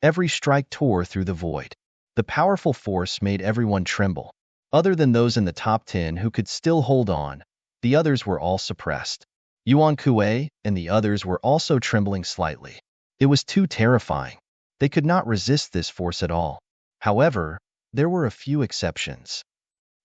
Every strike tore through the void. The powerful force made everyone tremble. Other than those in the top 10 who could still hold on, the others were all suppressed. Yuan Kuei and the others were also trembling slightly. It was too terrifying. They could not resist this force at all. However, there were a few exceptions.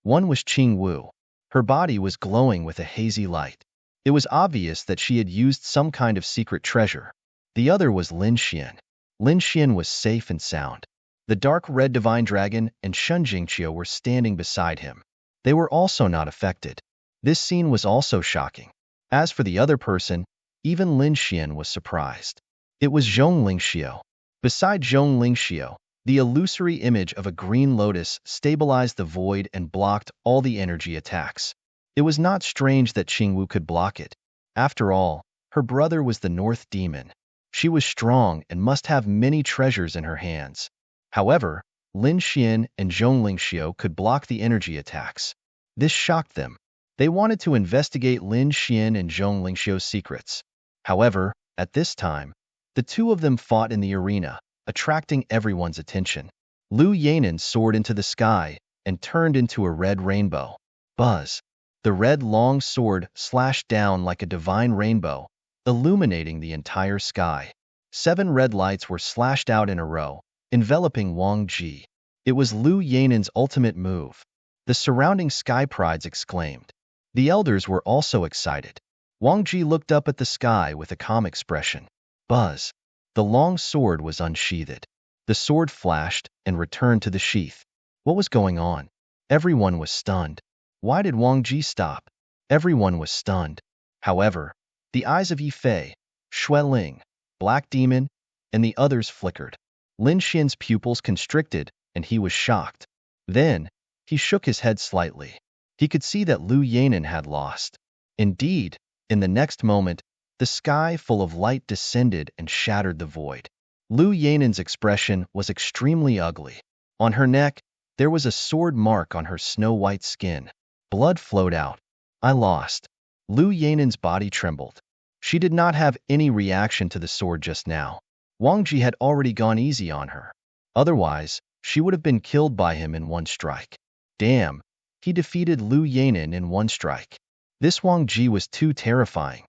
One was Qing Wu. Her body was glowing with a hazy light. It was obvious that she had used some kind of secret treasure. The other was Lin Xian. Lin Xian was safe and sound. The dark red divine dragon and Shun Jingqiu were standing beside him. They were also not affected. This scene was also shocking. As for the other person, even Lin Xian was surprised. It was Zhong Lingxiu. Beside Zhong Lingxiu, the illusory image of a green lotus stabilized the void and blocked all the energy attacks. It was not strange that Qingwu could block it. After all, her brother was the North Demon. She was strong and must have many treasures in her hands. However, Lin Xian and Zhong Lingxiu could block the energy attacks. This shocked them. They wanted to investigate Lin Xian and Zhong Lingxiu's secrets. However, at this time, the two of them fought in the arena, attracting everyone's attention. Lu Yanan soared into the sky and turned into a red rainbow. Buzz! The red long sword slashed down like a divine rainbow, illuminating the entire sky. 7 red lights were slashed out in a row, enveloping Wang Ji. It was Lu Yanan's ultimate move. The surrounding sky prides exclaimed. The elders were also excited. Wang Ji looked up at the sky with a calm expression. Buzz! The long sword was unsheathed. The sword flashed and returned to the sheath. What was going on? Everyone was stunned. Why did Wang Ji stop? Everyone was stunned. However, the eyes of Yifei, Xueling, Black Demon, and the others flickered. Lin Xian's pupils constricted, and he was shocked. Then, he shook his head slightly. He could see that Lu Yanan had lost. Indeed, in the next moment, the sky full of light descended and shattered the void. Lu Yanan's expression was extremely ugly. On her neck, there was a sword mark on her snow-white skin. Blood flowed out. I lost. Lu Yanan's body trembled. She did not have any reaction to the sword just now. Wang Ji had already gone easy on her. Otherwise, she would have been killed by him in one strike. Damn, he defeated Lu Yanan in one strike. This Wang Ji was too terrifying.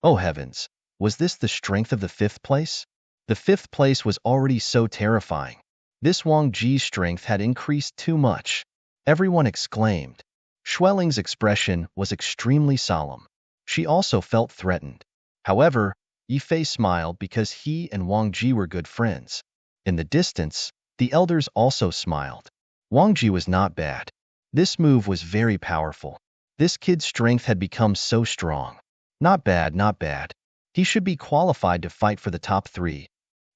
Oh heavens, was this the strength of the 5th place? The 5th place was already so terrifying. This Wang Ji's strength had increased too much. Everyone exclaimed. Xueling's expression was extremely solemn. She also felt threatened. However, Yifei smiled because he and Wang Ji were good friends. In the distance, the elders also smiled. Wang Ji was not bad. This move was very powerful. This kid's strength had become so strong. Not bad, not bad. He should be qualified to fight for the top 3.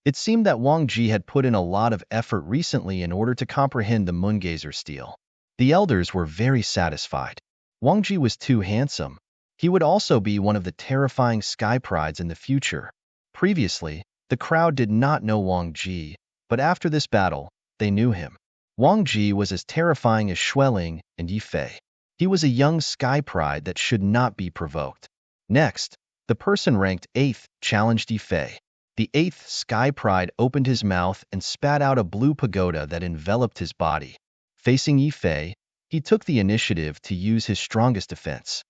It seemed that Wang Ji had put in a lot of effort recently in order to comprehend the Moongazer steel. The elders were very satisfied. Wang Ji was too handsome. He would also be one of the terrifying sky prides in the future. Previously, the crowd did not know Wang Ji, but after this battle, they knew him. Wang Ji was as terrifying as Xueling and Yifei. He was a young sky pride that should not be provoked. Next, the person ranked 8th challenged Yifei. The 8th sky pride opened his mouth and spat out a blue pagoda that enveloped his body. Facing Yifei, he took the initiative to use his strongest defense.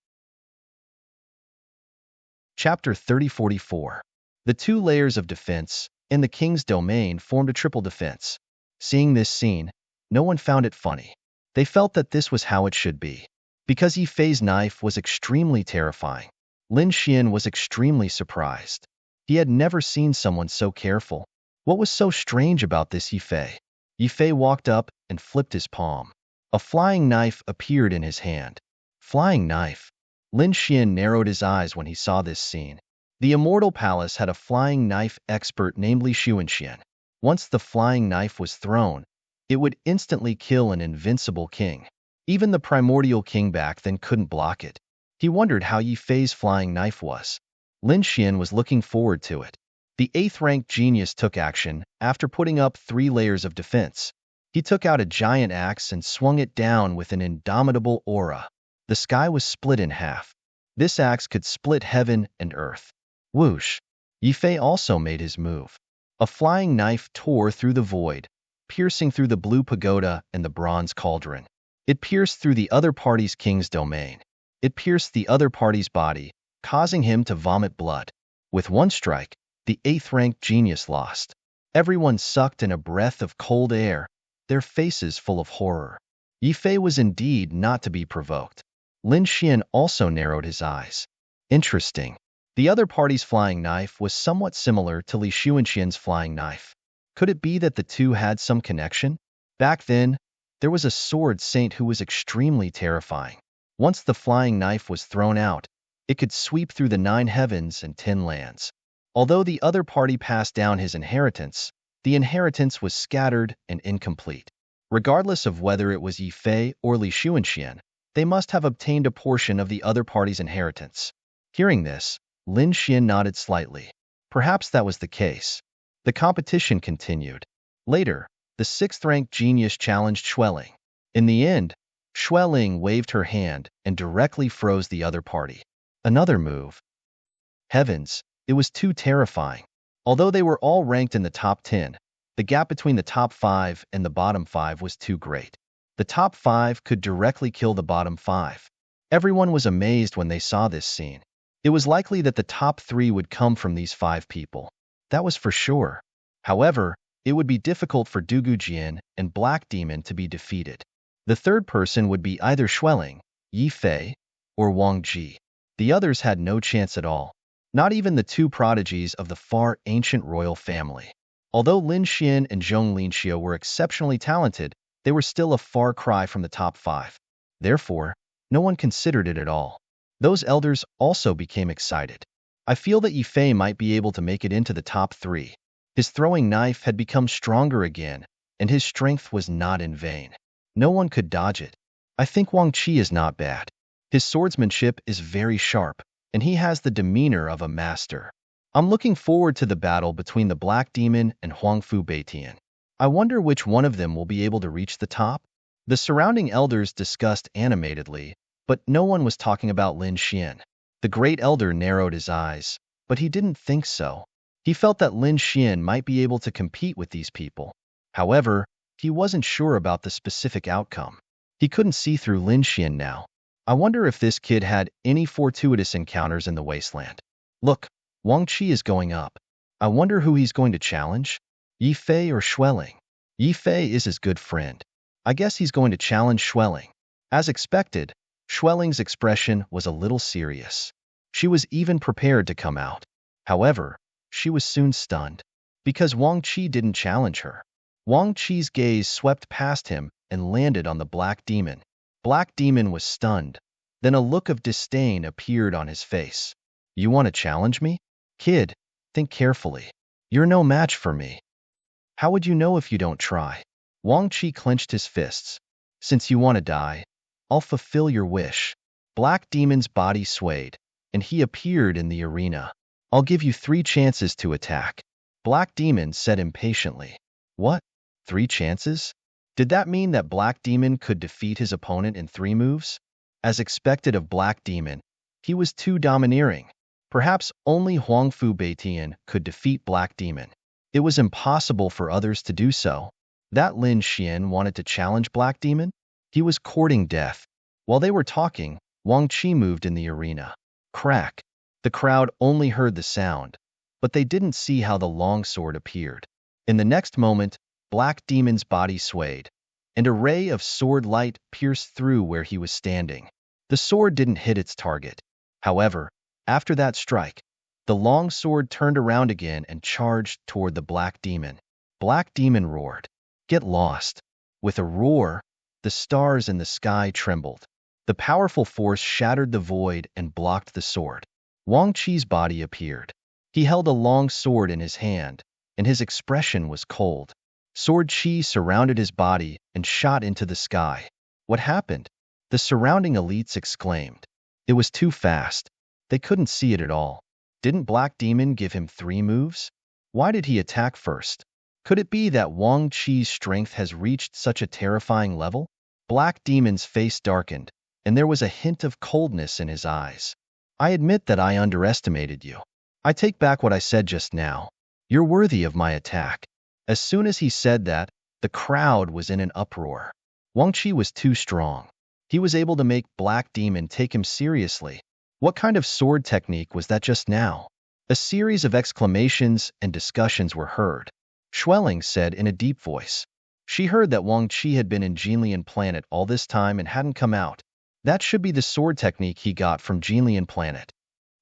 Chapter 3044. The 2 layers of defense in the king's domain formed a triple defense. Seeing this scene, no one found it funny. They felt that this was how it should be. Because Yifei's knife was extremely terrifying, Lin Xian was extremely surprised. He had never seen someone so careful. What was so strange about this Yifei? Yifei walked up and flipped his palm. A flying knife appeared in his hand. Flying knife. Lin Xian narrowed his eyes when he saw this scene. The Immortal Palace had a flying knife expert named Li Xuanxian. Once the flying knife was thrown, it would instantly kill an invincible king. Even the primordial king back then couldn't block it. He wondered how Yifei's flying knife was. Lin Xian was looking forward to it. The 8th-ranked genius took action after putting up 3 layers of defense. He took out a giant axe and swung it down with an indomitable aura. The sky was split in half. This axe could split heaven and earth. Whoosh! Yifei also made his move. A flying knife tore through the void, piercing through the blue pagoda and the bronze cauldron. It pierced through the other party's king's domain. It pierced the other party's body, causing him to vomit blood. With one strike, the 8th-ranked genius lost. Everyone sucked in a breath of cold air, their faces full of horror. Yi Fei was indeed not to be provoked. Lin Xian also narrowed his eyes. Interesting. The other party's flying knife was somewhat similar to Li Xuanxian's flying knife. Could it be that the two had some connection? Back then, there was a sword saint who was extremely terrifying. Once the flying knife was thrown out, it could sweep through the 9 heavens and 10 lands. Although the other party passed down his inheritance, the inheritance was scattered and incomplete. Regardless of whether it was Yi Fei or Li Xuanxian, they must have obtained a portion of the other party's inheritance. Hearing this, Lin Xian nodded slightly. Perhaps that was the case. The competition continued. Later, the 6th-ranked genius challenged Xueling. In the end, Xueling waved her hand and directly froze the other party. Another move. Heavens, it was too terrifying. Although they were all ranked in the top 10, the gap between the top 5 and the bottom 5 was too great. The top 5 could directly kill the bottom 5. Everyone was amazed when they saw this scene. It was likely that the top 3 would come from these 5 people. That was for sure. However, it would be difficult for Dugu Jian and Black Demon to be defeated. The third person would be either Xueling, Yi Fei, or Wang Ji. The others had no chance at all. Not even the 2 prodigies of the far ancient royal family. Although Lin Xian and Zhong Linxiu were exceptionally talented, they were still a far cry from the top 5. Therefore, no one considered it at all. Those elders also became excited. I feel that Yi Fei might be able to make it into the top 3. His throwing knife had become stronger again, and his strength was not in vain. No one could dodge it. I think Wang Qi is not bad. His swordsmanship is very sharp, and he has the demeanor of a master. I'm looking forward to the battle between the Black Demon and Huangfu Beitian. I wonder which one of them will be able to reach the top? The surrounding elders discussed animatedly, but no one was talking about Lin Xian. The great elder narrowed his eyes, but he didn't think so. He felt that Lin Xian might be able to compete with these people. However, he wasn't sure about the specific outcome. He couldn't see through Lin Xian now. I wonder if this kid had any fortuitous encounters in the wasteland. Look, Wang Qi is going up. I wonder who he's going to challenge? Yi Fei or Xueling? Yi Fei is his good friend. I guess he's going to challenge Xueling. As expected, Xueling's expression was a little serious. She was even prepared to come out. However, she was soon stunned, because Wang Qi didn't challenge her. Wang Qi's gaze swept past him and landed on the Black Demon. Black Demon was stunned. Then a look of disdain appeared on his face. You want to challenge me? Kid, think carefully. You're no match for me. How would you know if you don't try? Wang Qi clenched his fists. Since you want to die, I'll fulfill your wish. Black Demon's body swayed, and he appeared in the arena. I'll give you 3 chances to attack. Black Demon said impatiently. What? 3 chances? Did that mean that Black Demon could defeat his opponent in 3 moves? As expected of Black Demon, he was too domineering. Perhaps only Huangfu Beitian could defeat Black Demon. It was impossible for others to do so. That Lin Xian wanted to challenge Black Demon? He was courting death. While they were talking, Wang Qi moved in the arena. Crack. The crowd only heard the sound, but they didn't see how the longsword appeared. In the next moment, Black Demon's body swayed, and a ray of sword light pierced through where he was standing. The sword didn't hit its target. However, after that strike, the long sword turned around again and charged toward the Black Demon. Black Demon roared. Get lost. With a roar, the stars in the sky trembled. The powerful force shattered the void and blocked the sword. Wang Qi's body appeared. He held a long sword in his hand, and his expression was cold. Sword Qi surrounded his body and shot into the sky. What happened? The surrounding elites exclaimed. It was too fast. They couldn't see it at all. Didn't Black Demon give him 3 moves? Why did he attack first? Could it be that Wang Qi's strength has reached such a terrifying level? Black Demon's face darkened, and there was a hint of coldness in his eyes. I admit that I underestimated you. I take back what I said just now. You're worthy of my attack." As soon as he said that, the crowd was in an uproar. Wang Qi was too strong. He was able to make Black Demon take him seriously. What kind of sword technique was that just now? A series of exclamations and discussions were heard. Schwelling said in a deep voice. She heard that Wang Qi had been in Jinlian Planet all this time and hadn't come out. That should be the sword technique he got from Jinlian Planet.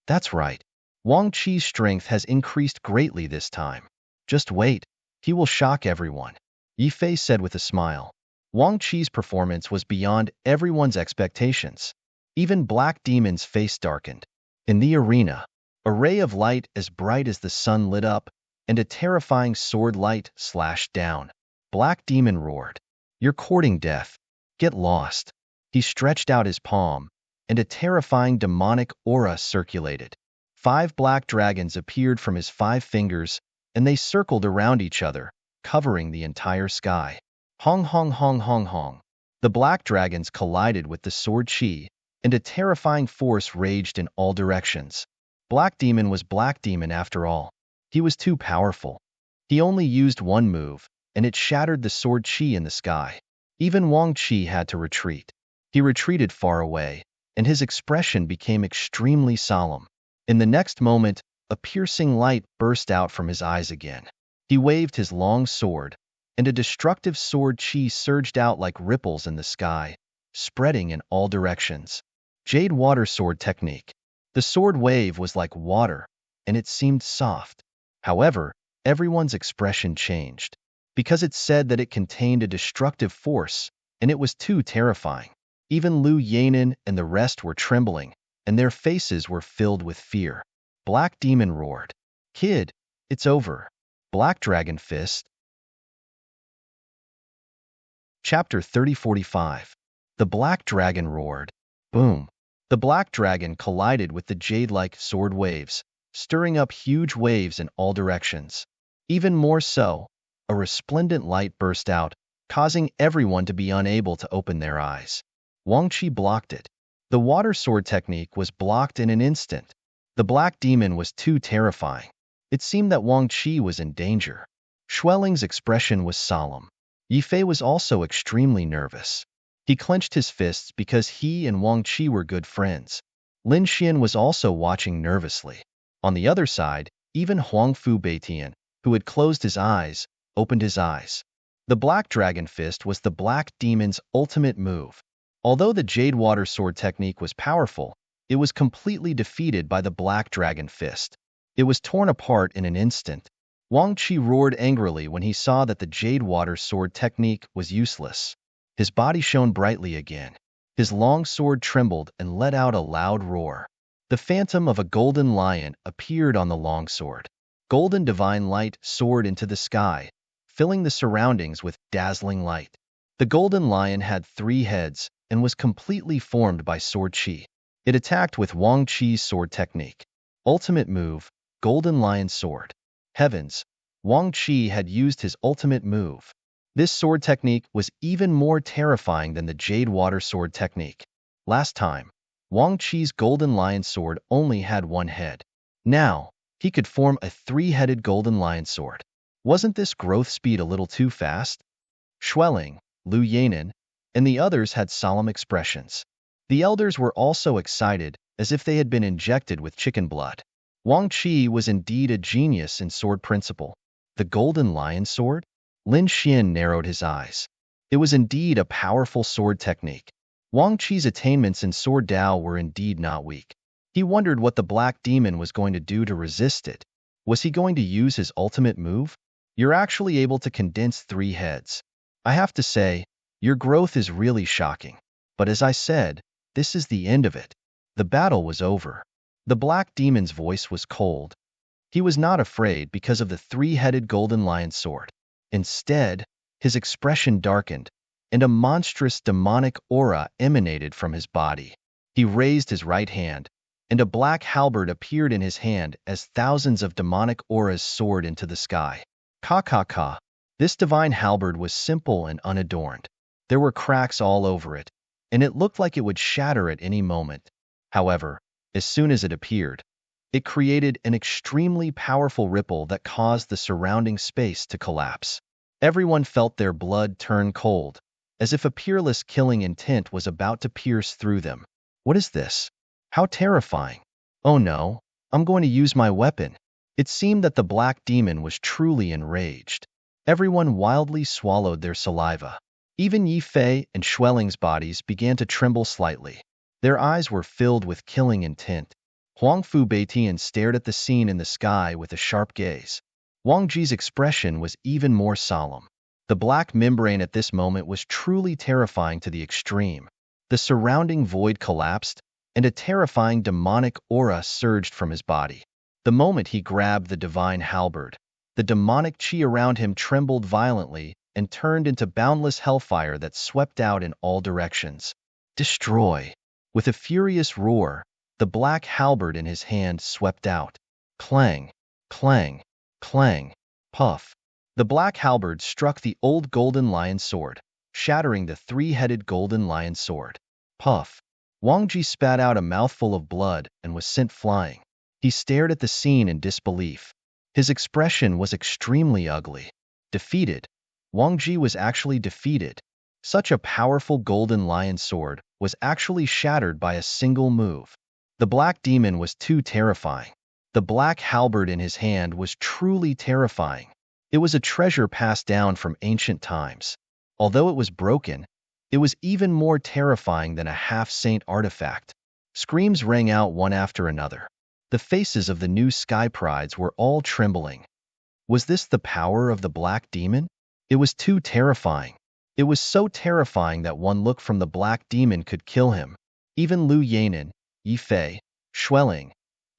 That's right. Wang Qi's strength has increased greatly this time. Just wait. He will shock everyone. Yi Fei said with a smile. Wang Qi's performance was beyond everyone's expectations. Even Black Demon's face darkened. In the arena, a ray of light as bright as the sun lit up, and a terrifying sword light slashed down. Black Demon roared. "You're courting death. Get lost." He stretched out his palm, and a terrifying demonic aura circulated. 5 black dragons appeared from his 5 fingers, and they circled around each other, covering the entire sky. Hong hong hong hong hong. The black dragons collided with the sword chi, and a terrifying force raged in all directions. Black Demon was Black Demon after all. He was too powerful. He only used one move, and it shattered the sword chi in the sky. Even Wang Qi had to retreat. He retreated far away, and his expression became extremely solemn. In the next moment, a piercing light burst out from his eyes again. He waved his long sword, and a destructive sword chi surged out like ripples in the sky, spreading in all directions. Jade Water Sword Technique. The sword wave was like water, and it seemed soft. However, everyone's expression changed, because it said that it contained a destructive force, and it was too terrifying. Even Lu Yanin and the rest were trembling, and their faces were filled with fear. Black Demon roared. "Kid, it's over." Black Dragon Fist. Chapter 3045. The Black Dragon roared. Boom. The Black Dragon collided with the jade-like sword waves, stirring up huge waves in all directions. Even more so, a resplendent light burst out, causing everyone to be unable to open their eyes. Wang Qi blocked it. The water sword technique was blocked in an instant. The Black Demon was too terrifying. It seemed that Wang Qi was in danger. Schwelling's expression was solemn. Yi Fei was also extremely nervous. He clenched his fists because he and Wang Qi were good friends. Lin Xian was also watching nervously. On the other side, even Huang Fu Beitian, who had closed his eyes, opened his eyes. The Black Dragon Fist was the Black Demon's ultimate move. Although the Jade Water Sword technique was powerful, it was completely defeated by the Black Dragon Fist. It was torn apart in an instant. Wang Qi roared angrily when he saw that the Jade Water Sword technique was useless. His body shone brightly again. His long sword trembled and let out a loud roar. The phantom of a golden lion appeared on the long sword. Golden divine light soared into the sky, filling the surroundings with dazzling light. The golden lion had 3 heads and was completely formed by sword chi. It attacked with Wang Qi's sword technique. Ultimate move, Golden Lion Sword. Heavens, Wang Qi had used his ultimate move. This sword technique was even more terrifying than the Jade Water Sword technique. Last time, Wang Qi's Golden Lion Sword only had 1 head. Now, he could form a 3-headed Golden Lion Sword. Wasn't this growth speed a little too fast? Schwelling, Lu Yanin, and the others had solemn expressions. The elders were also excited, as if they had been injected with chicken blood. Wang Qi was indeed a genius in sword principle. The Golden Lion Sword? Lin Xian narrowed his eyes. It was indeed a powerful sword technique. Wang Qi's attainments in sword Dao were indeed not weak. He wondered what the Black Demon was going to do to resist it. Was he going to use his ultimate move? You're actually able to condense 3 heads. I have to say, your growth is really shocking. But as I said, this is the end of it. The battle was over. The Black Demon's voice was cold. He was not afraid because of the 3-headed Golden Lion Sword. Instead, his expression darkened, and a monstrous demonic aura emanated from his body. He raised his right hand, and a black halberd appeared in his hand as thousands of demonic auras soared into the sky. Ka ka ka. This divine halberd was simple and unadorned. There were cracks all over it, and it looked like it would shatter at any moment. However, as soon as it appeared, It created an extremely powerful ripple that caused the surrounding space to collapse. Everyone felt their blood turn cold, as if a peerless killing intent was about to pierce through them. What is this? How terrifying! Oh no, I'm going to use my weapon. It seemed that the black demon was truly enraged. Everyone wildly swallowed their saliva. Even Yi Fei and Schwelling's bodies began to tremble slightly. Their eyes were filled with killing intent. Huang Fu Beitian stared at the scene in the sky with a sharp gaze. Wang Ji's expression was even more solemn. The black membrane at this moment was truly terrifying to the extreme. The surrounding void collapsed, and a terrifying demonic aura surged from his body. The moment he grabbed the divine halberd, the demonic chi around him trembled violently and turned into boundless hellfire that swept out in all directions. Destroy! With a furious roar, the black halberd in his hand swept out. Clang, clang, clang, puff. The black halberd struck the old golden lion sword, shattering the three-headed golden lion sword. Puff. Wang Ji spat out a mouthful of blood and was sent flying. He stared at the scene in disbelief. His expression was extremely ugly. Defeated. Wang Ji was actually defeated. Such a powerful golden lion sword was actually shattered by a single move. The black demon was too terrifying. The black halberd in his hand was truly terrifying. It was a treasure passed down from ancient times. Although it was broken, it was even more terrifying than a half-saint artifact. Screams rang out one after another. The faces of the new sky prides were all trembling. Was this the power of the black demon? It was too terrifying. It was so terrifying that one look from the black demon could kill him. Even Lu Yanan, Yi Fei, Schwelling,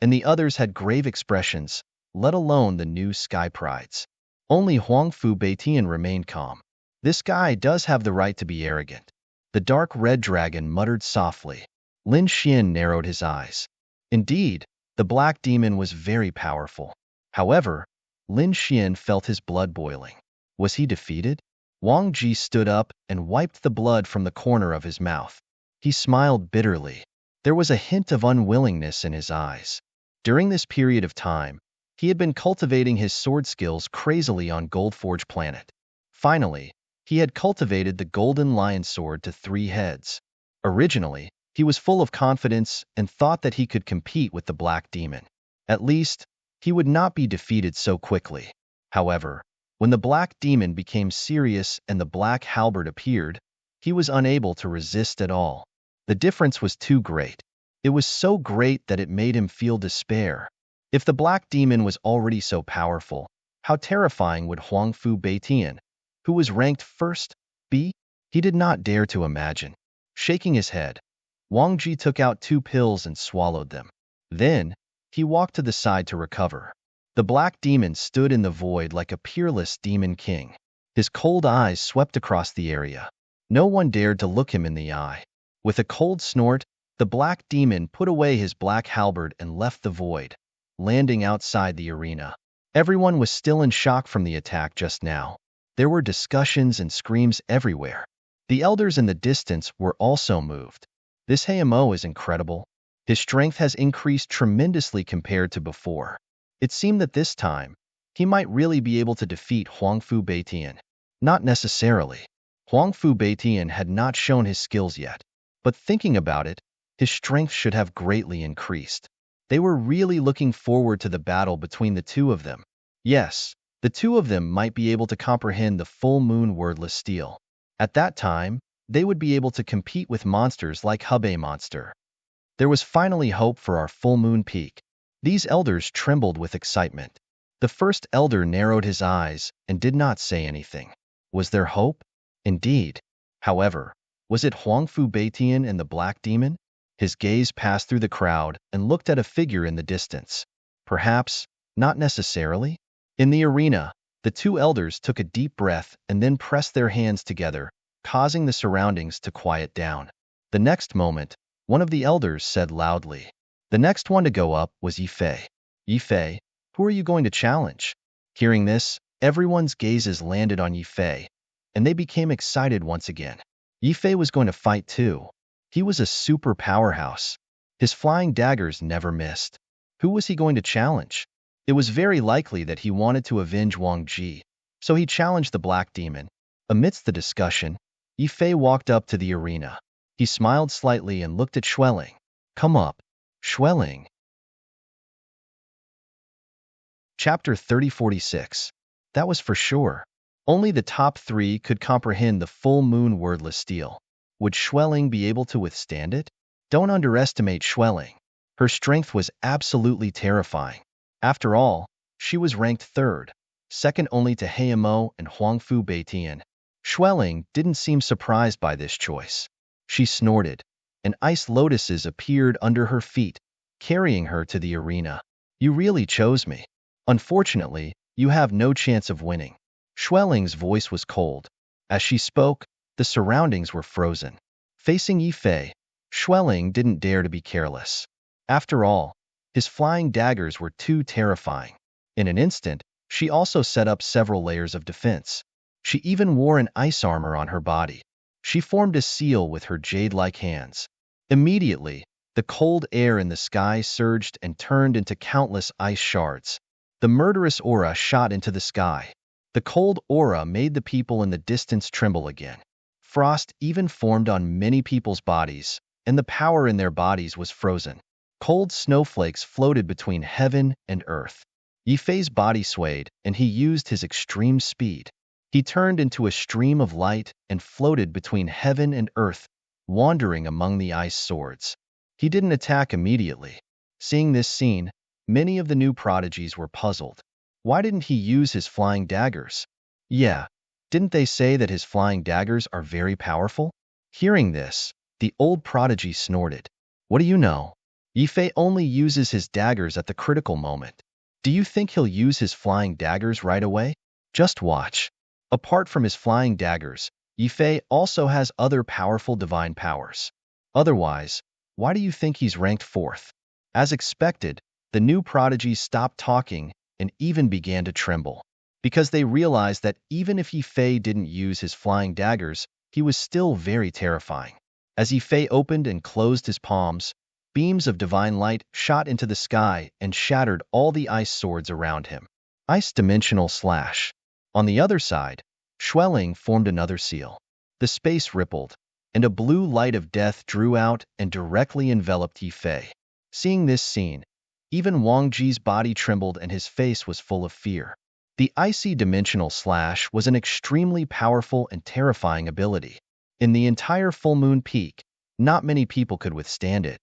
and the others had grave expressions, let alone the new sky prides. Only Huang Fu Beitian remained calm. This guy does have the right to be arrogant. The dark red dragon muttered softly. Lin Xian narrowed his eyes. Indeed, the black demon was very powerful. However, Lin Xian felt his blood boiling. Was he defeated? Wang Ji stood up and wiped the blood from the corner of his mouth. He smiled bitterly. There was a hint of unwillingness in his eyes. During this period of time, he had been cultivating his sword skills crazily on Goldforge Planet. Finally, he had cultivated the Golden Lion Sword to 3 heads. Originally, he was full of confidence and thought that he could compete with the Black Demon. At least, he would not be defeated so quickly. However, when the Black Demon became serious and the Black Halberd appeared, he was unable to resist at all. The difference was too great. It was so great that it made him feel despair. If the Black Demon was already so powerful, how terrifying would Huang Fu Beitian, who was ranked first, be? He did not dare to imagine. Shaking his head, Wang Ji took out 2 pills and swallowed them. Then, he walked to the side to recover. The Black Demon stood in the void like a peerless demon king. His cold eyes swept across the area. No one dared to look him in the eye. With a cold snort, the Black Demon put away his black halberd and left the void, landing outside the arena. Everyone was still in shock from the attack just now. There were discussions and screams everywhere. The elders in the distance were also moved. This Hayamo is incredible. His strength has increased tremendously compared to before. It seemed that this time, he might really be able to defeat Huang Fu Beitian. Not necessarily. Huang Fu Beitian had not shown his skills yet. But thinking about it, his strength should have greatly increased. They were really looking forward to the battle between the two of them. Yes, the two of them might be able to comprehend the full moon wordless steel. At that time, they would be able to compete with monsters like Hubei Monster. There was finally hope for our full moon peak. These elders trembled with excitement. The first elder narrowed his eyes and did not say anything. Was there hope? Indeed. However, was it Huang Fu Beitian and the Black Demon? His gaze passed through the crowd and looked at a figure in the distance. Perhaps, not necessarily. In the arena, the 2 elders took a deep breath and then pressed their hands together, causing the surroundings to quiet down. The next moment, one of the elders said loudly. The next one to go up was Yi Fei. Yi Fei, who are you going to challenge? Hearing this, everyone's gazes landed on Yi Fei, and they became excited once again. Yi Fei was going to fight too. He was a super powerhouse. His flying daggers never missed. Who was he going to challenge? It was very likely that he wanted to avenge Wang Ji, so he challenged the Black Demon. Amidst the discussion, Yifei walked up to the arena. He smiled slightly and looked at Xueling. Come up, Xueling. Chapter 3046. That was for sure. Only the top 3 could comprehend the full moon wordless steel. Would Xueling be able to withstand it? Don't underestimate Xueling. Her strength was absolutely terrifying. After all, she was ranked 3rd, second only to Heimo and Huangfu Beitian. Xueling didn't seem surprised by this choice. She snorted, and ice lotuses appeared under her feet, carrying her to the arena. You really chose me. Unfortunately, you have no chance of winning. Xueling's voice was cold. As she spoke, the surroundings were frozen. Facing Yifei, Xueling didn't dare to be careless. After all, his flying daggers were too terrifying. In an instant, she also set up several layers of defense. She even wore an ice armor on her body. She formed a seal with her jade-like hands. Immediately, the cold air in the sky surged and turned into countless ice shards. The murderous aura shot into the sky. The cold aura made the people in the distance tremble again. Frost even formed on many people's bodies, and the power in their bodies was frozen. Cold snowflakes floated between heaven and earth. Yifei's body swayed, and he used his extreme speed. He turned into a stream of light and floated between heaven and earth, wandering among the ice swords. He didn't attack immediately. Seeing this scene, many of the new prodigies were puzzled. Why didn't he use his flying daggers? Yeah, didn't they say that his flying daggers are very powerful? Hearing this, the old prodigy snorted. What do you know? Yifei only uses his daggers at the critical moment. Do you think he'll use his flying daggers right away? Just watch. Apart from his flying daggers, Yifei also has other powerful divine powers. Otherwise, why do you think he's ranked 4th? As expected, the new prodigies stopped talking and even began to tremble, because they realized that even if Yifei didn't use his flying daggers, he was still very terrifying. As Yifei opened and closed his palms, beams of divine light shot into the sky and shattered all the ice swords around him. Ice dimensional slash. On the other side, Xueling formed another seal. The space rippled, and a blue light of death drew out and directly enveloped Yifei. Seeing this scene, even Wang Ji's body trembled and his face was full of fear. The icy dimensional slash was an extremely powerful and terrifying ability. In the entire full moon peak, not many people could withstand it.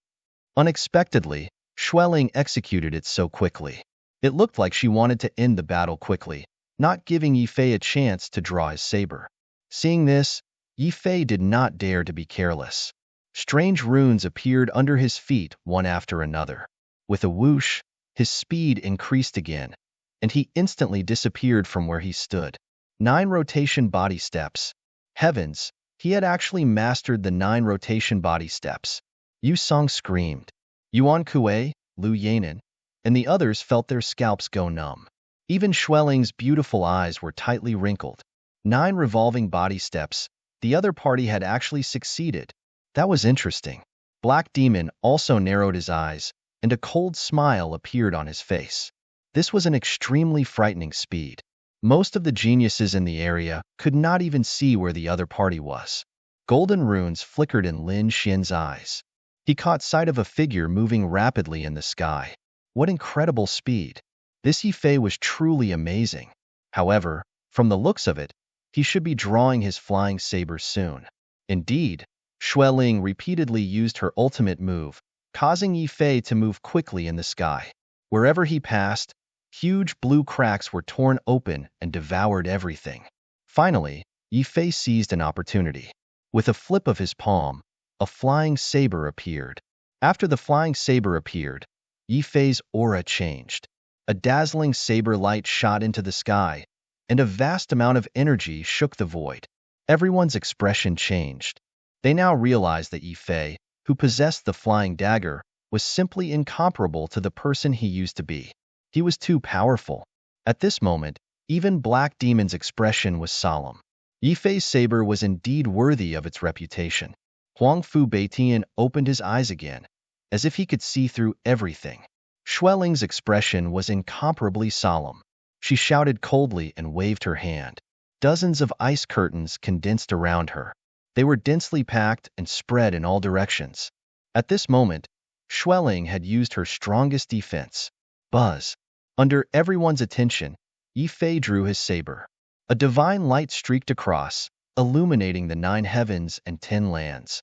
Unexpectedly, Xueling executed it so quickly. It looked like she wanted to end the battle quickly, not giving Yifei a chance to draw his saber. Seeing this, Yifei did not dare to be careless. Strange runes appeared under his feet one after another. With a whoosh, his speed increased again, and he instantly disappeared from where he stood. 9 rotation body steps. Heavens, he had actually mastered the 9 rotation body steps. Yu Song screamed. Yuan Kuei, Lu Yanan, and the others felt their scalps go numb. Even Xueling's beautiful eyes were tightly wrinkled. 9 revolving body steps. The other party had actually succeeded. That was interesting. Black Demon also narrowed his eyes, and a cold smile appeared on his face. This was an extremely frightening speed. Most of the geniuses in the area could not even see where the other party was. Golden runes flickered in Lin Xian's eyes. He caught sight of a figure moving rapidly in the sky. What incredible speed! This Yifei was truly amazing. However, from the looks of it, he should be drawing his flying saber soon. Indeed, Xueling repeatedly used her ultimate move, causing Yifei to move quickly in the sky. Wherever he passed, huge blue cracks were torn open and devoured everything. Finally, Yifei seized an opportunity. With a flip of his palm, a flying saber appeared. After the flying saber appeared, Yifei's aura changed. A dazzling saber light shot into the sky, and a vast amount of energy shook the void. Everyone's expression changed. They now realized that Yifei, who possessed the flying dagger, was simply incomparable to the person he used to be. He was too powerful. At this moment, even Black Demon's expression was solemn. Yifei's saber was indeed worthy of its reputation. Huangfu Beitian opened his eyes again, as if he could see through everything. Schwelling's expression was incomparably solemn. She shouted coldly and waved her hand. Dozens of ice curtains condensed around her. They were densely packed and spread in all directions. At this moment, Schwelling had used her strongest defense. Buzz. Under everyone's attention, Yi Fei drew his saber. A divine light streaked across, illuminating the 9 heavens and 10 lands.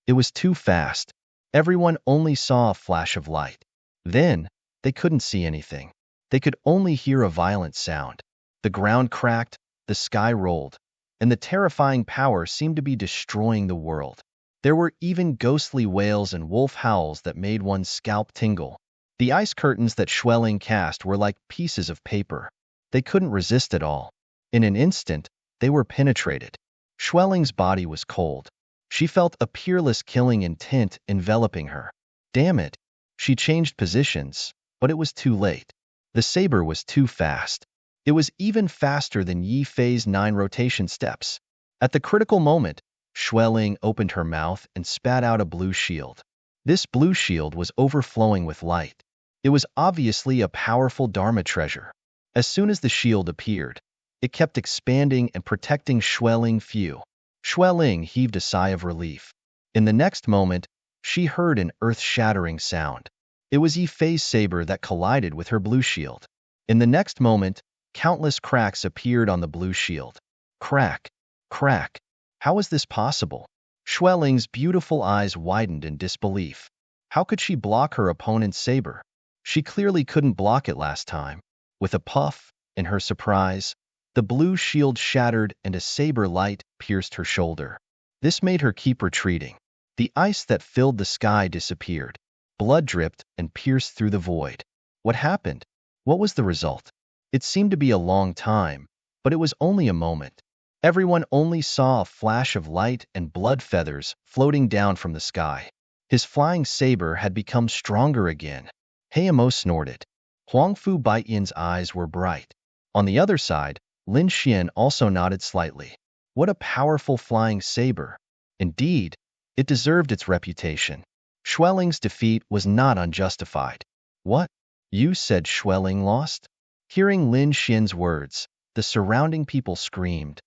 It was too fast. Everyone only saw a flash of light. Then, they couldn't see anything. They could only hear a violent sound. The ground cracked, the sky rolled, and the terrifying power seemed to be destroying the world. There were even ghostly wails and wolf howls that made one's scalp tingle. The ice curtains that Schwelling cast were like pieces of paper. They couldn't resist at all. In an instant, they were penetrated. Schwelling's body was cold. She felt a peerless killing intent enveloping her. Damn it! She changed positions, but it was too late. The saber was too fast. It was even faster than Yi Fei's 9 rotation steps. At the critical moment, Schwelling opened her mouth and spat out a blue shield. This blue shield was overflowing with light. It was obviously a powerful Dharma treasure. As soon as the shield appeared, it kept expanding and protecting Schwelling. Phew. Schwelling heaved a sigh of relief. In the next moment, she heard an earth-shattering sound. It was Yi Fei's saber that collided with her blue shield. In the next moment, countless cracks appeared on the blue shield. Crack, crack. How was this possible? Schwelling's beautiful eyes widened in disbelief. How could she block her opponent's saber? She clearly couldn't block it last time. With a puff, in her surprise, the blue shield shattered and a saber light pierced her shoulder. This made her keep retreating. The ice that filled the sky disappeared. Blood dripped and pierced through the void. What happened? What was the result? It seemed to be a long time, but it was only a moment. Everyone only saw a flash of light and blood feathers floating down from the sky. His flying saber had become stronger again. Heimo snorted. Huangfu Baiyan's eyes were bright. On the other side, Lin Xian also nodded slightly. What a powerful flying saber. Indeed, it deserved its reputation. Schwelling's defeat was not unjustified. What? You said Schwelling lost? Hearing Lin Xian's words, the surrounding people screamed.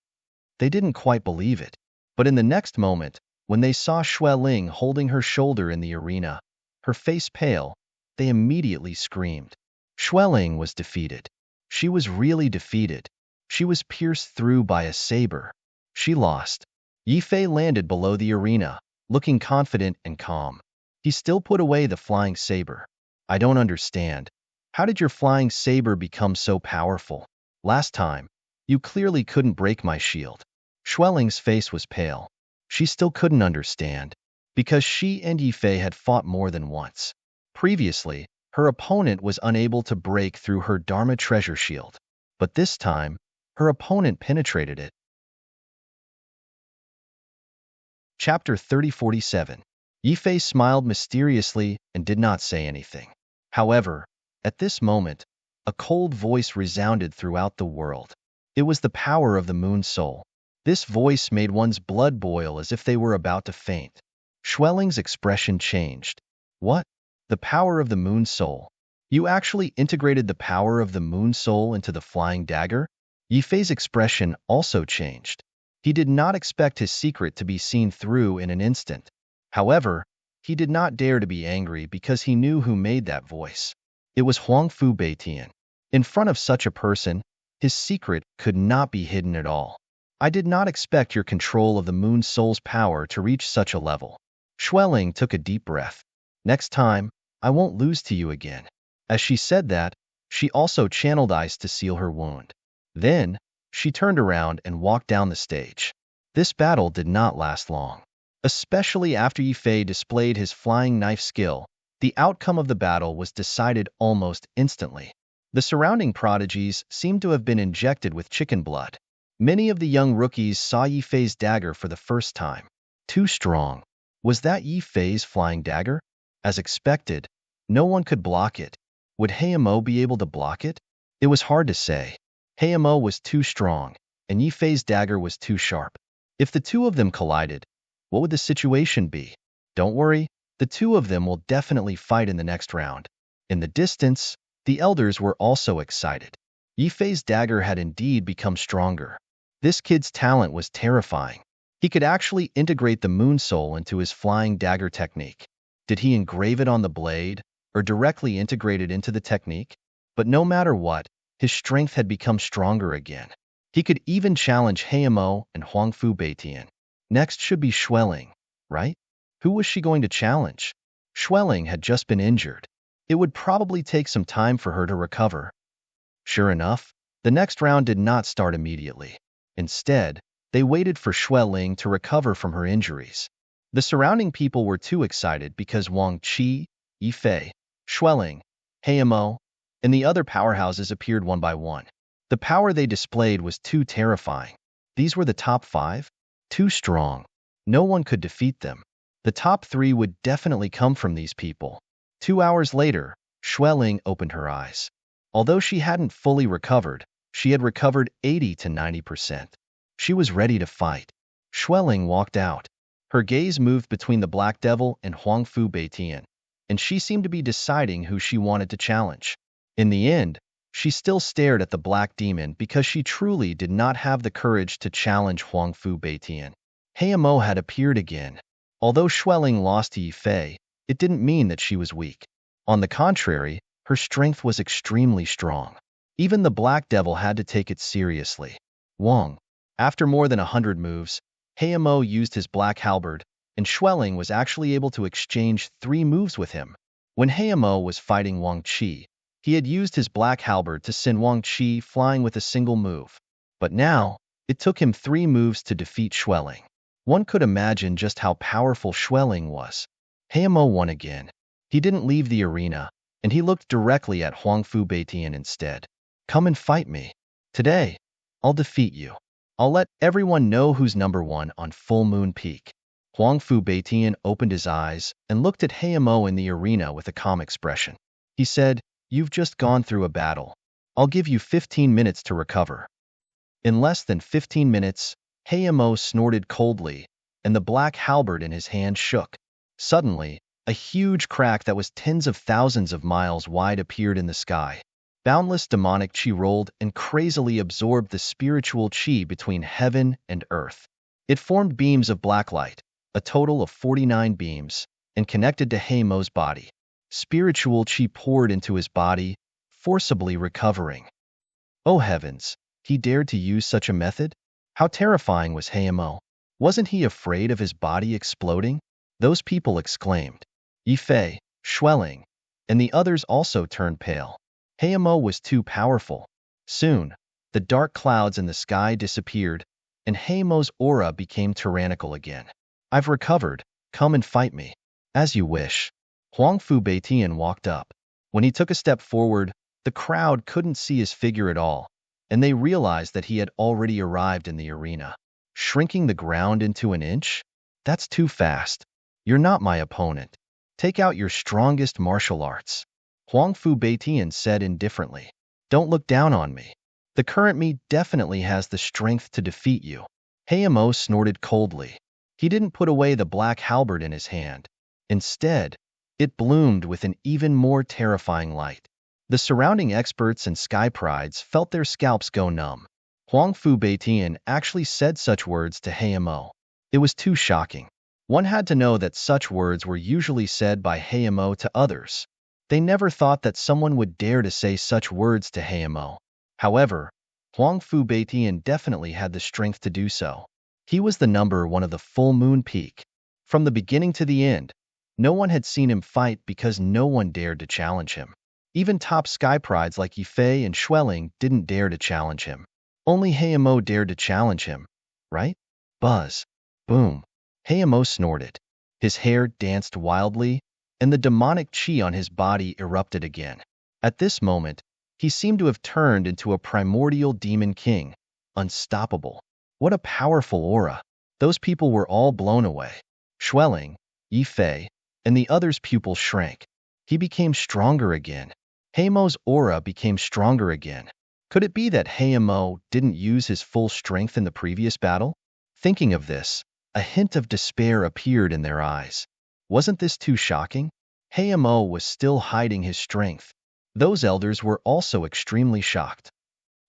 They didn't quite believe it. But in the next moment, when they saw Schwelling holding her shoulder in the arena, her face pale, they immediately screamed. Schwelling was defeated. She was really defeated. She was pierced through by a saber. She lost. Yi Fei landed below the arena, looking confident and calm. He still put away the flying saber. I don't understand. How did your flying saber become so powerful? Last time, you clearly couldn't break my shield. Schwelling's face was pale. She still couldn't understand, because she and Yi Fei had fought more than once. Previously, her opponent was unable to break through her Dharma treasure shield. But this time, her opponent penetrated it. Chapter 3047. Yi Fei smiled mysteriously and did not say anything. However, at this moment, a cold voice resounded throughout the world. It was the power of the moon soul. This voice made one's blood boil as if they were about to faint. Schwelling's expression changed. What? The power of the moon soul? You actually integrated the power of the moon soul into the flying dagger? Yi Fei's expression also changed. He did not expect his secret to be seen through in an instant. However, he did not dare to be angry because he knew who made that voice. It was Huangfu Beitian. In front of such a person, his secret could not be hidden at all. I did not expect your control of the moon soul's power to reach such a level. Schwelling took a deep breath. Next time, I won't lose to you again. As she said that, she also channeled ice to seal her wound. Then, she turned around and walked down the stage. This battle did not last long. Especially after Yi Fei displayed his flying knife skill, the outcome of the battle was decided almost instantly. The surrounding prodigies seemed to have been injected with chicken blood. Many of the young rookies saw Yi Fei's dagger for the first time. Too strong. Was that Yi Fei's flying dagger? As expected, no one could block it. Would Heimo be able to block it? It was hard to say. Heimo was too strong, and Yi Fei's dagger was too sharp. If the two of them collided, what would the situation be? Don't worry, the two of them will definitely fight in the next round. In the distance, the elders were also excited. Yifei's dagger had indeed become stronger. This kid's talent was terrifying. He could actually integrate the moon soul into his flying dagger technique. Did he engrave it on the blade, or directly integrate it into the technique? But no matter what, his strength had become stronger again. He could even challenge Heimo and Huangfu Beitian. Next should be Schwelling, right? Who was she going to challenge? Schwelling had just been injured. It would probably take some time for her to recover. Sure enough, the next round did not start immediately. Instead, they waited for Schwelling to recover from her injuries. The surrounding people were too excited because Wang Qi, Yifei, Schwelling, Heimo, and the other powerhouses appeared one by one. The power they displayed was too terrifying. These were the top 5? Too strong. No one could defeat them. The top 3 would definitely come from these people. 2 hours later, Schwelling opened her eyes. Although she hadn't fully recovered, she had recovered 80 to 90%. She was ready to fight. Schwelling walked out. Her gaze moved between the Black Devil and Huangfu Beitian, and she seemed to be deciding who she wanted to challenge. In the end, she still stared at the Black Demon because she truly did not have the courage to challenge Huangfu Beitian. Heimo had appeared again. Although Schwelling lost to Yifei, it didn't mean that she was weak. On the contrary, her strength was extremely strong. Even the Black Devil had to take it seriously. Wang. After more than 100 moves, Heimo used his black halberd, and Schwelling was actually able to exchange 3 moves with him. When Heimo was fighting Wang Qi, he had used his black halberd to send Wang Qi flying with a single move. But now, it took him 3 moves to defeat Schwelling. One could imagine just how powerful Schwelling was. Heimo won again. He didn't leave the arena, and he looked directly at Huangfu Beitian instead. Come and fight me. Today, I'll defeat you. I'll let everyone know who's number 1 on Full Moon Peak. Huangfu Beitian opened his eyes and looked at Heimo in the arena with a calm expression. He said, "You've just gone through a battle. I'll give you 15 minutes to recover." In less than 15 minutes, Heimo snorted coldly, and the black halberd in his hand shook. Suddenly, a huge crack that was tens of thousands of miles wide appeared in the sky. Boundless demonic qi rolled and crazily absorbed the spiritual qi between heaven and earth. It formed beams of black light, a total of 49 beams, and connected to Heimo's body. Spiritual qi poured into his body, forcibly recovering. Oh heavens, he dared to use such a method? How terrifying was Heimo? Wasn't he afraid of his body exploding? Those people exclaimed. Yifei, Schwelling, and the others also turned pale. Heimo was too powerful. Soon, the dark clouds in the sky disappeared, and Heimo's aura became tyrannical again. I've recovered. Come and fight me. As you wish. Huangfu Beitian walked up. When he took a step forward, the crowd couldn't see his figure at all, and they realized that he had already arrived in the arena. Shrinking the ground into an inch? That's too fast. You're not my opponent. Take out your strongest martial arts. Huangfu Beitian said indifferently. Don't look down on me. The current me definitely has the strength to defeat you. Heimo snorted coldly. He didn't put away the black halberd in his hand. Instead, it bloomed with an even more terrifying light. The surrounding experts and sky prides felt their scalps go numb. Huangfu Beitian actually said such words to Heimo. It was too shocking. One had to know that such words were usually said by Heimo to others. They never thought that someone would dare to say such words to Heimo. However, Huangfu Beitian definitely had the strength to do so. He was the number 1 of the Full Moon Peak. From the beginning to the end, no one had seen him fight because no one dared to challenge him. Even top sky prides like Yifei and Schwelling didn't dare to challenge him. Only Heimo dared to challenge him, right? Buzz. Boom. Heimo snorted. His hair danced wildly, and the demonic qi on his body erupted again. At this moment, he seemed to have turned into a primordial demon king, unstoppable. What a powerful aura. Those people were all blown away. Schwelling, Yifei, and the others' pupils shrank. He became stronger again. Heimo's aura became stronger again. Could it be that Heimo didn't use his full strength in the previous battle? Thinking of this, a hint of despair appeared in their eyes. Wasn't this too shocking? Heimo was still hiding his strength. Those elders were also extremely shocked.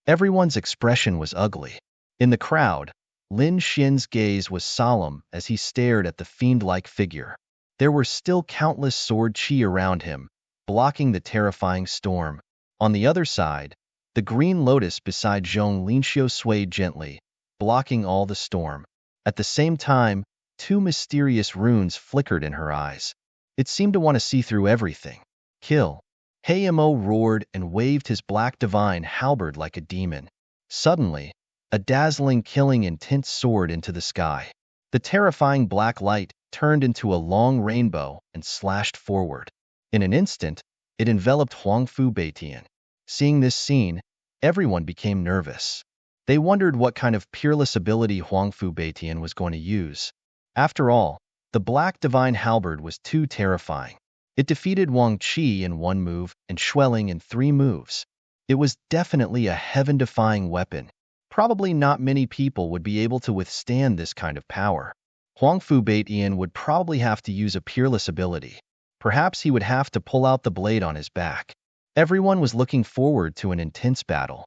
Everyone's expression was ugly. In the crowd, Lin Xian's gaze was solemn as he stared at the fiend-like figure. There were still countless sword qi around him, blocking the terrifying storm. On the other side, the green lotus beside Zhong Linxiu swayed gently, blocking all the storm. At the same time, two mysterious runes flickered in her eyes. It seemed to want to see through everything. Kill. Mo roared and waved his black divine halberd like a demon. Suddenly, a dazzling killing intent soared into the sky. The terrifying black light turned into a long rainbow and slashed forward. In an instant, it enveloped Huangfu Beitian. Seeing this scene, everyone became nervous. They wondered what kind of peerless ability Huangfu Beitian was going to use. After all, the black divine halberd was too terrifying. It defeated Wang Qi in one move and Xueling in 3 moves. It was definitely a heaven-defying weapon. Probably not many people would be able to withstand this kind of power. Huangfu Beitian would probably have to use a peerless ability. Perhaps he would have to pull out the blade on his back. Everyone was looking forward to an intense battle.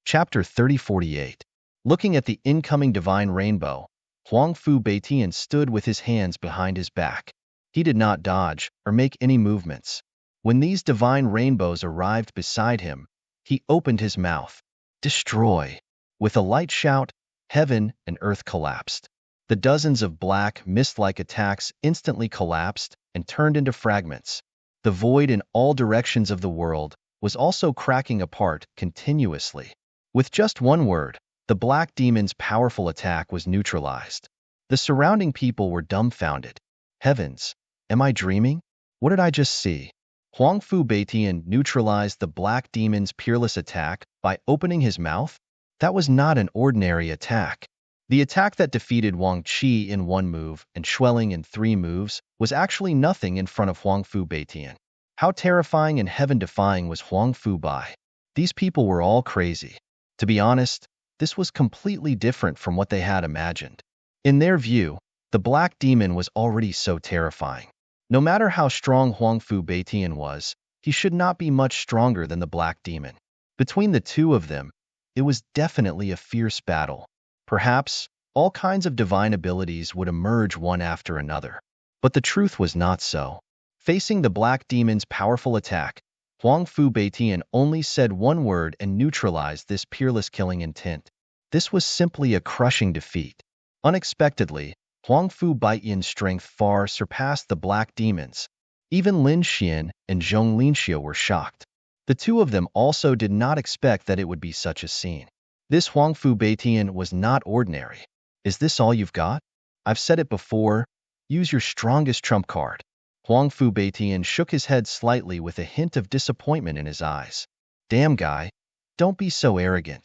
Chapter 3048. Looking at the incoming divine rainbow, Huangfu Beitian stood with his hands behind his back. He did not dodge or make any movements. When these divine rainbows arrived beside him, he opened his mouth. Destroy! With a light shout, heaven and earth collapsed. The dozens of black, mist-like attacks instantly collapsed and turned into fragments. The void in all directions of the world was also cracking apart continuously. With just one word, the black demon's powerful attack was neutralized. The surrounding people were dumbfounded. Heavens, am I dreaming? What did I just see? Huangfu Beitian neutralized the black demon's peerless attack by opening his mouth? That was not an ordinary attack. The attack that defeated Wang Qi in 1 move and Xueling in 3 moves was actually nothing in front of Huangfu Beitian. How terrifying and heaven-defying was Huangfu Bai? These people were all crazy. To be honest, this was completely different from what they had imagined. In their view, the black demon was already so terrifying. No matter how strong Huangfu Beitian was, he should not be much stronger than the black demon. Between the two of them, it was definitely a fierce battle. Perhaps, all kinds of divine abilities would emerge one after another. But the truth was not so. Facing the black demon's powerful attack, Huangfu Beitian only said one word and neutralized this peerless killing intent. This was simply a crushing defeat. Unexpectedly, Huangfu Beitian's strength far surpassed the black demon's. Even Lin Xian and Zhong Linxiu were shocked. The two of them also did not expect that it would be such a scene. This Huangfu Beitian was not ordinary. Is this all you've got? I've said it before, use your strongest trump card. Huangfu Beitian shook his head slightly with a hint of disappointment in his eyes. Damn guy, don't be so arrogant.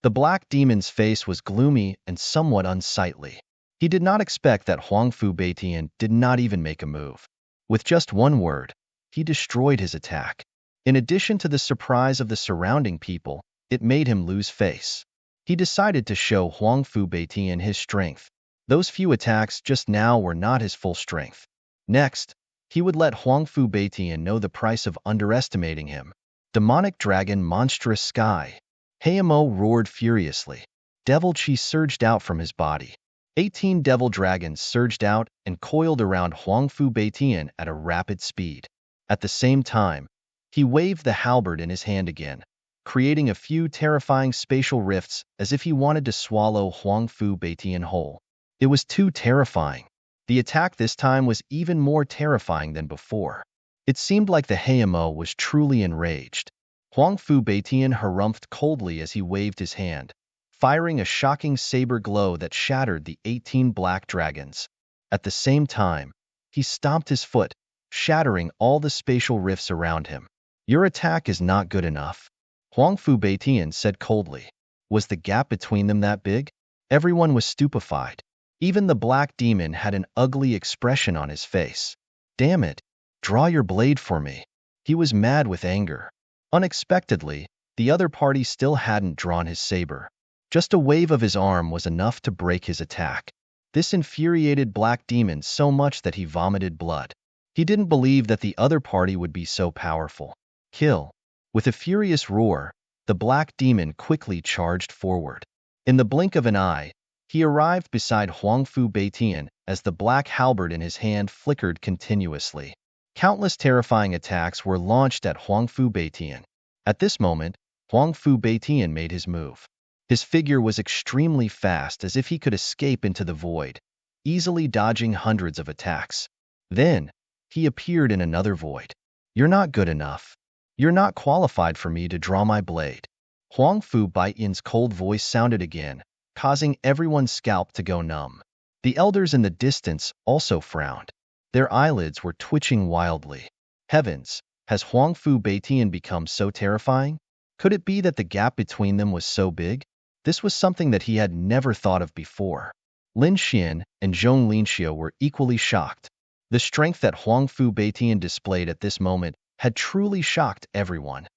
The black demon's face was gloomy and somewhat unsightly. He did not expect that Huangfu Beitian did not even make a move. With just one word, he destroyed his attack. In addition to the surprise of the surrounding people, it made him lose face. He decided to show Huangfu Beitian his strength. Those few attacks just now were not his full strength. Next, he would let Huangfu Beitian know the price of underestimating him. Demonic dragon monstrous sky. Mo roared furiously. Devil chi surged out from his body. 18 devil dragons surged out and coiled around Huangfu Beitian at a rapid speed. At the same time, he waved the halberd in his hand again, creating a few terrifying spatial rifts as if he wanted to swallow Huangfu Beitian whole. It was too terrifying. The attack this time was even more terrifying than before. It seemed like the Hayamo was truly enraged. Huangfu Beitian harumphed coldly as he waved his hand, firing a shocking saber glow that shattered the 18 black dragons. At the same time, he stomped his foot, shattering all the spatial rifts around him. Your attack is not good enough, Huangfu Beitian said coldly. Was the gap between them that big? Everyone was stupefied. Even the black demon had an ugly expression on his face. Damn it, draw your blade for me. He was mad with anger. Unexpectedly, the other party still hadn't drawn his saber. Just a wave of his arm was enough to break his attack. This infuriated black demon so much that he vomited blood. He didn't believe that the other party would be so powerful. Kill. With a furious roar, the black demon quickly charged forward. In the blink of an eye, he arrived beside Huangfu Beitian as the black halberd in his hand flickered continuously. Countless terrifying attacks were launched at Huangfu Beitian. At this moment, Huangfu Beitian made his move. His figure was extremely fast, as if he could escape into the void, easily dodging hundreds of attacks. Then, he appeared in another void. You're not good enough. You're not qualified for me to draw my blade. Huangfu Beitian's cold voice sounded again, causing everyone's scalp to go numb. The elders in the distance also frowned. Their eyelids were twitching wildly. Heavens, has Huangfu Beitian become so terrifying? Could it be that the gap between them was so big? This was something that he had never thought of before. Lin Xian and Zhong Linxiu were equally shocked. The strength that Huangfu Beitian displayed at this moment had truly shocked everyone.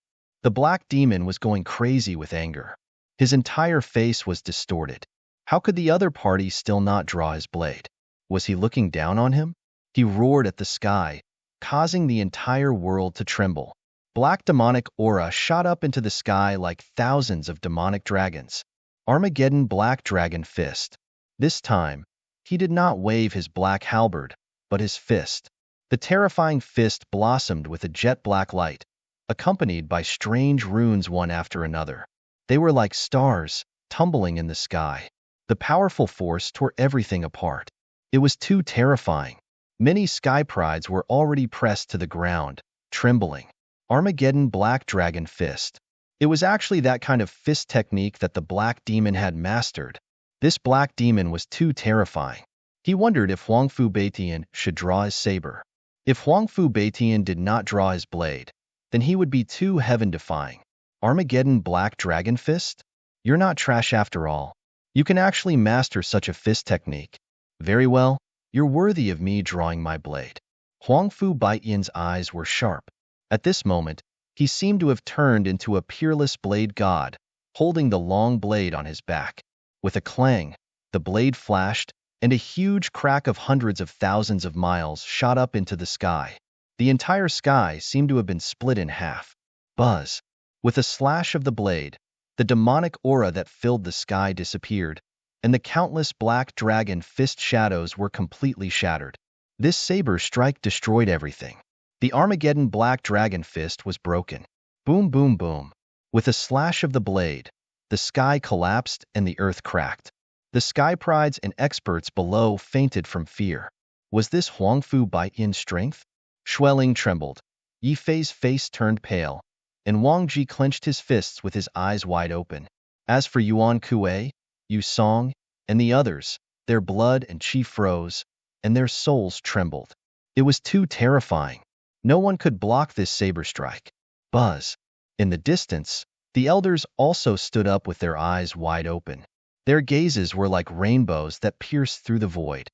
The black demon was going crazy with anger. His entire face was distorted. How could the other party still not draw his blade? Was he looking down on him? He roared at the sky, causing the entire world to tremble. Black demonic aura shot up into the sky like thousands of demonic dragons. Armageddon Black Dragon Fist. This time, he did not wave his black halberd, but his fist. The terrifying fist blossomed with a jet black light, accompanied by strange runes one after another. They were like stars, tumbling in the sky. The powerful force tore everything apart. It was too terrifying. Many sky prides were already pressed to the ground, trembling. Armageddon Black Dragon Fist. It was actually that kind of fist technique that the black demon had mastered. This black demon was too terrifying. He wondered if Huangfu Beitian should draw his saber. If Huangfu Beitian did not draw his blade, then he would be too heaven-defying. Armageddon Black Dragon Fist? You're not trash after all. You can actually master such a fist technique. Very well, you're worthy of me drawing my blade. Huangfu Beitian's eyes were sharp. At this moment, he seemed to have turned into a peerless blade god, holding the long blade on his back. With a clang, the blade flashed, and a huge crack of hundreds of thousands of miles shot up into the sky. The entire sky seemed to have been split in half. Buzz. With a slash of the blade, the demonic aura that filled the sky disappeared, and the countless black dragon fist shadows were completely shattered. This saber strike destroyed everything. The Armageddon Black Dragon Fist was broken. Boom, boom, boom. With a slash of the blade, the sky collapsed and the earth cracked. The sky prides and experts below fainted from fear. Was this Huangfu Beitian's strength? Xueling trembled. Yifei's face turned pale, and Wang Ji clenched his fists with his eyes wide open. As for Yuan Kuei, Yu Song, and the others, their blood and chi froze, and their souls trembled. It was too terrifying. No one could block this saber strike. Buzz. In the distance, the elders also stood up with their eyes wide open. Their gazes were like rainbows that pierced through the void.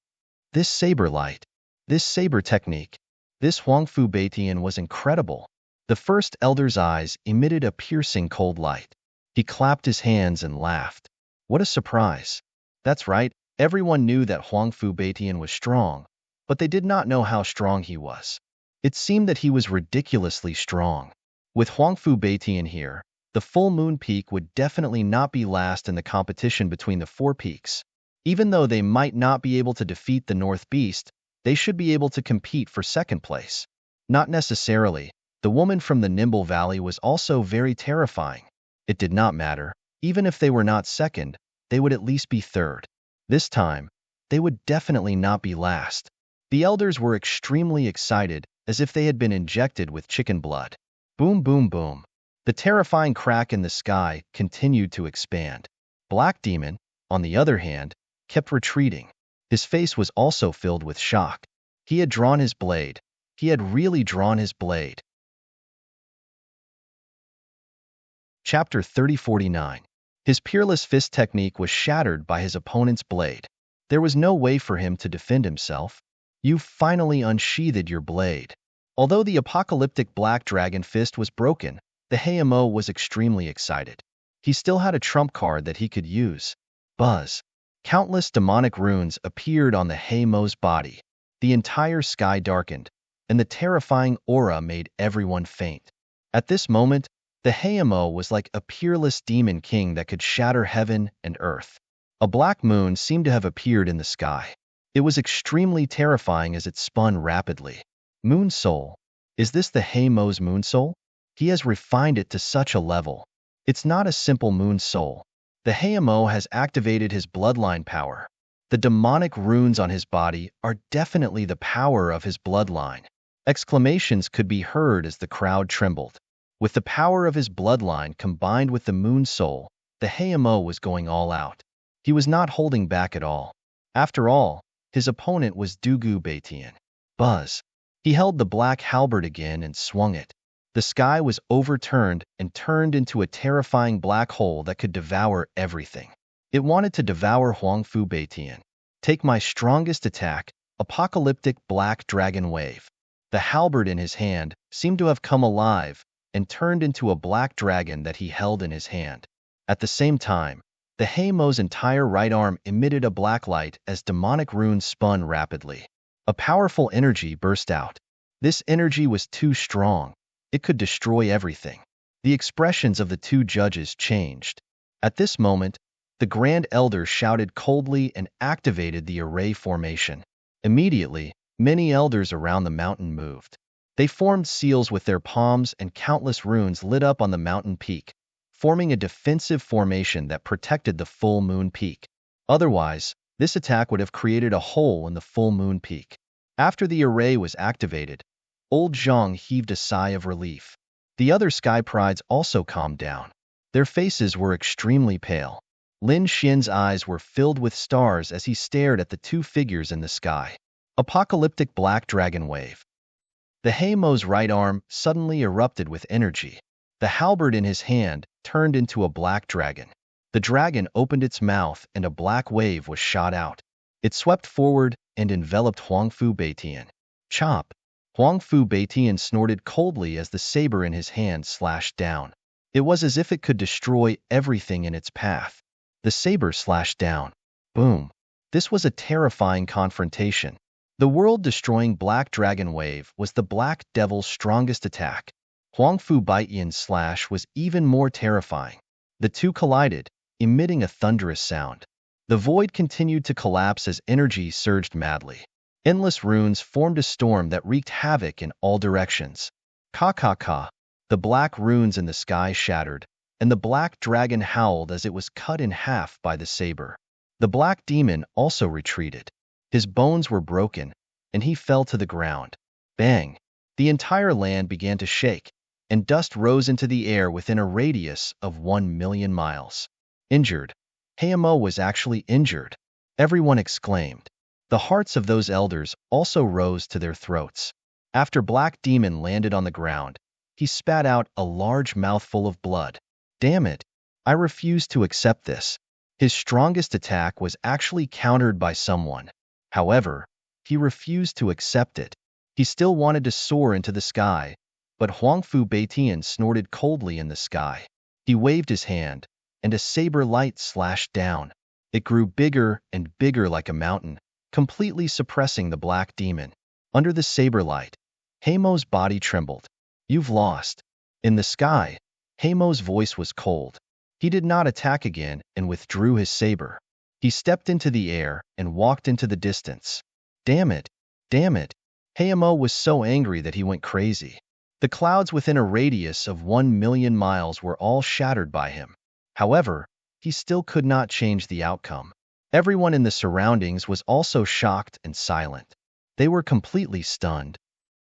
This saber light, this saber technique, this Huangfu Beitian was incredible. The first elder's eyes emitted a piercing cold light. He clapped his hands and laughed. What a surprise. That's right, everyone knew that Huangfu Beitian was strong, but they did not know how strong he was. It seemed that he was ridiculously strong. With Huangfu Beitian here, the full moon peak would definitely not be last in the competition between the four peaks. Even though they might not be able to defeat the North Beast, they should be able to compete for second place. Not necessarily. The woman from the Nimble Valley was also very terrifying. It did not matter. Even if they were not second, they would at least be third. This time, they would definitely not be last. The elders were extremely excited, as if they had been injected with chicken blood. Boom, boom, boom. The terrifying crack in the sky continued to expand. Black Demon, on the other hand, kept retreating. His face was also filled with shock. He had drawn his blade. He had really drawn his blade. Chapter 3049. His peerless fist technique was shattered by his opponent's blade. There was no way for him to defend himself. You finally unsheathed your blade. Although the apocalyptic black dragon fist was broken, the Hayamo was extremely excited. He still had a trump card that he could use. Buzz. Countless demonic runes appeared on the Hayamo's body. The entire sky darkened. and the terrifying aura made everyone faint. At this moment, the Hayamo was like a peerless demon king that could shatter heaven and earth. A black moon seemed to have appeared in the sky. It was extremely terrifying as it spun rapidly. Moon Soul. Is this the Haymo's Moon Soul? He has refined it to such a level. It's not a simple Moon Soul. The Hayamo has activated his bloodline power. The demonic runes on his body are definitely the power of his bloodline. Exclamations could be heard as the crowd trembled. With the power of his bloodline combined with the Moon Soul, the Hayamo was going all out. He was not holding back at all. After all, his opponent was Dugu Baitian. Buzz. He held the black halberd again and swung it. The sky was overturned and turned into a terrifying black hole that could devour everything. It wanted to devour Huangfu Baitian. Take my strongest attack, apocalyptic black dragon wave. The halberd in his hand seemed to have come alive and turned into a black dragon that he held in his hand. At the same time, the Haymo's entire right arm emitted a black light as demonic runes spun rapidly. A powerful energy burst out. This energy was too strong. It could destroy everything. The expressions of the two judges changed. At this moment, the Grand Elder shouted coldly and activated the array formation. Immediately, many elders around the mountain moved. They formed seals with their palms and countless runes lit up on the mountain peak, forming a defensive formation that protected the full moon peak. Otherwise, this attack would have created a hole in the full moon peak. After the array was activated, Old Zhang heaved a sigh of relief. The other sky prides also calmed down. Their faces were extremely pale. Lin Xian's eyes were filled with stars as he stared at the two figures in the sky. Apocalyptic black dragon wave. The Haymo's right arm suddenly erupted with energy. The halberd in his hand turned into a black dragon. The dragon opened its mouth and a black wave was shot out. It swept forward and enveloped Huangfu Baitian. Chop! Huangfu Baitian snorted coldly as the saber in his hand slashed down. It was as if it could destroy everything in its path. The saber slashed down. Boom! This was a terrifying confrontation. The world-destroying black dragon wave was the black devil's strongest attack. Huangfu Baitian's slash was even more terrifying. The two collided, emitting a thunderous sound. The void continued to collapse as energy surged madly. Endless runes formed a storm that wreaked havoc in all directions. Ka. The black runes in the sky shattered, and the black dragon howled as it was cut in half by the saber. The black demon also retreated. His bones were broken, and he fell to the ground. Bang! The entire land began to shake, and dust rose into the air within a radius of 1,000,000 miles. Injured. Hayamo was actually injured. Everyone exclaimed. The hearts of those elders also rose to their throats. After Black Demon landed on the ground, he spat out a large mouthful of blood. Damn it! I refuse to accept this. His strongest attack was actually countered by someone. However, he refused to accept it. He still wanted to soar into the sky, but Huangfu Baitian snorted coldly in the sky. He waved his hand, and a saber light slashed down. It grew bigger and bigger like a mountain, completely suppressing the black demon. Under the saber light, Haymo's body trembled. You've lost. In the sky, Haymo's voice was cold. He did not attack again and withdrew his saber. He stepped into the air and walked into the distance. Damn it! Damn it! Hayamo was so angry that he went crazy. The clouds within a radius of 1,000,000 miles were all shattered by him. However, he still could not change the outcome. Everyone in the surroundings was also shocked and silent. They were completely stunned.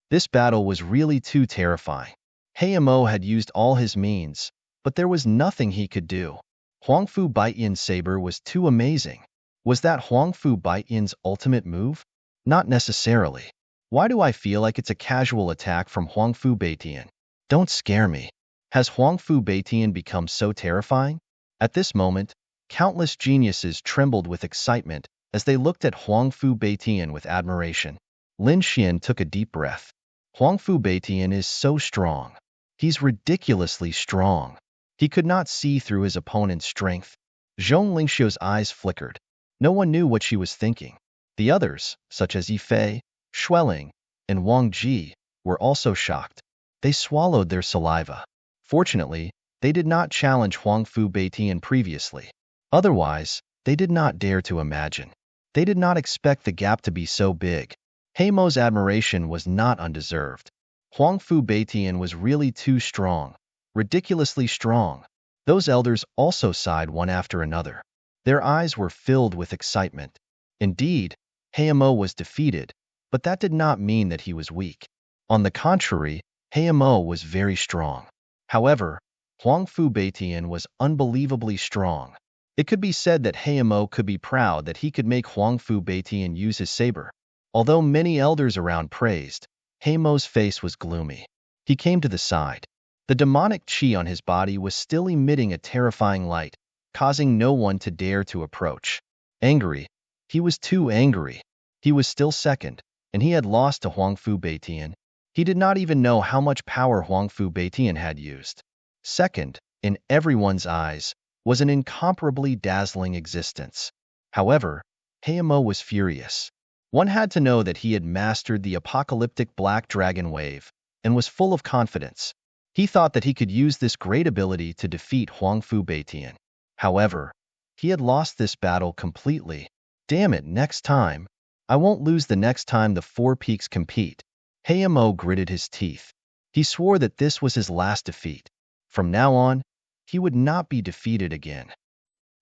This battle was really too terrifying. Hayamo had used all his means, but there was nothing he could do. Huangfu Baitian's saber was too amazing. Was that Huangfu Baitian's ultimate move? Not necessarily. Why do I feel like it's a casual attack from Huangfu Baitian? Don't scare me. Has Huangfu Baitian become so terrifying? At this moment, countless geniuses trembled with excitement as they looked at Huangfu Baitian with admiration. Lin Xian took a deep breath. Huangfu Baitian is so strong. He's ridiculously strong. He could not see through his opponent's strength. Zhong Lingxiu's eyes flickered. No one knew what she was thinking. The others, such as Yifei, Xueling, and Wang Ji were also shocked. They swallowed their saliva. Fortunately, they did not challenge Huang Fu Beitian previously. Otherwise, they did not dare to imagine. They did not expect the gap to be so big. Heimo's admiration was not undeserved. Huang Fu Beitian was really too strong, ridiculously strong. Those elders also sighed one after another. Their eyes were filled with excitement. Indeed, Heimo was defeated, but that did not mean that he was weak. On the contrary, Heimo was very strong. However, Huang Fu Beitian was unbelievably strong. It could be said that Heimo could be proud that he could make Huang Fu Beitian use his saber. Although many elders around praised, Heimo's face was gloomy. He came to the side. The demonic chi on his body was still emitting a terrifying light, causing no one to dare to approach. Angry. He was too angry. He was still second, and he had lost to Huang Fu Beitian. He did not even know how much power Huang Fu Beitian had used. Second, in everyone's eyes, was an incomparably dazzling existence. However, Heimo was furious. One had to know that he had mastered the apocalyptic black dragon wave and was full of confidence. He thought that he could use this great ability to defeat Huang Fu Beitian. However, he had lost this battle completely. Damn it, next time. I won't lose the next time the Four Peaks compete. Heimo gritted his teeth. He swore that this was his last defeat. From now on, he would not be defeated again.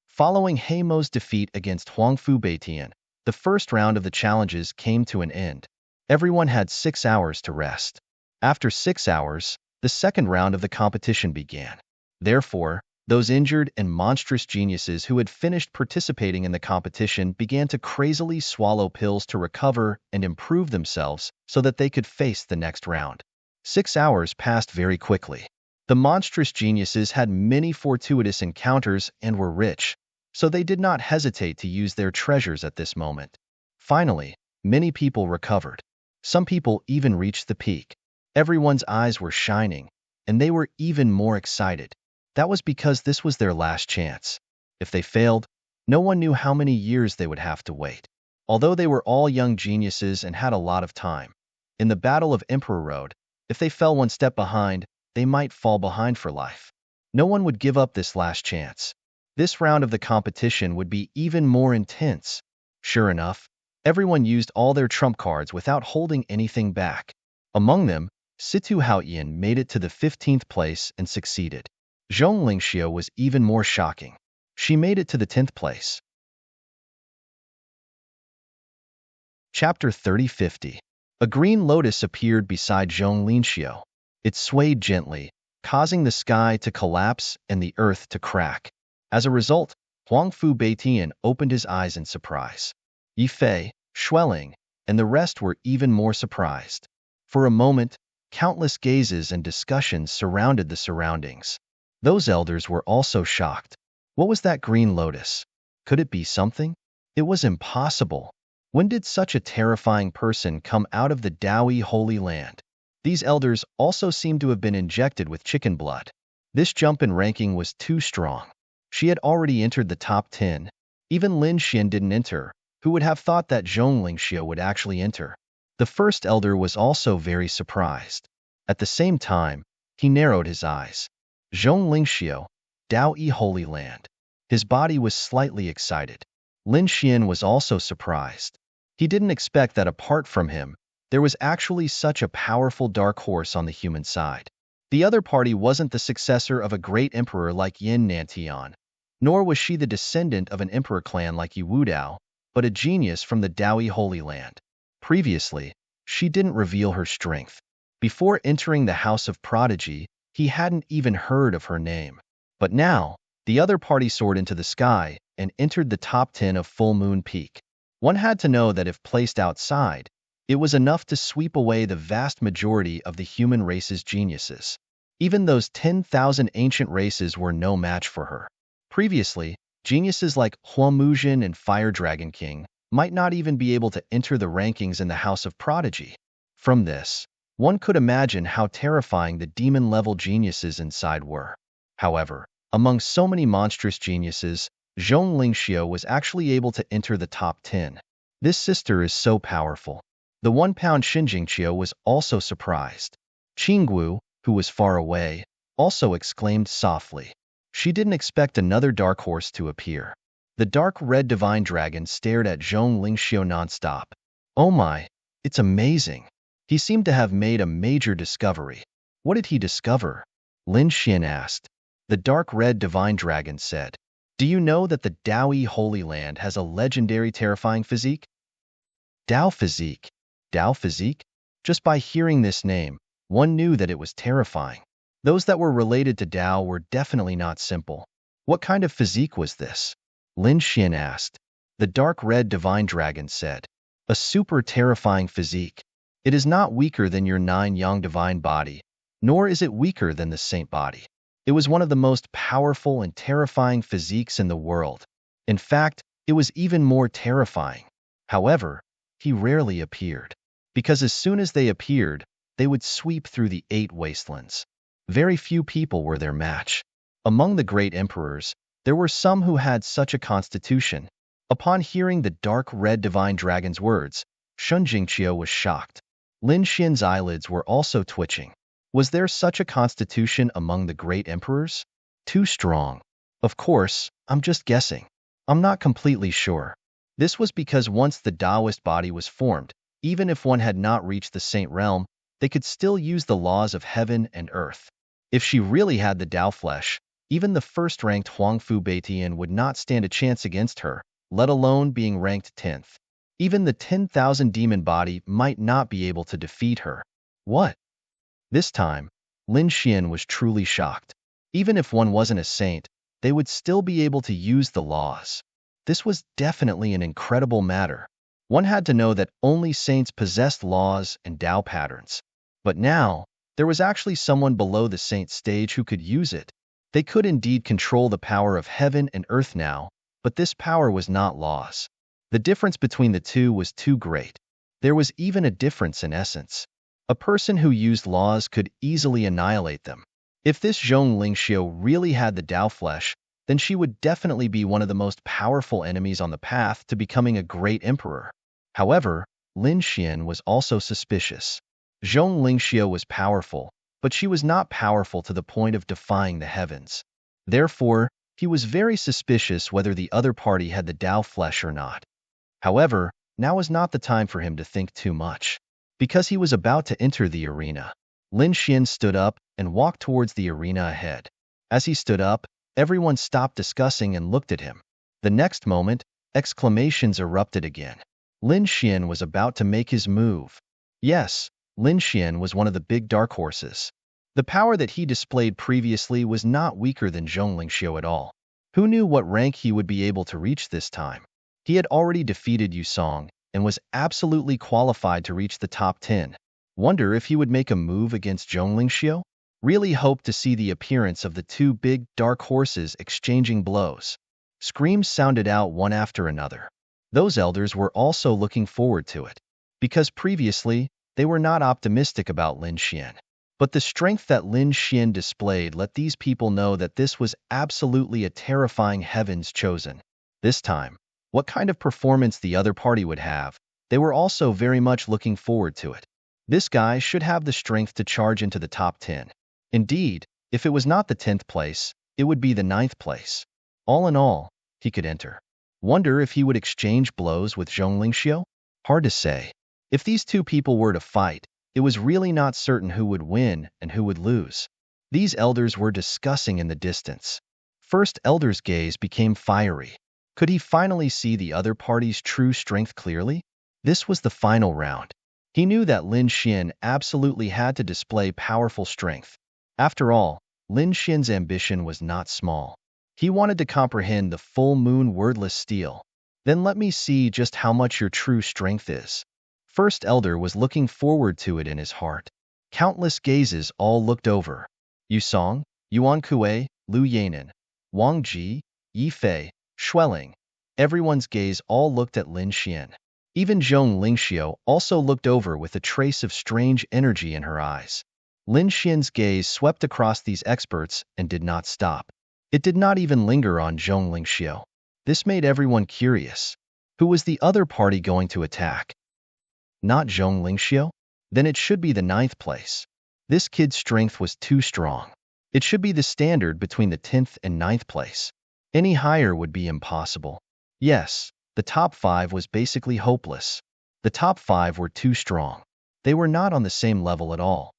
Following Heimo's defeat against Huang Fu Beitian, the first round of the challenges came to an end. Everyone had 6 hours to rest. After 6 hours, the second round of the competition began. Therefore, those injured and monstrous geniuses who had finished participating in the competition began to crazily swallow pills to recover and improve themselves so that they could face the next round. 6 hours passed very quickly. The monstrous geniuses had many fortuitous encounters and were rich, so they did not hesitate to use their treasures at this moment. Finally, many people recovered. Some people even reached the peak. Everyone's eyes were shining, and they were even more excited. That was because this was their last chance. If they failed, no one knew how many years they would have to wait. Although they were all young geniuses and had a lot of time, in the Battle of Emperor Road, if they fell one step behind, they might fall behind for life. No one would give up this last chance. This round of the competition would be even more intense. Sure enough, everyone used all their trump cards without holding anything back. Among them, Situ Haoyan made it to the 15th place and succeeded. Zhong Lingxiu was even more shocking. She made it to the 10th place. Chapter 3050. A green lotus appeared beside Zhong Lingxiu. It swayed gently, causing the sky to collapse and the earth to crack. As a result, Huang Fu Beitian opened his eyes in surprise. Yi Fei, Xueling, and the rest were even more surprised. For a moment, countless gazes and discussions surrounded the surroundings. Those elders were also shocked. What was that green lotus? Could it be something? It was impossible. When did such a terrifying person come out of the Daoi Holy Land? These elders also seemed to have been injected with chicken blood. This jump in ranking was too strong. She had already entered the top 10. Even Lin Xian didn't enter. Who would have thought that Zhong Lingxiu would actually enter? The first elder was also very surprised. At the same time, he narrowed his eyes. Zhong Lingxiu, Daoi Holy Land. His body was slightly excited. Lin Xian was also surprised. He didn't expect that apart from him, there was actually such a powerful dark horse on the human side. The other party wasn't the successor of a great emperor like Yin Nantian, nor was she the descendant of an emperor clan like Yi Wudao, but a genius from the Daoi Holy Land. Previously, she didn't reveal her strength. Before entering the House of Prodigy, he hadn't even heard of her name. But now, the other party soared into the sky and entered the top 10 of Full Moon Peak. One had to know that if placed outside, it was enough to sweep away the vast majority of the human race's geniuses. Even those 10,000 ancient races were no match for her. Previously, geniuses like Hua Muzhin and Fire Dragon King might not even be able to enter the rankings in the House of Prodigy. From this, one could imagine how terrifying the demon-level geniuses inside were. However, among so many monstrous geniuses, Zhong Lingxiu was actually able to enter the top 10. This sister is so powerful. The 1-pound Xinjingqiu was also surprised. Qinggu, who was far away, also exclaimed softly. She didn't expect another dark horse to appear. The dark red divine dragon stared at Zhong Lingxiu nonstop. Oh my, it's amazing. He seemed to have made a major discovery. What did he discover? Lin Xian asked. The dark red divine dragon said, do you know that the Daoi Holy Land has a legendary terrifying physique? Dao physique. Dao physique? Just by hearing this name, one knew that it was terrifying. Those that were related to Dao were definitely not simple. What kind of physique was this? Lin Xian asked. The dark red divine dragon said, a super terrifying physique. It is not weaker than your 9-yang divine body, nor is it weaker than the saint body. It was one of the most powerful and terrifying physiques in the world. In fact, it was even more terrifying. However, he rarely appeared, because as soon as they appeared, they would sweep through the 8 wastelands. Very few people were their match. Among the great emperors, there were some who had such a constitution. Upon hearing the dark red divine dragon's words, Shun Jingqiu was shocked. Lin Xian's eyelids were also twitching. Was there such a constitution among the great emperors? Too strong. Of course, I'm just guessing. I'm not completely sure. This was because once the Taoist body was formed, even if one had not reached the saint realm, they could still use the laws of heaven and earth. If she really had the Tao flesh, even the first-ranked Huangfu Beitian would not stand a chance against her, let alone being ranked 10th. Even the 10,000 demon body might not be able to defeat her. What? This time, Lin Xian was truly shocked. Even if one wasn't a saint, they would still be able to use the laws. This was definitely an incredible matter. One had to know that only saints possessed laws and Tao patterns. But now, there was actually someone below the saint stage who could use it. They could indeed control the power of heaven and earth now, but this power was not laws. The difference between the two was too great. There was even a difference in essence. A person who used laws could easily annihilate them. If this Zhong Lingxiu really had the Tao flesh, then she would definitely be one of the most powerful enemies on the path to becoming a great emperor. However, Lin Xian was also suspicious. Zhong Lingxiu was powerful, but she was not powerful to the point of defying the heavens. Therefore, he was very suspicious whether the other party had the Tao flesh or not. However, now was not the time for him to think too much. Because he was about to enter the arena, Lin Xian stood up and walked towards the arena ahead. As he stood up, everyone stopped discussing and looked at him. The next moment, exclamations erupted again. Lin Xian was about to make his move. Yes, Lin Xian was one of the big dark horses. The power that he displayed previously was not weaker than Zhong Lingxiu at all. Who knew what rank he would be able to reach this time? He had already defeated Yu Song and was absolutely qualified to reach the top 10. Wonder if he would make a move against Zhong Lingxiu? Really hoped to see the appearance of the two big dark horses exchanging blows. Screams sounded out one after another. Those elders were also looking forward to it, because previously, they were not optimistic about Lin Xian. But the strength that Lin Xian displayed let these people know that this was absolutely a terrifying heavens chosen. This time, what kind of performance the other party would have, they were also very much looking forward to it. This guy should have the strength to charge into the top 10. Indeed, if it was not the 10th place, it would be the 9th place. All in all, he could enter. Wonder if he would exchange blows with Zhong Lingxiu? Hard to say. If these two people were to fight, it was really not certain who would win and who would lose. These elders were discussing in the distance. First elder's gaze became fiery. Could he finally see the other party's true strength clearly? This was the final round. He knew that Lin Xian absolutely had to display powerful strength. After all, Lin Xian's ambition was not small. He wanted to comprehend the full moon wordless steel. Then let me see just how much your true strength is. First elder was looking forward to it in his heart. Countless gazes all looked over. Yu Song, Yuan Kuei, Lu Yanan, Wang Ji, Yi Fei, Xueling. Everyone's gaze all looked at Lin Xian. Even Zhong Lingxiu also looked over with a trace of strange energy in her eyes. Lin Xian's gaze swept across these experts and did not stop. It did not even linger on Zhong Lingxiu. This made everyone curious. Who was the other party going to attack? Not Zhong Lingxiu? Then it should be the ninth place. This kid's strength was too strong. It should be the standard between the 10th and ninth place. Any higher would be impossible. Yes, the top 5 was basically hopeless. The top 5 were too strong. They were not on the same level at all.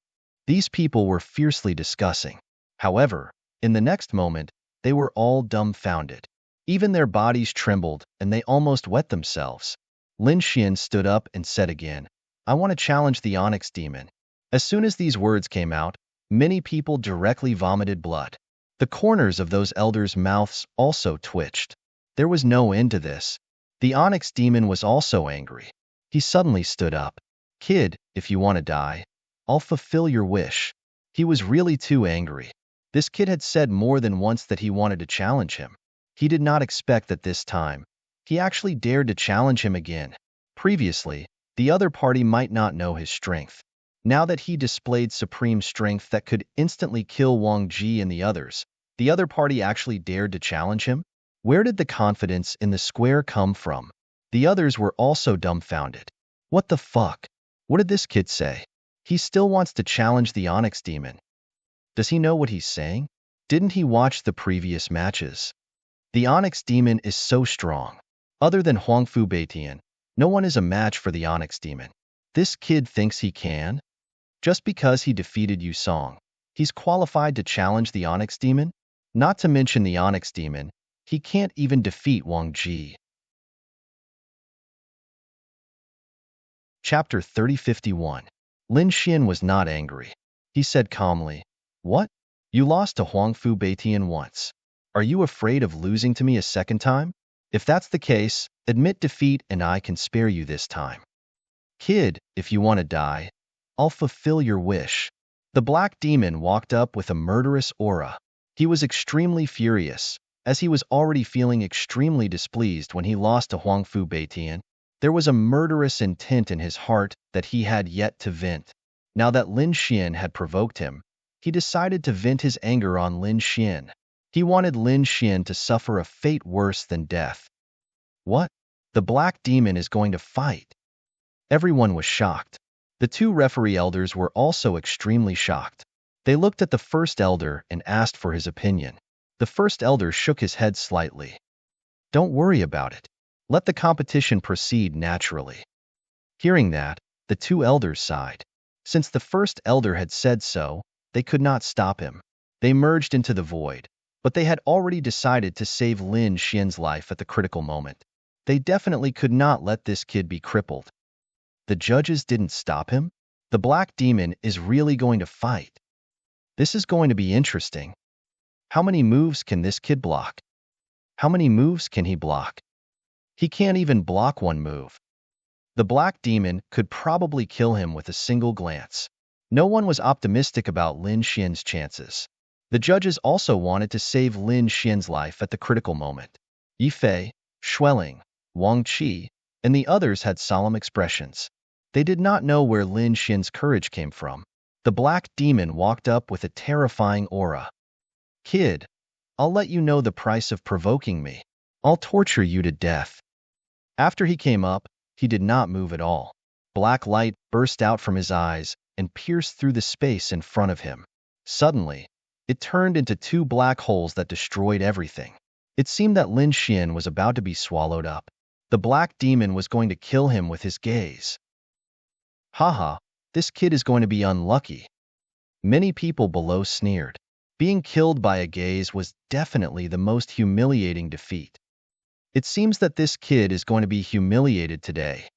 These people were fiercely discussing. However, in the next moment, they were all dumbfounded. Even their bodies trembled, and they almost wet themselves. Lin Xian stood up and said again, "I want to challenge the Onyx Demon." As soon as these words came out, many people directly vomited blood. The corners of those elders' mouths also twitched. There was no end to this. The Onyx Demon was also angry. He suddenly stood up. "Kid, if you want to die, I'll fulfill your wish." He was really too angry. This kid had said more than once that he wanted to challenge him. He did not expect that this time. He actually dared to challenge him again. Previously, the other party might not know his strength. Now that he displayed supreme strength that could instantly kill Wang Ji and the other party actually dared to challenge him? Where did the confidence in the square come from? The others were also dumbfounded. What the fuck? What did this kid say? He still wants to challenge the Onyx Demon. Does he know what he's saying? Didn't he watch the previous matches? The Onyx Demon is so strong. Other than Huangfu Beitian, no one is a match for the Onyx Demon. This kid thinks he can? Just because he defeated Yu Song, he's qualified to challenge the Onyx Demon? Not to mention the Onyx Demon, he can't even defeat Wang Ji. Chapter 3051. Lin Xian was not angry. He said calmly, "What? You lost to Huangfu Beitian once. Are you afraid of losing to me a second time? If that's the case, admit defeat and I can spare you this time. Kid, if you want to die, I'll fulfill your wish." The Black Demon walked up with a murderous aura. He was extremely furious, as he was already feeling extremely displeased when he lost to Huangfu Beitian. There was a murderous intent in his heart that he had yet to vent. Now that Lin Xian had provoked him, he decided to vent his anger on Lin Xian. He wanted Lin Xian to suffer a fate worse than death. What? The Black Demon is going to fight? Everyone was shocked. The two referee elders were also extremely shocked. They looked at the first elder and asked for his opinion. The first elder shook his head slightly. "Don't worry about it. Let the competition proceed naturally." Hearing that, the two elders sighed. Since the first elder had said so, they could not stop him. They merged into the void, but they had already decided to save Lin Xian's life at the critical moment. They definitely could not let this kid be crippled. The judges didn't stop him? The Black Demon is really going to fight. This is going to be interesting. How many moves can this kid block? How many moves can he block? He can't even block one move. The Black Demon could probably kill him with a single glance. No one was optimistic about Lin Xian's chances. The judges also wanted to save Lin Xian's life at the critical moment. Yifei, Xueling, Wang Qi, and the others had solemn expressions. They did not know where Lin Xian's courage came from. The Black Demon walked up with a terrifying aura. "Kid, I'll let you know the price of provoking me. I'll torture you to death." After he came up, he did not move at all. Black light burst out from his eyes and pierced through the space in front of him. Suddenly, it turned into two black holes that destroyed everything. It seemed that Lin Xian was about to be swallowed up. The Black Demon was going to kill him with his gaze. Haha, this kid is going to be unlucky. Many people below sneered. Being killed by a gaze was definitely the most humiliating defeat. It seems that this kid is going to be humiliated today.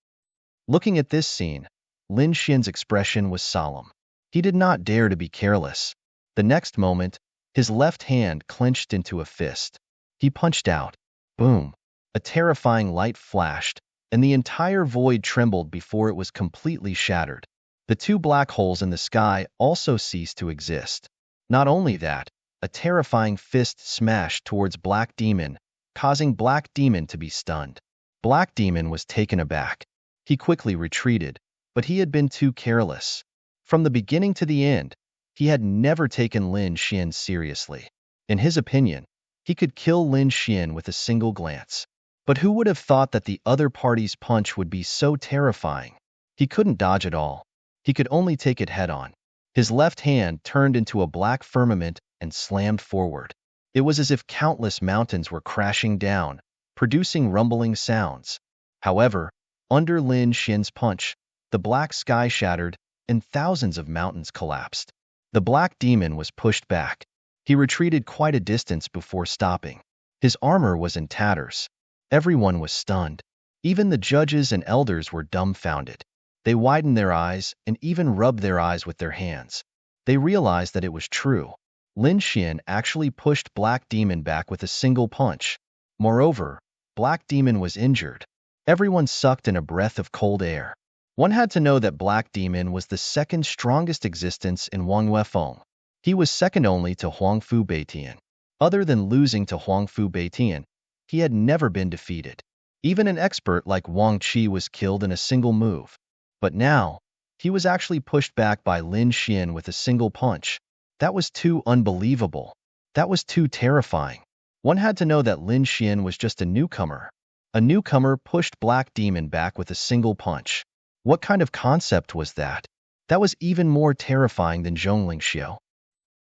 Looking at this scene, Lin Xian's expression was solemn. He did not dare to be careless. The next moment, his left hand clenched into a fist. He punched out. Boom! A terrifying light flashed, and the entire void trembled before it was completely shattered. The two black holes in the sky also ceased to exist. Not only that, a terrifying fist smashed towards Black Demon, causing Black Demon to be stunned. Black Demon was taken aback. He quickly retreated, but he had been too careless. From the beginning to the end, he had never taken Lin Xian seriously. In his opinion, he could kill Lin Xian with a single glance. But who would have thought that the other party's punch would be so terrifying? He couldn't dodge it all. He could only take it head-on. His left hand turned into a black firmament and slammed forward. It was as if countless mountains were crashing down, producing rumbling sounds. However, under Lin Xian's punch, the black sky shattered and thousands of mountains collapsed. The black demon was pushed back. He retreated quite a distance before stopping. His armor was in tatters. Everyone was stunned. Even the judges and elders were dumbfounded. They widened their eyes and even rubbed their eyes with their hands. They realized that it was true. Lin Xian actually pushed Black Demon back with a single punch. Moreover, Black Demon was injured. Everyone sucked in a breath of cold air. One had to know that Black Demon was the second strongest existence in Wang Weifeng. He was second only to Huangfu Beitian. Other than losing to Huangfu Beitian, he had never been defeated. Even an expert like Wang Qi was killed in a single move. But now, he was actually pushed back by Lin Xian with a single punch. That was too unbelievable. That was too terrifying. One had to know that Lin Xian was just a newcomer. A newcomer pushed Black Demon back with a single punch. What kind of concept was that? That was even more terrifying than Zhongling Xiao.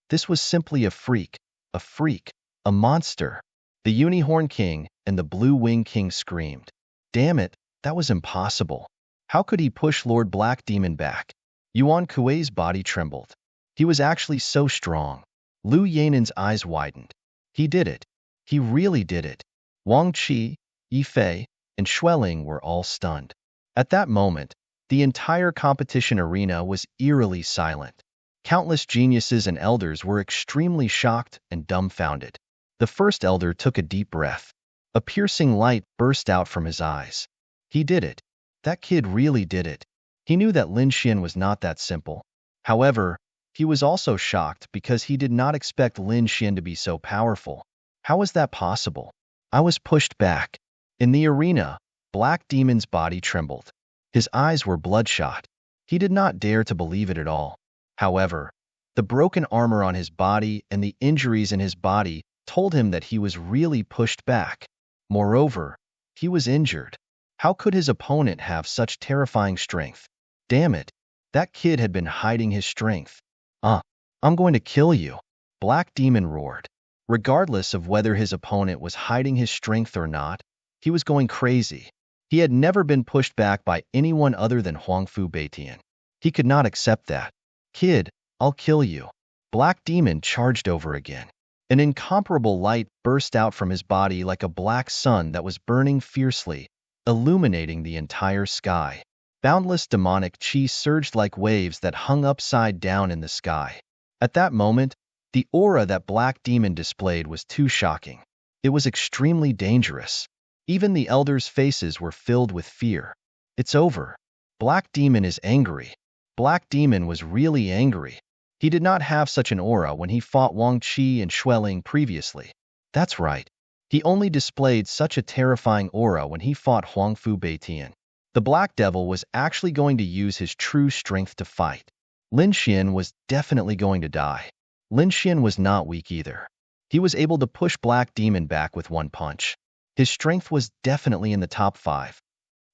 This was simply a freak, a monster. The Unicorn King and the Blue Wing King screamed. Damn it, that was impossible. How could he push Lord Black Demon back? Yuan Kuei's body trembled. He was actually so strong. Lu Yanan's eyes widened. He did it. He really did it. Wang Qi, Yi Fei, and Xueling were all stunned. At that moment, the entire competition arena was eerily silent. Countless geniuses and elders were extremely shocked and dumbfounded. The first elder took a deep breath. A piercing light burst out from his eyes. He did it. That kid really did it. He knew that Lin Xian was not that simple. However, he was also shocked because he did not expect Lin Xian to be so powerful. How was that possible? I was pushed back. In the arena, Black Demon's body trembled. His eyes were bloodshot. He did not dare to believe it at all. However, the broken armor on his body and the injuries in his body told him that he was really pushed back. Moreover, he was injured. How could his opponent have such terrifying strength? Damn it, that kid had been hiding his strength. I'm going to kill you, Black Demon roared. Regardless of whether his opponent was hiding his strength or not, he was going crazy. He had never been pushed back by anyone other than Huangfu Beitian. He could not accept that. Kid, I'll kill you. Black Demon charged over again. An incomparable light burst out from his body like a black sun that was burning fiercely, illuminating the entire sky. Boundless demonic chi surged like waves that hung upside down in the sky. At that moment, the aura that Black Demon displayed was too shocking. It was extremely dangerous. Even the elders' faces were filled with fear. It's over. Black Demon is angry. Black Demon was really angry. He did not have such an aura when he fought Wang Qi and Xueling previously. That's right. He only displayed such a terrifying aura when he fought Huangfu Beitian. The Black Devil was actually going to use his true strength to fight. Lin Xian was definitely going to die. Lin Xian was not weak either. He was able to push Black Demon back with one punch. His strength was definitely in the top 5.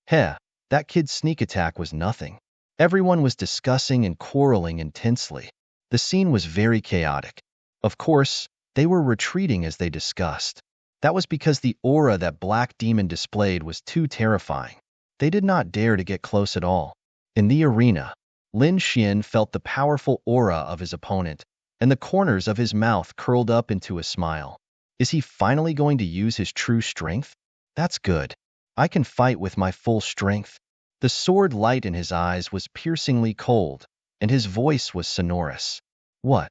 Heh, that kid's sneak attack was nothing. Everyone was discussing and quarreling intensely. The scene was very chaotic. Of course, they were retreating as they discussed. That was because the aura that Black Demon displayed was too terrifying. They did not dare to get close at all. In the arena, Lin Xian felt the powerful aura of his opponent, and the corners of his mouth curled up into a smile. Is he finally going to use his true strength? That's good. I can fight with my full strength. The sword light in his eyes was piercingly cold, and his voice was sonorous. What?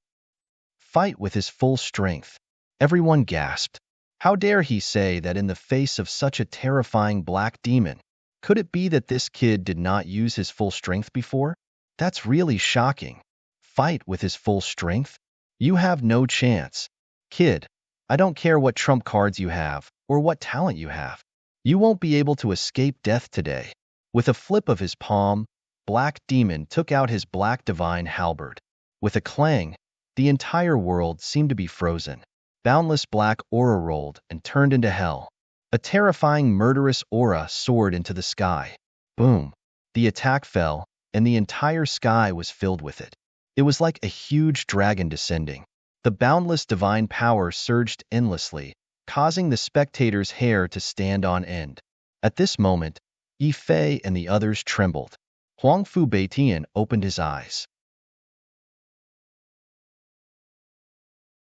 Fight with his full strength. Everyone gasped. How dare he say that in the face of such a terrifying Black Demon? Could it be that this kid did not use his full strength before? That's really shocking. Fight with his full strength? You have no chance. Kid, I don't care what trump cards you have or what talent you have. You won't be able to escape death today. With a flip of his palm, Black Demon took out his black divine halberd. With a clang, the entire world seemed to be frozen. Boundless black aura rolled and turned into hell. A terrifying murderous aura soared into the sky. Boom. The attack fell, and the entire sky was filled with it. It was like a huge dragon descending. The boundless divine power surged endlessly, causing the spectators' hair to stand on end. At this moment, Yi Fei and the others trembled. Huang Fu Beitian opened his eyes.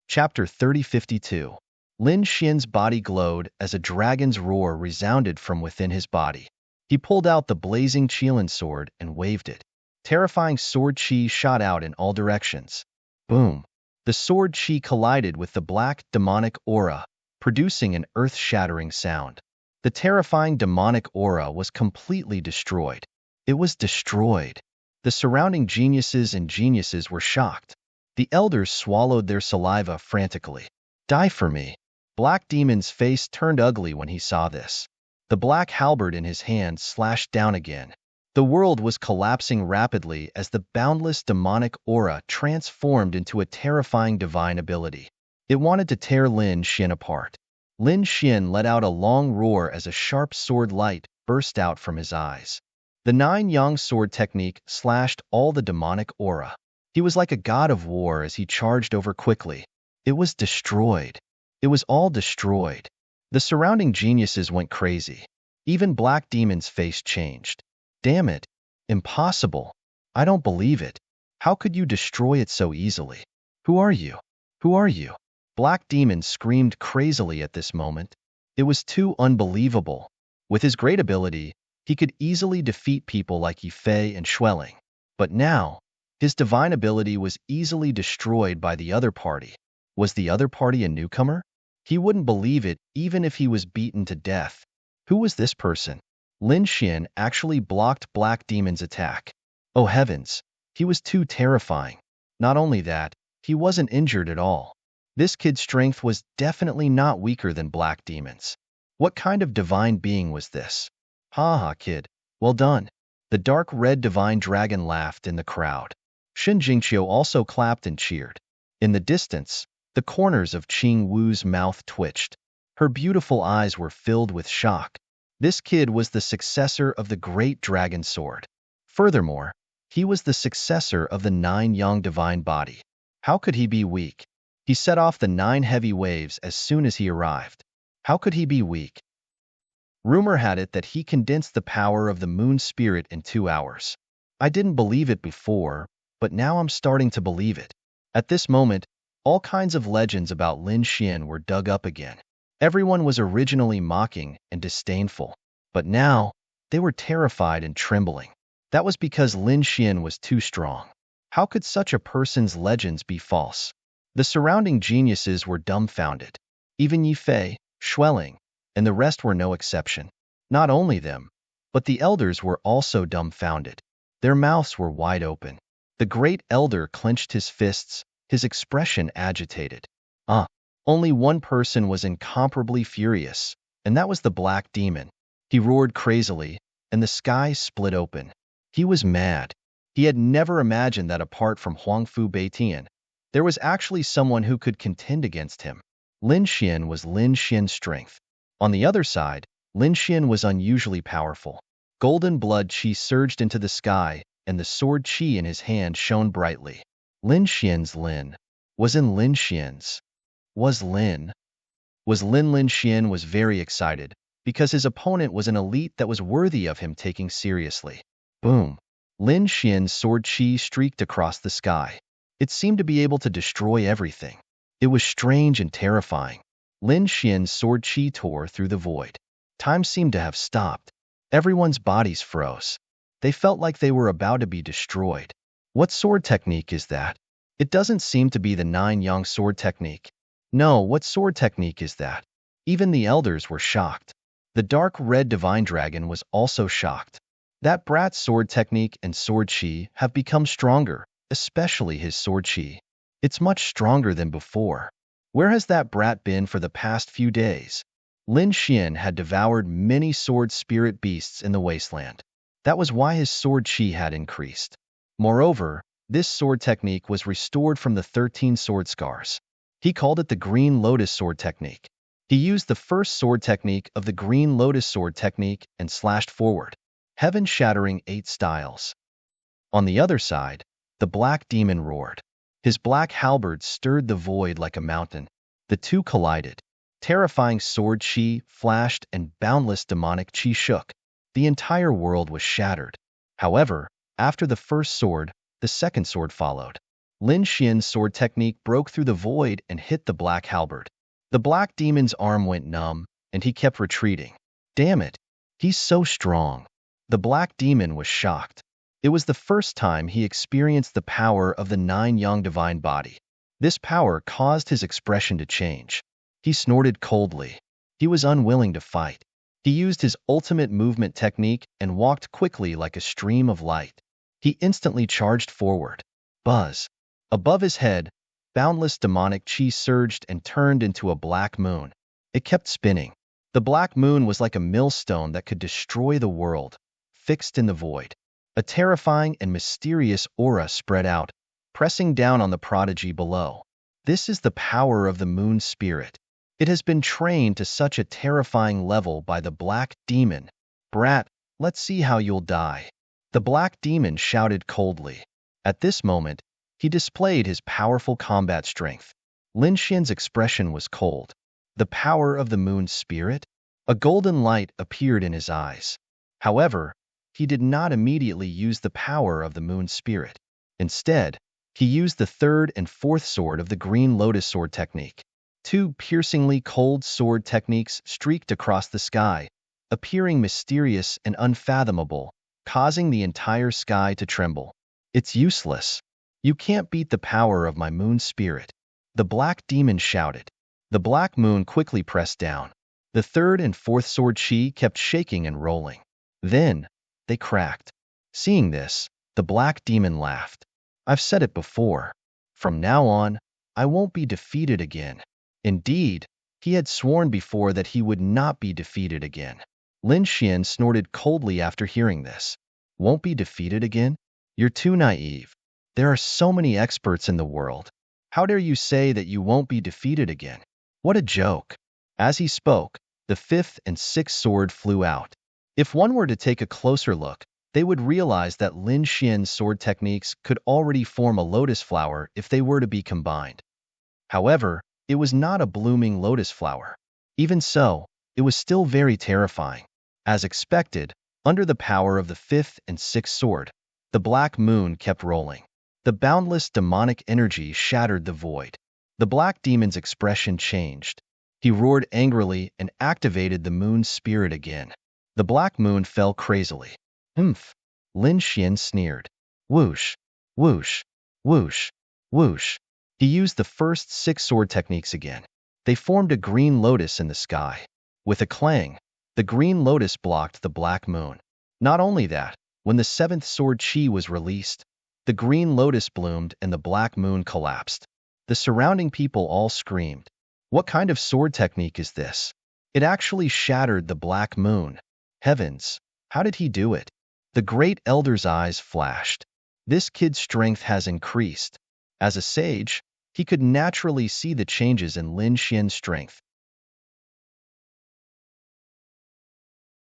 Chapter 3052. Lin Xian's body glowed as a dragon's roar resounded from within his body. He pulled out the blazing Qilin sword and waved it. Terrifying sword chi shot out in all directions. Boom! The sword chi collided with the black, demonic aura, producing an earth-shattering sound. The terrifying demonic aura was completely destroyed. It was destroyed. The surrounding geniuses were shocked. The elders swallowed their saliva frantically. Die for me. Black Demon's face turned ugly when he saw this. The black halberd in his hand slashed down again. The world was collapsing rapidly as the boundless demonic aura transformed into a terrifying divine ability. It wanted to tear Lin Xian apart. Lin Xian let out a long roar as a sharp sword light burst out from his eyes. The 9-yang sword technique slashed all the demonic aura. He was like a god of war as he charged over quickly. It was destroyed. It was all destroyed. The surrounding geniuses went crazy. Even Black Demon's face changed. Damn it. Impossible. I don't believe it. How could you destroy it so easily? Who are you? Who are you? Black Demon screamed crazily at this moment. It was too unbelievable. With his great ability, he could easily defeat people like Yi Fei and Schwelling. But now, his divine ability was easily destroyed by the other party. Was the other party a newcomer? He wouldn't believe it even if he was beaten to death. Who was this person? Lin Xian actually blocked Black Demon's attack. Oh heavens, he was too terrifying. Not only that, he wasn't injured at all. This kid's strength was definitely not weaker than Black Demon's. What kind of divine being was this? Ha ha, kid. Well done. The dark red divine dragon laughed in the crowd. Shin Jingqiu also clapped and cheered. In the distance, the corners of Qing Wu's mouth twitched. Her beautiful eyes were filled with shock. This kid was the successor of the great dragon sword. Furthermore, he was the successor of the 9-yang divine body. How could he be weak? He set off the 9 heavy waves as soon as he arrived. How could he be weak? Rumor had it that he condensed the power of the moon spirit in 2 hours. I didn't believe it before, but now I'm starting to believe it. At this moment, all kinds of legends about Lin Xian were dug up again. Everyone was originally mocking and disdainful, but now they were terrified and trembling. That was because Lin Xian was too strong. How could such a person's legends be false? The surrounding geniuses were dumbfounded. Even Yi Fei, Schwelling, and the rest were no exception. Not only them, but the elders were also dumbfounded. Their mouths were wide open. The great elder clenched his fists, his expression agitated. Only one person was incomparably furious, and that was the Black Demon. He roared crazily, and the sky split open. He was mad. He had never imagined that apart from Huang Fu Beitian, there was actually someone who could contend against him. Lin Xian was Lin Xian's strength. On the other side, Lin Xian was unusually powerful. Golden blood chi surged into the sky, and the sword chi in his hand shone brightly. Lin Xian's Lin was in Lin Xian's. Lin Xian was very excited, because his opponent was an elite that was worthy of him taking seriously. Boom! Lin Xian's sword chi streaked across the sky. It seemed to be able to destroy everything. It was strange and terrifying. Lin Xian's sword chi tore through the void. Time seemed to have stopped. Everyone's bodies froze. They felt like they were about to be destroyed. What sword technique is that? It doesn't seem to be the 9-yang sword technique. No, what sword technique is that? Even the elders were shocked. The dark red divine dragon was also shocked. That brat's sword technique and sword chi have become stronger, especially his sword chi. It's much stronger than before. Where has that brat been for the past few days? Lin Xian had devoured many sword spirit beasts in the wasteland. That was why his sword chi had increased. Moreover, this sword technique was restored from the 13 sword scars. He called it the Green Lotus Sword Technique. He used the first sword technique of the Green Lotus Sword Technique and slashed forward. heaven-shattering 8 styles. On the other side, the black demon roared. His black halberd stirred the void like a mountain. The two collided. Terrifying sword chi flashed and boundless demonic chi shook. The entire world was shattered. However, after the first sword, the second sword followed. Lin Xian's sword technique broke through the void and hit the black halberd. The black demon's arm went numb, and he kept retreating. Damn it! He's so strong. The black demon was shocked. It was the first time he experienced the power of the 9-yang divine body. This power caused his expression to change. He snorted coldly. He was unwilling to fight. He used his ultimate movement technique and walked quickly like a stream of light. He instantly charged forward. Buzz. Above his head, boundless demonic chi surged and turned into a black moon. It kept spinning. The black moon was like a millstone that could destroy the world, fixed in the void. A terrifying and mysterious aura spread out, pressing down on the prodigy below. This is the power of the moon spirit. It has been trained to such a terrifying level by the black demon. Brat, let's see how you'll die. The black demon shouted coldly. At this moment, he displayed his powerful combat strength. Lin Xian's expression was cold. The power of the moon spirit? A golden light appeared in his eyes. However, he did not immediately use the power of the moon spirit. Instead, he used the third and fourth sword of the green lotus sword technique. 2 piercingly cold sword techniques streaked across the sky, appearing mysterious and unfathomable, causing the entire sky to tremble. It's useless. You can't beat the power of my moon spirit. The black demon shouted. The black moon quickly pressed down. The third and fourth sword chi kept shaking and rolling. Then, they cracked. Seeing this, the black demon laughed. I've said it before. From now on, I won't be defeated again. Indeed, he had sworn before that he would not be defeated again. Lin Xian snorted coldly after hearing this. Won't be defeated again? You're too naive. There are so many experts in the world. How dare you say that you won't be defeated again? What a joke. As he spoke, the fifth and sixth sword flew out. If one were to take a closer look, they would realize that Lin Xian's sword techniques could already form a lotus flower if they were to be combined. However, it was not a blooming lotus flower. Even so, it was still very terrifying. As expected, under the power of the fifth and sixth sword, the black moon kept rolling. The boundless demonic energy shattered the void. The black demon's expression changed. He roared angrily and activated the moon spirit again. The black moon fell crazily. Humph! Lin Xian sneered. Whoosh, whoosh, whoosh, whoosh. He used the first 6 sword techniques again. They formed a green lotus in the sky. With a clang, the green lotus blocked the black moon. Not only that, when the 7th sword chi was released, the green lotus bloomed and the black moon collapsed. The surrounding people all screamed. What kind of sword technique is this? It actually shattered the black moon. Heavens, how did he do it? The great elder's eyes flashed. This kid's strength has increased. As a sage, he could naturally see the changes in Lin Xian's strength.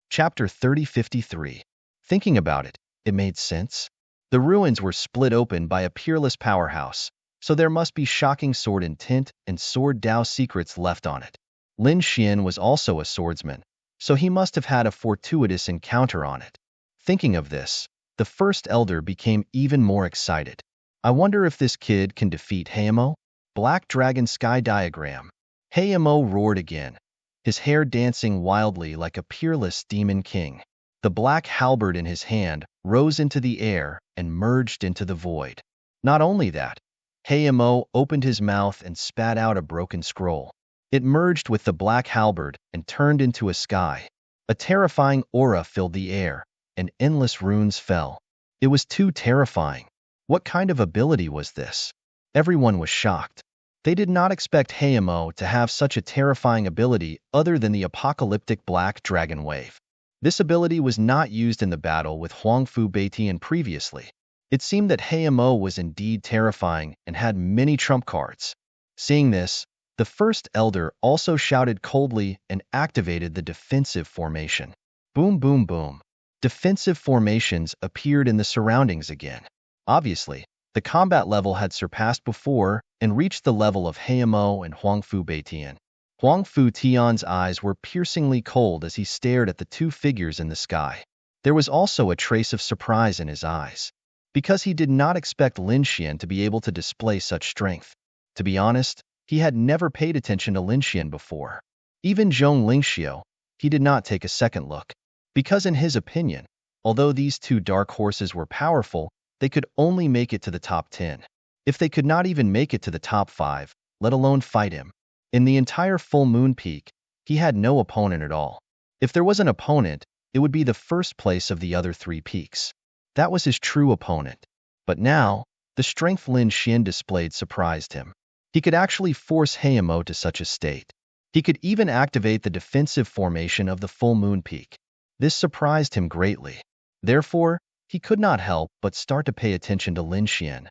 Chapter 3053. Thinking about it, it made sense. The ruins were split open by a peerless powerhouse, so there must be shocking sword intent and sword Dao secrets left on it. Lin Xian was also a swordsman, so he must have had a fortuitous encounter on it. Thinking of this, the first elder became even more excited. I wonder if this kid can defeat Heimo? Black Dragon Sky Diagram. Heimo roared again, his hair dancing wildly like a peerless demon king. The black halberd in his hand rose into the air and merged into the void. Not only that, Heimo opened his mouth and spat out a broken scroll. It merged with the black halberd and turned into a sky. A terrifying aura filled the air, and endless runes fell. It was too terrifying. What kind of ability was this? Everyone was shocked. They did not expect Heimo to have such a terrifying ability other than the apocalyptic black dragon wave. This ability was not used in the battle with Huangfu Beitian previously. It seemed that Heimo was indeed terrifying and had many trump cards. Seeing this, the first elder also shouted coldly and activated the defensive formation. Boom, boom, boom. Defensive formations appeared in the surroundings again. Obviously, the combat level had surpassed before and reached the level of Heimo and Huangfu Beitian. Huangfu Tian's eyes were piercingly cold as he stared at the two figures in the sky. There was also a trace of surprise in his eyes, because he did not expect Lin Xian to be able to display such strength. To be honest, he had never paid attention to Lin Xian before. Even Zhong Lingxiu, he did not take a second look, because in his opinion, although these two dark horses were powerful, they could only make it to the top 10. If they could not even make it to the top 5, let alone fight him. In the entire Full Moon Peak, he had no opponent at all. If there was an opponent, it would be the first place of the other 3 peaks. That was his true opponent. But now, the strength Lin Xian displayed surprised him. He could actually force Heimo to such a state. He could even activate the defensive formation of the Full Moon Peak. This surprised him greatly. Therefore, he could not help but start to pay attention to Lin Xian.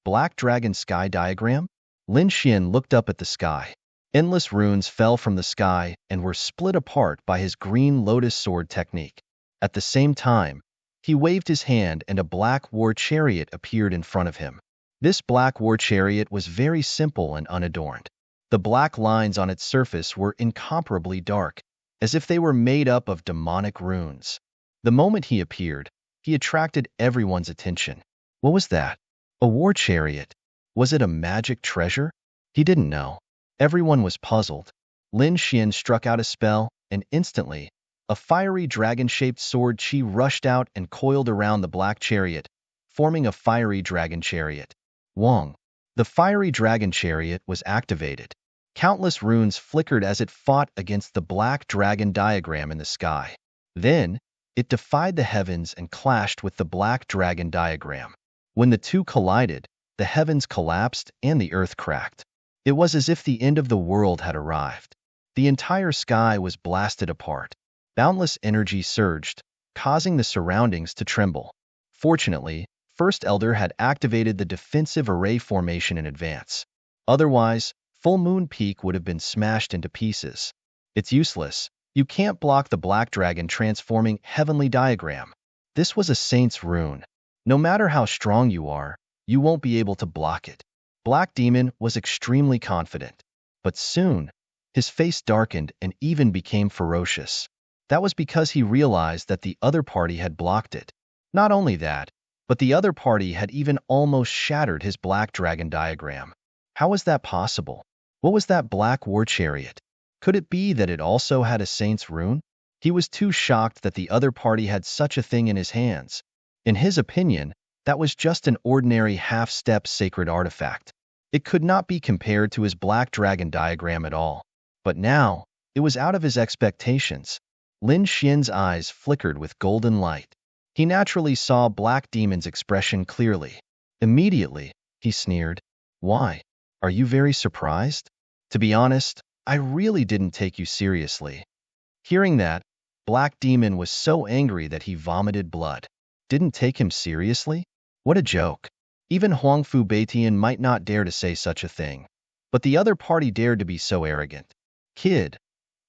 Black Dragon Sky Diagram? Lin Xian looked up at the sky. Endless runes fell from the sky and were split apart by his green lotus sword technique. At the same time, he waved his hand and a black war chariot appeared in front of him. This black war chariot was very simple and unadorned. The black lines on its surface were incomparably dark, as if they were made up of demonic runes. The moment he appeared, he attracted everyone's attention. What was that? A war chariot? Was it a magic treasure? He didn't know. Everyone was puzzled. Lin Xian struck out a spell, and instantly, a fiery dragon-shaped sword chi rushed out and coiled around the black chariot, forming a fiery dragon chariot. Wong. The fiery dragon chariot was activated. Countless runes flickered as it fought against the black dragon diagram in the sky. Then, it defied the heavens and clashed with the black dragon diagram. When the two collided, the heavens collapsed and the earth cracked. It was as if the end of the world had arrived. The entire sky was blasted apart. Boundless energy surged, causing the surroundings to tremble. Fortunately, First Elder had activated the defensive array formation in advance. Otherwise, Full Moon Peak would have been smashed into pieces. It's useless. You can't block the Black Dragon transforming heavenly diagram. This was a saint's rune. No matter how strong you are, you won't be able to block it. Black Demon was extremely confident. But soon, his face darkened and even became ferocious. That was because he realized that the other party had blocked it. Not only that, but the other party had even almost shattered his Black Dragon diagram. How was that possible? What was that black war chariot? Could it be that it also had a saint's rune? He was too shocked that the other party had such a thing in his hands. In his opinion, that was just an ordinary half-step sacred artifact. It could not be compared to his Black Dragon diagram at all. But now, it was out of his expectations. Lin Xian's eyes flickered with golden light. He naturally saw Black Demon's expression clearly. Immediately, he sneered. Why? Are you very surprised? To be honest, I really didn't take you seriously. Hearing that, Black Demon was so angry that he vomited blood. Didn't take him seriously? What a joke. Even Huangfu Beitian might not dare to say such a thing. But the other party dared to be so arrogant. Kid,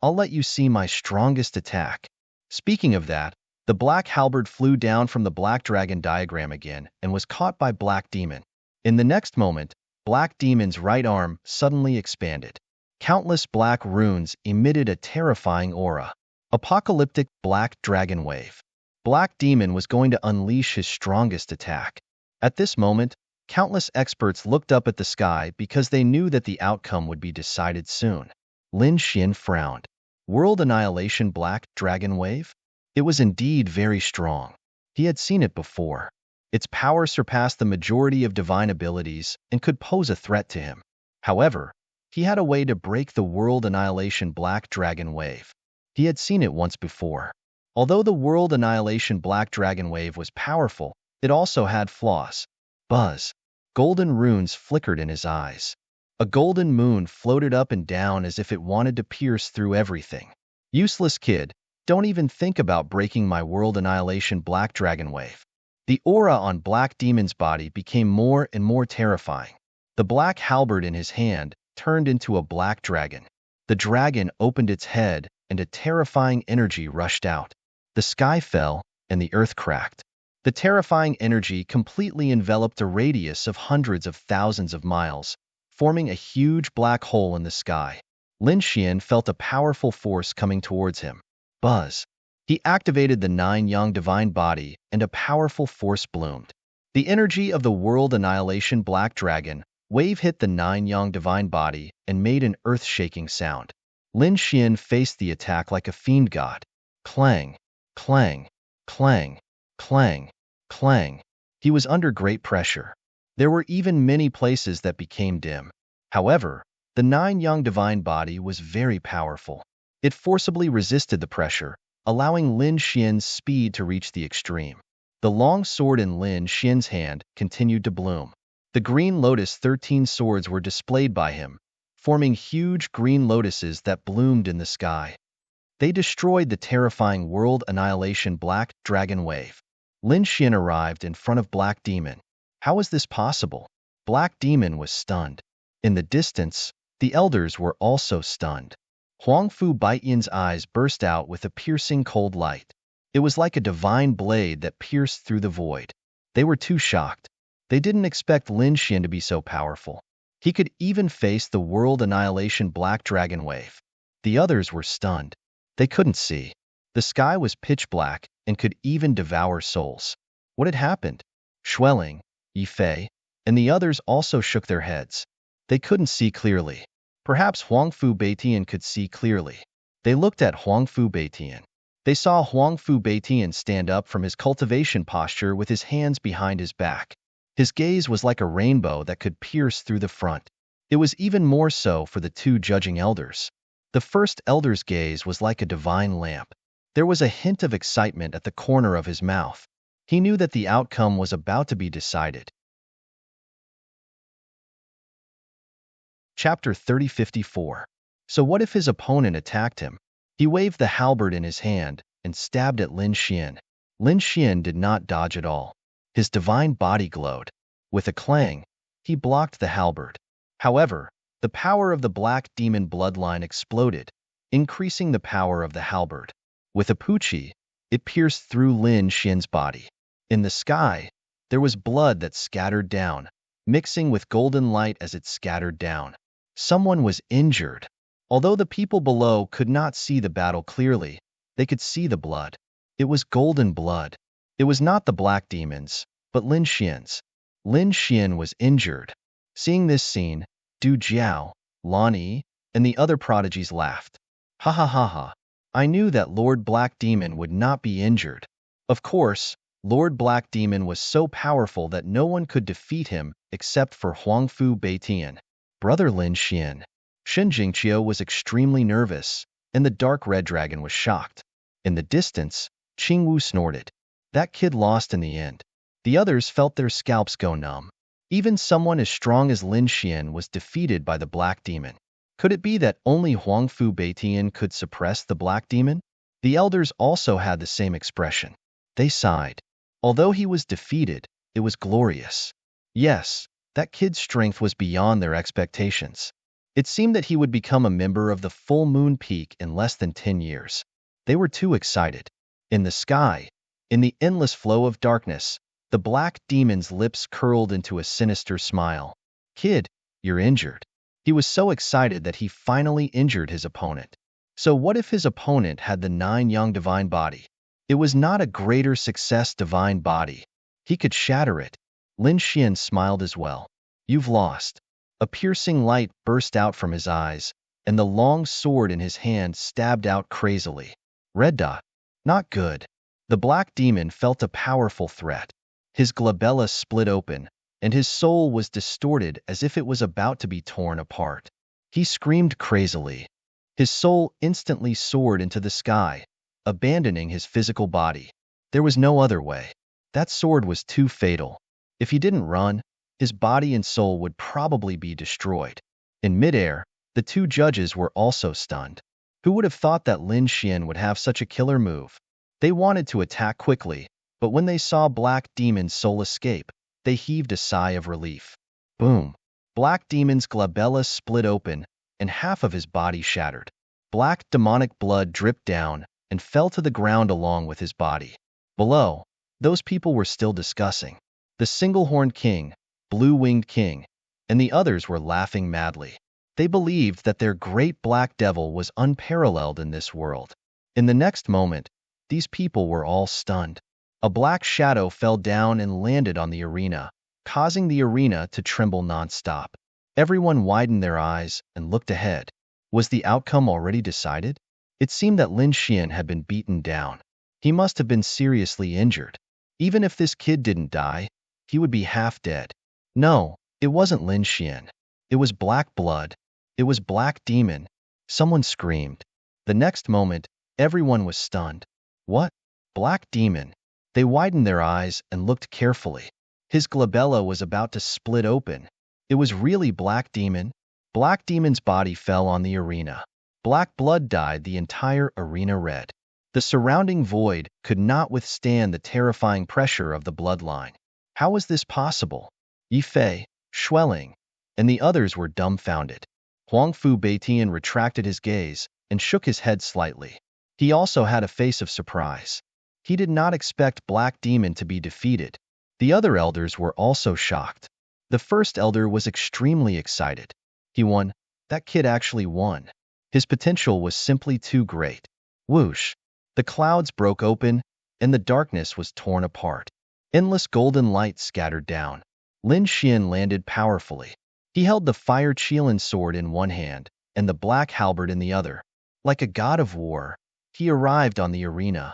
I'll let you see my strongest attack. Speaking of that, the black halberd flew down from the Black Dragon diagram again and was caught by Black Demon. In the next moment, Black Demon's right arm suddenly expanded. Countless black runes emitted a terrifying aura. Apocalyptic Black Dragon Wave. Black Demon was going to unleash his strongest attack. At this moment, countless experts looked up at the sky because they knew that the outcome would be decided soon. Lin Xian frowned. World Annihilation Black Dragon Wave? It was indeed very strong. He had seen it before. Its power surpassed the majority of divine abilities and could pose a threat to him. However, he had a way to break the World Annihilation Black Dragon Wave. He had seen it once before. Although the World Annihilation Black Dragon Wave was powerful, it also had flaws. Buzz. Golden runes flickered in his eyes. A golden moon floated up and down as if it wanted to pierce through everything. Useless kid, don't even think about breaking my World Annihilation Black Dragon Wave. The aura on Black Demon's body became more and more terrifying. The black halberd in his hand turned into a black dragon. The dragon opened its head and a terrifying energy rushed out. The sky fell, and the earth cracked. The terrifying energy completely enveloped a radius of hundreds of thousands of miles, forming a huge black hole in the sky. Lin Xian felt a powerful force coming towards him. Buzz. He activated the nine-yang divine body, and a powerful force bloomed. The energy of the world annihilation black dragon wave hit the nine-yang divine body and made an earth-shaking sound. Lin Xian faced the attack like a fiend god. Clang, clang, clang, clang, clang. He was under great pressure. There were even many places that became dim. However, the nine-yang divine body was very powerful. It forcibly resisted the pressure, allowing Lin Xian's speed to reach the extreme. The long sword in Lin Xian's hand continued to bloom. The green lotus 13 swords were displayed by him, forming huge green lotuses that bloomed in the sky. They destroyed the terrifying world annihilation black dragon wave. Lin Xian arrived in front of Black Demon. How was this possible? Black Demon was stunned. In the distance, the elders were also stunned. Huangfu Baitian's eyes burst out with a piercing cold light. It was like a divine blade that pierced through the void. They were too shocked. They didn't expect Lin Xian to be so powerful. He could even face the world annihilation black dragon wave. The others were stunned. They couldn't see. The sky was pitch black and could even devour souls. What had happened? Xueling, Yifei, and the others also shook their heads. They couldn't see clearly. Perhaps Huangfu Beitian could see clearly. They looked at Huangfu Beitian. They saw Huangfu Beitian stand up from his cultivation posture with his hands behind his back. His gaze was like a rainbow that could pierce through the front. It was even more so for the two judging elders. The first elder's gaze was like a divine lamp. There was a hint of excitement at the corner of his mouth. He knew that the outcome was about to be decided. Chapter 3054. So what if his opponent attacked him? He waved the halberd in his hand and stabbed at Lin Xian. Lin Xian did not dodge at all. His divine body glowed. With a clang, he blocked the halberd. However, the power of the black demon bloodline exploded, increasing the power of the halberd. With a puchi, it pierced through Lin Xian's body. In the sky, there was blood that scattered down, mixing with golden light as it scattered down. Someone was injured. Although the people below could not see the battle clearly, they could see the blood. It was golden blood. It was not the black demons, but Lin Xian's. Lin Xian was injured. Seeing this scene, Du Jiao, Lan Yi, and the other prodigies laughed. Ha ha ha ha. I knew that Lord Black Demon would not be injured. Of course, Lord Black Demon was so powerful that no one could defeat him except for Huangfu Beitian. Brother Lin Xian. Shen Jingqiu was extremely nervous, and the dark red dragon was shocked. In the distance, Qingwu snorted. That kid lost in the end. The others felt their scalps go numb. Even someone as strong as Lin Xian was defeated by the Black Demon. Could it be that only Huangfu Beitian could suppress the Black Demon? The elders also had the same expression. They sighed. Although he was defeated, it was glorious. Yes, that kid's strength was beyond their expectations. It seemed that he would become a member of the Full Moon Peak in less than 10 years. They were too excited. In the sky, in the endless flow of darkness, the Black Demon's lips curled into a sinister smile. Kid, you're injured. He was so excited that he finally injured his opponent. So what if his opponent had the 9-yang divine body? It was not a greater success divine body. He could shatter it. Lin Xian smiled as well. You've lost. A piercing light burst out from his eyes, and the long sword in his hand stabbed out crazily. Red dot. Not good. The Black Demon felt a powerful threat. His glabella split open, and his soul was distorted as if it was about to be torn apart. He screamed crazily. His soul instantly soared into the sky, abandoning his physical body. There was no other way. That sword was too fatal. If he didn't run, his body and soul would probably be destroyed. In midair, the two judges were also stunned. Who would have thought that Lin Xian would have such a killer move? They wanted to attack quickly, but when they saw Black Demon's soul escape, they heaved a sigh of relief. Boom! Black Demon's glabella split open, and half of his body shattered. Black demonic blood dripped down and fell to the ground along with his body. Below, those people were still discussing. The single-horned king, blue-winged king, and the others were laughing madly. They believed that their great black devil was unparalleled in this world. In the next moment, these people were all stunned. A black shadow fell down and landed on the arena, causing the arena to tremble nonstop. Everyone widened their eyes and looked ahead. Was the outcome already decided? It seemed that Lin Xian had been beaten down. He must have been seriously injured. Even if this kid didn't die, he would be half dead. No, it wasn't Lin Xian. It was black blood. It was Black Demon. Someone screamed. The next moment, everyone was stunned. What? Black Demon? They widened their eyes and looked carefully. His glabella was about to split open. It was really Black Demon. Black Demon's body fell on the arena. Black blood dyed the entire arena red. The surrounding void could not withstand the terrifying pressure of the bloodline. How was this possible? Yi Fei, Xueling, and the others were dumbfounded. Huang Fu Beitian retracted his gaze and shook his head slightly. He also had a face of surprise. He did not expect Black Demon to be defeated. The other elders were also shocked. The first elder was extremely excited. He won. That kid actually won. His potential was simply too great. Whoosh! The clouds broke open, and the darkness was torn apart. Endless golden light scattered down. Lin Xian landed powerfully. He held the fire Qilin sword in one hand and the black halberd in the other. Like a god of war, he arrived on the arena.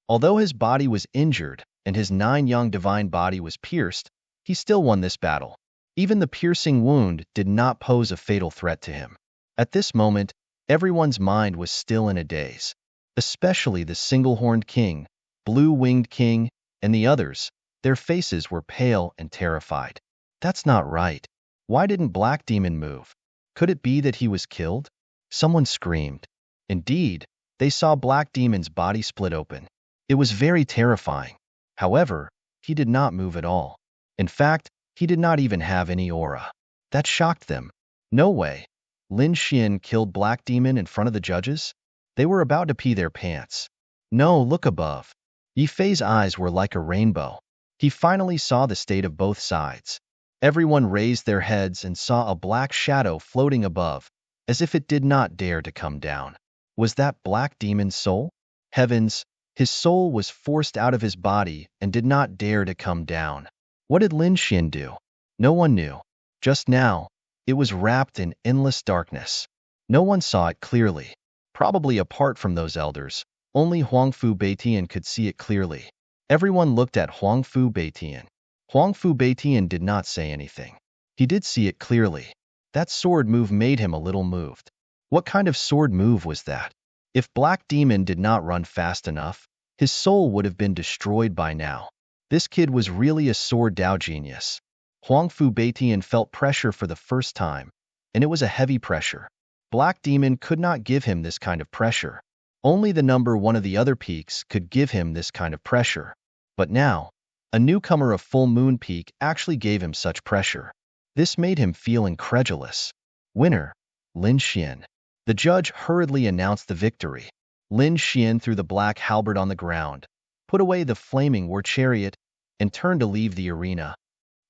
Although his body was injured and his 9-yang divine body was pierced, he still won this battle. Even the piercing wound did not pose a fatal threat to him. At this moment, everyone's mind was still in a daze. Especially the single-horned king, blue-winged king, and the others. Their faces were pale and terrified. That's not right. Why didn't Black Demon move? Could it be that he was killed? Someone screamed. Indeed, they saw Black Demon's body split open. It was very terrifying. However, he did not move at all. In fact, he did not even have any aura. That shocked them. No way. Lin Xian killed Black Demon in front of the judges? They were about to pee their pants. No, look above. Yi Fei's eyes were like a rainbow. He finally saw the state of both sides. Everyone raised their heads and saw a black shadow floating above, as if it did not dare to come down. Was that Black Demon's soul? Heavens, his soul was forced out of his body and did not dare to come down. What did Lin Xian do? No one knew. Just now, it was wrapped in endless darkness. No one saw it clearly. Probably apart from those elders, only Huang Fu Beitian could see it clearly. Everyone looked at Huang Fu Beitian. Huang Fu Beitian did not say anything. He did see it clearly. That sword move made him a little moved. What kind of sword move was that? If Black Demon did not run fast enough, his soul would have been destroyed by now. This kid was really a sword Dao genius. Huang Fu Beitian felt pressure for the first time, and it was a heavy pressure. Black Demon could not give him this kind of pressure. Only the number one of the other peaks could give him this kind of pressure. But now, a newcomer of Full Moon Peak actually gave him such pressure. This made him feel incredulous. Winner, Lin Xian. The judge hurriedly announced the victory. Lin Xian threw the black halberd on the ground, put away the flaming war chariot, and turned to leave the arena.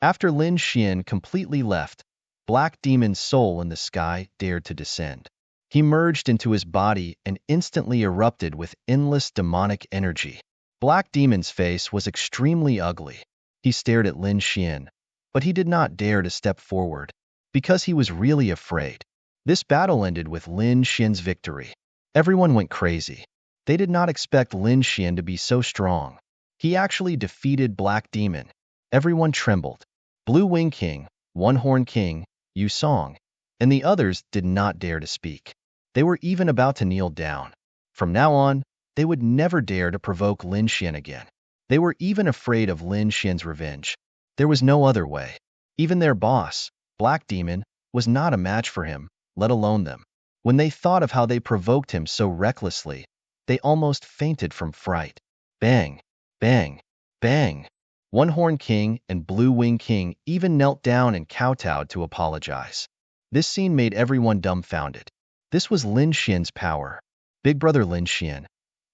After Lin Xian completely left, Black Demon's soul in the sky dared to descend. He merged into his body and instantly erupted with endless demonic energy. Black Demon's face was extremely ugly. He stared at Lin Xian, but he did not dare to step forward, because he was really afraid. This battle ended with Lin Xian's victory. Everyone went crazy. They did not expect Lin Xian to be so strong. He actually defeated Black Demon. Everyone trembled. Blue Wing King, One Horn King, Yu Song, and the others did not dare to speak. They were even about to kneel down. From now on, they would never dare to provoke Lin Xian again. They were even afraid of Lin Xian's revenge. There was no other way. Even their boss, Black Demon, was not a match for him, let alone them. When they thought of how they provoked him so recklessly, they almost fainted from fright. Bang! Bang! Bang! One Horn King and Blue Wing King even knelt down and kowtowed to apologize. This scene made everyone dumbfounded. This was Lin Xian's power. Big brother Lin Xian,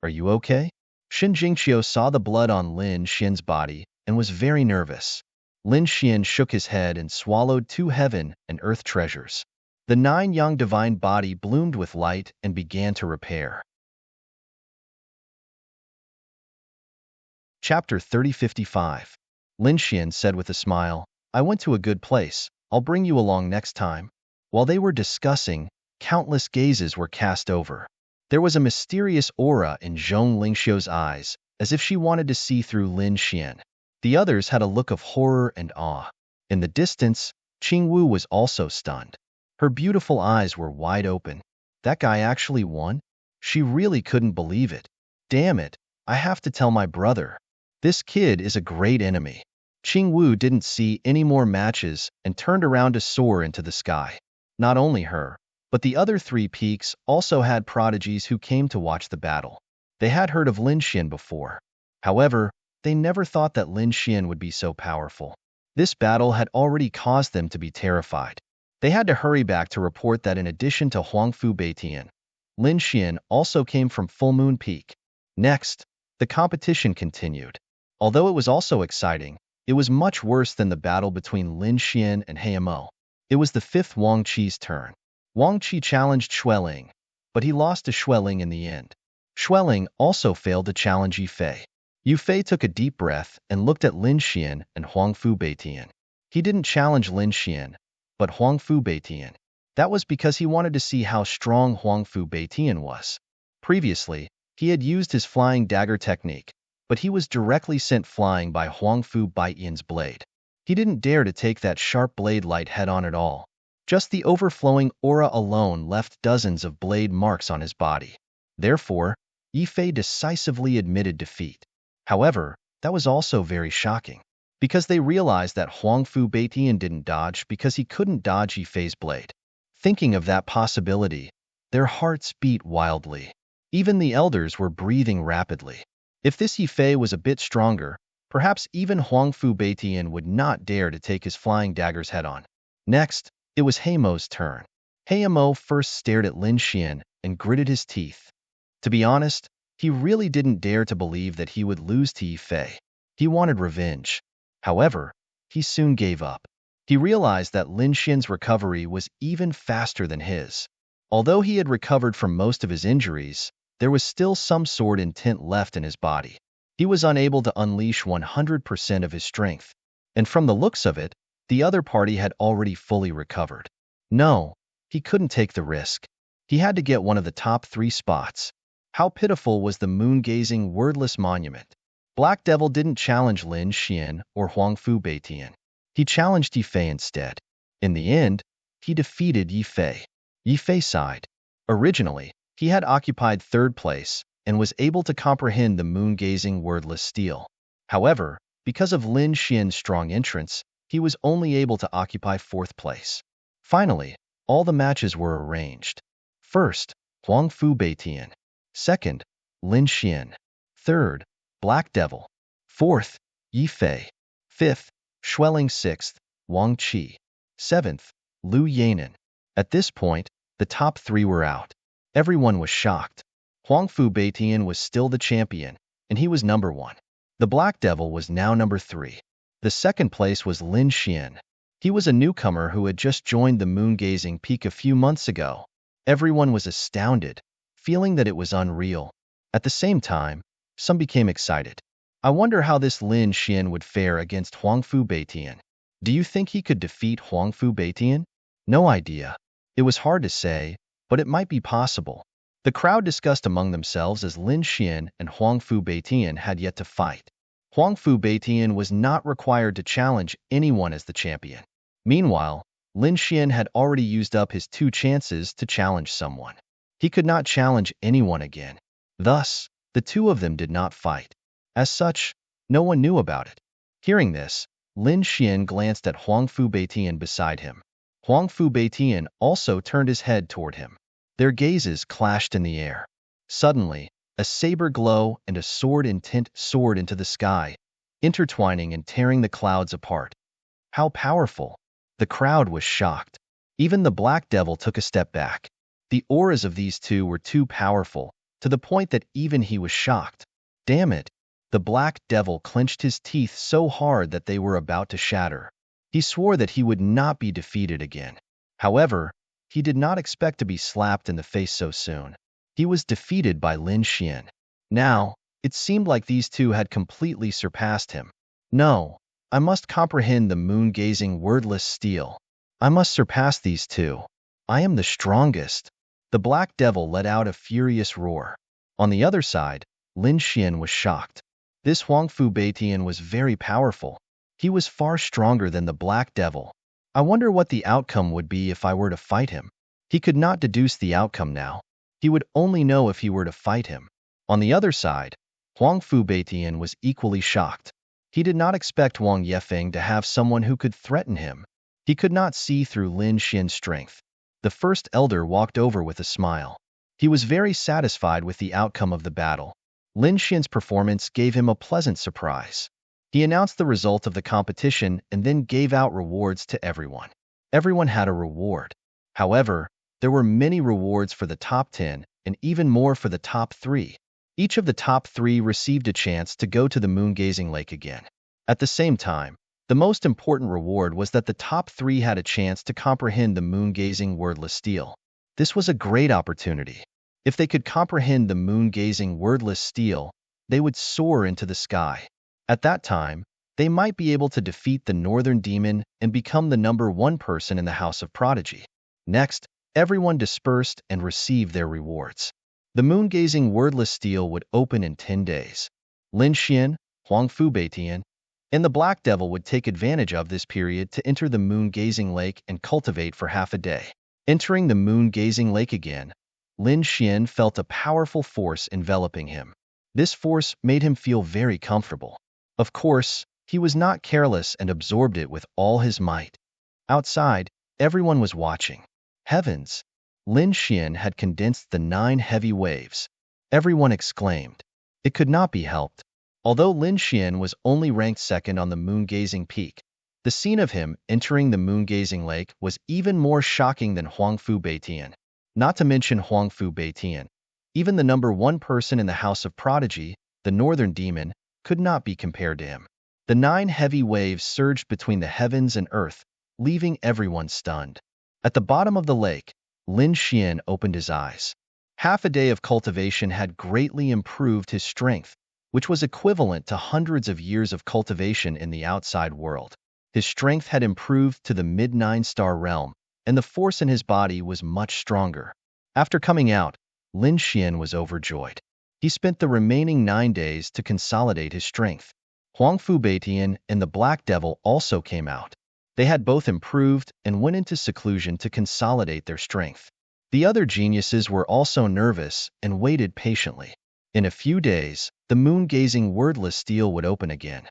are you okay? Shin Jingqiu saw the blood on Lin Xian's body and was very nervous. Lin Xian shook his head and swallowed 2 heaven and earth treasures. The 9 yang divine body bloomed with light and began to repair. Chapter 3055. Lin Xian said with a smile, I went to a good place. I'll bring you along next time. While they were discussing, countless gazes were cast over. There was a mysterious aura in Zhong Lingxiu's eyes, as if she wanted to see through Lin Xian. The others had a look of horror and awe. In the distance, Qing Wu was also stunned. Her beautiful eyes were wide open. That guy actually won? She really couldn't believe it. Damn it, I have to tell my brother. This kid is a great enemy. Qing Wu didn't see any more matches and turned around to soar into the sky. Not only her, but the other 3 peaks also had prodigies who came to watch the battle. They had heard of Lin Xian before. However, they never thought that Lin Xian would be so powerful. This battle had already caused them to be terrified. They had to hurry back to report that in addition to Huangfu Beitian, Lin Xian also came from Full Moon Peak. Next, the competition continued. Although it was also exciting, it was much worse than the battle between Lin Xian and Heimo. It was the 5th Wang Qi's turn. Wang Qi challenged Xueling, but he lost to Xueling in the end. Xueling also failed to challenge Yifei. Yifei took a deep breath and looked at Lin Xian and Huangfu Beitian. He didn't challenge Lin Xian, but Huangfu Beitian. That was because he wanted to see how strong Huangfu Beitian was. Previously, he had used his flying dagger technique, but he was directly sent flying by Huangfu Beitian's blade. He didn't dare to take that sharp blade light head-on at all. Just the overflowing aura alone left dozens of blade marks on his body. Therefore, Yifei decisively admitted defeat. However, that was also very shocking, because they realized that Huangfu Beitian didn't dodge because he couldn't dodge Yifei's blade. Thinking of that possibility, their hearts beat wildly. Even the elders were breathing rapidly. If this Yifei was a bit stronger, perhaps even Huangfu Beitian would not dare to take his flying daggers head-on. Next, it was Heimo's turn. Heimo first stared at Lin Xian and gritted his teeth. To be honest, he really didn't dare to believe that he would lose to Yifei. He wanted revenge. However, he soon gave up. He realized that Lin Xian's recovery was even faster than his. Although he had recovered from most of his injuries, there was still some sword intent left in his body. He was unable to unleash 100% of his strength, and from the looks of it, the other party had already fully recovered. No, he couldn't take the risk. He had to get one of the top 3 spots. How pitiful was the moon-gazing, wordless monument. Black Devil didn't challenge Lin Xian or Huangfu Beitian. He challenged Yifei instead. In the end, he defeated Yifei. Yifei sighed. Originally, he had occupied 3rd place and was able to comprehend the moon-gazing, wordless steel. However, because of Lin Xian's strong entrance, he was only able to occupy 4th place. Finally, all the matches were arranged. First, Huangfu Beitian. Second, Lin Xian. Third, Black Devil. Fourth, Yifei. Fifth, Xueling. Sixth, Wang Qi. Seventh, Lu Yanan. At this point, the top 3 were out. Everyone was shocked. Huangfu Beitian was still the champion, and he was number 1. The Black Devil was now number 3. The 2nd place was Lin Xian. He was a newcomer who had just joined the moon-gazing peak a few months ago. Everyone was astounded, feeling that it was unreal. At the same time, some became excited. I wonder how this Lin Xian would fare against Huangfu Beitian. Do you think he could defeat Huangfu Beitian? No idea. It was hard to say, but it might be possible. The crowd discussed among themselves as Lin Xian and Huangfu Beitian had yet to fight. Huangfu Beitian was not required to challenge anyone as the champion. Meanwhile, Lin Xian had already used up his 2 chances to challenge someone. He could not challenge anyone again. Thus, the 2 of them did not fight. As such, no one knew about it. Hearing this, Lin Xian glanced at Huangfu Beitian beside him. Huangfu Beitian also turned his head toward him. Their gazes clashed in the air. Suddenly, a saber glow and a sword intent soared into the sky, intertwining and tearing the clouds apart. How powerful! The crowd was shocked. Even the Black Devil took a step back. The auras of these 2 were too powerful, to the point that even he was shocked. Damn it! The black devil clenched his teeth so hard that they were about to shatter. He swore that he would not be defeated again. However, he did not expect to be slapped in the face so soon. He was defeated by Lin Xian. Now, it seemed like these two had completely surpassed him. No, I must comprehend the moon-gazing wordless steel. I must surpass these two. I am the strongest. The black devil let out a furious roar. On the other side, Lin Xian was shocked. This Huangfu Beitian was very powerful. He was far stronger than the black devil. I wonder what the outcome would be if I were to fight him. He could not deduce the outcome now. He would only know if he were to fight him. On the other side, Huangfu Beitian was equally shocked. He did not expect Wang Yefeng to have someone who could threaten him. He could not see through Lin Xian's strength. The first elder walked over with a smile. He was very satisfied with the outcome of the battle. Lin Xian's performance gave him a pleasant surprise. He announced the result of the competition and then gave out rewards to everyone. Everyone had a reward. However, there were many rewards for the top 10 and even more for the top 3. Each of the top 3 received a chance to go to the moon-gazing lake again. At the same time, the most important reward was that the top 3 had a chance to comprehend the moon-gazing wordless steel. This was a great opportunity. If they could comprehend the moon-gazing wordless steel, they would soar into the sky. At that time, they might be able to defeat the northern demon and become the #1 person in the House of Prodigy. Next, everyone dispersed and received their rewards. The moon-gazing wordless steel would open in 10 days. Lin Xian, Huangfu Beitian, and the Black Devil would take advantage of this period to enter the moon-gazing lake and cultivate for half a day. Entering the moon-gazing lake again, Lin Xian felt a powerful force enveloping him. This force made him feel very comfortable. Of course, he was not careless and absorbed it with all his might. Outside, everyone was watching. Heavens! Lin Xian had condensed the 9 heavy waves. Everyone exclaimed. It could not be helped. Although Lin Xian was only ranked second on the moon-gazing peak, the scene of him entering the moon-gazing lake was even more shocking than Huangfu Beitian. Not to mention Huangfu Beitian, even the #1 person in the House of Prodigy, the Northern Demon, could not be compared to him. The 9 heavy waves surged between the heavens and earth, leaving everyone stunned. At the bottom of the lake, Lin Xian opened his eyes. Half a day of cultivation had greatly improved his strength, which was equivalent to hundreds of years of cultivation in the outside world. His strength had improved to the mid-9-star realm, and the force in his body was much stronger. After coming out, Lin Xian was overjoyed. He spent the remaining 9 days to consolidate his strength. Huangfu Beitian and the Black Devil also came out. They had both improved and went into seclusion to consolidate their strength. The other geniuses were also nervous and waited patiently. In a few days, the moon-gazing wordless steel would open again.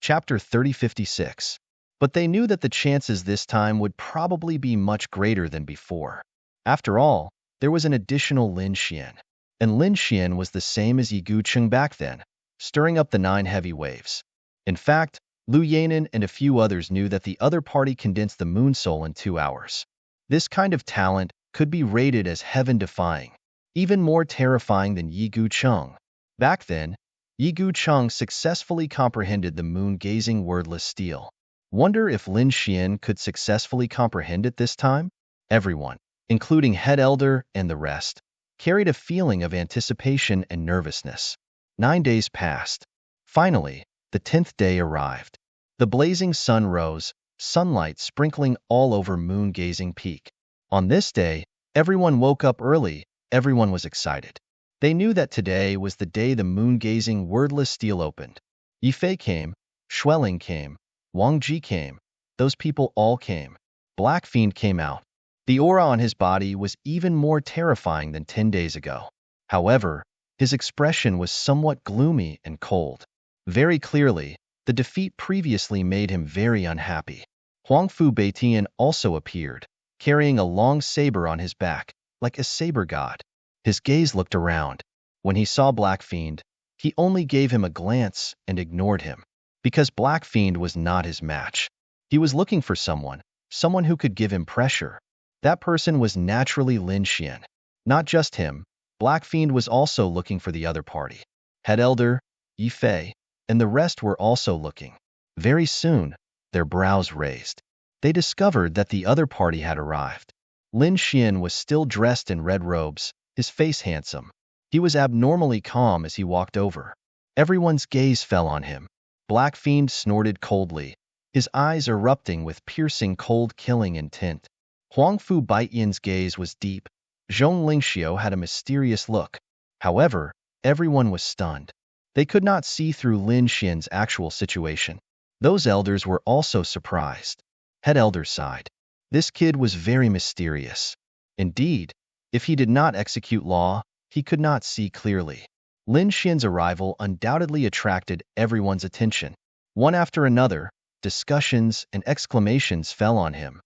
Chapter 3056. But they knew that the chances this time would probably be much greater than before. After all, there was an additional Lin Xian. And Lin Xian was the same as Yi Gucheng back then, stirring up the 9 heavy waves. In fact, Lu Yanan and a few others knew that the other party condensed the moon soul in 2 hours. This kind of talent could be rated as heaven-defying, even more terrifying than Yi Gucheng. Back then, Yi Gucheng successfully comprehended the moon-gazing wordless steel. Wonder if Lin Xian could successfully comprehend it this time? Everyone, including Head Elder and the rest, carried a feeling of anticipation and nervousness. 9 days passed. Finally, the 10th day arrived. The blazing sun rose, sunlight sprinkling all over moon-gazing peak. On this day, everyone woke up early, everyone was excited. They knew that today was the day the moon-gazing wordless steel opened. Yifei came, Xueling came, Wang Ji came, those people all came. Black Fiend came out. The aura on his body was even more terrifying than 10 days ago. However, his expression was somewhat gloomy and cold. Very clearly, the defeat previously made him very unhappy. Huangfu Beitian also appeared, carrying a long saber on his back, like a saber god. His gaze looked around. When he saw Black Fiend, he only gave him a glance and ignored him. Because Black Fiend was not his match. He was looking for someone who could give him pressure. That person was naturally Lin Xian. Not just him, Black Fiend was also looking for the other party. Head Elder, Yifei, and the rest were also looking. Very soon, their brows raised. They discovered that the other party had arrived. Lin Xian was still dressed in red robes, his face handsome. He was abnormally calm as he walked over. Everyone's gaze fell on him. Black Fiend snorted coldly, his eyes erupting with piercing cold killing intent. Huangfu Baiyan's gaze was deep. Zhong Lingxiu had a mysterious look. However, everyone was stunned. They could not see through Lin Xian's actual situation. Those elders were also surprised. Head Elder sighed. This kid was very mysterious. Indeed, if he did not execute law, he could not see clearly. Lin Xian's arrival undoubtedly attracted everyone's attention. One after another, discussions and exclamations fell on him.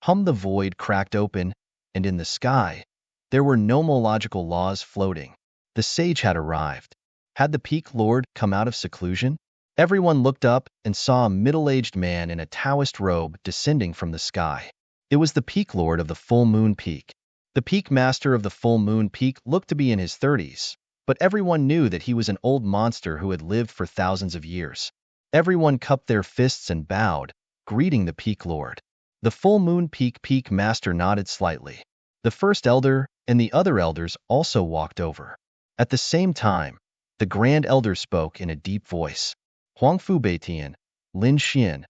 The void cracked open, and in the sky, there were nomological laws floating. The sage had arrived. Had the Peak Lord come out of seclusion? Everyone looked up and saw a middle-aged man in a Taoist robe descending from the sky. It was the Peak Lord of the Full Moon Peak. The Peak Master of the Full Moon Peak looked to be in his 30s, but everyone knew that he was an old monster who had lived for thousands of years. Everyone cupped their fists and bowed, greeting the Peak Lord. The Full Moon Peak Master nodded slightly. The first elder and the other elders also walked over. At the same time, the Grand Elder spoke in a deep voice. Huangfu Beitian, Lin Xian,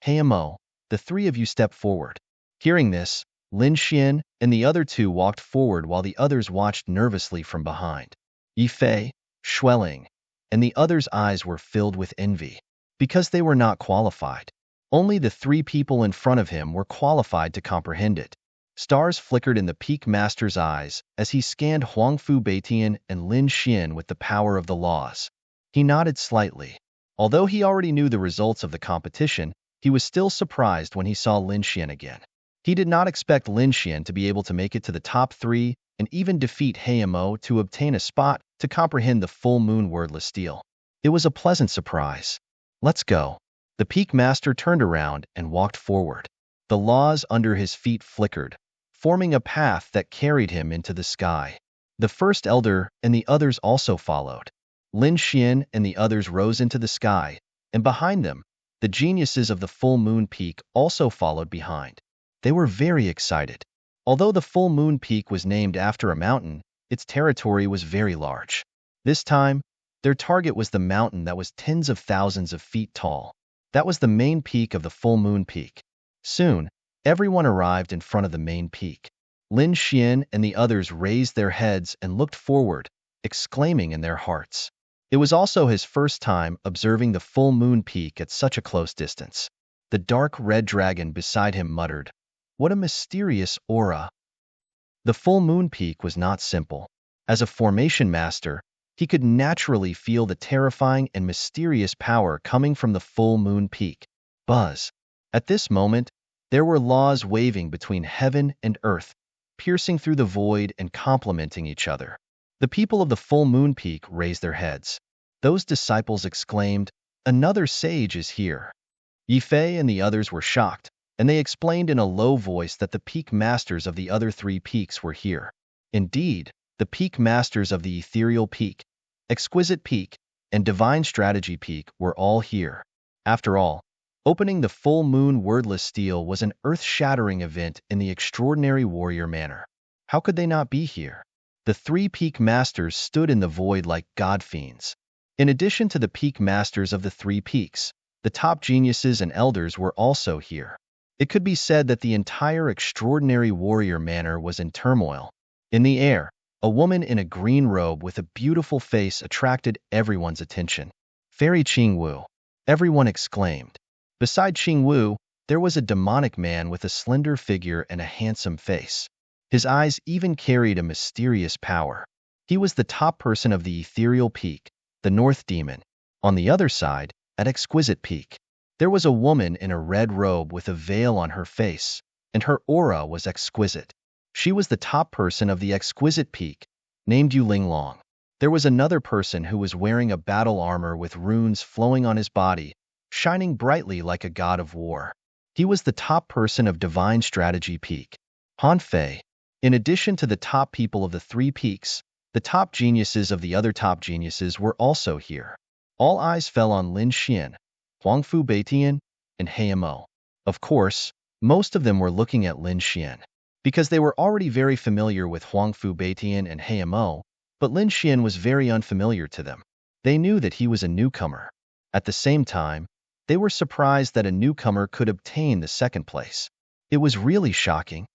Heimo, the three of you step forward. Hearing this, Lin Xian and the other two walked forward while the others watched nervously from behind. Yifei, Shueling, and the others' eyes were filled with envy. Because they were not qualified. Only the three people in front of him were qualified to comprehend it. Stars flickered in the Peak Master's eyes as he scanned Huangfu Beitian and Lin Xian with the power of the laws. He nodded slightly. Although he already knew the results of the competition, he was still surprised when he saw Lin Xian again. He did not expect Lin Xian to be able to make it to the top 3 and even defeat Heimo to obtain a spot to comprehend the full moon wordless steel. It was a pleasant surprise. Let's go. The Peak Master turned around and walked forward. The laws under his feet flickered, forming a path that carried him into the sky. The first elder and the others also followed. Lin Xian and the others rose into the sky, and behind them, the geniuses of the Full Moon Peak also followed behind. They were very excited. Although the Full Moon Peak was named after a mountain, its territory was very large. This time, their target was the mountain that was tens of thousands of feet tall. That was the main peak of the Full Moon Peak. Soon, everyone arrived in front of the main peak. Lin Xian and the others raised their heads and looked forward, exclaiming in their hearts. It was also his first time observing the Full Moon Peak at such a close distance. The dark red dragon beside him muttered, "What a mysterious aura." The Full Moon Peak was not simple. As a formation master, he could naturally feel the terrifying and mysterious power coming from the Full Moon Peak. Buzz. At this moment, there were laws waving between heaven and earth, piercing through the void and complementing each other. The people of the Full Moon Peak raised their heads. Those disciples exclaimed, "Another sage is here." Yifei and the others were shocked, and they explained in a low voice that the Peak Masters of the other 3 peaks were here. Indeed, the Peak Masters of the Ethereal Peak, Exquisite Peak, and Divine Strategy Peak were all here. After all, opening the Full Moon Wordless Steel was an earth-shattering event in the extraordinary warrior manner. How could they not be here? The 3 Peak Masters stood in the void like god-fiends. In addition to the Peak Masters of the 3 peaks, the top geniuses and elders were also here. It could be said that the entire extraordinary warrior manor was in turmoil. In the air, a woman in a green robe with a beautiful face attracted everyone's attention. Fairy Qingwu, everyone exclaimed. Beside Qingwu, there was a demonic man with a slender figure and a handsome face. His eyes even carried a mysterious power. He was the top person of the Ethereal Peak, the North Demon. On the other side, at Exquisite Peak, there was a woman in a red robe with a veil on her face, and her aura was exquisite. She was the top person of the Exquisite Peak, named Yu Linglong. There was another person who was wearing a battle armor with runes flowing on his body, shining brightly like a god of war. He was the top person of Divine Strategy Peak, Han Fei. In addition to the top people of the 3 peaks, The top geniuses of the other top geniuses were also here. All eyes fell on Lin Xian, Huangfu Beitian, and Heimo. Of course, most of them were looking at Lin Xian, because they were already very familiar with Huangfu Beitian and Heimo, but Lin Xian was very unfamiliar to them. They knew that he was a newcomer. At the same time, they were surprised that a newcomer could obtain the second place. It was really shocking.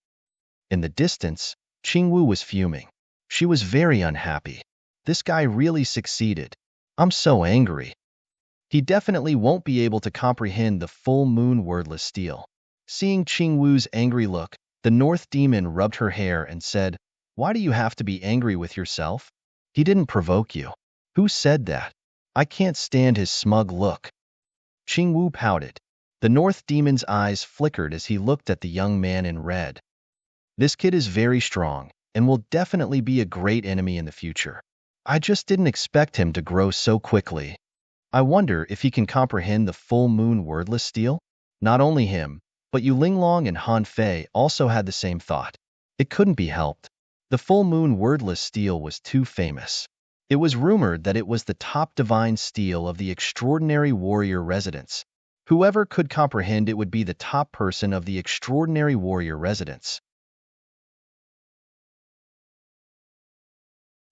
In the distance, Qingwu was fuming. She was very unhappy. This guy really succeeded. I'm so angry. He definitely won't be able to comprehend the full moon wordless steel. Seeing Qingwu's angry look, the North Demon rubbed her hair and said, "Why do you have to be angry with yourself? He didn't provoke you." "Who said that? I can't stand his smug look." Qingwu pouted. The North Demon's eyes flickered as he looked at the young man in red. "This kid is very strong and will definitely be a great enemy in the future. I just didn't expect him to grow so quickly. I wonder if he can comprehend the full moon wordless steel?" Not only him, but Yu Linglong and Han Fei also had the same thought. It couldn't be helped. The full moon wordless steel was too famous. It was rumored that it was the top divine steel of the extraordinary warrior residence. Whoever could comprehend it would be the top person of the extraordinary warrior residence.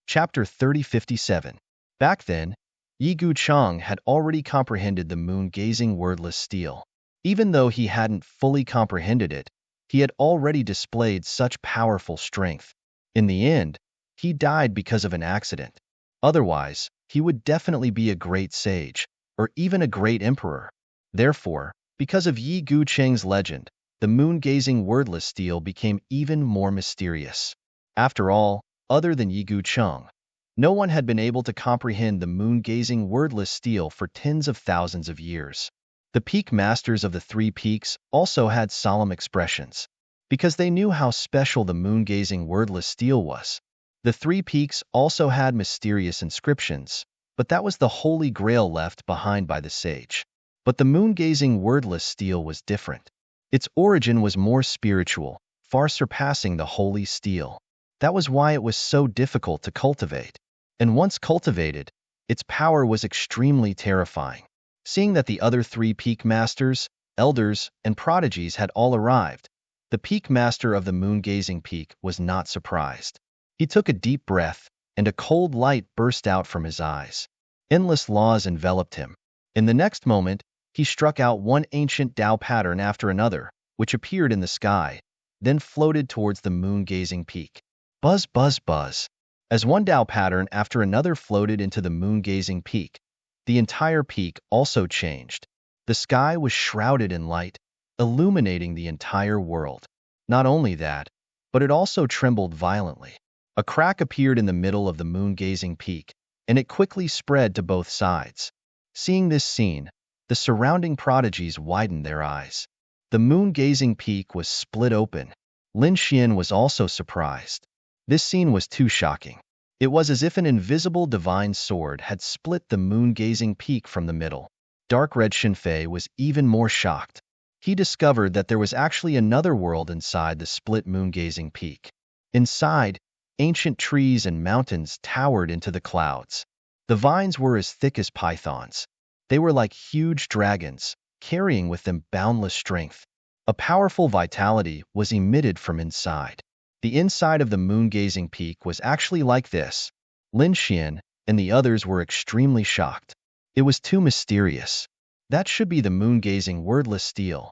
Chapter 3057. Back then, Yi Gucheng had already comprehended the moon-gazing wordless steel. Even though he hadn't fully comprehended it, he had already displayed such powerful strength. In the end, he died because of an accident. Otherwise, he would definitely be a great sage, or even a great emperor. Therefore, because of Yi Gucheng's legend, the moon-gazing wordless steel became even more mysterious. After all, other than Yi Gucheng, no one had been able to comprehend the moon-gazing wordless steel for tens of thousands of years. The peak masters of the three peaks also had solemn expressions, because they knew how special the moon-gazing wordless steel was. The three peaks also had mysterious inscriptions, but that was the holy grail left behind by the sage. But the moon-gazing wordless steel was different. Its origin was more spiritual, far surpassing the holy steel. That was why it was so difficult to cultivate. And once cultivated, its power was extremely terrifying. Seeing that the other three peak masters, elders, and prodigies had all arrived, the peak master of the moon-gazing peak was not surprised. He took a deep breath, and a cold light burst out from his eyes. Endless laws enveloped him. In the next moment, he struck out one ancient Tao pattern after another, which appeared in the sky, then floated towards the moon-gazing peak. Buzz, buzz, buzz. As one Tao pattern after another floated into the moon-gazing peak, the entire peak also changed. The sky was shrouded in light, illuminating the entire world. Not only that, but it also trembled violently. A crack appeared in the middle of the moon-gazing peak, and it quickly spread to both sides. Seeing this scene, the surrounding prodigies widened their eyes. The moon-gazing peak was split open. Lin Xian was also surprised. This scene was too shocking. It was as if an invisible divine sword had split the moon-gazing peak from the middle. Dark Red Shinfei was even more shocked. He discovered that there was actually another world inside the split moon-gazing peak. Inside, ancient trees and mountains towered into the clouds. The vines were as thick as pythons. They were like huge dragons, carrying with them boundless strength. A powerful vitality was emitted from inside. The inside of the moon-gazing peak was actually like this. Lin Xian and the others were extremely shocked. It was too mysterious. That should be the moon-gazing wordless steel.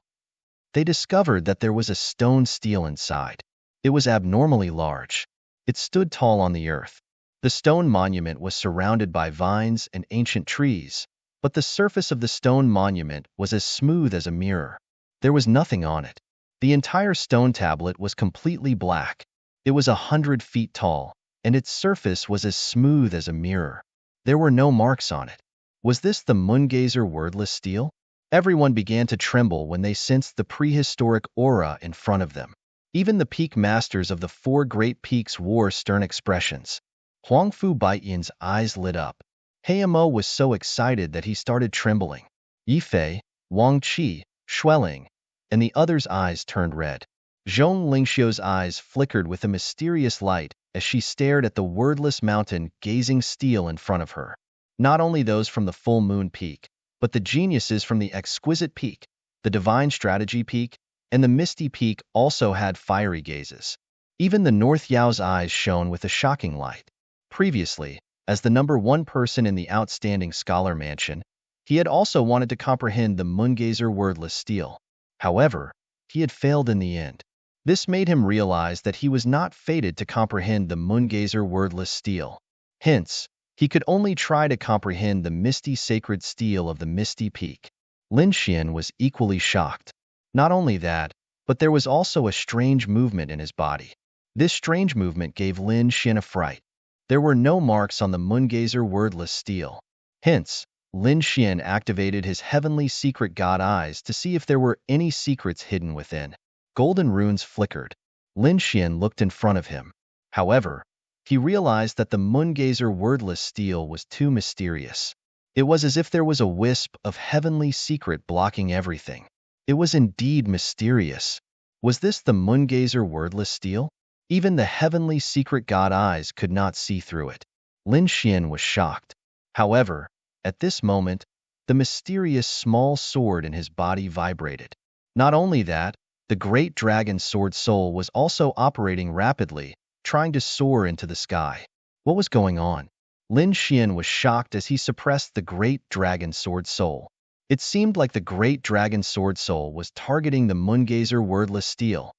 They discovered that there was a stone steel inside. It was abnormally large. It stood tall on the earth. The stone monument was surrounded by vines and ancient trees, but the surface of the stone monument was as smooth as a mirror. There was nothing on it. The entire stone tablet was completely black. It was 100 feet tall, and its surface was as smooth as a mirror. There were no marks on it. Was this the moongazer wordless steel? Everyone began to tremble when they sensed the prehistoric aura in front of them. Even the peak masters of the four great peaks wore stern expressions. Huangfu Baiyan's eyes lit up. Heimo was so excited that he started trembling. Yifei, Wang Qi, Xueling, and the others' eyes turned red. Zhong Lingxiu's eyes flickered with a mysterious light as she stared at the wordless mountain gazing steel in front of her. Not only those from the full moon peak, but the geniuses from the exquisite peak, the divine strategy peak, and the misty peak also had fiery gazes. Even the North Yao's eyes shone with a shocking light. Previously, as the #1 person in the outstanding scholar mansion, he had also wanted to comprehend the Moongazer wordless steel. However, he had failed in the end. This made him realize that he was not fated to comprehend the Moongazer wordless steel. Hence, he could only try to comprehend the misty sacred steel of the misty peak. Lin Xian was equally shocked. Not only that, but there was also a strange movement in his body. This strange movement gave Lin Xian a fright. There were no marks on the Moongazer wordless steel. Hence, Lin Xian activated his heavenly secret god eyes to see if there were any secrets hidden within. Golden runes flickered. Lin Xian looked in front of him. However, he realized that the Moongazer wordless steel was too mysterious. It was as if there was a wisp of heavenly secret blocking everything. It was indeed mysterious. Was this the Moongazer wordless steel? Even the heavenly secret god eyes could not see through it. Lin Xian was shocked. However, at this moment, the mysterious small sword in his body vibrated. Not only that, the great dragon sword soul was also operating rapidly, trying to soar into the sky. What was going on? Lin Xian was shocked as he suppressed the great dragon sword soul. It seemed like the great dragon sword soul was targeting the Moongazer wordless steel.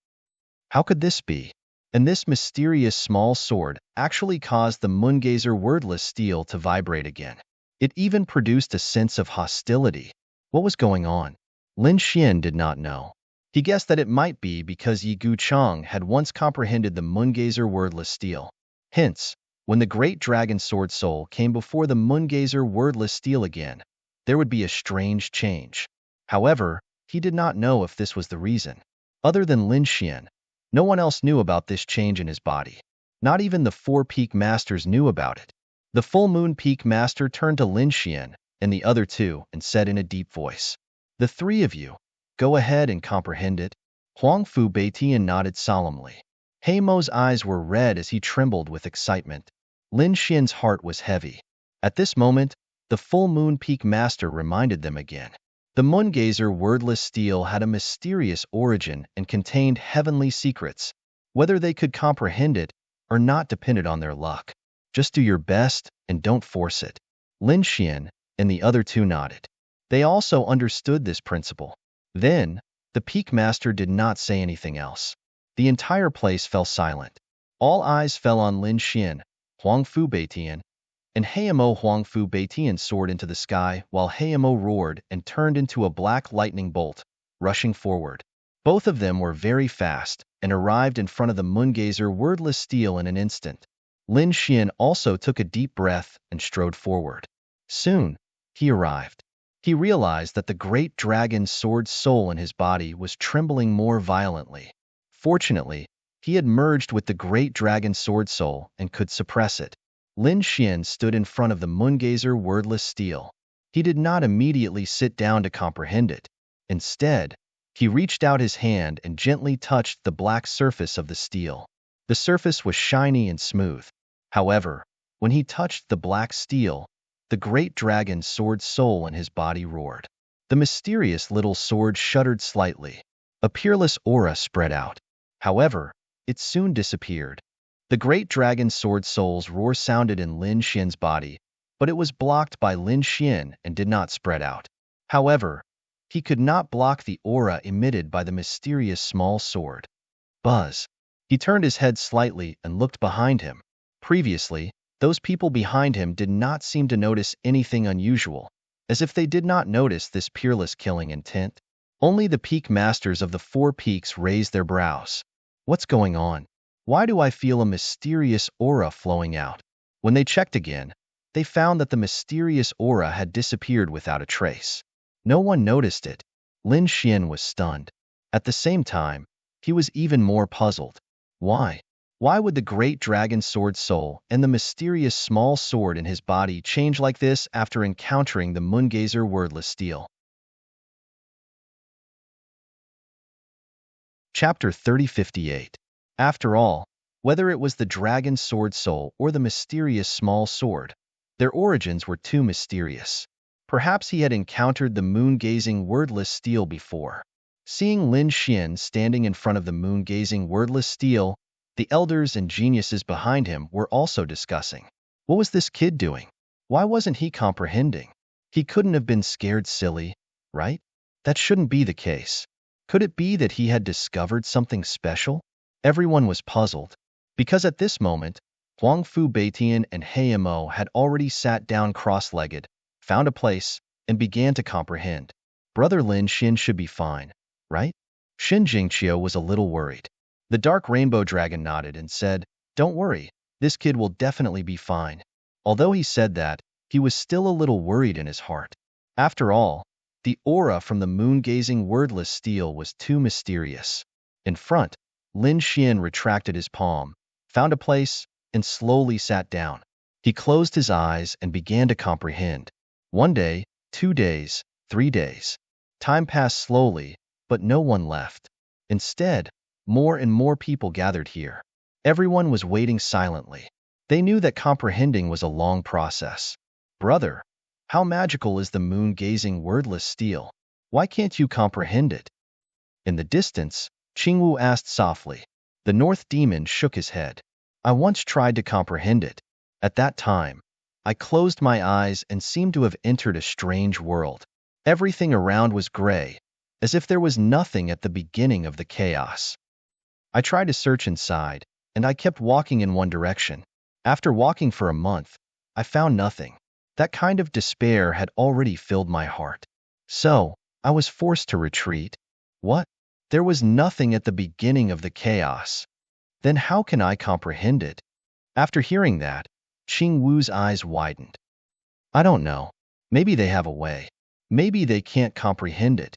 How could this be? And this mysterious small sword actually caused the Moongazer wordless steel to vibrate again. It even produced a sense of hostility. What was going on? Lin Xian did not know. He guessed that it might be because Yi Guchang had once comprehended the Moongazer wordless steel. Hence, when the great dragon sword soul came before the Moongazer wordless steel again, there would be a strange change. However, he did not know if this was the reason. Other than Lin Xian, no one else knew about this change in his body. Not even the 4 peak masters knew about it. The full moon peak master turned to Lin Xian and the other 2 and said in a deep voice, "The 3 of you, go ahead and comprehend it." Huang Fu Beitian nodded solemnly. He Mo's eyes were red as he trembled with excitement. Lin Xian's heart was heavy. At this moment, the full moon peak master reminded them again. The Moongazer wordless steel had a mysterious origin and contained heavenly secrets. Whether they could comprehend it or not depended on their luck. Just do your best and don't force it. Lin Xian and the other 2 nodded. They also understood this principle. Then, the peak master did not say anything else. The entire place fell silent. All eyes fell on Lin Xian, Huang Fu Beitian, and Heimo. Huang Fu Beitian soared into the sky while Heimo roared and turned into a black lightning bolt, rushing forward. Both of them were very fast and arrived in front of the Moongazer wordless steel in an instant. Lin Xian also took a deep breath and strode forward. Soon, he arrived. He realized that the great dragon sword soul in his body was trembling more violently. Fortunately, he had merged with the great dragon sword soul and could suppress it. Lin Xian stood in front of the Moongazer wordless steel. He did not immediately sit down to comprehend it. Instead, he reached out his hand and gently touched the black surface of the steel. The surface was shiny and smooth. However, when he touched the black steel, the great dragon sword soul in his body roared. The mysterious little sword shuddered slightly. A peerless aura spread out. However, it soon disappeared. The great dragon sword soul's roar sounded in Lin Xian's body, but it was blocked by Lin Xian and did not spread out. However, he could not block the aura emitted by the mysterious small sword. Buzz. He turned his head slightly and looked behind him. Previously, those people behind him did not seem to notice anything unusual, as if they did not notice this peerless killing intent. Only the peak masters of the 4 peaks raised their brows. What's going on? Why do I feel a mysterious aura flowing out? When they checked again, they found that the mysterious aura had disappeared without a trace. No one noticed it. Lin Xian was stunned. At the same time, he was even more puzzled. Why? Why would the great dragon sword soul and the mysterious small sword in his body change like this after encountering the Moongazer wordless steel? Chapter 3058. After all, Whether it was the dragon sword soul or the mysterious small sword, their origins were too mysterious. Perhaps he had encountered the moon-gazing wordless steel before. Seeing Lin Xian standing in front of the moon-gazing wordless steel, the elders and geniuses behind him were also discussing. What was this kid doing? Why wasn't he comprehending? He couldn't have been scared silly, right? That shouldn't be the case. Could it be that he had discovered something special? Everyone was puzzled, because at this moment, Huang Fu Beitian and Heimo had already sat down cross-legged, found a place, and began to comprehend. Brother Lin Xin should be fine, right? Xin Jingqiu was a little worried. The dark rainbow dragon nodded and said, "Don't worry, this kid will definitely be fine." Although he said that, he was still a little worried in his heart. After all, the aura from the moon-gazing wordless steel was too mysterious. In front, Lin Xian retracted his palm, found a place, and slowly sat down. He closed his eyes and began to comprehend. 1 day, 2 days, 3 days. Time passed slowly, but no one left. Instead, more and more people gathered here. Everyone was waiting silently. They knew that comprehending was a long process. Brother, how magical is the moon-gazing wordless steel? Why can't you comprehend it? In the distance, Qingwu asked softly. The North Demon shook his head. I once tried to comprehend it. At that time, I closed my eyes and seemed to have entered a strange world. Everything around was gray, as if there was nothing at the beginning of the chaos. I tried to search inside, and I kept walking in one direction. After walking for a month, I found nothing. That kind of despair had already filled my heart. So, I was forced to retreat. What? There was nothing at the beginning of the chaos. Then how can I comprehend it? After hearing that, Qing Wu's eyes widened. I don't know. Maybe they have a way. Maybe they can't comprehend it.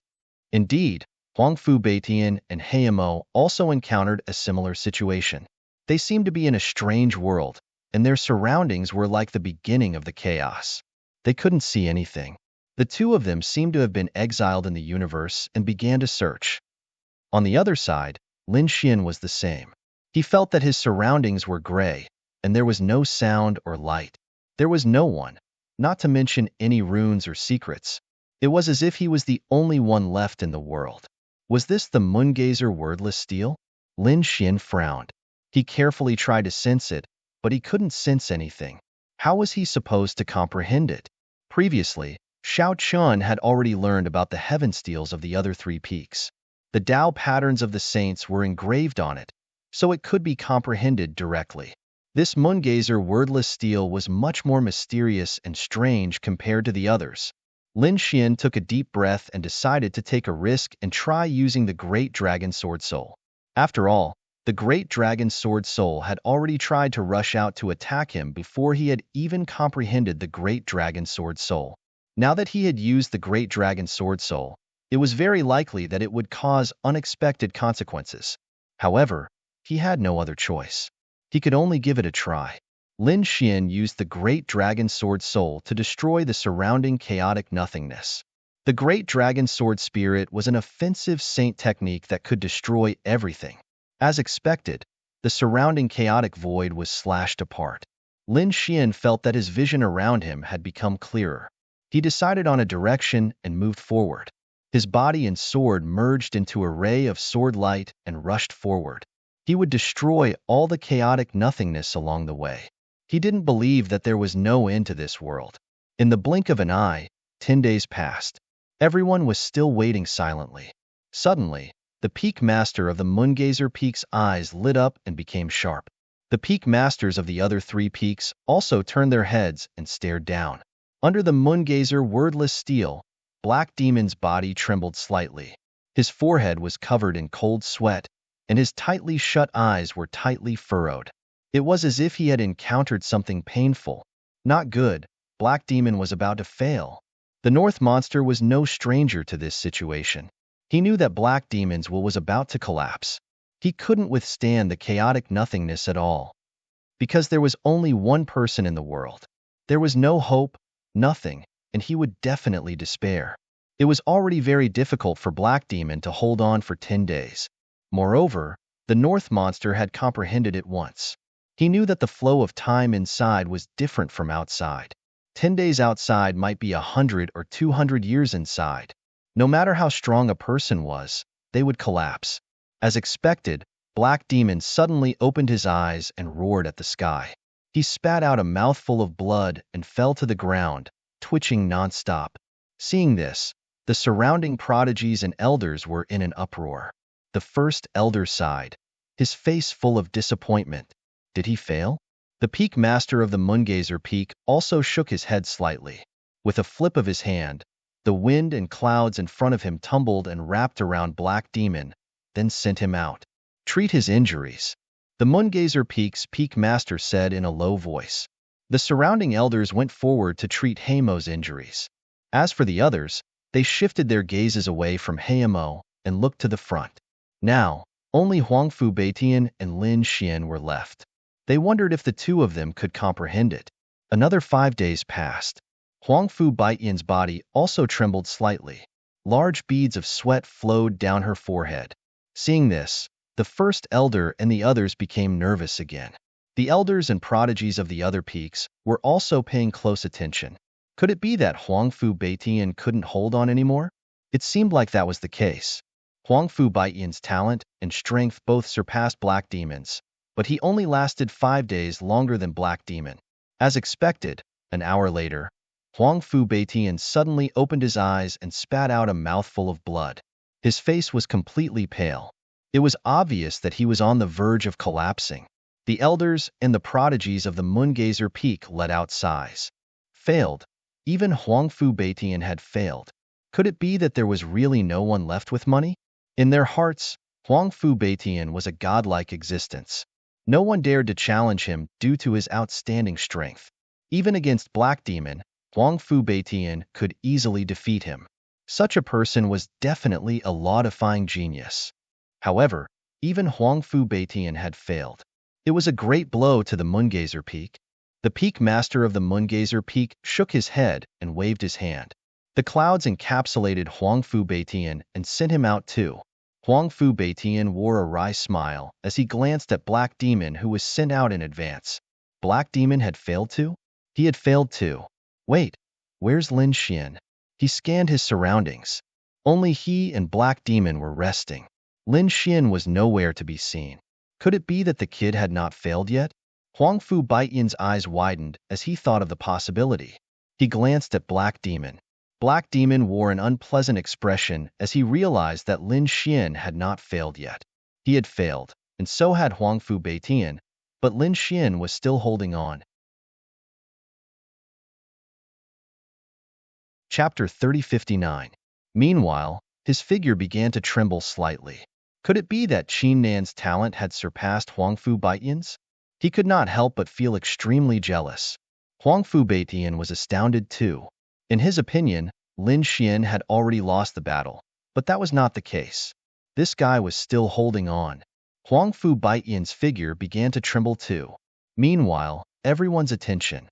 Indeed, Huang Fu Beitian and Heimo also encountered a similar situation. They seemed to be in a strange world, and their surroundings were like the beginning of the chaos. They couldn't see anything. The two of them seemed to have been exiled in the universe and began to search. On the other side, Lin Xian was the same. He felt that his surroundings were gray, and there was no sound or light. There was no one, not to mention any runes or secrets. It was as if he was the only one left in the world. Was this the moongazer wordless steel? Lin Xian frowned. He carefully tried to sense it, but he couldn't sense anything. How was he supposed to comprehend it? Previously, Xiao Chun had already learned about the heaven steels of the other 3 peaks. The Tao patterns of the saints were engraved on it, so it could be comprehended directly. This moongazer wordless steel was much more mysterious and strange compared to the others. Lin Xian took a deep breath and decided to take a risk and try using the Great Dragon Sword Soul. After all, the Great Dragon Sword Soul had already tried to rush out to attack him before he had even comprehended the Great Dragon Sword Soul. Now that he had used the Great Dragon Sword Soul, it was very likely that it would cause unexpected consequences. However, he had no other choice. He could only give it a try. Lin Xian used the Great Dragon Sword Soul to destroy the surrounding chaotic nothingness. The Great Dragon Sword Spirit was an offensive saint technique that could destroy everything. As expected, the surrounding chaotic void was slashed apart. Lin Xian felt that his vision around him had become clearer. He decided on a direction and moved forward. His body and sword merged into a ray of sword light and rushed forward. He would destroy all the chaotic nothingness along the way. He didn't believe that there was no end to this world. In the blink of an eye, 10 days passed. Everyone was still waiting silently. Suddenly, the Peak Master of the Moongazer Peak's eyes lit up and became sharp. The Peak Masters of the other 3 peaks also turned their heads and stared down. Under the Moongazer wordless steel, Black Demon's body trembled slightly. His forehead was covered in cold sweat, and his tightly shut eyes were tightly furrowed. It was as if he had encountered something painful. Not good. Black Demon was about to fail. The North Monster was no stranger to this situation. He knew that Black Demon's will was about to collapse. He couldn't withstand the chaotic nothingness at all. Because there was only one person in the world. There was no hope, nothing, and he would definitely despair. It was already very difficult for Black Demon to hold on for 10 days. Moreover, The North monster had comprehended it once. He knew that the flow of time inside was different from outside. 10 days outside might be 100 or 200 years inside. No matter how strong a person was, they would collapse. As expected, Black Demon suddenly opened his eyes and roared at the sky. He spat out a mouthful of blood and fell to the ground, twitching nonstop. Seeing this, the surrounding prodigies and elders were in an uproar. The first elder sighed, his face full of disappointment. Did he fail? The peak master of the Moongazer Peak also shook his head slightly. With a flip of his hand, the wind and clouds in front of him tumbled and wrapped around Black Demon, then sent him out. Treat his injuries, the Moongazer Peak's peak master said in a low voice. The surrounding elders went forward to treat Heimo's injuries. As for the others, they shifted their gazes away from Heimo and looked to the front. Now, only Huangfu Beitian and Lin Xian were left. They wondered if the two of them could comprehend it. Another 5 days passed. Huangfu Beitian's body also trembled slightly. Large beads of sweat flowed down her forehead. Seeing this, the first elder and the others became nervous again. The elders and prodigies of the other peaks were also paying close attention. Could it be that Huangfu Beitian couldn't hold on anymore? It seemed like that was the case. Huangfu Beitian's talent and strength both surpassed Black Demon's, but he only lasted 5 days longer than Black Demon. As expected, an hour later, Huangfu Beitian suddenly opened his eyes and spat out a mouthful of blood. His face was completely pale. It was obvious that he was on the verge of collapsing. The elders and the prodigies of the Moongazer Peak let out sighs. Failed. Even Huangfu Beitian had failed. Could it be that there was really no one left with money? In their hearts, Huangfu Beitian was a godlike existence. No one dared to challenge him due to his outstanding strength. Even against Black Demon, Huangfu Beitian could easily defeat him. Such a person was definitely a law-defying genius. However, even Huangfu Beitian had failed. It was a great blow to the Moongazer Peak. The peak master of the Moongazer Peak shook his head and waved his hand. The clouds encapsulated Huangfu Beitian and sent him out too. Huangfu Beitian wore a wry smile as he glanced at Black Demon, who was sent out in advance. Black Demon had failed too? He had failed too. Wait, where's Lin Xian? He scanned his surroundings. Only he and Black Demon were resting. Lin Xian was nowhere to be seen. Could it be that the kid had not failed yet? Huangfu Beitian's eyes widened as he thought of the possibility. He glanced at Black Demon. Black Demon wore an unpleasant expression as he realized that Lin Xian had not failed yet. He had failed, and so had Huangfu Beitian, but Lin Xian was still holding on. Chapter 3059. Meanwhile, his figure began to tremble slightly. Could it be that Qin Nan's talent had surpassed Huangfu Beitian's? He could not help but feel extremely jealous. Huangfu Beitian was astounded too. In his opinion, Lin Xian had already lost the battle, but that was not the case. This guy was still holding on. Huangfu Beitian's figure began to tremble too. Meanwhile, everyone's attention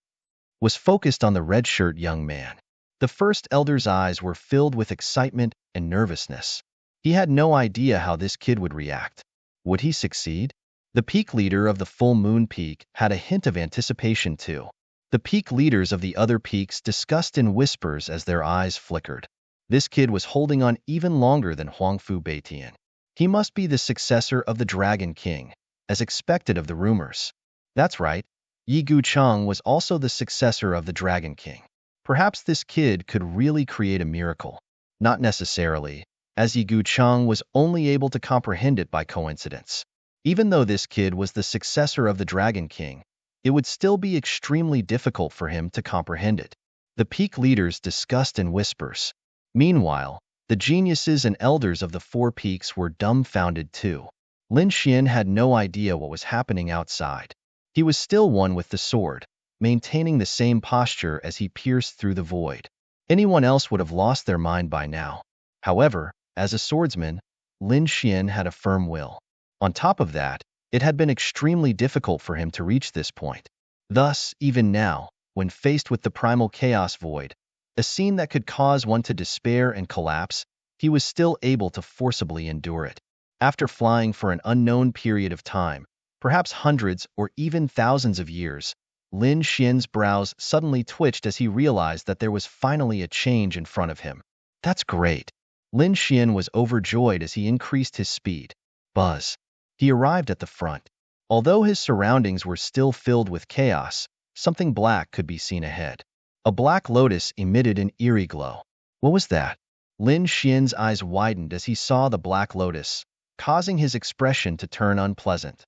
was focused on the red-shirt young man. The first elder's eyes were filled with excitement and nervousness. He had no idea how this kid would react. Would he succeed? The peak leader of the Full Moon Peak had a hint of anticipation too. The peak leaders of the other peaks discussed in whispers as their eyes flickered. This kid was holding on even longer than Huangfu Beitian. He must be the successor of the Dragon King, as expected of the rumors. That's right, Yi Gucheng was also the successor of the Dragon King. Perhaps this kid could really create a miracle. Not necessarily, as Yi Gucheng was only able to comprehend it by coincidence. Even though this kid was the successor of the Dragon King, it would still be extremely difficult for him to comprehend it. The peak leaders discussed in whispers. Meanwhile, the geniuses and elders of the 4 peaks were dumbfounded too. Lin Xian had no idea what was happening outside. He was still one with the sword, maintaining the same posture as he pierced through the void. Anyone else would have lost their mind by now. However, as a swordsman, Lin Xian had a firm will. On top of that, it had been extremely difficult for him to reach this point. Thus, even now, when faced with the primal chaos void, a scene that could cause one to despair and collapse, he was still able to forcibly endure it. After flying for an unknown period of time, perhaps hundreds or even thousands of years, Lin Xian's brows suddenly twitched as he realized that there was finally a change in front of him. That's great. Lin Xian was overjoyed as he increased his speed. Buzz. He arrived at the front. Although his surroundings were still filled with chaos, something black could be seen ahead. A black lotus emitted an eerie glow. What was that? Lin Xian's eyes widened as he saw the black lotus, causing his expression to turn unpleasant.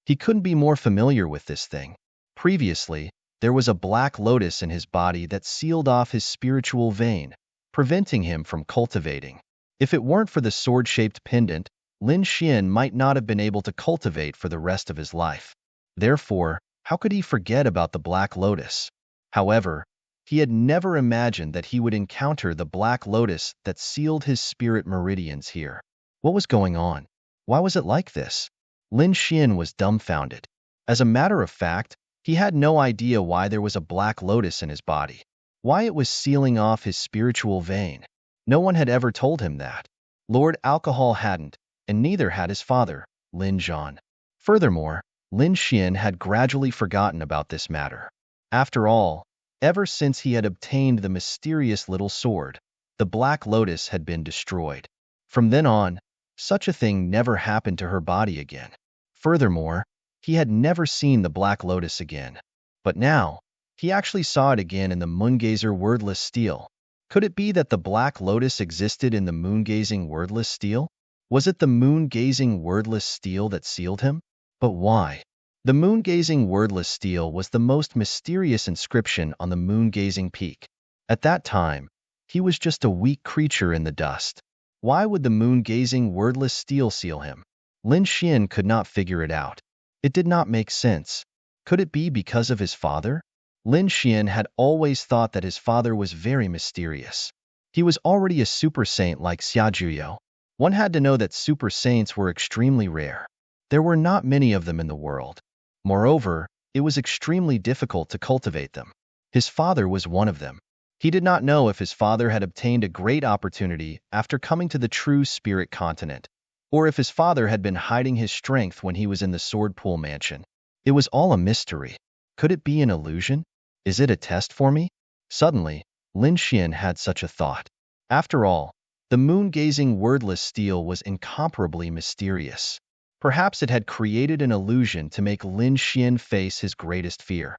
He couldn't be more familiar with this thing. Previously, there was a black lotus in his body that sealed off his spiritual vein, preventing him from cultivating. If it weren't for the sword-shaped pendant, Lin Xian might not have been able to cultivate for the rest of his life. Therefore, how could he forget about the black lotus? However, he had never imagined that he would encounter the black lotus that sealed his spirit meridians here. What was going on? Why was it like this? Lin Xian was dumbfounded. As a matter of fact, he had no idea why there was a black lotus in his body, why it was sealing off his spiritual vein. No one had ever told him that. Lord Alcohol hadn't, and neither had his father, Lin Zhan. Furthermore, Lin Xian had gradually forgotten about this matter. After all, ever since he had obtained the mysterious little sword, the black lotus had been destroyed. From then on, such a thing never happened to her body again. Furthermore, he had never seen the black lotus again. But now, he actually saw it again in the moongazer wordless steel. Could it be that the black lotus existed in the moon-gazing wordless steel? Was it the moon-gazing wordless steel that sealed him? But why? The moon-gazing wordless steel was the most mysterious inscription on the moon-gazing peak. At that time, he was just a weak creature in the dust. Why would the moon-gazing wordless steel seal him? Lin Xian could not figure it out. It did not make sense. Could it be because of his father? Lin Xian had always thought that his father was very mysterious. He was already a super saint like Xiaojuyo. One had to know that super saints were extremely rare. There were not many of them in the world. Moreover, it was extremely difficult to cultivate them. His father was one of them. He did not know if his father had obtained a great opportunity after coming to the true spirit continent, or if his father had been hiding his strength when he was in the Sword Pool Mansion. It was all a mystery. Could it be an illusion? Is it a test for me? Suddenly, Lin Xian had such a thought. After all, the moon-gazing wordless steel was incomparably mysterious. Perhaps it had created an illusion to make Lin Xian face his greatest fear.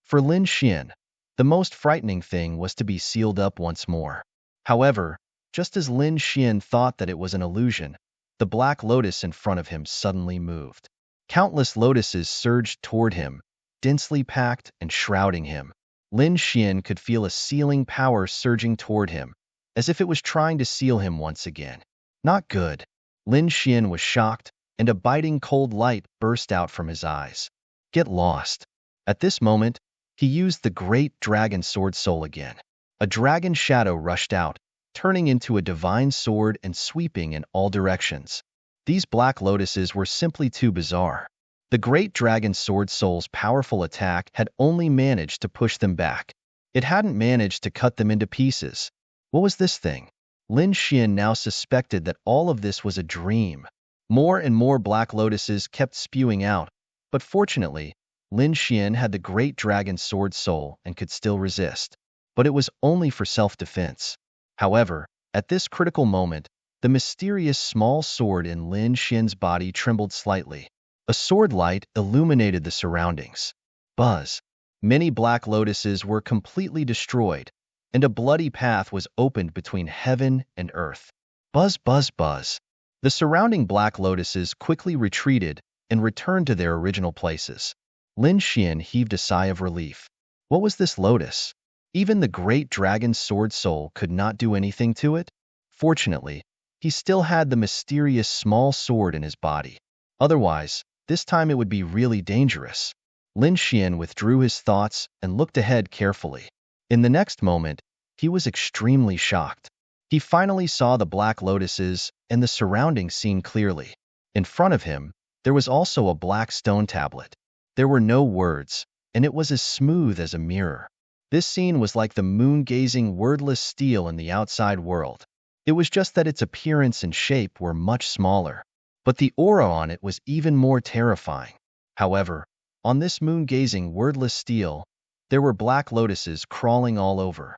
For Lin Xian, the most frightening thing was to be sealed up once more. However, just as Lin Xian thought that it was an illusion, the black lotus in front of him suddenly moved. Countless lotuses surged toward him, densely packed and shrouding him. Lin Xian could feel a sealing power surging toward him, as if it was trying to seal him once again. Not good. Lin Xian was shocked, and a biting cold light burst out from his eyes. Get lost. At this moment, he used the great dragon sword soul again. A dragon shadow rushed out, turning into a divine sword and sweeping in all directions. These black lotuses were simply too bizarre. The great dragon sword soul's powerful attack had only managed to push them back. It hadn't managed to cut them into pieces. What was this thing? Lin Xian now suspected that all of this was a dream. More and more black lotuses kept spewing out, but fortunately, Lin Xian had the great dragon sword soul and could still resist. But it was only for self-defense. However, at this critical moment, the mysterious small sword in Lin Xian's body trembled slightly. A sword light illuminated the surroundings. Buzz. Many black lotuses were completely destroyed, and a bloody path was opened between heaven and earth. Buzz, buzz, buzz. The surrounding black lotuses quickly retreated and returned to their original places. Lin Xian heaved a sigh of relief. What was this lotus? Even the great dragon sword soul could not do anything to it? Fortunately, he still had the mysterious small sword in his body. Otherwise, this time it would be really dangerous. Lin Xian withdrew his thoughts and looked ahead carefully. In the next moment, he was extremely shocked. He finally saw the black lotuses and the surrounding scene clearly. In front of him, there was also a black stone tablet. There were no words, and it was as smooth as a mirror. This scene was like the moon-gazing wordless steel in the outside world. It was just that its appearance and shape were much smaller. but the aura on it was even more terrifying. However, on this moon-gazing, wordless steel, there were black lotuses crawling all over.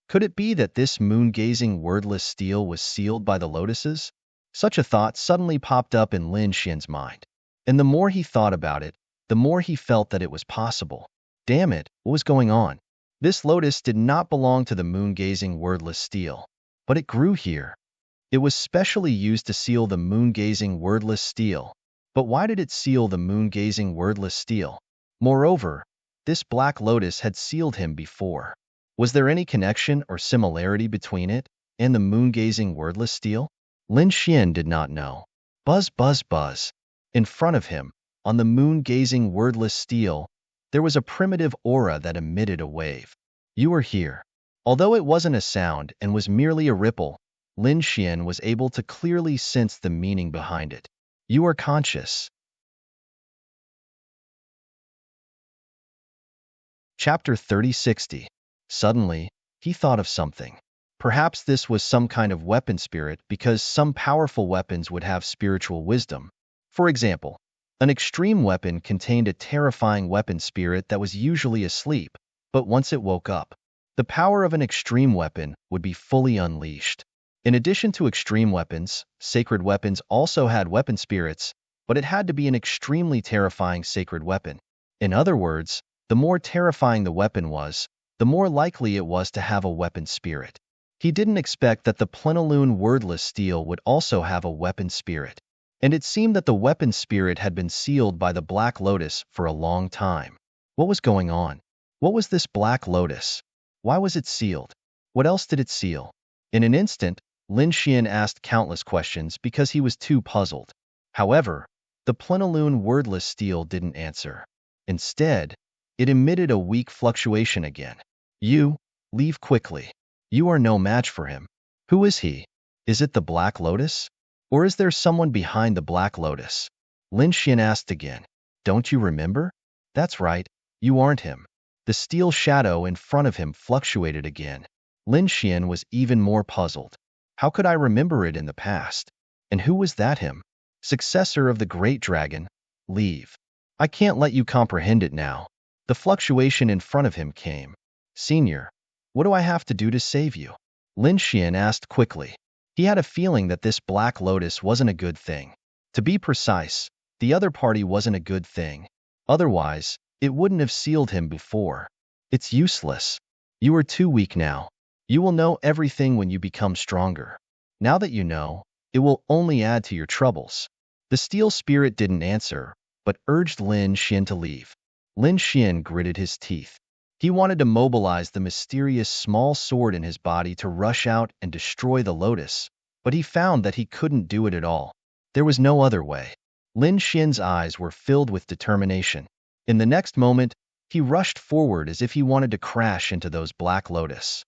Could it be that this moon-gazing, wordless steel was sealed by the lotuses? Such a thought suddenly popped up in Lin Xian's mind. And the more he thought about it, the more he felt that it was possible. Damn it, what was going on? This lotus did not belong to the moon-gazing, wordless steel, but it grew here. It was specially used to seal the moon-gazing, wordless steel. But why did it seal the moon-gazing, wordless steel? Moreover, this black lotus had sealed him before. Was there any connection or similarity between it and the moon-gazing, wordless steel? Lin Xian did not know. Buzz, buzz, buzz. In front of him, on the moon-gazing, wordless steel, there was a primitive aura that emitted a wave. You are here. Although it wasn't a sound and was merely a ripple, Lin Xian was able to clearly sense the meaning behind it. You are conscious. Chapter 3060. Suddenly, he thought of something. Perhaps this was some kind of weapon spirit, because some powerful weapons would have spiritual wisdom. For example, an extreme weapon contained a terrifying weapon spirit that was usually asleep, but once it woke up, the power of an extreme weapon would be fully unleashed. In addition to extreme weapons, sacred weapons also had weapon spirits, but it had to be an extremely terrifying sacred weapon. In other words, the more terrifying the weapon was, the more likely it was to have a weapon spirit. He didn't expect that the plenilune wordless steel would also have a weapon spirit. And it seemed that the weapon spirit had been sealed by the Black Lotus for a long time. What was going on? What was this Black Lotus? Why was it sealed? What else did it seal? In an instant, Lin Xian asked countless questions because he was too puzzled. However, the plenilune wordless steel didn't answer. Instead, it emitted a weak fluctuation again. You, leave quickly. You are no match for him. Who is he? Is it the Black Lotus? Or is there someone behind the Black Lotus? Lin Xian asked again. Don't you remember? That's right, you aren't him. The steel shadow in front of him fluctuated again. Lin Xian was even more puzzled. How could I remember it in the past? And who was that him? Successor of the great dragon? Leave. I can't let you comprehend it now. The fluctuation in front of him came. Senior, what do I have to do to save you? Lin Xian asked quickly. He had a feeling that this Black Lotus wasn't a good thing. To be precise, the other party wasn't a good thing. Otherwise, it wouldn't have sealed him before. It's useless. You are too weak now. You will know everything when you become stronger. Now that you know, it will only add to your troubles. The steel spirit didn't answer, but urged Lin Xian to leave. Lin Xian gritted his teeth. He wanted to mobilize the mysterious small sword in his body to rush out and destroy the lotus, but he found that he couldn't do it at all. There was no other way. Lin Xian's eyes were filled with determination. In the next moment, he rushed forward as if he wanted to crash into those Black Lotus.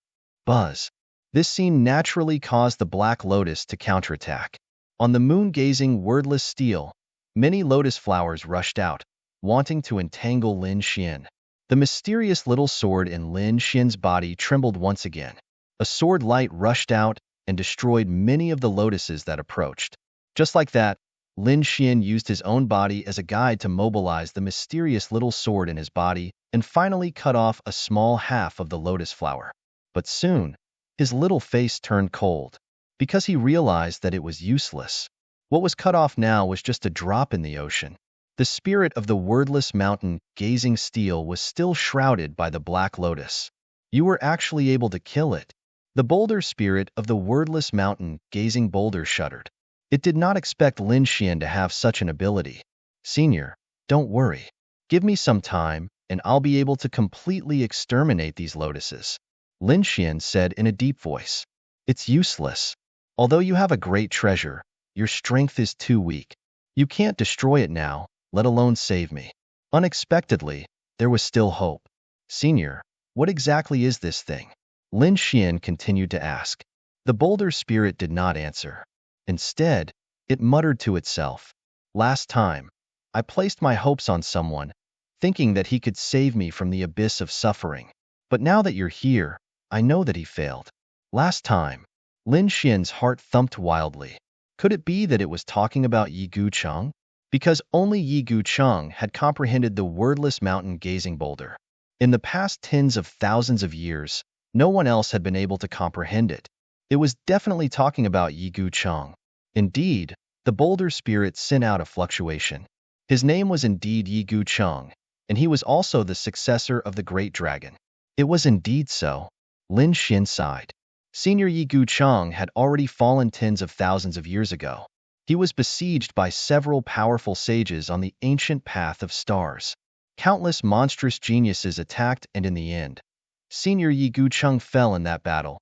Buzz. This scene naturally caused the Black Lotus to counterattack. On the moon-gazing, wordless steel, many lotus flowers rushed out, wanting to entangle Lin Xian. The mysterious little sword in Lin Xian's body trembled once again. A sword light rushed out and destroyed many of the lotuses that approached. Just like that, Lin Xian used his own body as a guide to mobilize the mysterious little sword in his body and finally cut off a small half of the lotus flower. But soon, his little face turned cold, because he realized that it was useless. What was cut off now was just a drop in the ocean. The spirit of the wordless mountain, gazing steel, was still shrouded by the Black Lotus. You were actually able to kill it. The boulder spirit of the wordless mountain, gazing boulder shuddered. It did not expect Lin Xian to have such an ability. Senior, don't worry. Give me some time, and I'll be able to completely exterminate these lotuses. Lin Xian said in a deep voice. It's useless. Although you have a great treasure, your strength is too weak. You can't destroy it now, let alone save me. Unexpectedly, there was still hope. Senior, what exactly is this thing? Lin Xian continued to ask. The boulder spirit did not answer. Instead, it muttered to itself. Last time, I placed my hopes on someone, thinking that he could save me from the abyss of suffering. But now that you're here, I know that he failed. Last time, Lin Xian's heart thumped wildly. Could it be that it was talking about Yi Gu Cheng? Because only Yi Gu Cheng had comprehended the wordless mountain gazing boulder. In the past tens of thousands of years, no one else had been able to comprehend it. It was definitely talking about Yi Gu Cheng. Indeed, the boulder spirit sent out a fluctuation. His name was indeed Yi Gu Cheng, and he was also the successor of the great dragon. It was indeed so. Lin Xin sighed. Senior Yi Gu Cheng had already fallen tens of thousands of years ago. He was besieged by several powerful sages on the ancient path of stars. Countless monstrous geniuses attacked, and in the end, Senior Yi Gu Cheng fell in that battle.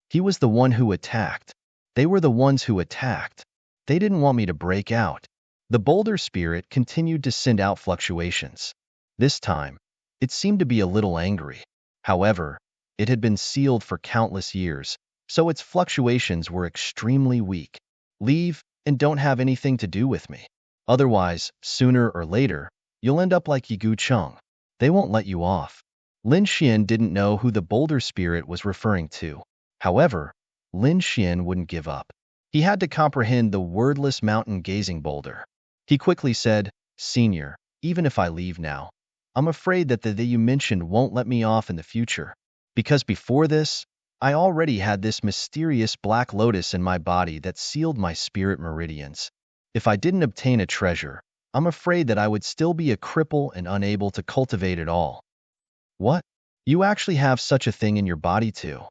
He was the one who attacked. They were the ones who attacked. They didn't want me to break out. The boulder spirit continued to send out fluctuations. This time, it seemed to be a little angry. However, it had been sealed for countless years, so its fluctuations were extremely weak. Leave, and don't have anything to do with me. Otherwise, sooner or later, you'll end up like Yi Gu Cheng. They won't let you off. Lin Xian didn't know who the boulder spirit was referring to. However, Lin Xian wouldn't give up. He had to comprehend the wordless mountain-gazing boulder. He quickly said, Senior, even if I leave now, I'm afraid that the you mentioned won't let me off in the future. Because before this, I already had this mysterious black lotus in my body that sealed my spirit meridians. If I didn't obtain a treasure, I'm afraid that I would still be a cripple and unable to cultivate it all. What? You actually have such a thing in your body too?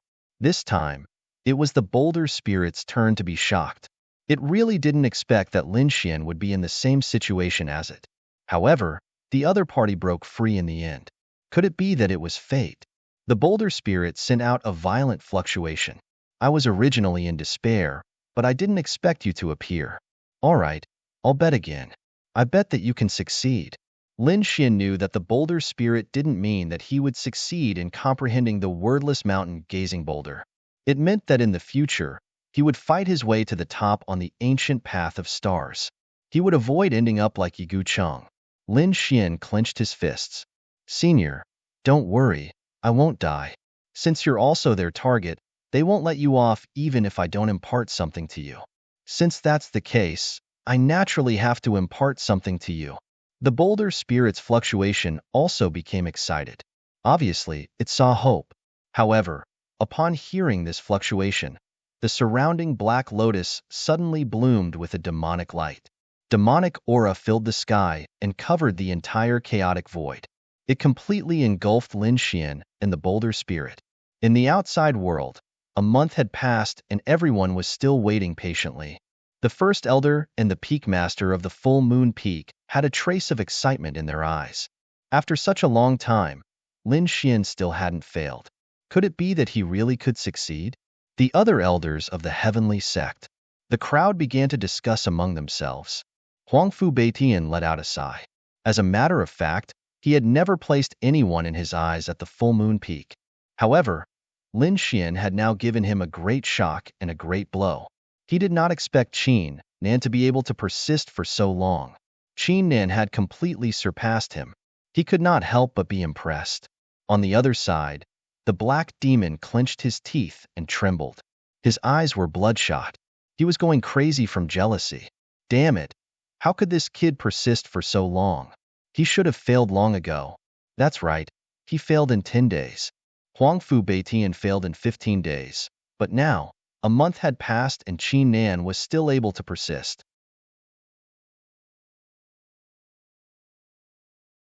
This time, it was the boulder spirit's turn to be shocked. It really didn't expect that Lin Xian would be in the same situation as it. However, the other party broke free in the end. Could it be that it was fate? The boulder spirit sent out a violent fluctuation. I was originally in despair, but I didn't expect you to appear. All right, I'll bet again. I bet that you can succeed. Lin Xian knew that the boulder spirit didn't mean that he would succeed in comprehending the wordless mountain-gazing boulder. It meant that in the future, he would fight his way to the top on the ancient path of stars. He would avoid ending up like Yi Gu Cheng. Lin Xian clenched his fists. Senior, don't worry, I won't die. Since you're also their target, they won't let you off even if I don't impart something to you. Since that's the case, I naturally have to impart something to you. The boulder spirit's fluctuation also became excited. Obviously, it saw hope. However, upon hearing this fluctuation, the surrounding black lotus suddenly bloomed with a demonic light. Demonic aura filled the sky and covered the entire chaotic void. It completely engulfed Lin Xian and the boulder spirit. In the outside world, a month had passed and everyone was still waiting patiently. The first elder and the peak master of the full moon peak had a trace of excitement in their eyes. After such a long time, Lin Xian still hadn't failed. Could it be that he really could succeed? The other elders of the heavenly sect. The crowd began to discuss among themselves. Huangfu Beitian let out a sigh. As a matter of fact, he had never placed anyone in his eyes at the full moon peak. However, Lin Xian had now given him a great shock and a great blow. He did not expect Qin Nan to be able to persist for so long. Qin Nan had completely surpassed him. He could not help but be impressed. On the other side, the black demon clenched his teeth and trembled. His eyes were bloodshot. He was going crazy from jealousy. Damn it! How could this kid persist for so long? He should have failed long ago. That's right, he failed in 10 days. Huangfu Beitian failed in 15 days. But now, a month had passed and Qin Nan was still able to persist.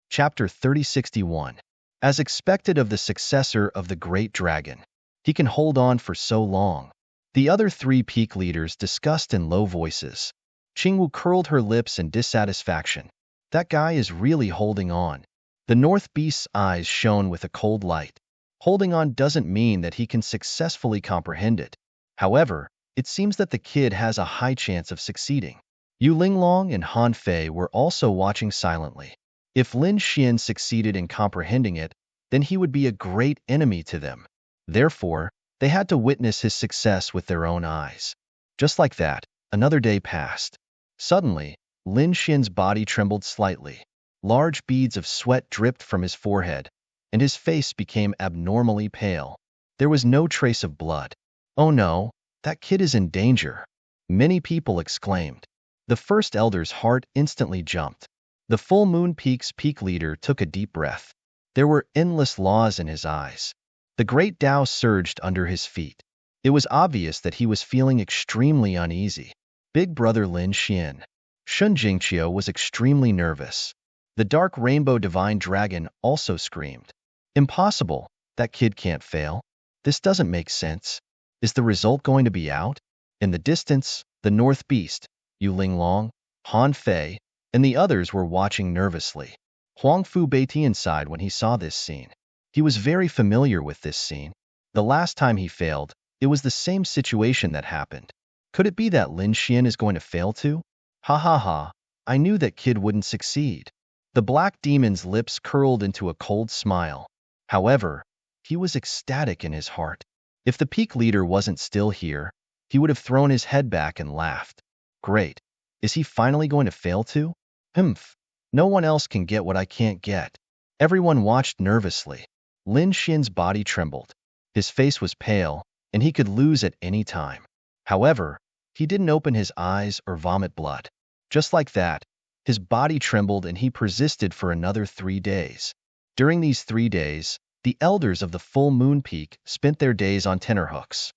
Chapter 3061. As expected of the successor of the great dragon, he can hold on for so long. The other three peak leaders discussed in low voices. Qingwu curled her lips in dissatisfaction. That guy is really holding on. The North Beast's eyes shone with a cold light. Holding on doesn't mean that he can successfully comprehend it. However, it seems that the kid has a high chance of succeeding. Yu Linglong and Han Fei were also watching silently. If Lin Xian succeeded in comprehending it, then he would be a great enemy to them. Therefore, they had to witness his success with their own eyes. Just like that, another day passed. Suddenly, Lin Xian's body trembled slightly. Large beads of sweat dripped from his forehead, and his face became abnormally pale. There was no trace of blood. Oh no, that kid is in danger. Many people exclaimed. The first elder's heart instantly jumped. The full moon peak's peak leader took a deep breath. There were endless laws in his eyes. The great Tao surged under his feet. It was obvious that he was feeling extremely uneasy. Big brother Lin Xian. Shun Jingqiu was extremely nervous. The dark rainbow divine dragon also screamed. Impossible, that kid can't fail. This doesn't make sense. Is the result going to be out? In the distance, the North Beast, Yu Linglong, Han Fei, and the others were watching nervously. Huang Fu Beitian sighed when he saw this scene. He was very familiar with this scene. The last time he failed, it was the same situation that happened. Could it be that Lin Xian is going to fail too? Ha ha ha, I knew that kid wouldn't succeed. The black demon's lips curled into a cold smile. However, he was ecstatic in his heart. If the peak leader wasn't still here, he would have thrown his head back and laughed. Great. Is he finally going to fail too? Humph. No one else can get what I can't get. Everyone watched nervously. Lin Xian's body trembled. His face was pale, and he could lose at any time. However, he didn't open his eyes or vomit blood. Just like that, his body trembled and he persisted for another 3 days. During these 3 days, the elders of the full moon peak spent their days on tenterhooks.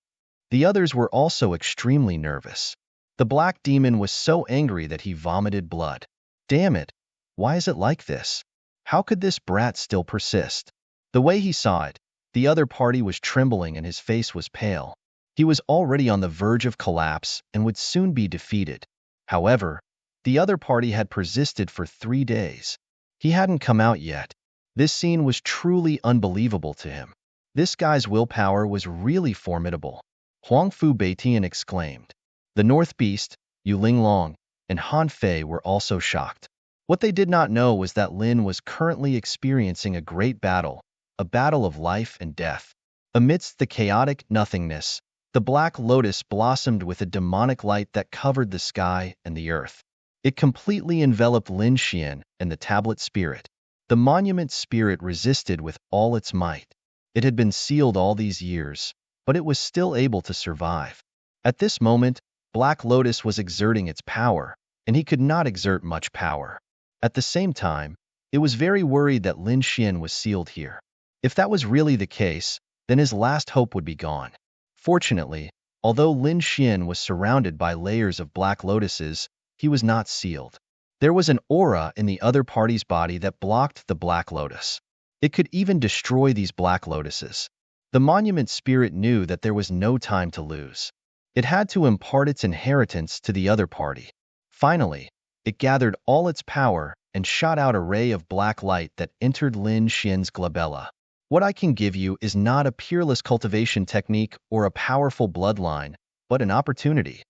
The others were also extremely nervous. The black demon was so angry that he vomited blood. Damn it! Why is it like this? How could this brat still persist? The way he saw it, the other party was trembling and his face was pale. He was already on the verge of collapse and would soon be defeated. However, the other party had persisted for 3 days. He hadn't come out yet. This scene was truly unbelievable to him. This guy's willpower was really formidable. Huang Fu Beitian exclaimed. The North Beast, Yu Linglong, and Han Fei were also shocked. What they did not know was that Lin was currently experiencing a great battle, a battle of life and death. Amidst the chaotic nothingness, the black lotus blossomed with a demonic light that covered the sky and the earth. It completely enveloped Lin Xian and the tablet spirit. The monument spirit resisted with all its might. It had been sealed all these years, but it was still able to survive. At this moment, Black Lotus was exerting its power, and he could not exert much power. At the same time, it was very worried that Lin Xian was sealed here. If that was really the case, then his last hope would be gone. Fortunately, although Lin Xian was surrounded by layers of black lotuses, he was not sealed. There was an aura in the other party's body that blocked the black lotus. It could even destroy these black lotuses. The monument spirit knew that there was no time to lose. It had to impart its inheritance to the other party. Finally, it gathered all its power and shot out a ray of black light that entered Lin Xian's glabella. What I can give you is not a peerless cultivation technique or a powerful bloodline, but an opportunity.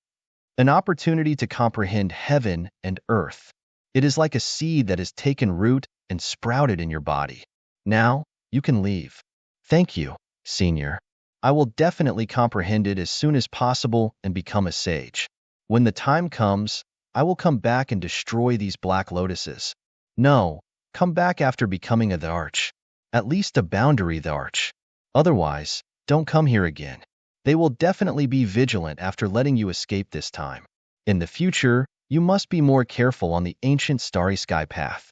An opportunity to comprehend heaven and earth. It is like a seed that has taken root and sprouted in your body. Now, you can leave. Thank you, Senior. I will definitely comprehend it as soon as possible and become a sage. When the time comes, I will come back and destroy these black lotuses. No, come back after becoming the arch. At least a boundary the arch. Otherwise, don't come here again. They will definitely be vigilant after letting you escape this time. In the future, you must be more careful on the ancient starry sky path.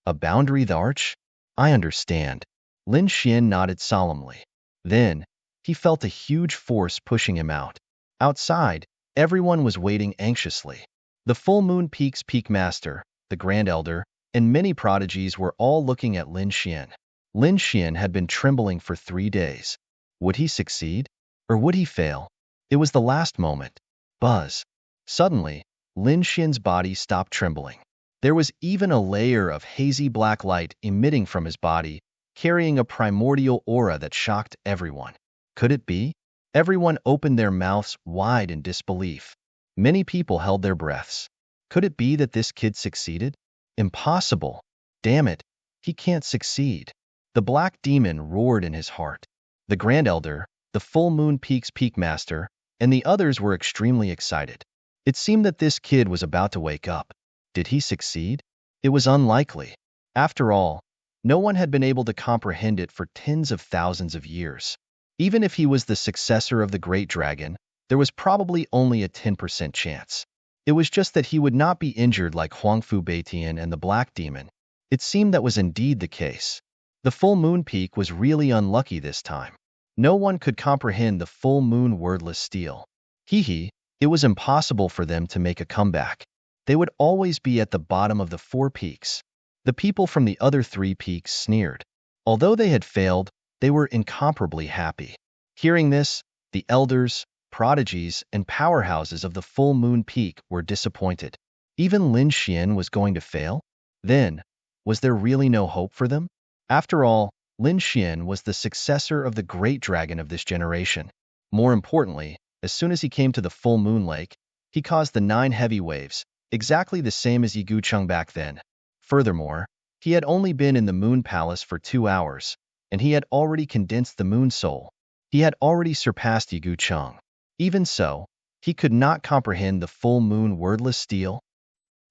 A boundary the arch? I understand. Lin Xian nodded solemnly. Then, he felt a huge force pushing him out. Outside, everyone was waiting anxiously. The full moon peak's peak master, the Grand Elder, and many prodigies were all looking at Lin Xian. Lin Xian had been trembling for 3 days. Would he succeed? Or would he fail? It was the last moment. Buzz. Suddenly, Lin Xian's body stopped trembling. There was even a layer of hazy black light emitting from his body, carrying a primordial aura that shocked everyone. Could it be? Everyone opened their mouths wide in disbelief. Many people held their breaths. Could it be that this kid succeeded? Impossible. Damn it, he can't succeed. The black demon roared in his heart. The Grand Elder, the full moon peak's peak master, and the others were extremely excited. It seemed that this kid was about to wake up. Did he succeed? It was unlikely. After all, no one had been able to comprehend it for tens of thousands of years. Even if he was the successor of the great dragon, there was probably only a 10% chance. It was just that he would not be injured like Huangfu Beitian and the Black Demon. It seemed that was indeed the case. The full moon peak was really unlucky this time. No one could comprehend the full moon wordless steel. Hee, it was impossible for them to make a comeback. They would always be at the bottom of the 4 peaks. The people from the other 3 peaks sneered. Although they had failed, they were incomparably happy. Hearing this, the elders, prodigies, and powerhouses of the full moon peak were disappointed. Even Lin Xian was going to fail? Then, was there really no hope for them? After all, Lin Xian was the successor of the great dragon of this generation. More importantly, as soon as he came to the full moon lake, he caused the 9 heavy waves, exactly the same as Yi Gucheng back then. Furthermore, he had only been in the moon palace for 2 hours, and he had already condensed the moon soul. He had already surpassed Yi Gucheng. Even so, he could not comprehend the full moon wordless steel.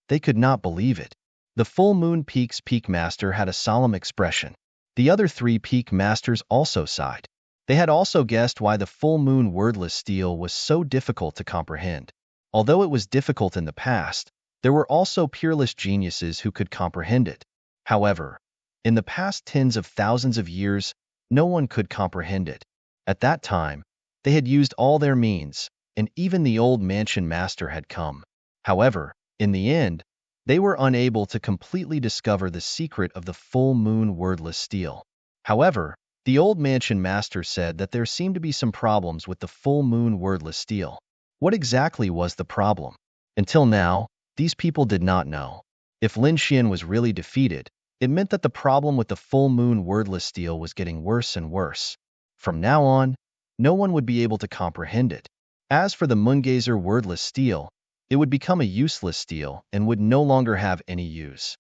They could not believe it. The full moon peak's peak master had a solemn expression. The other 3 peak masters also sighed. They had also guessed why the full moon wordless steel was so difficult to comprehend. Although it was difficult in the past, there were also peerless geniuses who could comprehend it. However, in the past tens of thousands of years, no one could comprehend it. At that time, they had used all their means, and even the old mansion master had come. However, in the end, they were unable to completely discover the secret of the full moon wordless steel. However, the old mansion master said that there seemed to be some problems with the full moon wordless steel. What exactly was the problem? Until now, these people did not know. If Lin Xian was really defeated, it meant that the problem with the full moon wordless steel was getting worse and worse. From now on, no one would be able to comprehend it. As for the Moongazer wordless steel, it would become a useless steel and would no longer have any use.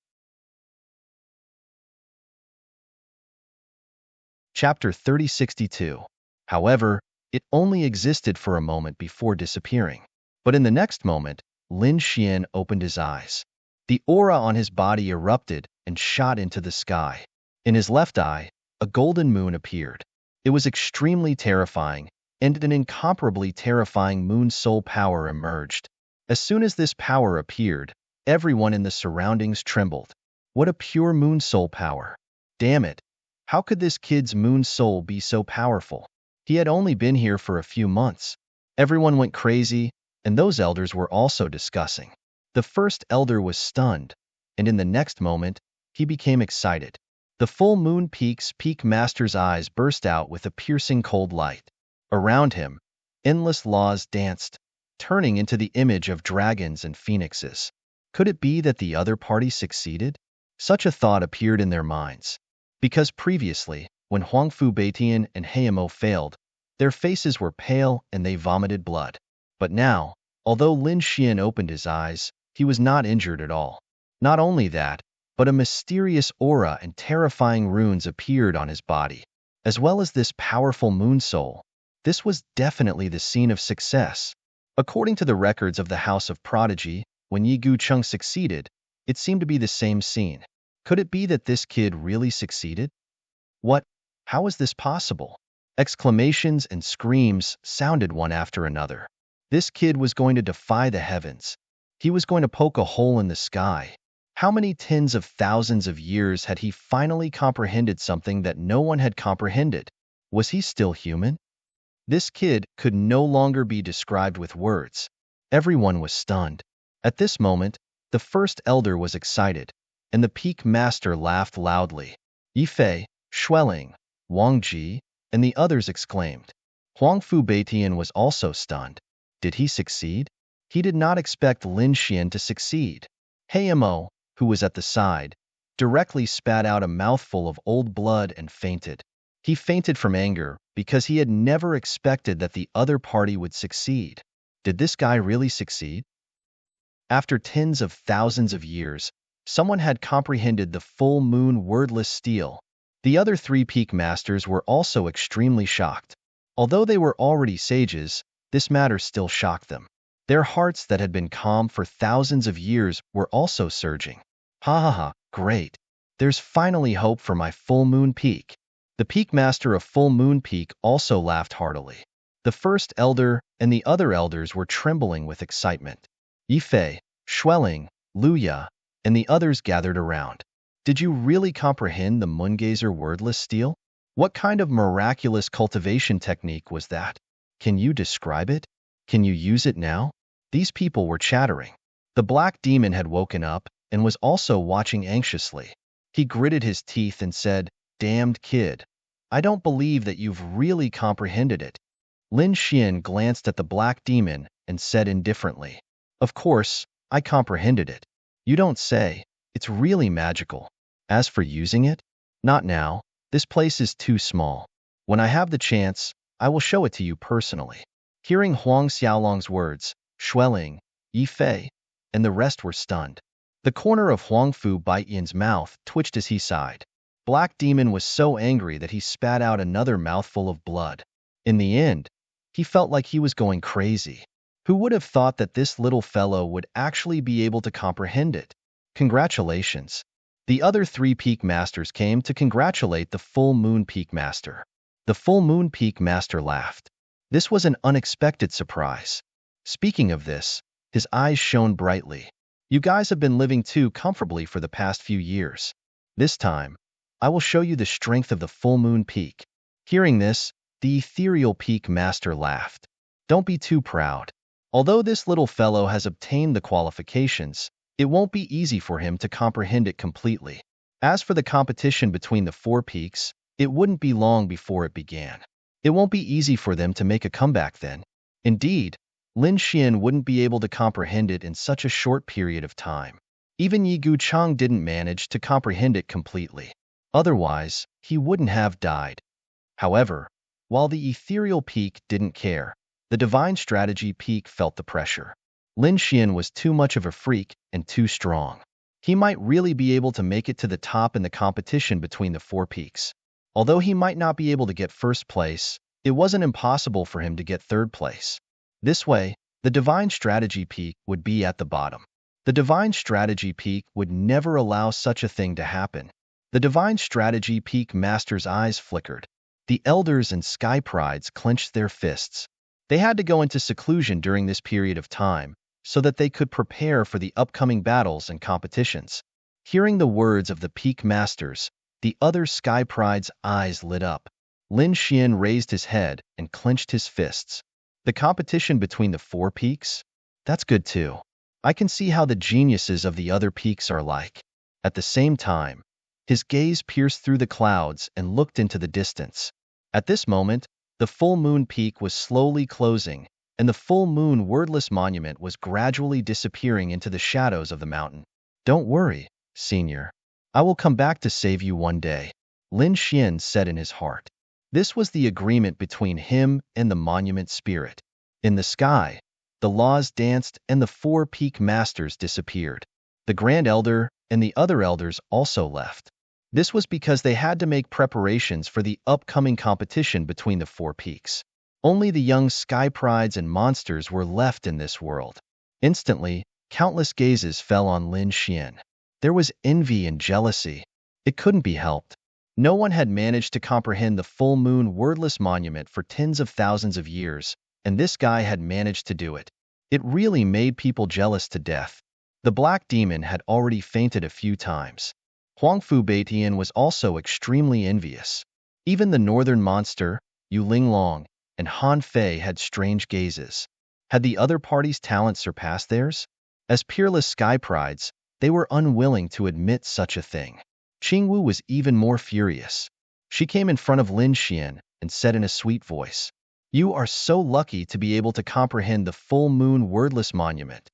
Chapter 3062. However, it only existed for a moment before disappearing. But in the next moment, Lin Xian opened his eyes. The aura on his body erupted and shot into the sky. In his left eye, a golden moon appeared. It was extremely terrifying, and an incomparably terrifying moon soul power emerged. As soon as this power appeared, everyone in the surroundings trembled. What a pure moon soul power! Damn it! How could this kid's moon soul be so powerful? He had only been here for a few months. Everyone went crazy, and those elders were also discussing. The first elder was stunned, and in the next moment, he became excited. The full moon peak's peak master's eyes burst out with a piercing cold light. Around him, endless laws danced, turning into the image of dragons and phoenixes. Could it be that the other party succeeded? Such a thought appeared in their minds. Because previously, when Huangfu Beitian and Heimo failed, their faces were pale and they vomited blood. But now, although Lin Xian opened his eyes, he was not injured at all. Not only that, but a mysterious aura and terrifying runes appeared on his body, as well as this powerful moon soul. This was definitely the scene of success. According to the records of the House of Prodigy, when Yi Gucheng succeeded, it seemed to be the same scene. Could it be that this kid really succeeded? What? How is this possible? Exclamations and screams sounded one after another. This kid was going to defy the heavens. He was going to poke a hole in the sky. How many tens of thousands of years had he finally comprehended something that no one had comprehended? Was he still human? This kid could no longer be described with words. Everyone was stunned. At this moment, the first elder was excited, and the peak master laughed loudly. Yifei, Xueling, Wang Ji, and the others exclaimed. Huangfu Beitian was also stunned. Did he succeed? He did not expect Lin Xian to succeed. Heimo, who was at the side, directly spat out a mouthful of old blood and fainted. He fainted from anger because he had never expected that the other party would succeed. Did this guy really succeed? After tens of thousands of years, someone had comprehended the full moon wordless steel. The other 3 peak masters were also extremely shocked. Although they were already sages, this matter still shocked them. Their hearts that had been calm for thousands of years were also surging. Ha ha ha, great. There's finally hope for my full moon peak. The peak master of full moon peak also laughed heartily. The first elder and the other elders were trembling with excitement. Yifei, Schwelling, Luya, and the others gathered around. Did you really comprehend the Moongazer wordless steel? What kind of miraculous cultivation technique was that? Can you describe it? Can you use it now? These people were chattering. The black demon had woken up and was also watching anxiously. He gritted his teeth and said, "Damned kid. I don't believe that you've really comprehended it." Lin Xian glanced at the black demon and said indifferently, "Of course, I comprehended it. You don't say. It's really magical. As for using it, not now. This place is too small. When I have the chance, I will show it to you personally." Hearing Huang Xiaolong's words, Schwelling, Yifei, and the rest were stunned. The corner of Huang Fu Baiyan's mouth twitched as he sighed. Black Demon was so angry that he spat out another mouthful of blood. In the end, he felt like he was going crazy. Who would have thought that this little fellow would actually be able to comprehend it? Congratulations. The other three Peak Masters came to congratulate the Full Moon Peak Master. The Full Moon Peak Master laughed. This was an unexpected surprise. Speaking of this, his eyes shone brightly. You guys have been living too comfortably for the past few years. This time, I will show you the strength of the Full Moon Peak. Hearing this, the Ethereal Peak Master laughed. Don't be too proud. Although this little fellow has obtained the qualifications, it won't be easy for him to comprehend it completely. As for the competition between the four peaks, it wouldn't be long before it began. It won't be easy for them to make a comeback then. Indeed, Lin Xian wouldn't be able to comprehend it in such a short period of time. Even Yi Guchang didn't manage to comprehend it completely. Otherwise, he wouldn't have died. However, while the Ethereal Peak didn't care, the Divine Strategy Peak felt the pressure. Lin Xian was too much of a freak and too strong. He might really be able to make it to the top in the competition between the four peaks. Although he might not be able to get first place, it wasn't impossible for him to get third place. This way, the Divine Strategy Peak would be at the bottom. The Divine Strategy Peak would never allow such a thing to happen. The Divine Strategy Peak Master's eyes flickered. The elders and Sky Prides clenched their fists. They had to go into seclusion during this period of time, so that they could prepare for the upcoming battles and competitions. Hearing the words of the Peak Masters, the other Sky Pride's eyes lit up. Lin Xian raised his head and clenched his fists. The competition between the four peaks? That's good too. I can see how the geniuses of the other peaks are like. At the same time, his gaze pierced through the clouds and looked into the distance. At this moment, the full moon peak was slowly closing, and the full moon wordless monument was gradually disappearing into the shadows of the mountain. Don't worry, senior. I will come back to save you one day, Lin Xian said in his heart. This was the agreement between him and the monument spirit. In the sky, the laws danced and the four peak masters disappeared. The Grand Elder and the other elders also left. This was because they had to make preparations for the upcoming competition between the four peaks. Only the young Sky Prides and monsters were left in this world. Instantly, countless gazes fell on Lin Xian. There was envy and jealousy. It couldn't be helped. No one had managed to comprehend the full moon wordless monument for tens of thousands of years, and this guy had managed to do it. It really made people jealous to death. The black demon had already fainted a few times. Huang Fu Baitian was also extremely envious. Even the northern monster, Yu Linglong, and Han Fei had strange gazes. Had the other party's talent surpassed theirs? As peerless Sky Prides, they were unwilling to admit such a thing. Qingwu was even more furious. She came in front of Lin Xian and said in a sweet voice, "You are so lucky to be able to comprehend the full moon wordless monument.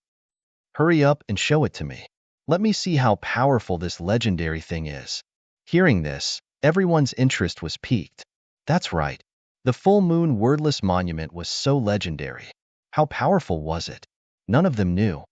Hurry up and show it to me. Let me see how powerful this legendary thing is." Hearing this, everyone's interest was piqued. That's right. The full moon wordless monument was so legendary. How powerful was it? None of them knew.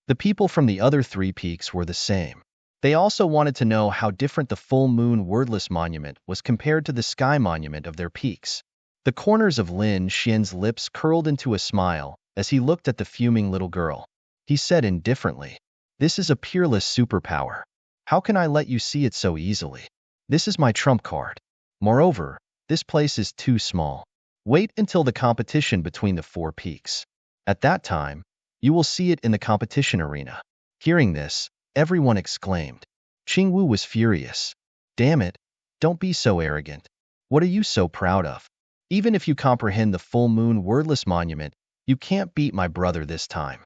The people from the other three peaks were the same. They also wanted to know how different the full moon wordless monument was compared to the sky monument of their peaks. The corners of Lin Xian's lips curled into a smile as he looked at the fuming little girl. He said indifferently, "This is a peerless superpower. How can I let you see it so easily? This is my trump card. Moreover, this place is too small. Wait until the competition between the four peaks. At that time, you will see it in the competition arena. Hearing this, everyone exclaimed. Qingwu was furious. Damn it, don't be so arrogant. What are you so proud of? Even if you comprehend the full moon wordless monument, you can't beat my brother this time.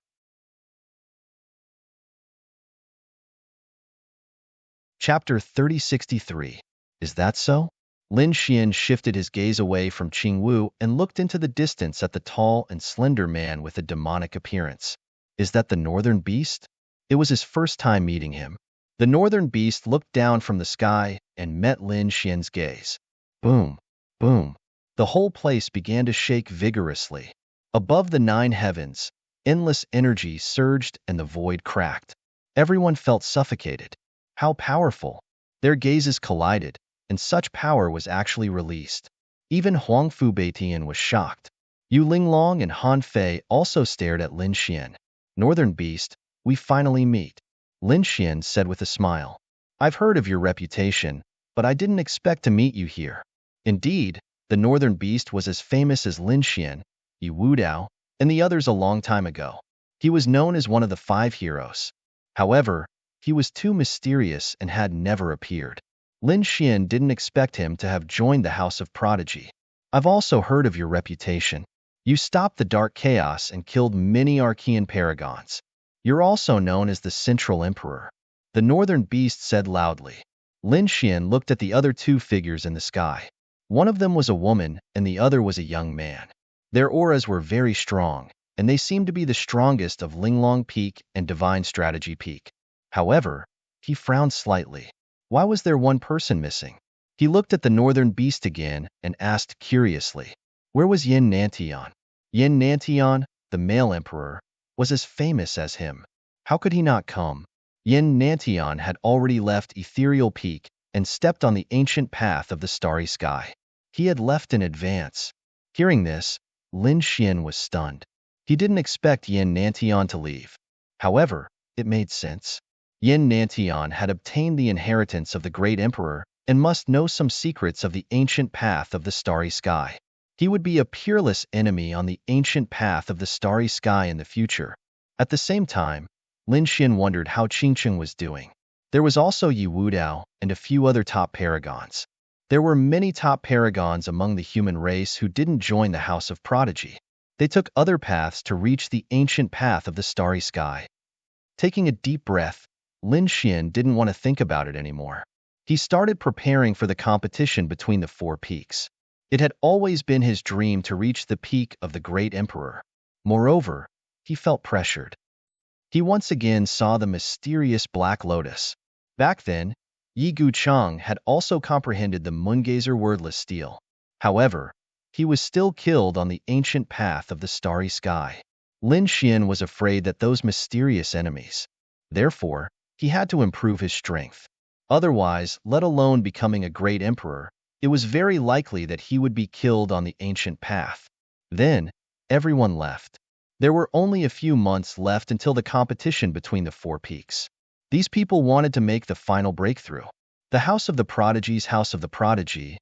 Chapter 3063. Is that so? Lin Xian shifted his gaze away from Qingwu and looked into the distance at the tall and slender man with a demonic appearance. Is that the northern beast? It was his first time meeting him. The northern beast looked down from the sky and met Lin Xian's gaze. Boom, boom. The whole place began to shake vigorously. Above the nine heavens, endless energy surged and the void cracked. Everyone felt suffocated. How powerful! Their gazes collided, and such power was actually released. Even Huang Fu Beitian was shocked. Yu Linglong and Han Fei also stared at Lin Xian. Northern Beast, we finally meet, Lin Xian said with a smile. I've heard of your reputation, but I didn't expect to meet you here. Indeed, the Northern Beast was as famous as Lin Xian, Yu Wudao, and the others a long time ago. He was known as one of the five heroes. However, he was too mysterious and had never appeared. Lin Xian didn't expect him to have joined the House of Prodigy. I've also heard of your reputation. You stopped the Dark Chaos and killed many Archean paragons. You're also known as the Central Emperor. The Northern Beast said loudly. Lin Xian looked at the other two figures in the sky. One of them was a woman and the other was a young man. Their auras were very strong, and they seemed to be the strongest of Linglong Peak and Divine Strategy Peak. However, he frowned slightly. Why was there one person missing? He looked at the Northern Beast again and asked curiously, where was Yin Nantian? Yin Nantian, the male emperor, was as famous as him. How could he not come? Yin Nantian had already left Ethereal Peak and stepped on the ancient path of the starry sky. He had left in advance. Hearing this, Lin Xian was stunned. He didn't expect Yin Nantian to leave. However, it made sense. Yin Nantian had obtained the inheritance of the great emperor and must know some secrets of the ancient path of the starry sky. He would be a peerless enemy on the ancient path of the starry sky in the future. At the same time, Lin Xian wondered how Qingcheng was doing. There was also Yu Wudao and a few other top paragons. There were many top paragons among the human race who didn't join the House of Prodigy. They took other paths to reach the ancient path of the starry sky. Taking a deep breath, Lin Xian didn't want to think about it anymore. He started preparing for the competition between the four peaks. It had always been his dream to reach the peak of the great emperor. Moreover, he felt pressured. He once again saw the mysterious Black Lotus. Back then, Yi Guchang had also comprehended the Moongazer wordless steel. However, he was still killed on the ancient path of the starry sky. Lin Xian was afraid that those mysterious enemies. Therefore, he had to improve his strength. Otherwise, let alone becoming a great emperor, it was very likely that he would be killed on the ancient path. Then, everyone left. There were only a few months left until the competition between the four peaks. These people wanted to make the final breakthrough. The House of the Prodigy's House of the Prodigy.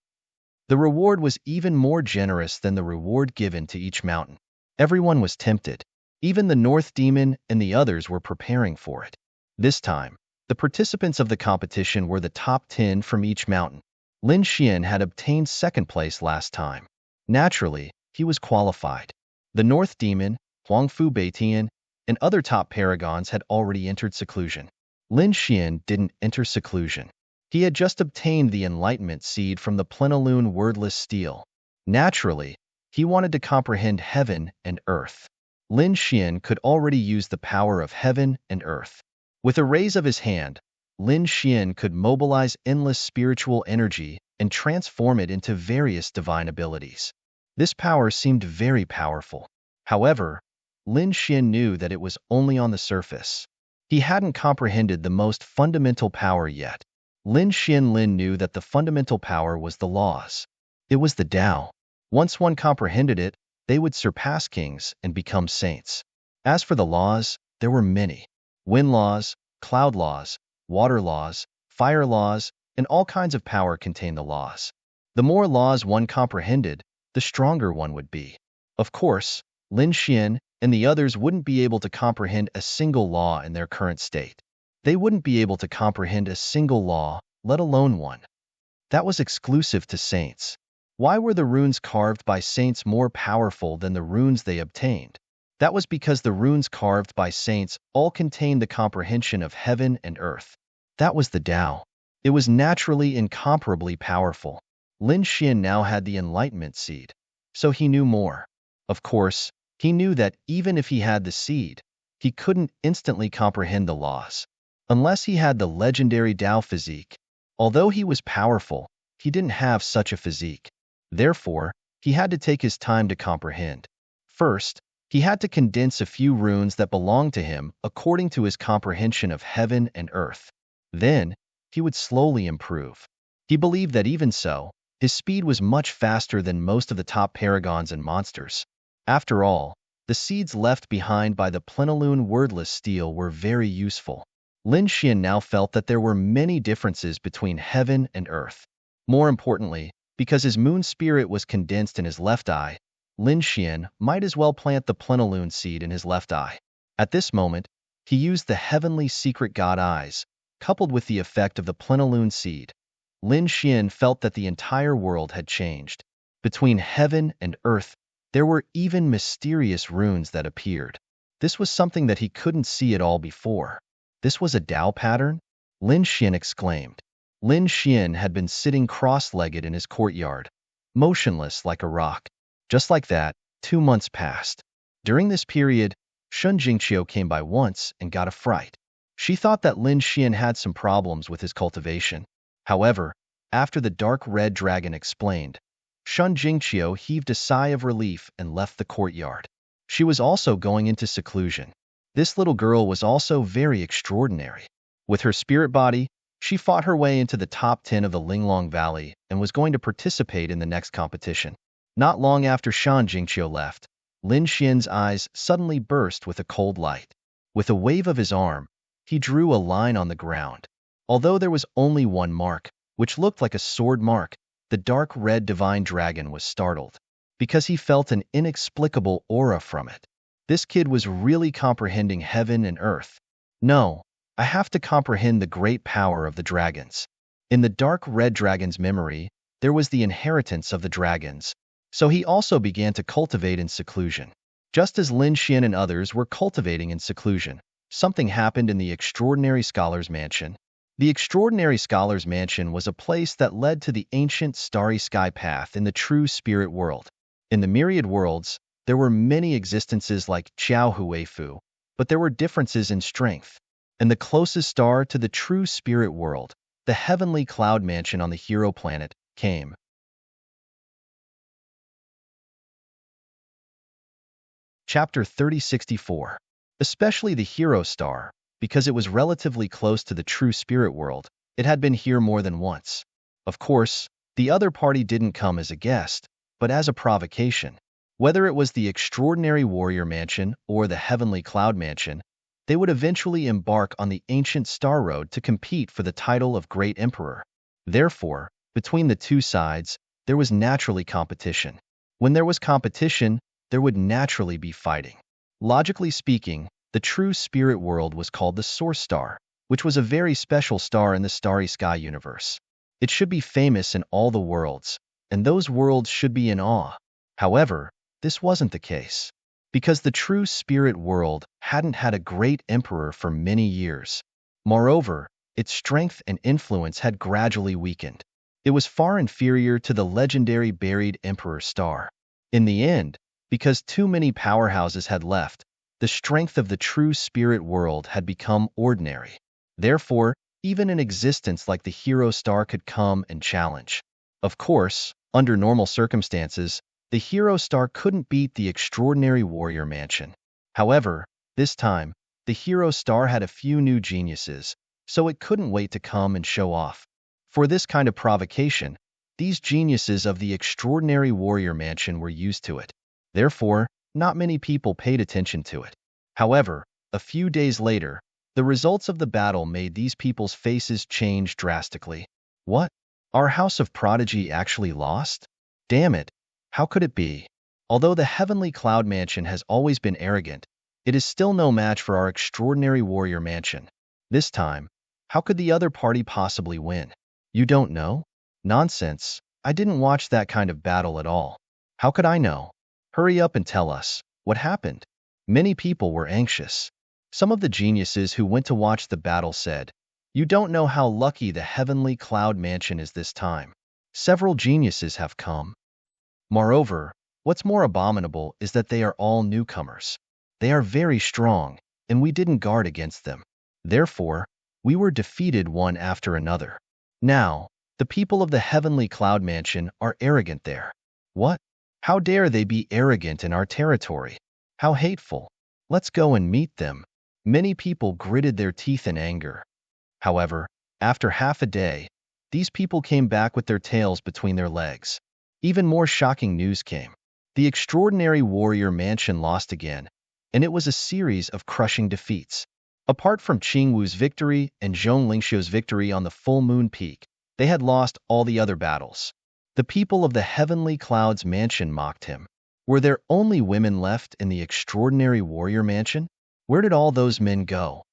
The reward was even more generous than the reward given to each mountain. Everyone was tempted. Even the North Demon and the others were preparing for it. This time, the participants of the competition were the top 10 from each mountain. Lin Xian had obtained second place last time. Naturally, he was qualified. The North Demon, Huang Fu Beitian, and other top paragons had already entered seclusion. Lin Xian didn't enter seclusion. He had just obtained the enlightenment seed from the plenilune wordless steel. Naturally, he wanted to comprehend heaven and earth. Lin Xian could already use the power of heaven and earth. With a raise of his hand, Lin Xian could mobilize endless spiritual energy and transform it into various divine abilities. This power seemed very powerful. However, Lin Xian knew that it was only on the surface. He hadn't comprehended the most fundamental power yet. Lin Xian knew that the fundamental power was the laws. It was the Tao. Once one comprehended it, they would surpass kings and become saints. As for the laws, there were many. Wind laws, cloud laws, water laws, fire laws, and all kinds of power contained the laws. The more laws one comprehended, the stronger one would be. Of course, Lin Xian and the others wouldn't be able to comprehend a single law in their current state. They wouldn't be able to comprehend a single law, let alone one that was exclusive to saints. Why were the runes carved by saints more powerful than the runes they obtained? That was because the runes carved by saints all contained the comprehension of heaven and earth. That was the Tao. It was naturally incomparably powerful. Lin Xian now had the enlightenment seed, so he knew more. Of course, he knew that even if he had the seed, he couldn't instantly comprehend the laws. Unless he had the legendary Tao physique. Although he was powerful, he didn't have such a physique. Therefore, he had to take his time to comprehend. First, he had to condense a few runes that belonged to him according to his comprehension of heaven and earth. Then, he would slowly improve. He believed that even so, his speed was much faster than most of the top paragons and monsters. After all, the seeds left behind by the plenilune wordless steel were very useful. Lin Xian now felt that there were many differences between heaven and earth. More importantly, because his moon spirit was condensed in his left eye, Lin Xian might as well plant the plenilune seed in his left eye. At this moment, he used the heavenly secret god eyes, coupled with the effect of the plenilune seed. Lin Xian felt that the entire world had changed. Between heaven and earth, there were even mysterious runes that appeared. This was something that he couldn't see at all before. This was a Tao pattern? Lin Xian exclaimed. Lin Xian had been sitting cross-legged in his courtyard, motionless like a rock. Just like that, 2 months passed. During this period, Shun Jingqiu came by once and got a fright. She thought that Lin Xian had some problems with his cultivation. However, after the dark red dragon explained, Shun Jingqiu heaved a sigh of relief and left the courtyard. She was also going into seclusion. This little girl was also very extraordinary. With her spirit body, she fought her way into the top 10 of the Linglong Valley and was going to participate in the next competition. Not long after Shan Jingqiu left, Lin Xian's eyes suddenly burst with a cold light. With a wave of his arm, he drew a line on the ground. Although there was only one mark, which looked like a sword mark, the dark red divine dragon was startled, because he felt an inexplicable aura from it. This kid was really comprehending heaven and earth. No, I have to comprehend the great power of the dragons. In the dark red dragon's memory, there was the inheritance of the dragons, so he also began to cultivate in seclusion. Just as Lin Xian and others were cultivating in seclusion, something happened in the Extraordinary Scholar's Mansion. The Extraordinary Scholar's Mansion was a place that led to the ancient starry sky path in the true spirit world. In the myriad worlds, there were many existences like Xiao Huifu, but there were differences in strength. And the closest star to the true spirit world, the heavenly cloud mansion on the hero planet, came. Chapter 3064. Especially the hero star, because it was relatively close to the true spirit world, it had been here more than once. Of course, the other party didn't come as a guest, but as a provocation. Whether it was the Extraordinary Warrior Mansion or the Heavenly Cloud Mansion, they would eventually embark on the ancient Star Road to compete for the title of Great Emperor. Therefore, between the two sides, there was naturally competition. When there was competition, there would naturally be fighting. Logically speaking, the true spirit world was called the Source Star, which was a very special star in the starry sky universe. It should be famous in all the worlds, and those worlds should be in awe. However, this wasn't the case, because the true spirit world hadn't had a great emperor for many years. Moreover, its strength and influence had gradually weakened. It was far inferior to the legendary buried emperor star. In the end, because too many powerhouses had left, the strength of the true spirit world had become ordinary. Therefore, even an existence like the hero star could come and challenge. Of course, under normal circumstances, the hero star couldn't beat the Extraordinary Warrior Mansion. However, this time, the hero star had a few new geniuses, so it couldn't wait to come and show off. For this kind of provocation, these geniuses of the Extraordinary Warrior Mansion were used to it. Therefore, not many people paid attention to it. However, a few days later, the results of the battle made these people's faces change drastically. What? Our House of Prodigy actually lost? Damn it! How could it be? Although the heavenly cloud mansion has always been arrogant, it is still no match for our extraordinary warrior mansion. This time, how could the other party possibly win? You don't know? Nonsense. I didn't watch that kind of battle at all. How could I know? Hurry up and tell us. What happened? Many people were anxious. Some of the geniuses who went to watch the battle said, "You don't know how lucky the heavenly cloud mansion is this time. Several geniuses have come. Moreover, what's more abominable is that they are all newcomers. They are very strong, and we didn't guard against them. Therefore, we were defeated one after another. Now, the people of the heavenly cloud mansion are arrogant there. What? How dare they be arrogant in our territory? How hateful. Let's go and meet them." Many people gritted their teeth in anger. However, after half a day, these people came back with their tails between their legs. Even more shocking news came. The extraordinary warrior mansion lost again, and it was a series of crushing defeats. Apart from Qingwu's victory and Zhong Lingxiu's victory on the full moon peak, they had lost all the other battles. The people of the heavenly clouds mansion mocked him. Were there only women left in the extraordinary warrior mansion? Where did all those men go?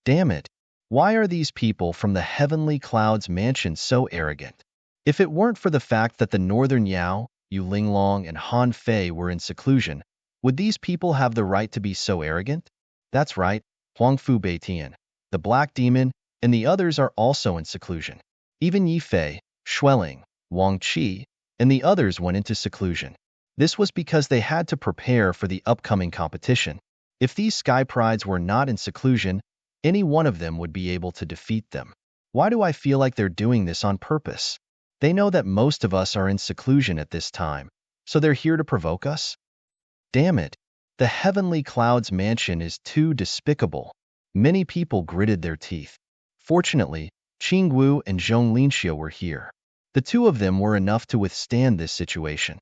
Damn it! Why are these people from the heavenly clouds mansion so arrogant? If it weren't for the fact that the northern Yao, Yu Linglong, and Han Fei were in seclusion, would these people have the right to be so arrogant? That's right, Huangfu Beitian, the Black Demon, and the others are also in seclusion. Even Yi Fei, Xueling, Wang Qi, and the others went into seclusion. This was because they had to prepare for the upcoming competition. If these sky prides were not in seclusion, any one of them would be able to defeat them. Why do I feel like they're doing this on purpose? They know that most of us are in seclusion at this time, so they're here to provoke us? Damn it! The heavenly clouds mansion is too despicable. Many people gritted their teeth. Fortunately, Qingwu and Zhong Linxiu were here. The two of them were enough to withstand this situation.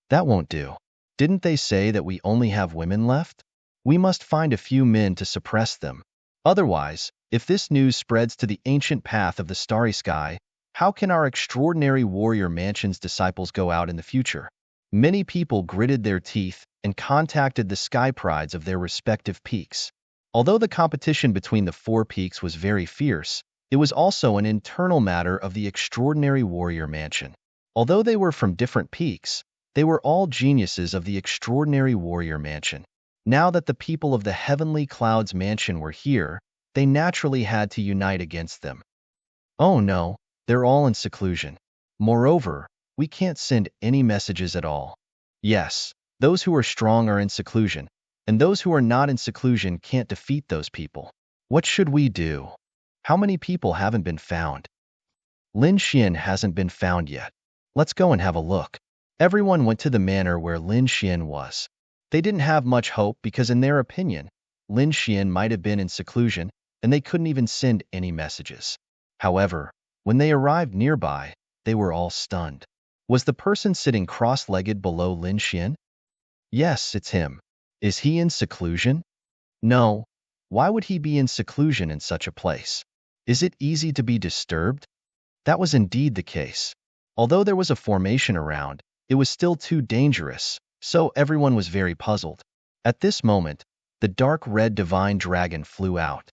That won't do. Didn't they say that we only have women left? We must find a few men to suppress them. Otherwise, if this news spreads to the ancient path of the starry sky, how can our extraordinary warrior mansion's disciples go out in the future? Many people gritted their teeth and contacted the sky prides of their respective peaks. Although the competition between the four peaks was very fierce, it was also an internal matter of the extraordinary warrior mansion. Although they were from different peaks, they were all geniuses of the extraordinary warrior mansion. Now that the people of the heavenly clouds mansion were here, they naturally had to unite against them. Oh no, they're all in seclusion. Moreover, we can't send any messages at all. Yes, those who are strong are in seclusion, and those who are not in seclusion can't defeat those people. What should we do? How many people haven't been found? Lin Xian hasn't been found yet. Let's go and have a look. Everyone went to the manor where Lin Xian was. They didn't have much hope because in their opinion, Lin Xian might have been in seclusion and they couldn't even send any messages. However, when they arrived nearby, they were all stunned. Was the person sitting cross-legged below Lin Xian? Yes, it's him. Is he in seclusion? No. Why would he be in seclusion in such a place? Is it easy to be disturbed? That was indeed the case. Although there was a formation around, it was still too dangerous, so everyone was very puzzled. At this moment, the dark red divine dragon flew out.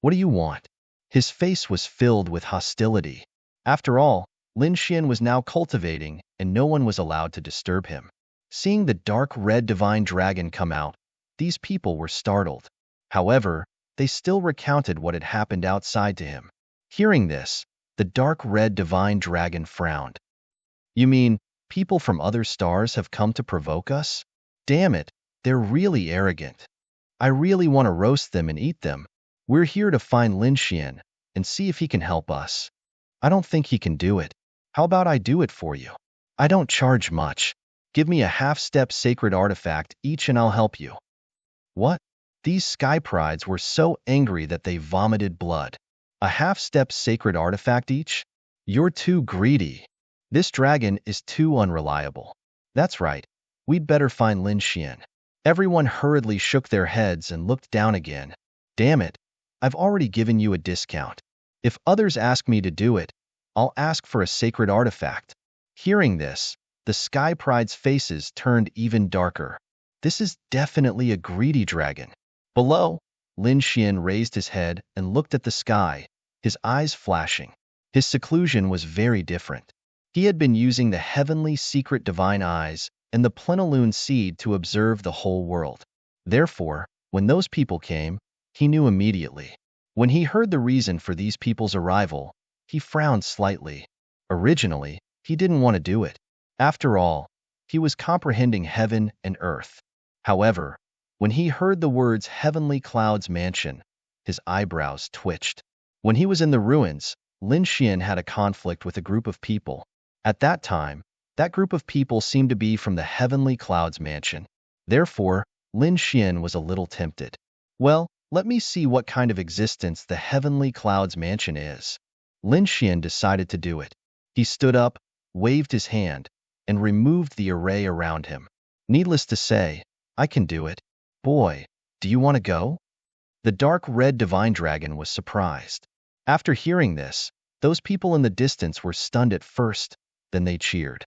What do you want? His face was filled with hostility. After all, Lin Xian was now cultivating, and no one was allowed to disturb him. Seeing the dark red divine dragon come out, these people were startled. However, they still recounted what had happened outside to him. Hearing this, the dark red divine dragon frowned. You mean, people from other stars have come to provoke us? Damn it, they're really arrogant. I really want to roast them and eat them. We're here to find Lin Xian and see if he can help us. I don't think he can do it. How about I do it for you? I don't charge much. Give me a half-step sacred artifact each and I'll help you. What? These sky prides were so angry that they vomited blood. A half-step sacred artifact each? You're too greedy. This dragon is too unreliable. That's right. We'd better find Lin Xian. Everyone hurriedly shook their heads and looked down again. Damn it. I've already given you a discount. If others ask me to do it, I'll ask for a sacred artifact. Hearing this, The Sky Pride's faces turned even darker. This is definitely a greedy dragon. Below, Lin Xian raised his head and looked at the sky, his eyes flashing. His seclusion was very different. He had been using the heavenly secret divine eyes and the plenilune seed to observe the whole world. Therefore, when those people came, he knew immediately. When he heard the reason for these people's arrival, he frowned slightly. Originally, he didn't want to do it. After all, he was comprehending heaven and earth. However, when he heard the words Heavenly Clouds Mansion, his eyebrows twitched. When he was in the ruins, Lin Xian had a conflict with a group of people. At that time, that group of people seemed to be from the Heavenly Clouds Mansion. Therefore, Lin Xian was a little tempted. Well, let me see what kind of existence the Heavenly Clouds Mansion is. Lin Xian decided to do it. He stood up, waved his hand, and removed the array around him. Needless to say, I can do it. Boy, do you want to go? The dark red divine dragon was surprised. After hearing this, those people in the distance were stunned at first, then they cheered.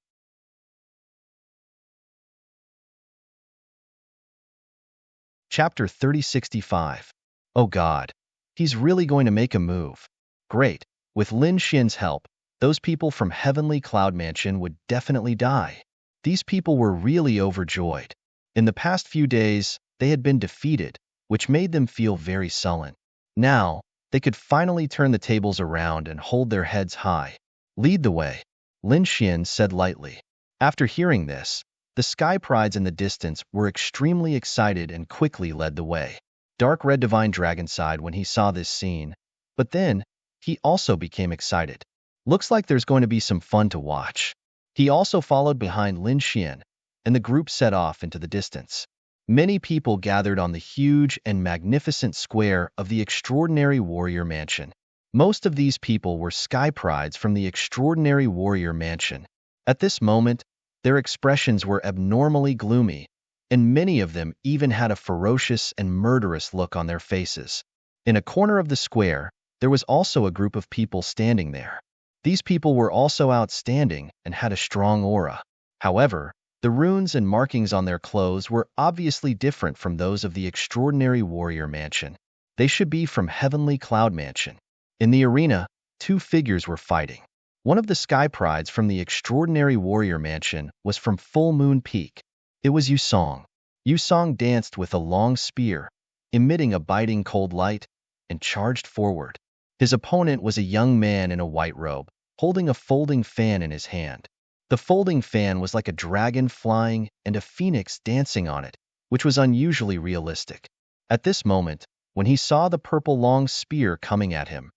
Chapter 3065. Oh God, he's really going to make a move. Great, with Lin Xian's help, those people from Heavenly Cloud Mansion would definitely die. These people were really overjoyed. In the past few days, they had been defeated, which made them feel very sullen. Now, they could finally turn the tables around and hold their heads high. Lead the way, Lin Xian said lightly. After hearing this, the Sky Prides in the distance were extremely excited and quickly led the way. Dark Red Divine Dragon sighed when he saw this scene, but then, he also became excited. Looks like there's going to be some fun to watch. He also followed behind Lin Xian, and the group set off into the distance. Many people gathered on the huge and magnificent square of the Extraordinary Warrior Mansion. Most of these people were Sky Prides from the Extraordinary Warrior Mansion. At this moment, their expressions were abnormally gloomy, and many of them even had a ferocious and murderous look on their faces. In a corner of the square, there was also a group of people standing there. These people were also outstanding and had a strong aura. However, the runes and markings on their clothes were obviously different from those of the Extraordinary Warrior Mansion. They should be from Heavenly Cloud Mansion. In the arena, two figures were fighting. One of the Sky Prides from the Extraordinary Warrior Mansion was from Full Moon Peak. It was Yusong. Yusong danced with a long spear, emitting a biting cold light, and charged forward. His opponent was a young man in a white robe, holding a folding fan in his hand. The folding fan was like a dragon flying and a phoenix dancing on it, which was unusually realistic. At this moment, when he saw the purple long spear coming at him,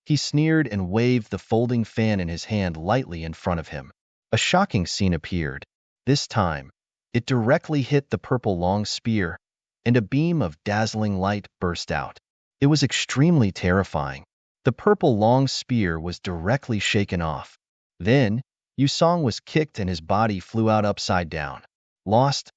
he sneered and waved the folding fan in his hand lightly in front of him. A shocking scene appeared. This time, it directly hit the purple long spear, and a beam of dazzling light burst out. It was extremely terrifying. The purple long spear was directly shaken off. Then, Yusong was kicked and his body flew out upside down. Lost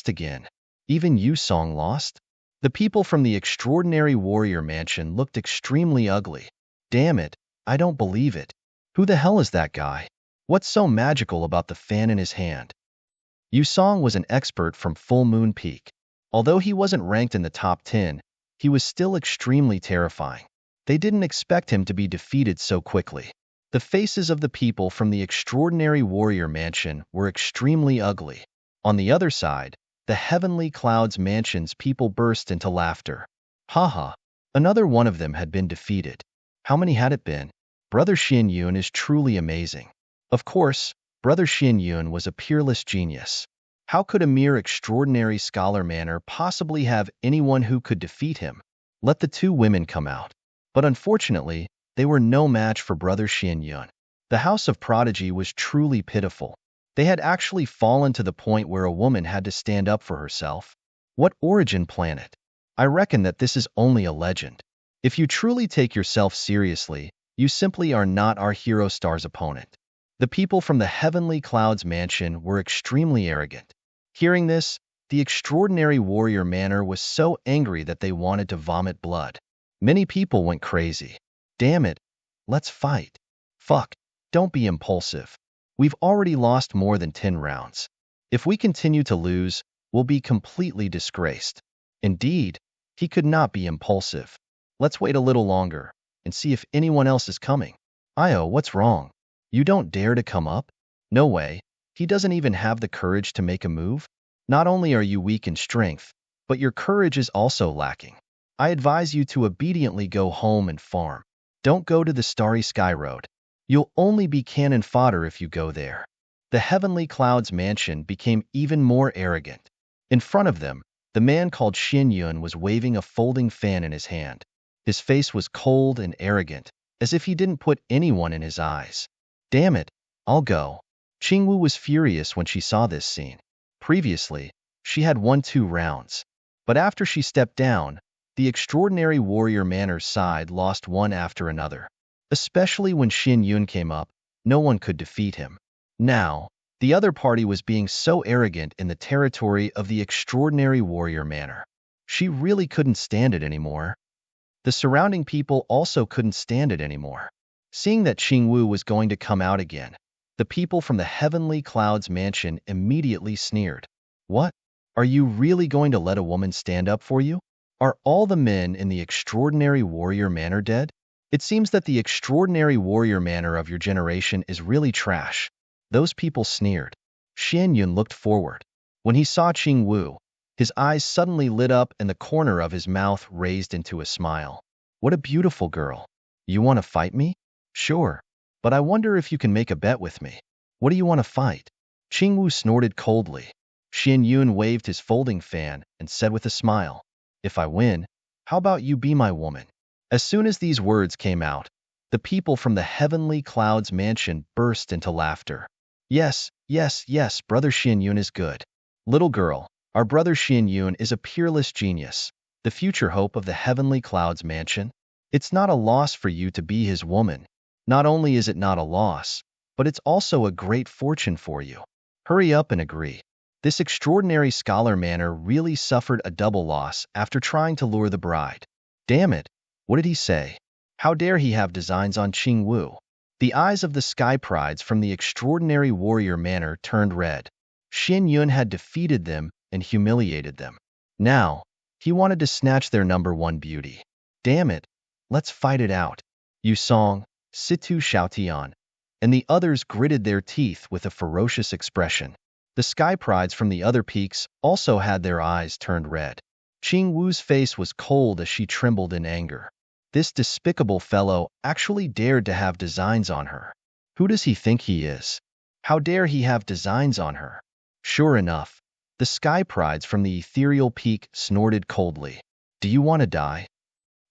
again. Even Yusong lost? The people from the Extraordinary Warrior Mansion looked extremely ugly. Damn it, I don't believe it. Who the hell is that guy? What's so magical about the fan in his hand? Yusong was an expert from Full Moon Peak. Although he wasn't ranked in the top 10, he was still extremely terrifying. They didn't expect him to be defeated so quickly. The faces of the people from the Extraordinary Warrior Mansion were extremely ugly. On the other side, the Heavenly Clouds Mansion's people burst into laughter. Haha, another one of them had been defeated. How many had it been? Brother Xin Yun is truly amazing. Of course, Brother Xin Yun was a peerless genius. How could a mere extraordinary scholar manner possibly have anyone who could defeat him? Let the two women come out. But unfortunately, they were no match for Brother Xin Yun. The House of Prodigy was truly pitiful. They had actually fallen to the point where a woman had to stand up for herself. What origin planet? I reckon that this is only a legend. If you truly take yourself seriously, you simply are not our hero star's opponent. The people from the Heavenly Clouds Mansion were extremely arrogant. Hearing this, the Extraordinary Warrior Manor was so angry that they wanted to vomit blood. Many people went crazy. Damn it, let's fight. Fuck, don't be impulsive. We've already lost more than 10 rounds. If we continue to lose, we'll be completely disgraced. Indeed, he could not be impulsive. Let's wait a little longer and see if anyone else is coming. Io, what's wrong? You don't dare to come up? No way. He doesn't even have the courage to make a move? Not only are you weak in strength, but your courage is also lacking. I advise you to obediently go home and farm. Don't go to the Starry Sky Road. You'll only be cannon fodder if you go there. The Heavenly Clouds mansion became even more arrogant. In front of them, the man called Xin Yun was waving a folding fan in his hand. His face was cold and arrogant, as if he didn't put anyone in his eyes. Damn it, I'll go. Qingwu was furious when she saw this scene. Previously, she had won 2 rounds. But after she stepped down, the extraordinary warrior Manor's side lost one after another. Especially when Xin Yun came up, no one could defeat him. Now, the other party was being so arrogant in the territory of the extraordinary warrior Manor. She really couldn't stand it anymore. The surrounding people also couldn't stand it anymore. Seeing that Qingwu was going to come out again, the people from the Heavenly Clouds mansion immediately sneered. What? Are you really going to let a woman stand up for you? Are all the men in the extraordinary warrior Manor dead? It seems that the extraordinary warrior Manor of your generation is really trash. Those people sneered. Xian Yun looked forward. When he saw Qingwu, his eyes suddenly lit up and the corner of his mouth raised into a smile. What a beautiful girl. You want to fight me? Sure. But I wonder if you can make a bet with me. What do you want to fight? Qingwu snorted coldly. Xian Yun waved his folding fan and said with a smile, If I win, how about you be my woman? As soon as these words came out, the people from the Heavenly Clouds mansion burst into laughter. Yes, yes, yes, brother Xian Yun is good. Little girl, our brother Xian Yun is a peerless genius, the future hope of the Heavenly Clouds mansion. It's not a loss for you to be his woman. Not only is it not a loss, but it's also a great fortune for you. Hurry up and agree. This extraordinary scholar Manor really suffered a double loss after trying to lure the bride. Damn it, what did he say? How dare he have designs on Qingwu? The eyes of the sky prides from the extraordinary warrior Manor turned red. Xian Yun had defeated them and humiliated them. Now, he wanted to snatch their #1 beauty. Damn it, let's fight it out. Yu Song, Situ Xiaotian, and the others gritted their teeth with a ferocious expression. The sky prides from the other peaks also had their eyes turned red. Qingwu's face was cold as she trembled in anger. This despicable fellow actually dared to have designs on her. Who does he think he is? How dare he have designs on her? Sure enough, the sky prides from the ethereal peak snorted coldly. Do you want to die?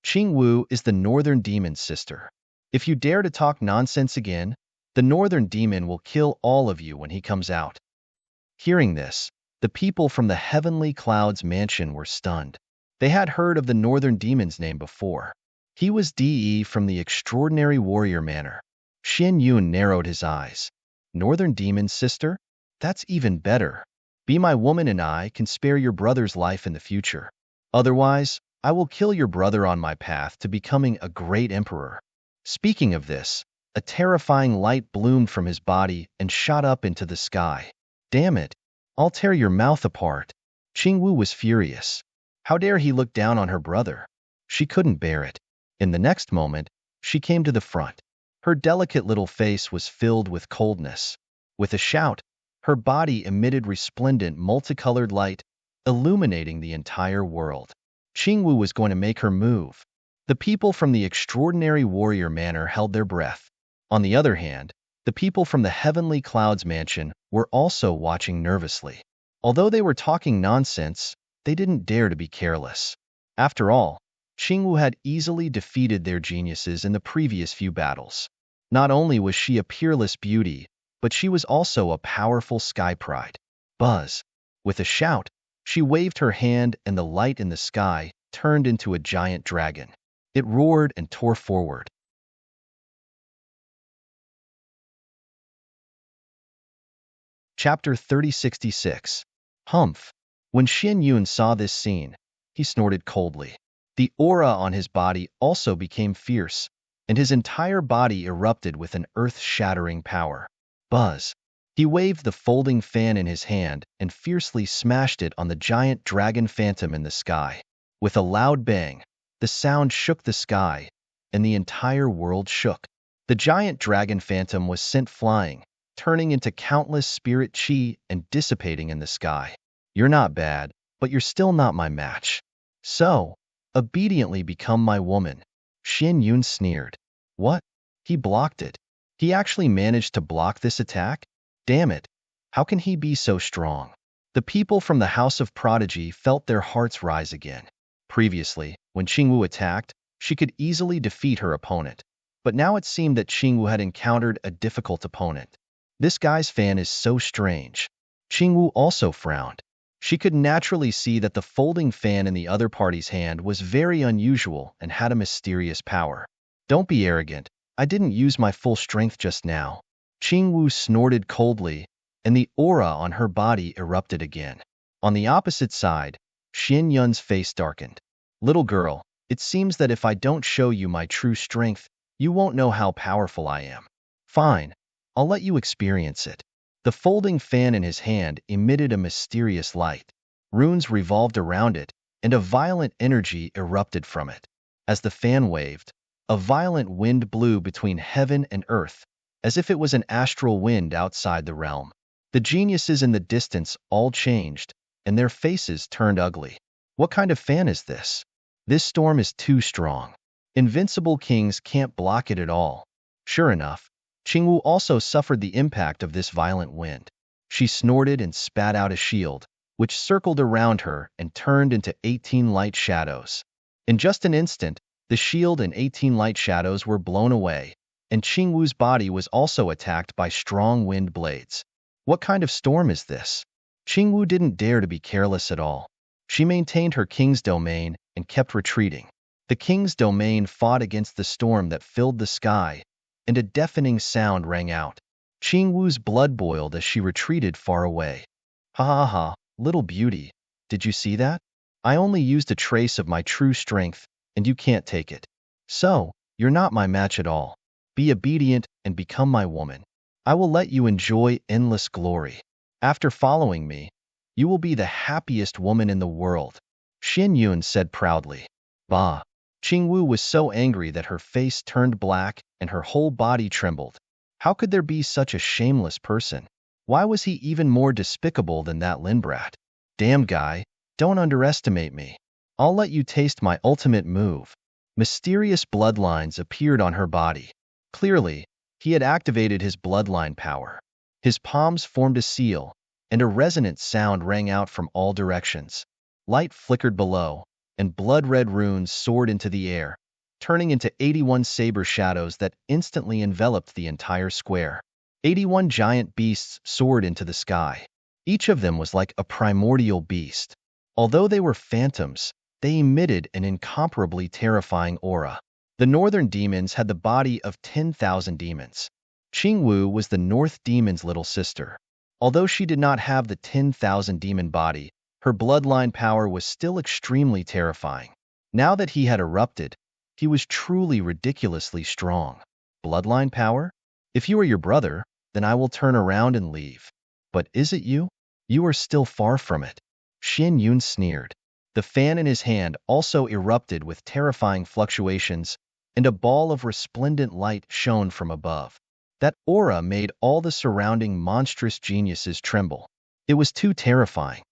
Qingwu is the northern demon's sister. If you dare to talk nonsense again, the northern demon will kill all of you when he comes out. Hearing this, the people from the Heavenly Clouds mansion were stunned. They had heard of the northern demon's name before. He was De from the extraordinary warrior Manor. Xian Yun narrowed his eyes. Northern demon's sister? That's even better. Be my woman and I can spare your brother's life in the future. Otherwise, I will kill your brother on my path to becoming a great emperor. Speaking of this, a terrifying light bloomed from his body and shot up into the sky. Damn it, I'll tear your mouth apart. Qingwu was furious. How dare he look down on her brother? She couldn't bear it. In the next moment, she came to the front. Her delicate little face was filled with coldness. With a shout, her body emitted resplendent multicolored light, illuminating the entire world. Qingwu was going to make her move. The people from the extraordinary warrior Manor held their breath. On the other hand, the people from the Heavenly Clouds mansion were also watching nervously. Although they were talking nonsense, they didn't dare to be careless. After all, Qingwu had easily defeated their geniuses in the previous few battles. Not only was she a peerless beauty, but she was also a powerful sky pride. Buzz! With a shout, she waved her hand and the light in the sky turned into a giant dragon. It roared and tore forward. Chapter 3066. Humph. When Xian Yun saw this scene, he snorted coldly. The aura on his body also became fierce, and his entire body erupted with an earth-shattering power. Buzz. He waved the folding fan in his hand and fiercely smashed it on the giant dragon phantom in the sky. With a loud bang, the sound shook the sky, and the entire world shook. The giant dragon phantom was sent flying, turning into countless spirit chi and dissipating in the sky. You're not bad, but you're still not my match. So, obediently become my woman. Xin Yun sneered. What? He blocked it. He actually managed to block this attack? Damn it. How can he be so strong? The people from the House of Prodigy felt their hearts rise again. Previously, when Qingwu attacked, she could easily defeat her opponent. But now it seemed that Qingwu had encountered a difficult opponent. This guy's fan is so strange. Qingwu also frowned. She could naturally see that the folding fan in the other party's hand was very unusual and had a mysterious power. Don't be arrogant. I didn't use my full strength just now. Qingwu snorted coldly, and the aura on her body erupted again. On the opposite side, Xin Yun's face darkened. Little girl, it seems that if I don't show you my true strength, you won't know how powerful I am. Fine, I'll let you experience it. The folding fan in his hand emitted a mysterious light. Runes revolved around it, and a violent energy erupted from it. As the fan waved, a violent wind blew between heaven and earth, as if it was an astral wind outside the realm. The geniuses in the distance all changed, and their faces turned ugly. What kind of fan is this? This storm is too strong. Invincible kings can't block it at all. Sure enough, Qingwu also suffered the impact of this violent wind. She snorted and spat out a shield, which circled around her and turned into 18 light shadows. In just an instant, the shield and 18 light shadows were blown away, and Qingwu's body was also attacked by strong wind blades. What kind of storm is this? Qingwu didn't dare to be careless at all. She maintained her king's domain and kept retreating. The king's domain fought against the storm that filled the sky, and a deafening sound rang out. Qingwu's blood boiled as she retreated far away. Ha ha ha, little beauty, did you see that? I only used a trace of my true strength, and you can't take it. So, you're not my match at all. Be obedient and become my woman. I will let you enjoy endless glory. After following me, you will be the happiest woman in the world, Xin Yun said proudly. Bah! Qingwu was so angry that her face turned black and her whole body trembled. How could there be such a shameless person? Why was he even more despicable than that Lin brat? Damn guy, don't underestimate me. I'll let you taste my ultimate move. Mysterious bloodlines appeared on her body. Clearly, he had activated his bloodline power. His palms formed a seal, and a resonant sound rang out from all directions. Light flickered below, and blood-red runes soared into the air, turning into 81 saber shadows that instantly enveloped the entire square. 81 giant beasts soared into the sky. Each of them was like a primordial beast. Although they were phantoms, they emitted an incomparably terrifying aura. The northern demons had the body of 10,000 demons. Qingwu was the north demon's little sister. Although she did not have the 10,000 demon body, her bloodline power was still extremely terrifying. Now that he had erupted, he was truly ridiculously strong. Bloodline power? If you are your brother, then I will turn around and leave. But is it you? You are still far from it. Xin Yun sneered. The fan in his hand also erupted with terrifying fluctuations, and a ball of resplendent light shone from above. That aura made all the surrounding monstrous geniuses tremble. It was too terrifying.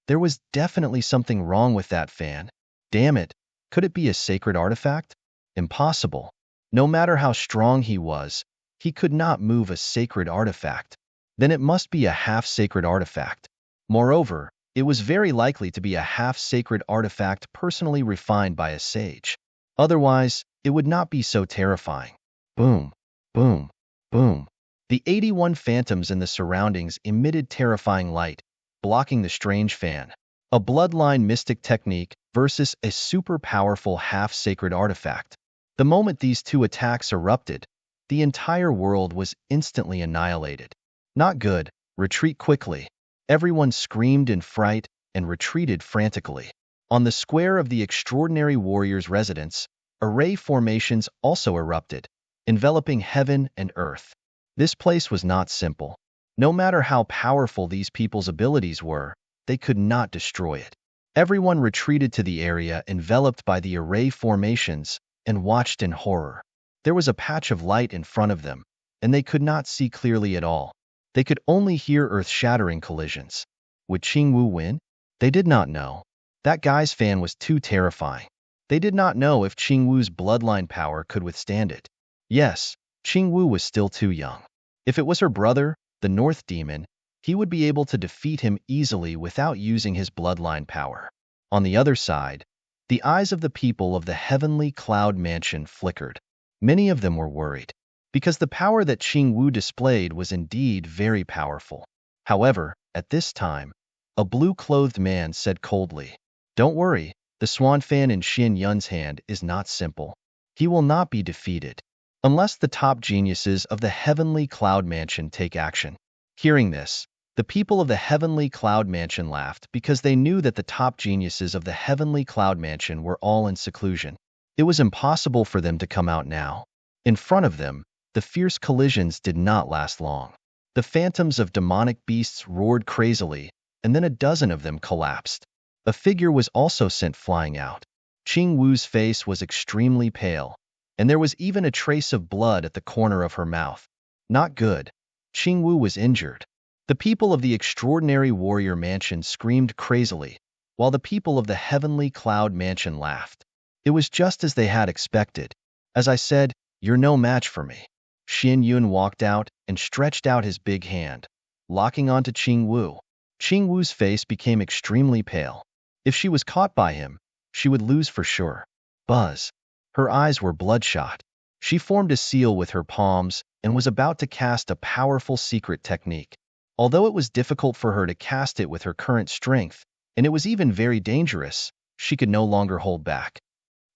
There was definitely something wrong with that fan. Damn it, could it be a sacred artifact? Impossible. No matter how strong he was, he could not move a sacred artifact. Then it must be a half-sacred artifact. Moreover, it was very likely to be a half-sacred artifact personally refined by a sage. Otherwise, it would not be so terrifying. Boom, boom, boom. The 81 phantoms in the surroundings emitted terrifying light, blocking the strange fan. A bloodline mystic technique versus a super powerful half-sacred artifact. The moment these two attacks erupted, the entire world was instantly annihilated. Not good, retreat quickly. Everyone screamed in fright and retreated frantically. On the square of the extraordinary warrior's residence, array formations also erupted, enveloping heaven and earth. This place was not simple. No matter how powerful these people's abilities were, they could not destroy it. Everyone retreated to the area enveloped by the array formations and watched in horror. There was a patch of light in front of them, and they could not see clearly at all. They could only hear earth-shattering collisions. Would Qingwu win? They did not know. That guy's fan was too terrifying. They did not know if Qingwu's bloodline power could withstand it. Yes, Qingwu was still too young. If it was her brother, the North Demon, he would be able to defeat him easily without using his bloodline power. On the other side, the eyes of the people of the heavenly cloud mansion flickered. Many of them were worried, because the power that Qingwu displayed was indeed very powerful. However, at this time, a blue-clothed man said coldly, "Don't worry, the swan fan in Xian Yun's hand is not simple. He will not be defeated, unless the top geniuses of the heavenly cloud mansion take action." Hearing this, the people of the heavenly cloud mansion laughed because they knew that the top geniuses of the heavenly cloud mansion were all in seclusion. It was impossible for them to come out now. In front of them, the fierce collisions did not last long. The phantoms of demonic beasts roared crazily, and then a dozen of them collapsed. A figure was also sent flying out. Qingwu's face was extremely pale, and there was even a trace of blood at the corner of her mouth. Not good. Qingwu was injured. The people of the extraordinary warrior mansion screamed crazily, while the people of the heavenly cloud mansion laughed. It was just as they had expected. As I said, "You're no match for me." Xian Yun walked out and stretched out his big hand, locking onto Qingwu. Qingwu's face became extremely pale. If she was caught by him, she would lose for sure. Buzz. Her eyes were bloodshot. She formed a seal with her palms and was about to cast a powerful secret technique. Although it was difficult for her to cast it with her current strength, and it was even very dangerous, she could no longer hold back.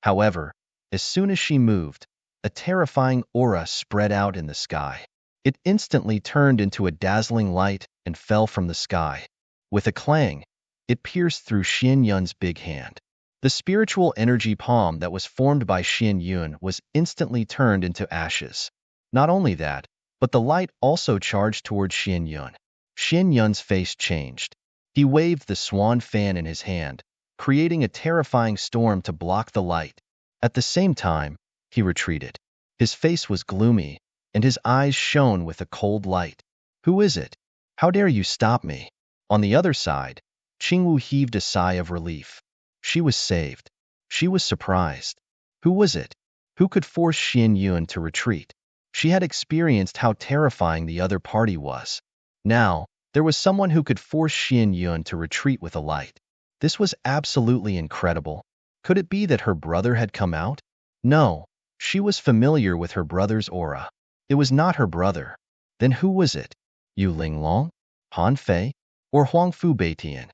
However, as soon as she moved, a terrifying aura spread out in the sky. It instantly turned into a dazzling light and fell from the sky. With a clang, it pierced through Xian Yun's big hand. The spiritual energy palm that was formed by Xian Yun was instantly turned into ashes. Not only that, but the light also charged towards Xian Yun. Xian Yun's face changed. He waved the swan fan in his hand, creating a terrifying storm to block the light. At the same time, he retreated. His face was gloomy, and his eyes shone with a cold light. "Who is it? How dare you stop me?" On the other side, Qingwu heaved a sigh of relief. She was saved. She was surprised. Who was it? Who could force Xian Yun to retreat? She had experienced how terrifying the other party was. Now, there was someone who could force Xian Yun to retreat with a light. This was absolutely incredible. Could it be that her brother had come out? No, she was familiar with her brother's aura. It was not her brother. Then who was it? Yu Linglong? Han Fei? Or Huang Fu Beitian?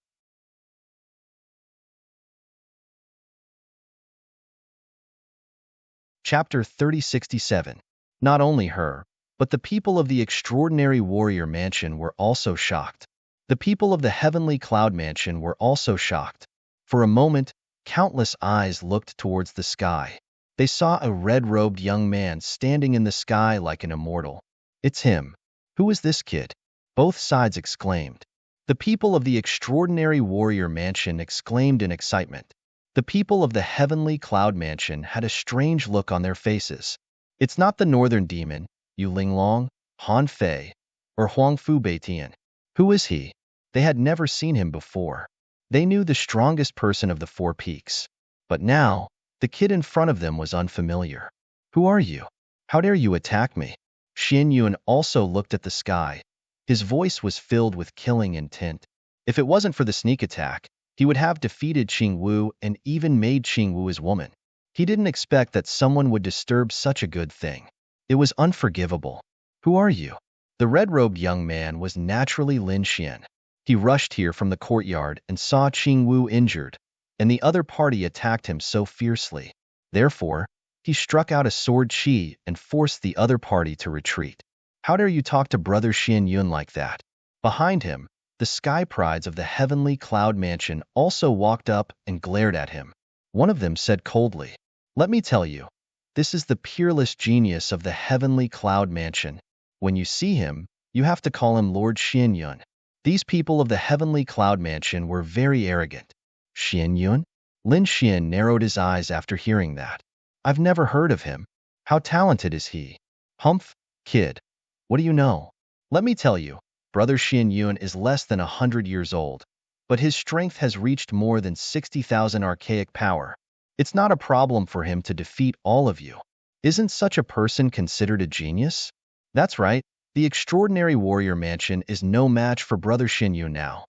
Chapter 3067. Not only her, but the people of the extraordinary warrior mansion were also shocked. The people of the heavenly cloud mansion were also shocked. For a moment, countless eyes looked towards the sky. They saw a red-robed young man standing in the sky like an immortal. "It's him. Who is this kid?" Both sides exclaimed. The people of the extraordinary warrior mansion exclaimed in excitement. The people of the heavenly cloud mansion had a strange look on their faces. "It's not the northern demon, Yu Linglong, Han Fei, or Huang Fu Beitian. Who is he?" They had never seen him before. They knew the strongest person of the Four Peaks. But now, the kid in front of them was unfamiliar. "Who are you? How dare you attack me?" Xian Yun also looked at the sky. His voice was filled with killing intent. If it wasn't for the sneak attack, he would have defeated Qingwu and even made Qingwu his woman. He didn't expect that someone would disturb such a good thing. It was unforgivable. "Who are you?" The red-robed young man was naturally Lin Xian. He rushed here from the courtyard and saw Qingwu injured, and the other party attacked him so fiercely. Therefore, he struck out a sword chi and forced the other party to retreat. "How dare you talk to Brother Xian Yun like that?" Behind him, the sky prides of the heavenly cloud mansion also walked up and glared at him. One of them said coldly, "Let me tell you, this is the peerless genius of the heavenly cloud mansion. When you see him, you have to call him Lord Xianyun. These people of the heavenly cloud mansion were very arrogant. Xianyun? Lin Xian narrowed his eyes after hearing that. I've never heard of him. How talented is he? Humph, kid. What do you know? Let me tell you, Brother Xianyun is less than 100 years old, but his strength has reached more than 60,000 archaic power. It's not a problem for him to defeat all of you. Isn't such a person considered a genius? That's right, the extraordinary warrior mansion is no match for Brother Xianyun now.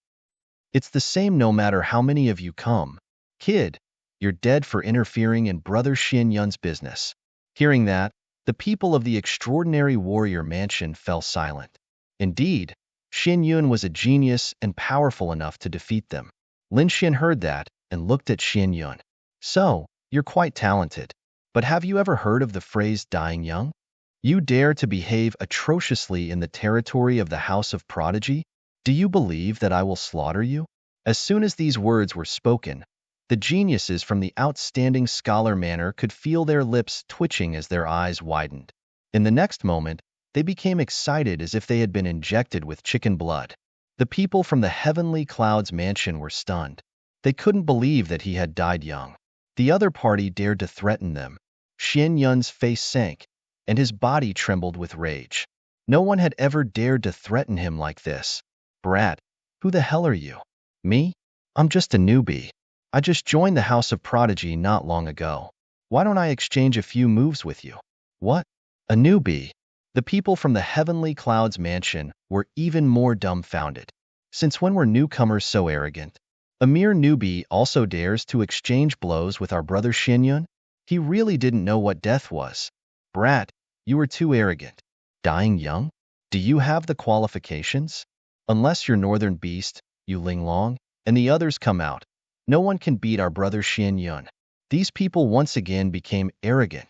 It's the same no matter how many of you come. Kid, you're dead for interfering in Brother Xianyun's business. Hearing that, the people of the extraordinary warrior mansion fell silent. Indeed, Xianyun was a genius and powerful enough to defeat them. Lin Xian heard that and looked at Xianyun. So, you're quite talented. But have you ever heard of the phrase dying young? You dare to behave atrociously in the territory of the House of Prodigy? Do you believe that I will slaughter you? As soon as these words were spoken, the geniuses from the outstanding scholar manor could feel their lips twitching as their eyes widened. In the next moment, they became excited as if they had been injected with chicken blood. The people from the heavenly clouds mansion were stunned. They couldn't believe that he had died young. The other party dared to threaten them. Xianyun's face sank, and his body trembled with rage. No one had ever dared to threaten him like this. Brat, who the hell are you? Me? I'm just a newbie. I just joined the House of Prodigy not long ago. Why don't I exchange a few moves with you? What? A newbie? The people from the heavenly clouds mansion were even more dumbfounded. Since when were newcomers so arrogant? A mere newbie also dares to exchange blows with our brother Xianyun? He really didn't know what death was. Brat, you were too arrogant. Dying young? Do you have the qualifications? Unless you're Northern Beast, you Linglong, and the others come out, no one can beat our brother Xianyun. These people once again became arrogant.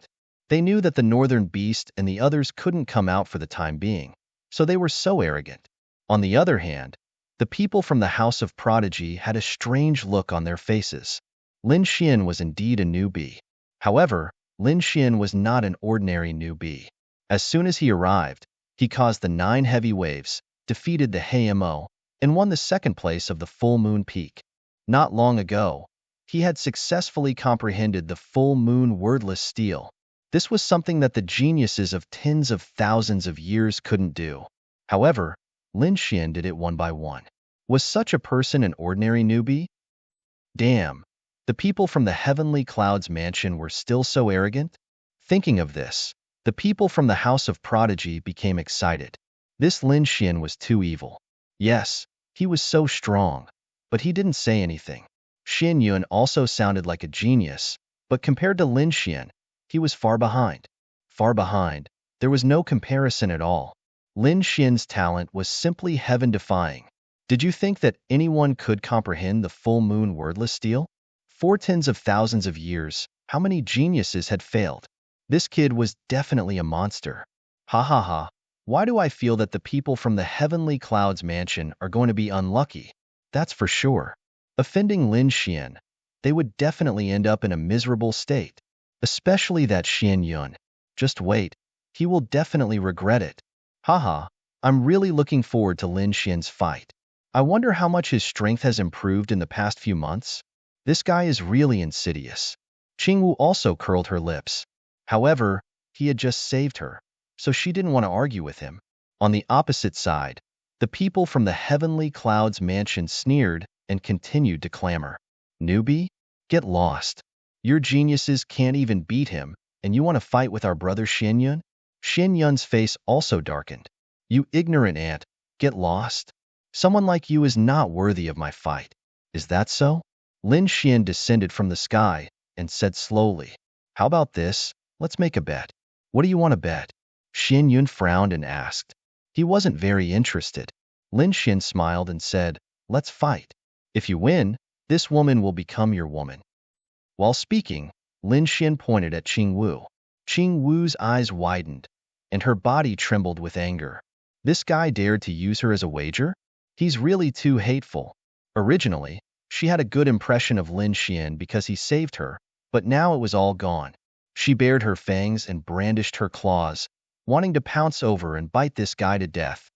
They knew that the Northern Beast and the others couldn't come out for the time being, so they were so arrogant. On the other hand, the people from the House of Prodigy had a strange look on their faces. Lin Xian was indeed a newbie. However, Lin Xian was not an ordinary newbie. As soon as he arrived, he caused the 9 heavy waves, defeated the Hamo, and won the second place of the Full Moon Peak. Not long ago, he had successfully comprehended the full moon wordless steel. This was something that the geniuses of tens of thousands of years couldn't do. However, Lin Xian did it one by one. Was such a person an ordinary newbie? Damn, the people from the heavenly clouds mansion were still so arrogant? Thinking of this, the people from the House of Prodigy became excited. This Lin Xian was too evil. Yes, he was so strong, but he didn't say anything. Xianyun also sounded like a genius, but compared to Lin Xian, he was far behind. Far behind, there was no comparison at all. Lin Xian's talent was simply heaven-defying. Did you think that anyone could comprehend the full moon wordless steel? For tens of thousands of years, how many geniuses had failed? This kid was definitely a monster. Ha ha ha. Why do I feel that the people from the heavenly clouds mansion are going to be unlucky? That's for sure. Offending Lin Xian, they would definitely end up in a miserable state. Especially that Xianyun. Just wait, he will definitely regret it. Haha, I'm really looking forward to Lin Xian's fight. I wonder how much his strength has improved in the past few months. This guy is really insidious. Qingwu also curled her lips. However, he had just saved her, so she didn't want to argue with him. On the opposite side, the people from the heavenly clouds mansion sneered and continued to clamor. Newbie? Get lost. Your geniuses can't even beat him, and you want to fight with our brother Xianyun? Xianyun's face also darkened. You ignorant ant, get lost. Someone like you is not worthy of my fight. Is that so? Lin Xian descended from the sky and said slowly, how about this? Let's make a bet. What do you want to bet? Xianyun frowned and asked. He wasn't very interested. Lin Xian smiled and said, let's fight. If you win, this woman will become your woman. While speaking, Lin Xian pointed at Qingwu. Qingwu's eyes widened, and her body trembled with anger. This guy dared to use her as a wager? He's really too hateful. Originally, she had a good impression of Lin Xian because he saved her, but now it was all gone. She bared her fangs and brandished her claws, wanting to pounce over and bite this guy to death.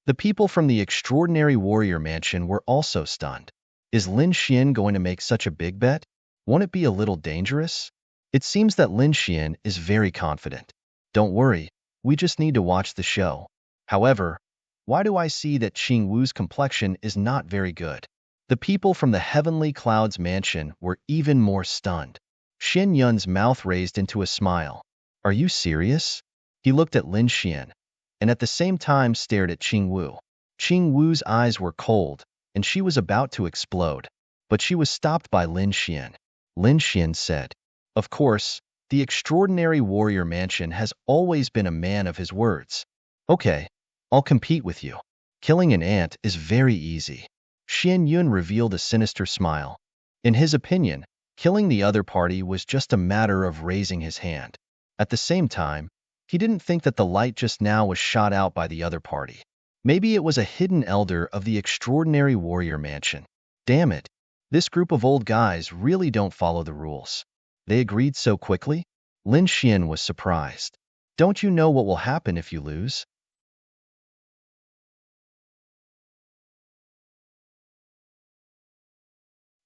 The people from the extraordinary warrior mansion were also stunned. Is Lin Xian going to make such a big bet? Won't it be a little dangerous? It seems that Lin Xian is very confident. Don't worry, we just need to watch the show. However, why do I see that Qing Wu's complexion is not very good? The people from the Heavenly Clouds mansion were even more stunned. Xian Yun's mouth raised into a smile. Are you serious? He looked at Lin Xian, and at the same time stared at Qing Wu. Qing Wu's eyes were cold, and she was about to explode, but she was stopped by Lin Xian. Lin Xian said, "Of course, the extraordinary warrior mansion has always been a man of his words. Okay, I'll compete with you. Killing an ant is very easy." Xian Yun revealed a sinister smile. In his opinion, killing the other party was just a matter of raising his hand. At the same time, he didn't think that the light just now was shot out by the other party. Maybe it was a hidden elder of the extraordinary warrior mansion. Damn it, this group of old guys really don't follow the rules. They agreed so quickly? Lin Xian was surprised. Don't you know what will happen if you lose?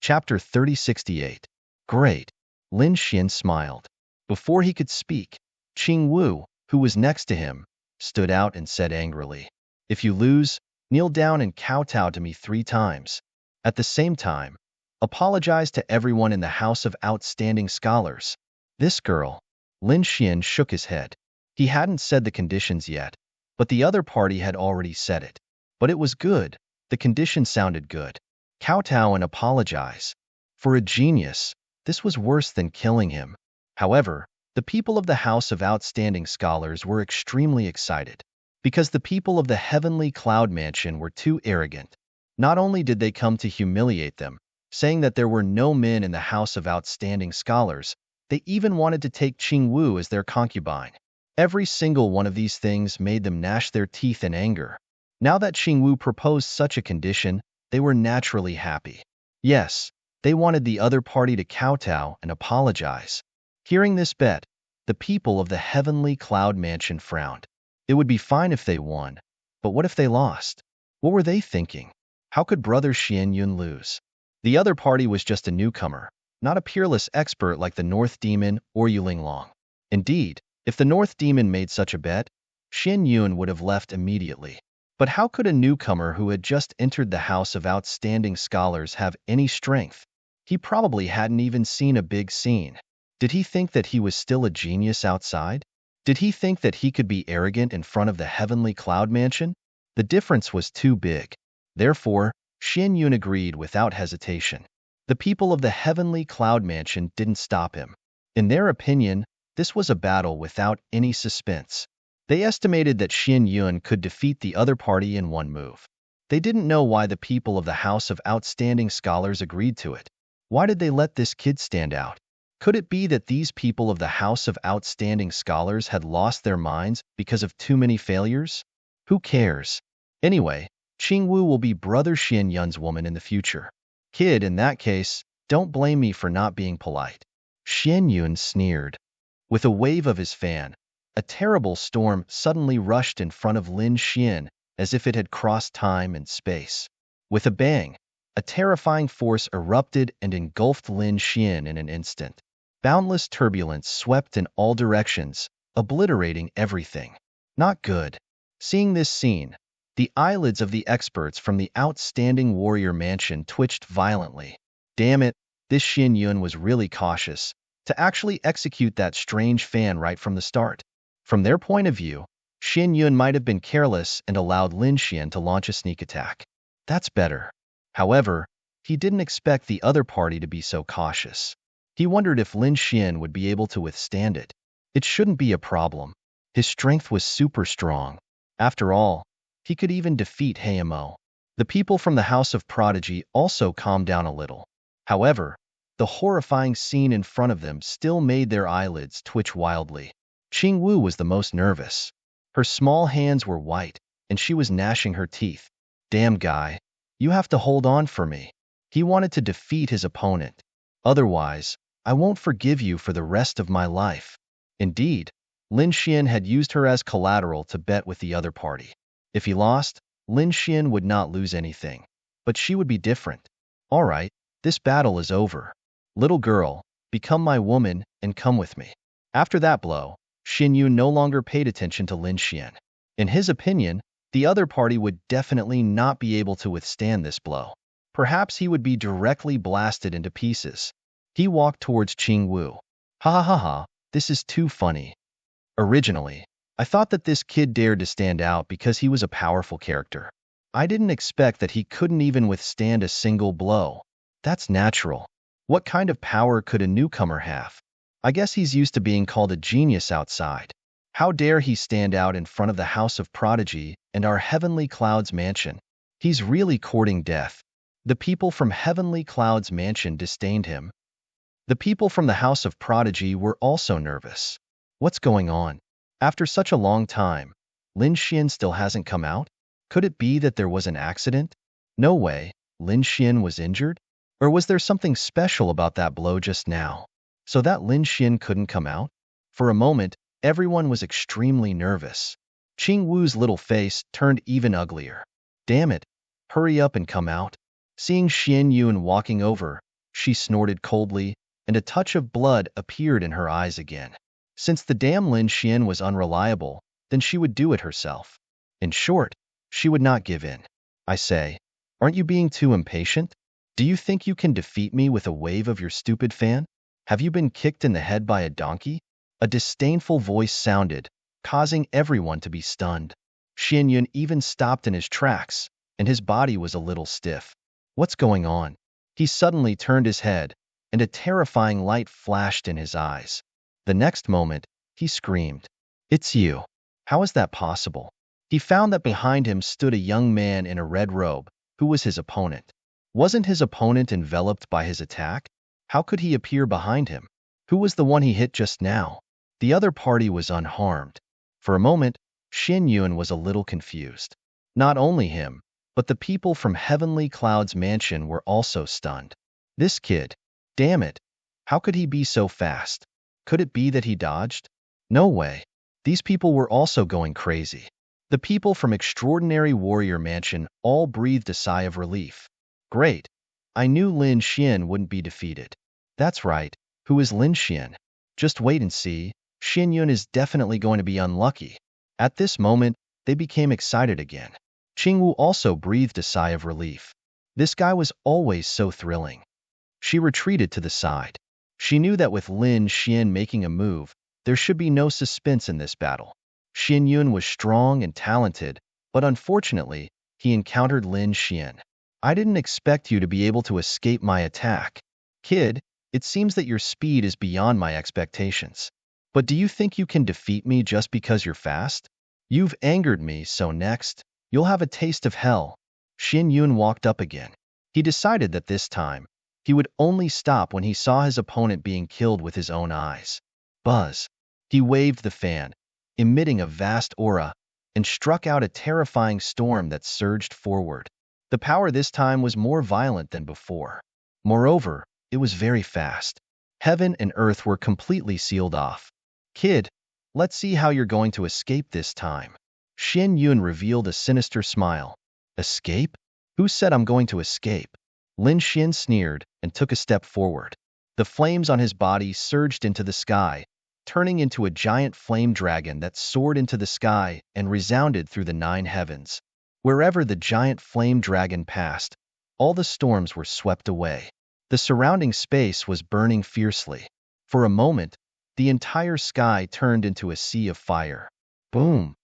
Chapter 3068. Great. Lin Xian smiled. Before he could speak, Qing Wu, who was next to him, stood out and said angrily, "If you lose, kneel down and kowtow to me 3 times. At the same time, apologize to everyone in the House of Outstanding Scholars." This girl. Lin Xian shook his head. He hadn't said the conditions yet, but the other party had already said it. But it was good. The condition sounded good. Kowtow and apologize. For a genius, this was worse than killing him. However, the people of the House of Outstanding Scholars were extremely excited, because the people of the Heavenly Cloud Mansion were too arrogant. Not only did they come to humiliate them, saying that there were no men in the House of Outstanding Scholars, they even wanted to take Qing Wu as their concubine. Every single one of these things made them gnash their teeth in anger. Now that Qing Wu proposed such a condition, they were naturally happy. Yes, they wanted the other party to kowtow and apologize. Hearing this bet, the people of the Heavenly Cloud Mansion frowned. It would be fine if they won, but what if they lost? What were they thinking? How could Brother Xian Yun lose? The other party was just a newcomer, not a peerless expert like the North Demon or Yuling Long. Indeed, if the North Demon made such a bet, Xian Yun would have left immediately. But how could a newcomer who had just entered the House of Outstanding Scholars have any strength? He probably hadn't even seen a big scene. Did he think that he was still a genius outside? Did he think that he could be arrogant in front of the Heavenly Cloud Mansion? The difference was too big. Therefore, Xian Yun agreed without hesitation. The people of the Heavenly Cloud Mansion didn't stop him. In their opinion, this was a battle without any suspense. They estimated that Xian Yun could defeat the other party in one move. They didn't know why the people of the House of Outstanding Scholars agreed to it. Why did they let this kid stand out? Could it be that these people of the House of Outstanding Scholars had lost their minds because of too many failures? Who cares? Anyway, Qing Wu will be Brother Xian Yun's woman in the future. Kid, in that case, don't blame me for not being polite. Xian Yun sneered. With a wave of his fan, a terrible storm suddenly rushed in front of Lin Xian as if it had crossed time and space. With a bang, a terrifying force erupted and engulfed Lin Xian in an instant. Boundless turbulence swept in all directions, obliterating everything. Not good. Seeing this scene, the eyelids of the experts from the Outstanding Warrior Mansion twitched violently. Damn it, this Xian Yun was really cautious to actually execute that strange fan right from the start. From their point of view, Xian Yun might have been careless and allowed Lin Xian to launch a sneak attack. That's better. However, he didn't expect the other party to be so cautious. He wondered if Lin Xian would be able to withstand it. It shouldn't be a problem. His strength was super strong. After all, he could even defeat Heimo. The people from the House of Prodigy also calmed down a little. However, the horrifying scene in front of them still made their eyelids twitch wildly. Qing Wu was the most nervous. Her small hands were white, and she was gnashing her teeth. Damn guy, you have to hold on for me. He wanted to defeat his opponent. Otherwise, I won't forgive you for the rest of my life. Indeed, Lin Xian had used her as collateral to bet with the other party. If he lost, Lin Xian would not lose anything. But she would be different. All right, this battle is over. Little girl, become my woman and come with me. After that blow, Xin Yun no longer paid attention to Lin Xian. In his opinion, the other party would definitely not be able to withstand this blow. Perhaps he would be directly blasted into pieces. He walked towards Qing Wu. Ha ha ha ha, this is too funny. Originally, I thought that this kid dared to stand out because he was a powerful character. I didn't expect that he couldn't even withstand a single blow. That's natural. What kind of power could a newcomer have? I guess he's used to being called a genius outside. How dare he stand out in front of the House of Prodigy and our Heavenly Clouds mansion? He's really courting death. The people from Heavenly Clouds mansion disdained him. The people from the House of Prodigy were also nervous. What's going on? After such a long time, Lin Xian still hasn't come out? Could it be that there was an accident? No way, Lin Xian was injured? Or was there something special about that blow just now, so that Lin Xian couldn't come out? For a moment, everyone was extremely nervous. Qing Wu's little face turned even uglier. Damn it, hurry up and come out. Seeing Xian Yun walking over, she snorted coldly, and a touch of blood appeared in her eyes again. Since the damn Lin Xian was unreliable, then she would do it herself. In short, she would not give in. I say, aren't you being too impatient? Do you think you can defeat me with a wave of your stupid fan? Have you been kicked in the head by a donkey? A disdainful voice sounded, causing everyone to be stunned. Xian Yun even stopped in his tracks, and his body was a little stiff. What's going on? He suddenly turned his head, and a terrifying light flashed in his eyes. The next moment, he screamed, "It's you! How is that possible?" He found that behind him stood a young man in a red robe, who was his opponent. Wasn't his opponent enveloped by his attack? How could he appear behind him? Who was the one he hit just now? The other party was unharmed. For a moment, Xin Yun was a little confused. Not only him, but the people from Heavenly Clouds mansion were also stunned. This kid, damn it, how could he be so fast? Could it be that he dodged? No way. These people were also going crazy. The people from Extraordinary Warrior Mansion all breathed a sigh of relief. Great. I knew Lin Xian wouldn't be defeated. That's right. Who is Lin Xian? Just wait and see. Xin Yun is definitely going to be unlucky. At this moment, they became excited again. Qing Wu also breathed a sigh of relief. This guy was always so thrilling. She retreated to the side. She knew that with Lin Xian making a move, there should be no suspense in this battle. Xin Yun was strong and talented, but unfortunately, he encountered Lin Xian. I didn't expect you to be able to escape my attack. Kid, it seems that your speed is beyond my expectations. But do you think you can defeat me just because you're fast? You've angered me, so next, you'll have a taste of hell. Xin Yun walked up again. He decided that this time, he would only stop when he saw his opponent being killed with his own eyes. Buzz. He waved the fan, emitting a vast aura, and struck out a terrifying storm that surged forward. The power this time was more violent than before. Moreover, it was very fast. Heaven and earth were completely sealed off. Kid, let's see how you're going to escape this time. Xin Yun revealed a sinister smile. Escape? Who said I'm going to escape? Lin Xian sneered and took a step forward. The flames on his body surged into the sky, turning into a giant flame dragon that soared into the sky and resounded through the 9 heavens. Wherever the giant flame dragon passed, all the storms were swept away. The surrounding space was burning fiercely. For a moment, the entire sky turned into a sea of fire. Boom!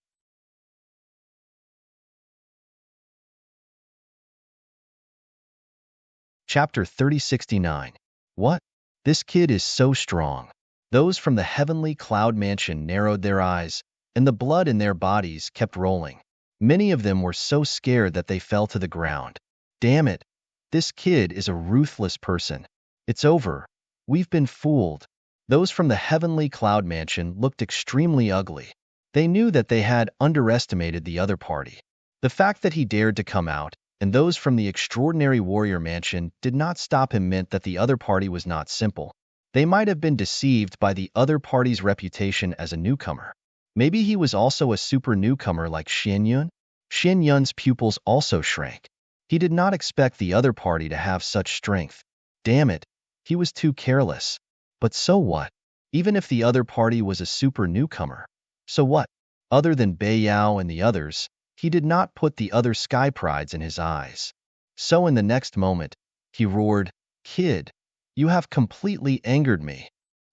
Chapter 3069. What? This kid is so strong. Those from the Heavenly Cloud Mansion narrowed their eyes, and the blood in their bodies kept rolling. Many of them were so scared that they fell to the ground. Damn it! This kid is a ruthless person. It's over. We've been fooled. Those from the Heavenly Cloud Mansion looked extremely ugly. They knew that they had underestimated the other party. The fact that he dared to come out, and those from the Extraordinary Warrior Mansion did not stop him meant that the other party was not simple. They might have been deceived by the other party's reputation as a newcomer. Maybe he was also a super newcomer like Xianyun? Xianyun's pupils also shrank. He did not expect the other party to have such strength. Damn it, he was too careless. But so what? Even if the other party was a super newcomer. So what? Other than Bei Yao and the others, he did not put the other sky prides in his eyes. So in the next moment, he roared, "Kid, you have completely angered me."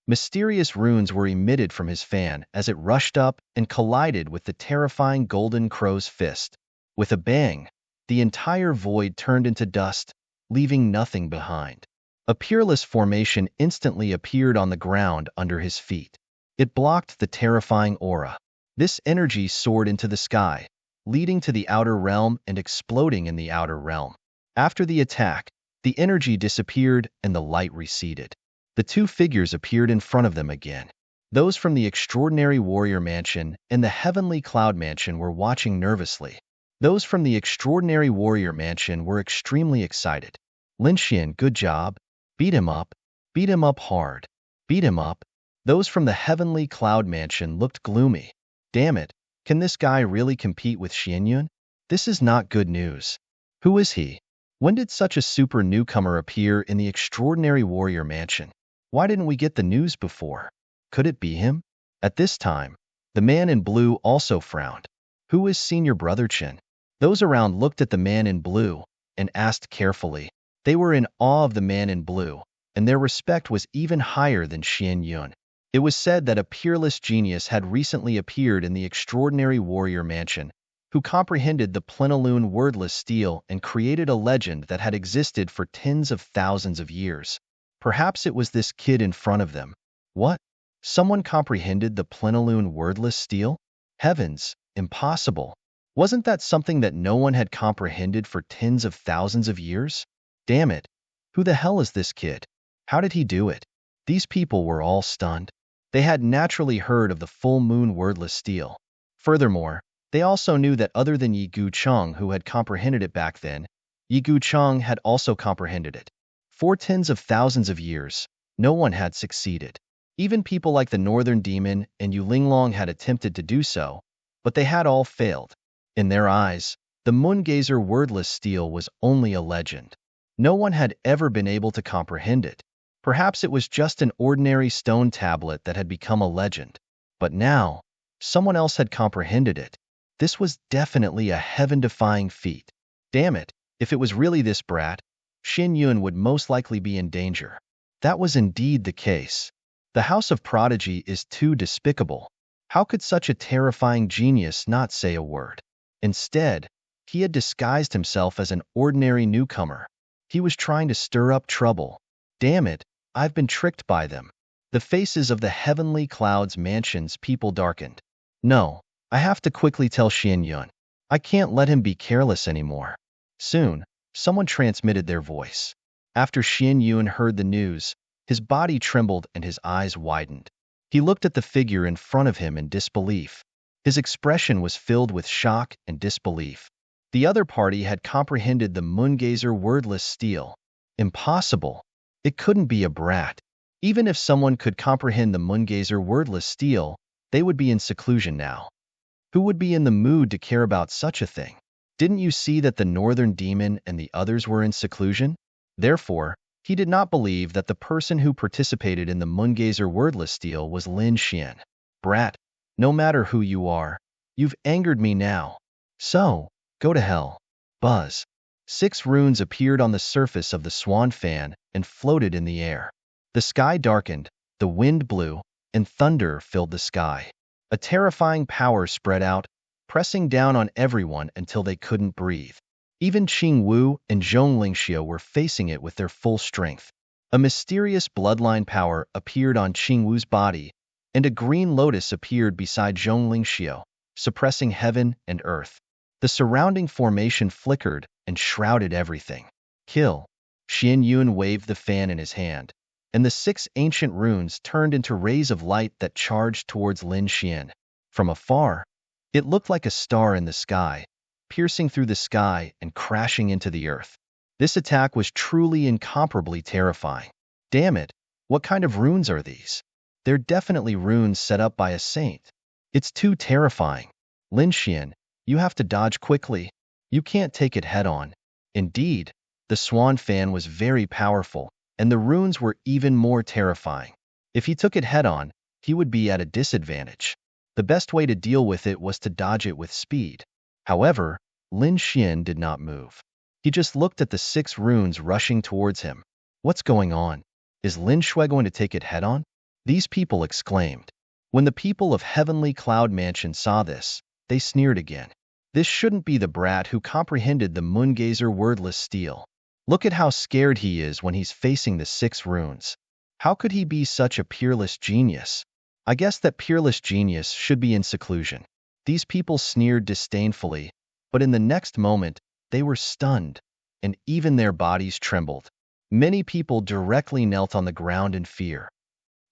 Mysterious runes were emitted from his fan as it rushed up and collided with the terrifying golden crow's fist. With a bang, the entire void turned into dust, leaving nothing behind. A peerless formation instantly appeared on the ground under his feet. It blocked the terrifying aura. This energy soared into the sky, leading to the outer realm and exploding in the outer realm. After the attack, the energy disappeared and the light receded. The two figures appeared in front of them again. Those from the Extraordinary Warrior Mansion and the Heavenly Cloud Mansion were watching nervously. Those from the Extraordinary Warrior Mansion were extremely excited. "Lin Xian, good job. Beat him up. Beat him up hard. Beat him up." Those from the Heavenly Cloud Mansion looked gloomy. Damn it, can this guy really compete with Xianyun? This is not good news. Who is he? When did such a super newcomer appear in the Extraordinary Warrior Mansion? Why didn't we get the news before? Could it be him? At this time, the man in blue also frowned. Who is Senior Brother Chen? Those around looked at the man in blue and asked carefully. They were in awe of the man in blue, and their respect was even higher than Xianyun. It was said that a peerless genius had recently appeared in the Extraordinary Warrior Mansion, who comprehended the plenilune wordless stele and created a legend that had existed for tens of thousands of years. Perhaps it was this kid in front of them. What? Someone comprehended the plenilune wordless stele? Heavens, impossible. Wasn't that something that no one had comprehended for tens of thousands of years? Damn it. Who the hell is this kid? How did he do it? These people were all stunned. They had naturally heard of the full moon wordless stele. Furthermore, they also knew that other than Yi Gucheng, who had comprehended it back then, Yi Gucheng had also comprehended it. For tens of thousands of years, no one had succeeded. Even people like the Northern Demon and Yu Linglong had attempted to do so, but they had all failed. In their eyes, the Moongazer wordless stele was only a legend. No one had ever been able to comprehend it. Perhaps it was just an ordinary stone tablet that had become a legend. But now, someone else had comprehended it. This was definitely a heaven-defying feat. Damn it, if it was really this brat, Xianyun would most likely be in danger. That was indeed the case. The House of Prodigy is too despicable. How could such a terrifying genius not say a word? Instead, he had disguised himself as an ordinary newcomer. He was trying to stir up trouble. Damn it, I've been tricked by them. The faces of the Heavenly Clouds Mansion's people darkened. No, I have to quickly tell Xianyun. I can't let him be careless anymore. Soon, someone transmitted their voice. After Xianyun heard the news, his body trembled and his eyes widened. He looked at the figure in front of him in disbelief. His expression was filled with shock and disbelief. The other party had comprehended the Moongazer wordless stele. Impossible. It couldn't be a brat. Even if someone could comprehend the Moongazer wordless stele, they would be in seclusion now. Who would be in the mood to care about such a thing? Didn't you see that the Northern Demon and the others were in seclusion? Therefore, he did not believe that the person who participated in the Moongazer wordless stele was Lin Xian. Brat, no matter who you are, you've angered me now. So, go to hell. Buzz. 6 runes appeared on the surface of the swan fan and floated in the air. The sky darkened, the wind blew, and thunder filled the sky. A terrifying power spread out, pressing down on everyone until they couldn't breathe. Even Qing Wu and Zhong Lingxiu were facing it with their full strength. A mysterious bloodline power appeared on Qing Wu's body, and a green lotus appeared beside Zhong Lingxiu, suppressing heaven and earth. The surrounding formation flickered and shrouded everything. Kill. Xianyun waved the fan in his hand, and the 6 ancient runes turned into rays of light that charged towards Lin Xian. From afar, it looked like a star in the sky, piercing through the sky and crashing into the earth. This attack was truly incomparably terrifying. Damn it, what kind of runes are these? They're definitely runes set up by a saint. It's too terrifying. Lin Xian, you have to dodge quickly. You can't take it head-on. Indeed, the swan fan was very powerful, and the runes were even more terrifying. If he took it head-on, he would be at a disadvantage. The best way to deal with it was to dodge it with speed. However, Lin Xian did not move. He just looked at the 6 runes rushing towards him. What's going on? Is Lin Shui going to take it head-on? These people exclaimed. When the people of Heavenly Cloud Mansion saw this, they sneered again. This shouldn't be the brat who comprehended the Moongazer wordless steel. Look at how scared he is when he's facing the 6 runes. How could he be such a peerless genius? I guess that peerless genius should be in seclusion. These people sneered disdainfully, but in the next moment, they were stunned, and even their bodies trembled. Many people directly knelt on the ground in fear.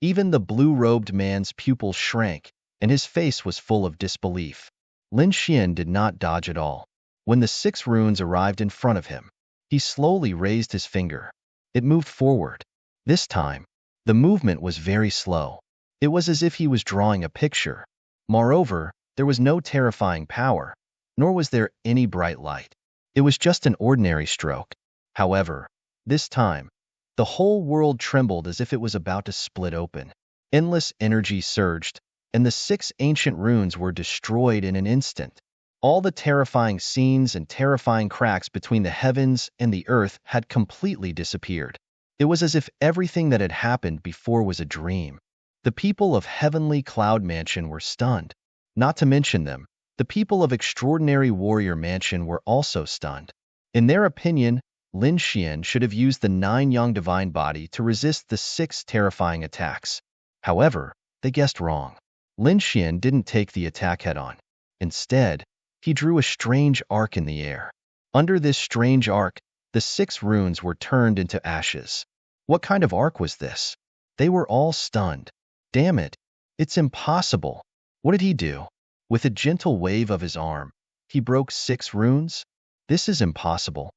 Even the blue-robed man's pupils shrank, and his face was full of disbelief. Lin Xian did not dodge at all. When the 6 runes arrived in front of him, he slowly raised his finger. It moved forward. This time, the movement was very slow. It was as if he was drawing a picture. Moreover, there was no terrifying power, nor was there any bright light. It was just an ordinary stroke. However, this time, the whole world trembled as if it was about to split open. Endless energy surged, and the 6 ancient runes were destroyed in an instant. All the terrifying scenes and terrifying cracks between the heavens and the earth had completely disappeared. It was as if everything that had happened before was a dream. The people of Heavenly Cloud Mansion were stunned. Not to mention them, the people of Extraordinary Warrior Mansion were also stunned. In their opinion, Lin Xian should have used the 9 Yang Divine Body to resist the 6 terrifying attacks. However, they guessed wrong. Lin Xian didn't take the attack head-on. Instead, he drew a strange arc in the air. Under this strange arc, the 6 runes were turned into ashes. What kind of arc was this? They were all stunned. Damn it! It's impossible. What did he do? With a gentle wave of his arm, he broke 6 runes? This is impossible.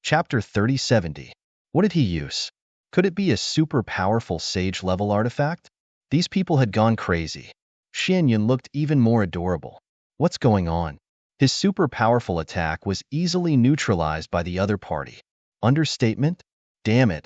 Chapter 3070. What did he use? Could it be a super powerful sage-level artifact? These people had gone crazy. Xianyun looked even more adorable. What's going on? His super powerful attack was easily neutralized by the other party. Understatement? Damn it.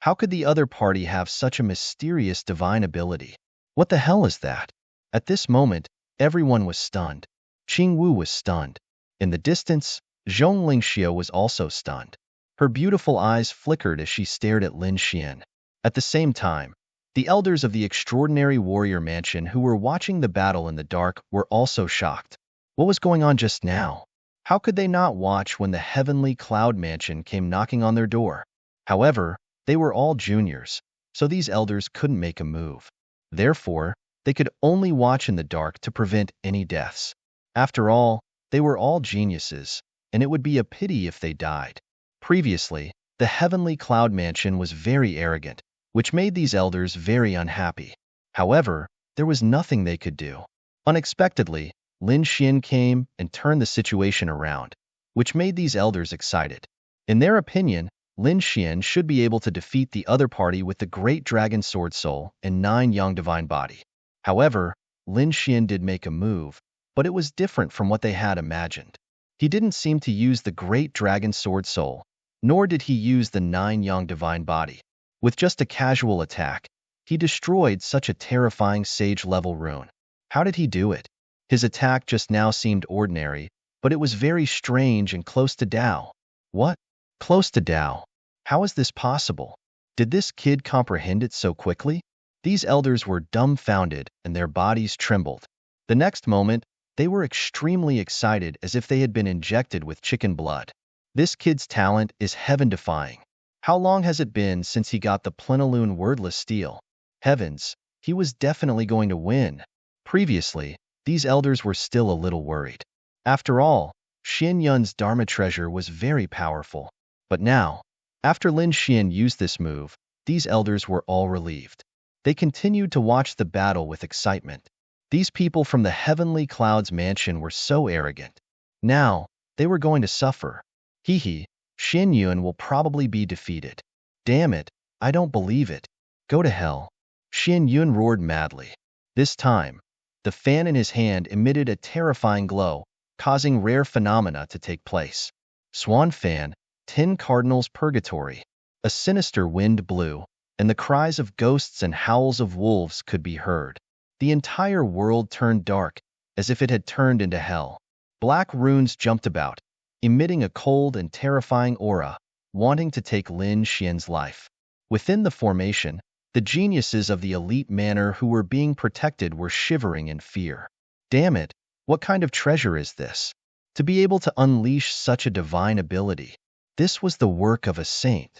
How could the other party have such a mysterious divine ability? What the hell is that? At this moment, everyone was stunned. Qing Wu was stunned. In the distance, Zhong Lingxiu was also stunned. Her beautiful eyes flickered as she stared at Lin Xian. At the same time, the elders of the Extraordinary Warrior Mansion who were watching the battle in the dark were also shocked. What was going on just now? How could they not watch when the Heavenly Cloud Mansion came knocking on their door? However, they were all juniors, so these elders couldn't make a move. Therefore, they could only watch in the dark to prevent any deaths. After all, they were all geniuses, and it would be a pity if they died. Previously, the Heavenly Cloud Mansion was very arrogant, which made these elders very unhappy. However, there was nothing they could do. Unexpectedly, Lin Xian came and turned the situation around, which made these elders excited. In their opinion, Lin Xian should be able to defeat the other party with the Great Dragon Sword Soul and 9 Yang Divine Body. However, Lin Xian did make a move, but it was different from what they had imagined. He didn't seem to use the Great Dragon Sword Soul, nor did he use the 9 Yang Divine Body. With just a casual attack, he destroyed such a terrifying sage-level rune. How did he do it? His attack just now seemed ordinary, but it was very strange and close to Dao. What? Close to Dao? How is this possible? Did this kid comprehend it so quickly? These elders were dumbfounded and their bodies trembled. The next moment, they were extremely excited as if they had been injected with chicken blood. This kid's talent is heaven-defying. How long has it been since he got the Plenilune wordless steel? Heavens, he was definitely going to win. Previously, these elders were still a little worried. After all, Xian Yun's Dharma treasure was very powerful. But now, after Lin Xian used this move, these elders were all relieved. They continued to watch the battle with excitement. These people from the Heavenly Clouds Mansion were so arrogant. Now, they were going to suffer. Xianyun will probably be defeated. Damn it, I don't believe it. Go to hell. Xian Yun roared madly. This time, the fan in his hand emitted a terrifying glow, causing rare phenomena to take place. Swan fan, 10 cardinals purgatory. A sinister wind blew, and the cries of ghosts and howls of wolves could be heard. The entire world turned dark, as if it had turned into hell. Black runes jumped about, emitting a cold and terrifying aura, wanting to take Lin Xian's life. Within the formation, the geniuses of the elite manor who were being protected were shivering in fear. Damn it, what kind of treasure is this? To be able to unleash such a divine ability. This was the work of a saint.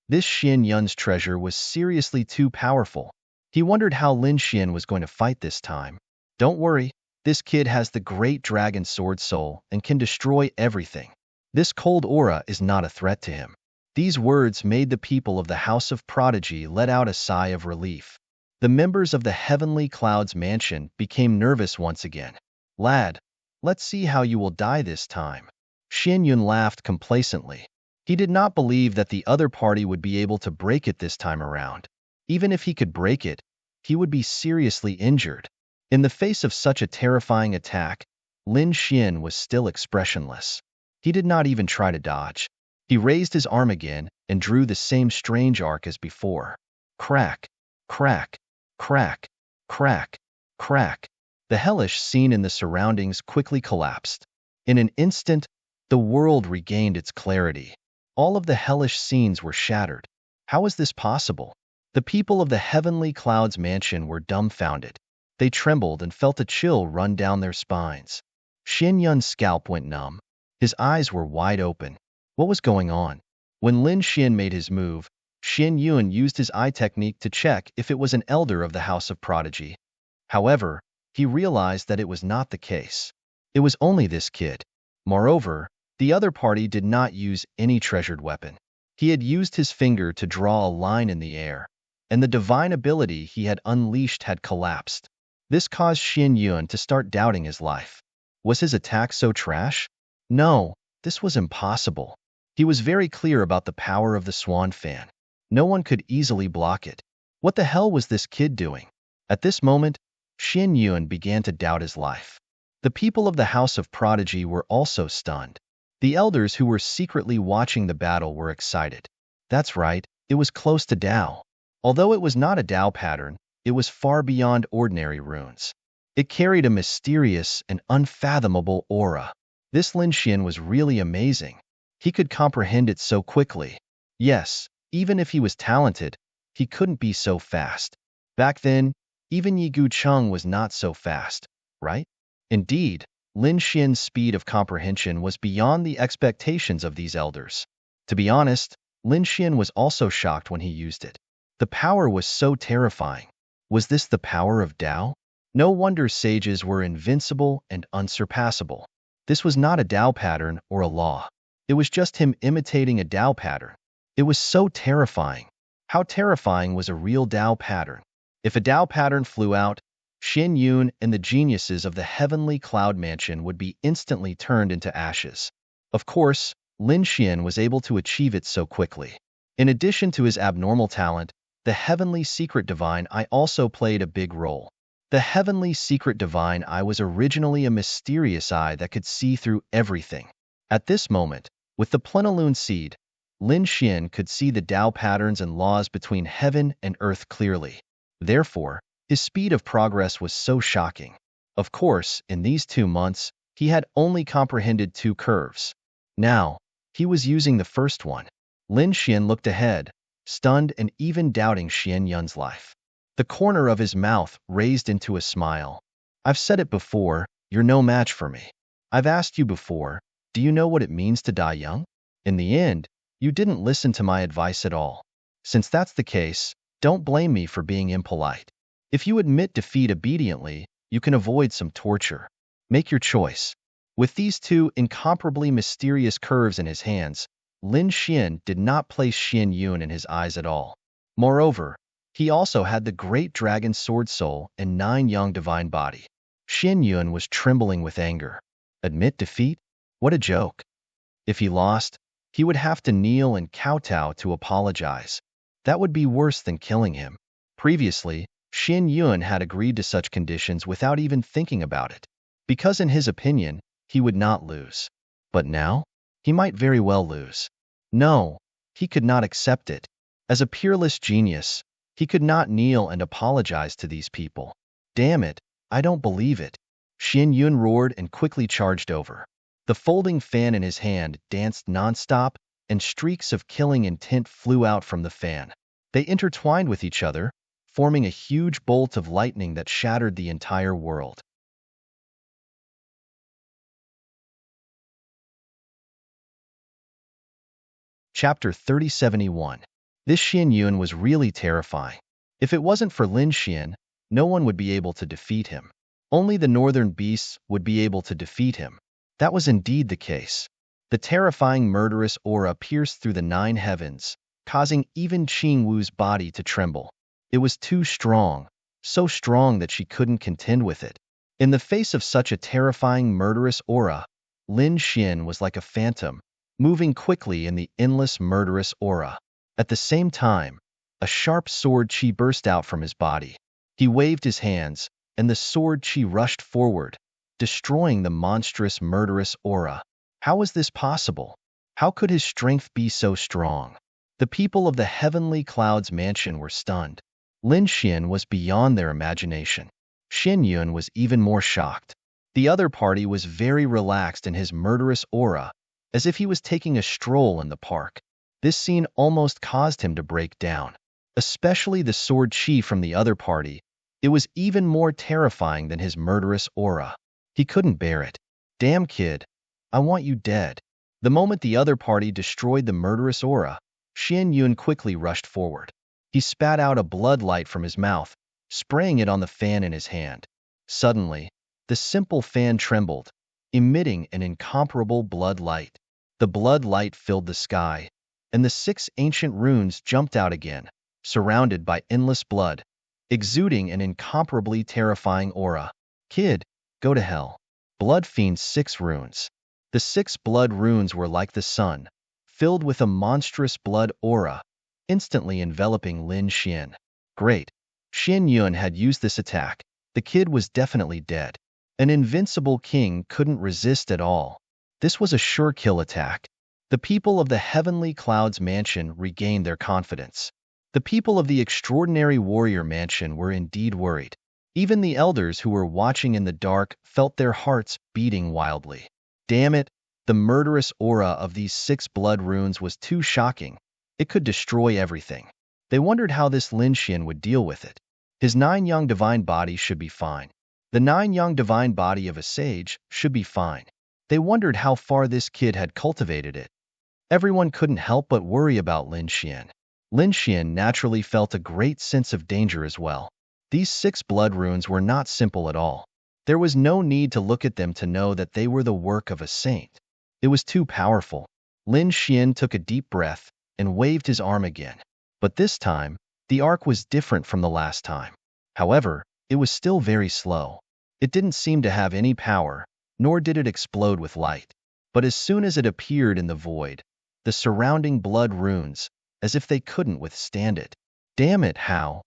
This Xian Yun's treasure was seriously too powerful. He wondered how Lin Xian was going to fight this time. Don't worry, this kid has the great dragon sword soul and can destroy everything. This cold aura is not a threat to him. These words made the people of the House of Prodigy let out a sigh of relief. The members of the Heavenly Clouds mansion became nervous once again. Lad, let's see how you will die this time. Xian Yun laughed complacently. He did not believe that the other party would be able to break it this time around. Even if he could break it, he would be seriously injured. In the face of such a terrifying attack, Lin Xian was still expressionless. He did not even try to dodge. He raised his arm again and drew the same strange arc as before. Crack, crack, crack, crack, crack. The hellish scene in the surroundings quickly collapsed. In an instant, the world regained its clarity. All of the hellish scenes were shattered. How was this possible? The people of the Heavenly Clouds mansion were dumbfounded. They trembled and felt a chill run down their spines. Xian Yun's scalp went numb. His eyes were wide open. What was going on? When Lin Xian made his move, Xian Yun used his eye technique to check if it was an elder of the House of Prodigy. However, he realized that it was not the case. It was only this kid. Moreover, the other party did not use any treasured weapon. He had used his finger to draw a line in the air, and the divine ability he had unleashed had collapsed. This caused Xian Yun to start doubting his life. Was his attack so trash? No, this was impossible. He was very clear about the power of the swan fan. No one could easily block it. What the hell was this kid doing? At this moment, Xian Yun began to doubt his life. The people of the House of Prodigy were also stunned. The elders who were secretly watching the battle were excited. That's right, it was close to Dao. Although it was not a Dao pattern, it was far beyond ordinary runes. It carried a mysterious and unfathomable aura. This Lin Xian was really amazing. He could comprehend it so quickly. Yes, even if he was talented, he couldn't be so fast. Back then, even Yi Gucheng was not so fast, right? Indeed, Lin Xian's speed of comprehension was beyond the expectations of these elders. To be honest, Lin Xian was also shocked when he used it. The power was so terrifying. Was this the power of Dao? No wonder sages were invincible and unsurpassable. This was not a Dao pattern or a law. It was just him imitating a Dao pattern. It was so terrifying. How terrifying was a real Dao pattern? If a Dao pattern flew out, Xian Yun and the geniuses of the Heavenly Cloud Mansion would be instantly turned into ashes. Of course, Lin Xian was able to achieve it so quickly. In addition to his abnormal talent, the Heavenly Secret Divine Eye also played a big role. The Heavenly Secret Divine Eye was originally a mysterious eye that could see through everything. At this moment, with the Plenilune Seed, Lin Xian could see the Dao patterns and laws between heaven and earth clearly. Therefore, his speed of progress was so shocking. Of course, in these 2 months, he had only comprehended 2 curves. Now, he was using the first one. Lin Xian looked ahead, stunned and even doubting Xian Yun's life. The corner of his mouth raised into a smile. I've said it before, you're no match for me. I've asked you before, do you know what it means to die young? In the end, you didn't listen to my advice at all. Since that's the case, don't blame me for being impolite. If you admit defeat obediently, you can avoid some torture. Make your choice. With these 2 incomparably mysterious curves in his hands, Lin Xian did not place Xian Yun in his eyes at all. Moreover, he also had the great dragon sword soul and 9 young divine body. Xian Yun was trembling with anger. Admit defeat? What a joke. If he lost, he would have to kneel and kowtow to apologize. That would be worse than killing him. Previously, Xin Yun had agreed to such conditions without even thinking about it, because in his opinion, he would not lose. But now, he might very well lose. No, he could not accept it. As a peerless genius, he could not kneel and apologize to these people. Damn it, I don't believe it. Xin Yun roared and quickly charged over. The folding fan in his hand danced nonstop, and streaks of killing intent flew out from the fan. They intertwined with each other, forming a huge bolt of lightning that shattered the entire world. Chapter 3071. This Xin Yun was really terrifying. If it wasn't for Lin Xian, no one would be able to defeat him. Only the northern beasts would be able to defeat him. That was indeed the case. The terrifying murderous aura pierced through the 9 heavens, causing even Qing Wu's body to tremble. It was too strong, so strong that she couldn't contend with it. In the face of such a terrifying murderous aura, Lin Xian was like a phantom, moving quickly in the endless murderous aura. At the same time, a sharp sword chi burst out from his body. He waved his hands, and the sword chi rushed forward, destroying the monstrous murderous aura. How was this possible? How could his strength be so strong? The people of the heavenly clouds mansion were stunned. Lin Xian was beyond their imagination. Xin Yun was even more shocked. The other party was very relaxed in his murderous aura, as if he was taking a stroll in the park. This scene almost caused him to break down. Especially the sword chi from the other party. It was even more terrifying than his murderous aura. He couldn't bear it. Damn kid, I want you dead. The moment the other party destroyed the murderous aura, Xin Yun quickly rushed forward. He spat out a blood light from his mouth, spraying it on the fan in his hand. Suddenly, the simple fan trembled, emitting an incomparable blood light. The blood light filled the sky, and the 6 ancient runes jumped out again, surrounded by endless blood, exuding an incomparably terrifying aura. Kid, go to hell. Blood Fiend's 6 runes. The 6 blood runes were like the sun, filled with a monstrous blood aura, instantly enveloping Lin Xian. Great. Xin Yun had used this attack. The kid was definitely dead. An invincible king couldn't resist at all. This was a sure kill attack. The people of the heavenly clouds mansion regained their confidence. The people of the extraordinary warrior mansion were indeed worried. Even the elders who were watching in the dark felt their hearts beating wildly. Damn it, the murderous aura of these 6 blood runes was too shocking. It could destroy everything. They wondered how this Lin Xian would deal with it. His 9 young divine body should be fine. The 9 young divine body of a sage should be fine. They wondered how far this kid had cultivated it. Everyone couldn't help but worry about Lin Xian. Lin Xian naturally felt a great sense of danger as well. These 6 blood runes were not simple at all. There was no need to look at them to know that they were the work of a saint. It was too powerful. Lin Xian took a deep breath and waved his arm again. But this time, the arc was different from the last time. However, it was still very slow. It didn't seem to have any power, nor did it explode with light. But as soon as it appeared in the void, the surrounding blood runes, as if they couldn't withstand it. Damn it, how?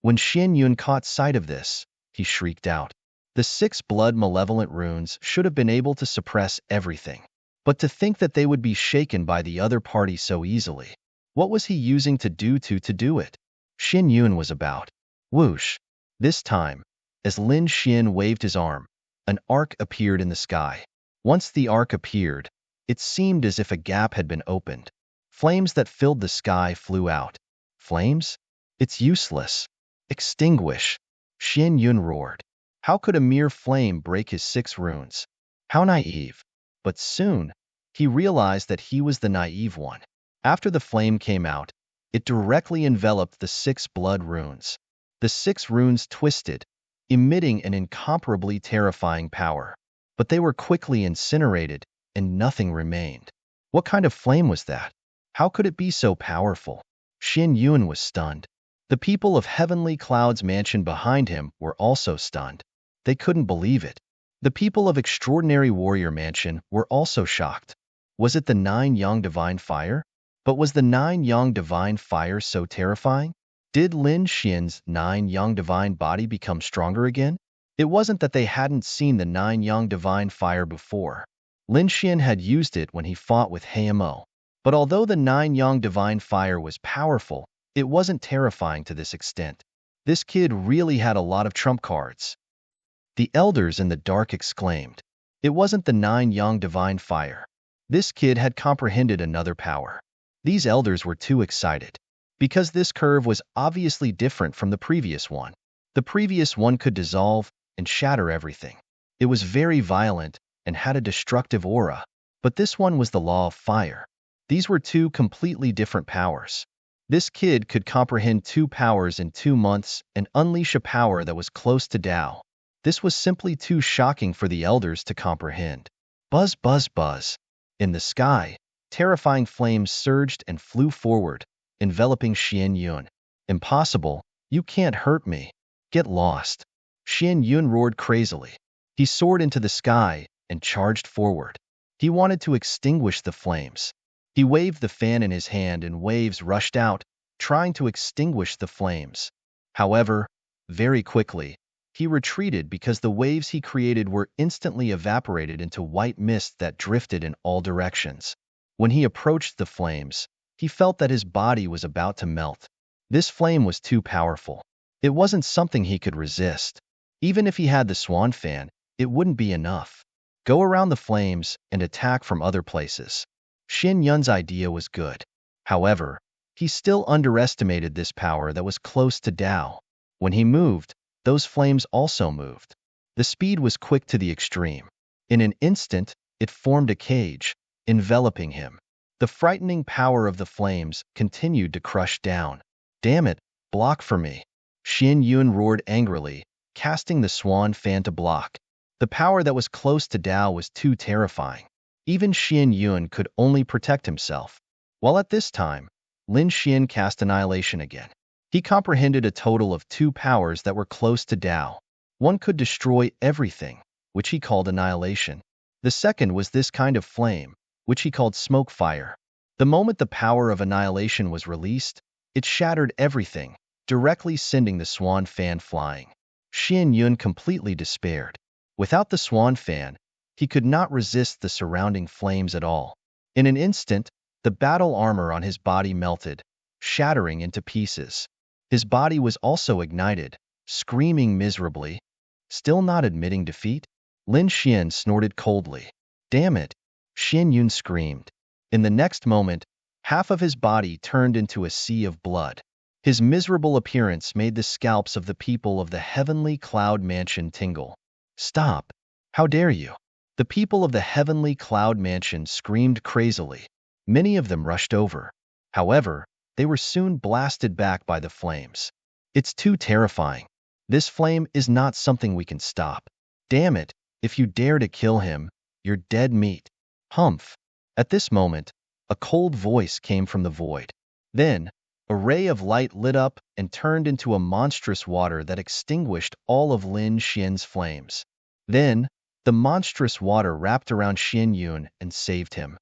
When Xin Yun caught sight of this, he shrieked out. The 6 blood malevolent runes should have been able to suppress everything. But to think that they would be shaken by the other party so easily. What was he using to do it? Xin Yun was about. Whoosh. This time, as Lin Xian waved his arm, an arc appeared in the sky. Once the arc appeared, it seemed as if a gap had been opened. Flames that filled the sky flew out. Flames? It's useless. Extinguish. Xin Yun roared. How could a mere flame break his 6 runes? How naive. But soon, he realized that he was the naive one. After the flame came out, it directly enveloped the 6 blood runes. The 6 runes twisted, emitting an incomparably terrifying power. But they were quickly incinerated, and nothing remained. What kind of flame was that? How could it be so powerful? Xin Yun was stunned. The people of Heavenly Cloud's mansion behind him were also stunned. They couldn't believe it. The people of Extraordinary Warrior Mansion were also shocked. Was it the 9 young divine fire? But was the 9 yang divine fire so terrifying? Did Lin Xian's 9 yang divine body become stronger again? It wasn't that they hadn't seen the 9 yang divine fire before. Lin Xian had used it when he fought with Heimo. But although the 9 yang divine fire was powerful, it wasn't terrifying to this extent. This kid really had a lot of trump cards. The elders in the dark exclaimed. It wasn't the 9 yang divine fire. This kid had comprehended another power. These elders were too excited, because this curve was obviously different from the previous one. The previous one could dissolve and shatter everything. It was very violent and had a destructive aura, but this one was the law of fire. These were two completely different powers. This kid could comprehend two powers in 2 months and unleash a power that was close to Tao. This was simply too shocking for the elders to comprehend. Buzz, buzz, buzz. In the sky, terrifying flames surged and flew forward, enveloping Xian Yun. Impossible, you can't hurt me. Get lost. Xian Yun roared crazily. He soared into the sky and charged forward. He wanted to extinguish the flames. He waved the fan in his hand and waves rushed out, trying to extinguish the flames. However, very quickly, he retreated because the waves he created were instantly evaporated into white mist that drifted in all directions. When he approached the flames, he felt that his body was about to melt. This flame was too powerful. It wasn't something he could resist. Even if he had the swan fan, it wouldn't be enough. Go around the flames and attack from other places. Xin Yun's idea was good. However, he still underestimated this power that was close to Tao. When he moved, those flames also moved. The speed was quick to the extreme. In an instant, it formed a cage, enveloping him. The frightening power of the flames continued to crush down. Damn it, block for me. Xin Yun roared angrily, casting the swan fan to block. The power that was close to Tao was too terrifying. Even Xian Yun could only protect himself. While at this time, Lin Xian cast Annihilation again. He comprehended a total of 2 powers that were close to Tao. One could destroy everything, which he called Annihilation. The second was this kind of flame, which he called Smoke Fire. The moment the power of Annihilation was released, it shattered everything, directly sending the swan fan flying. Xian Yun completely despaired. Without the swan fan, he could not resist the surrounding flames at all. In an instant, the battle armor on his body melted, shattering into pieces. His body was also ignited, screaming miserably. Still not admitting defeat? Lin Xian snorted coldly. Damn it! Xian Yun screamed. In the next moment, half of his body turned into a sea of blood. His miserable appearance made the scalps of the people of the heavenly cloud mansion tingle. Stop! How dare you! The people of the heavenly cloud mansion screamed crazily. Many of them rushed over. However, they were soon blasted back by the flames. It's too terrifying. This flame is not something we can stop. Damn it, if you dare to kill him, you're dead meat. Humph. At this moment, a cold voice came from the void. Then, a ray of light lit up and turned into a monstrous water that extinguished all of Lin Xian's flames. Then, the monstrous water wrapped around Xian Yun and saved him.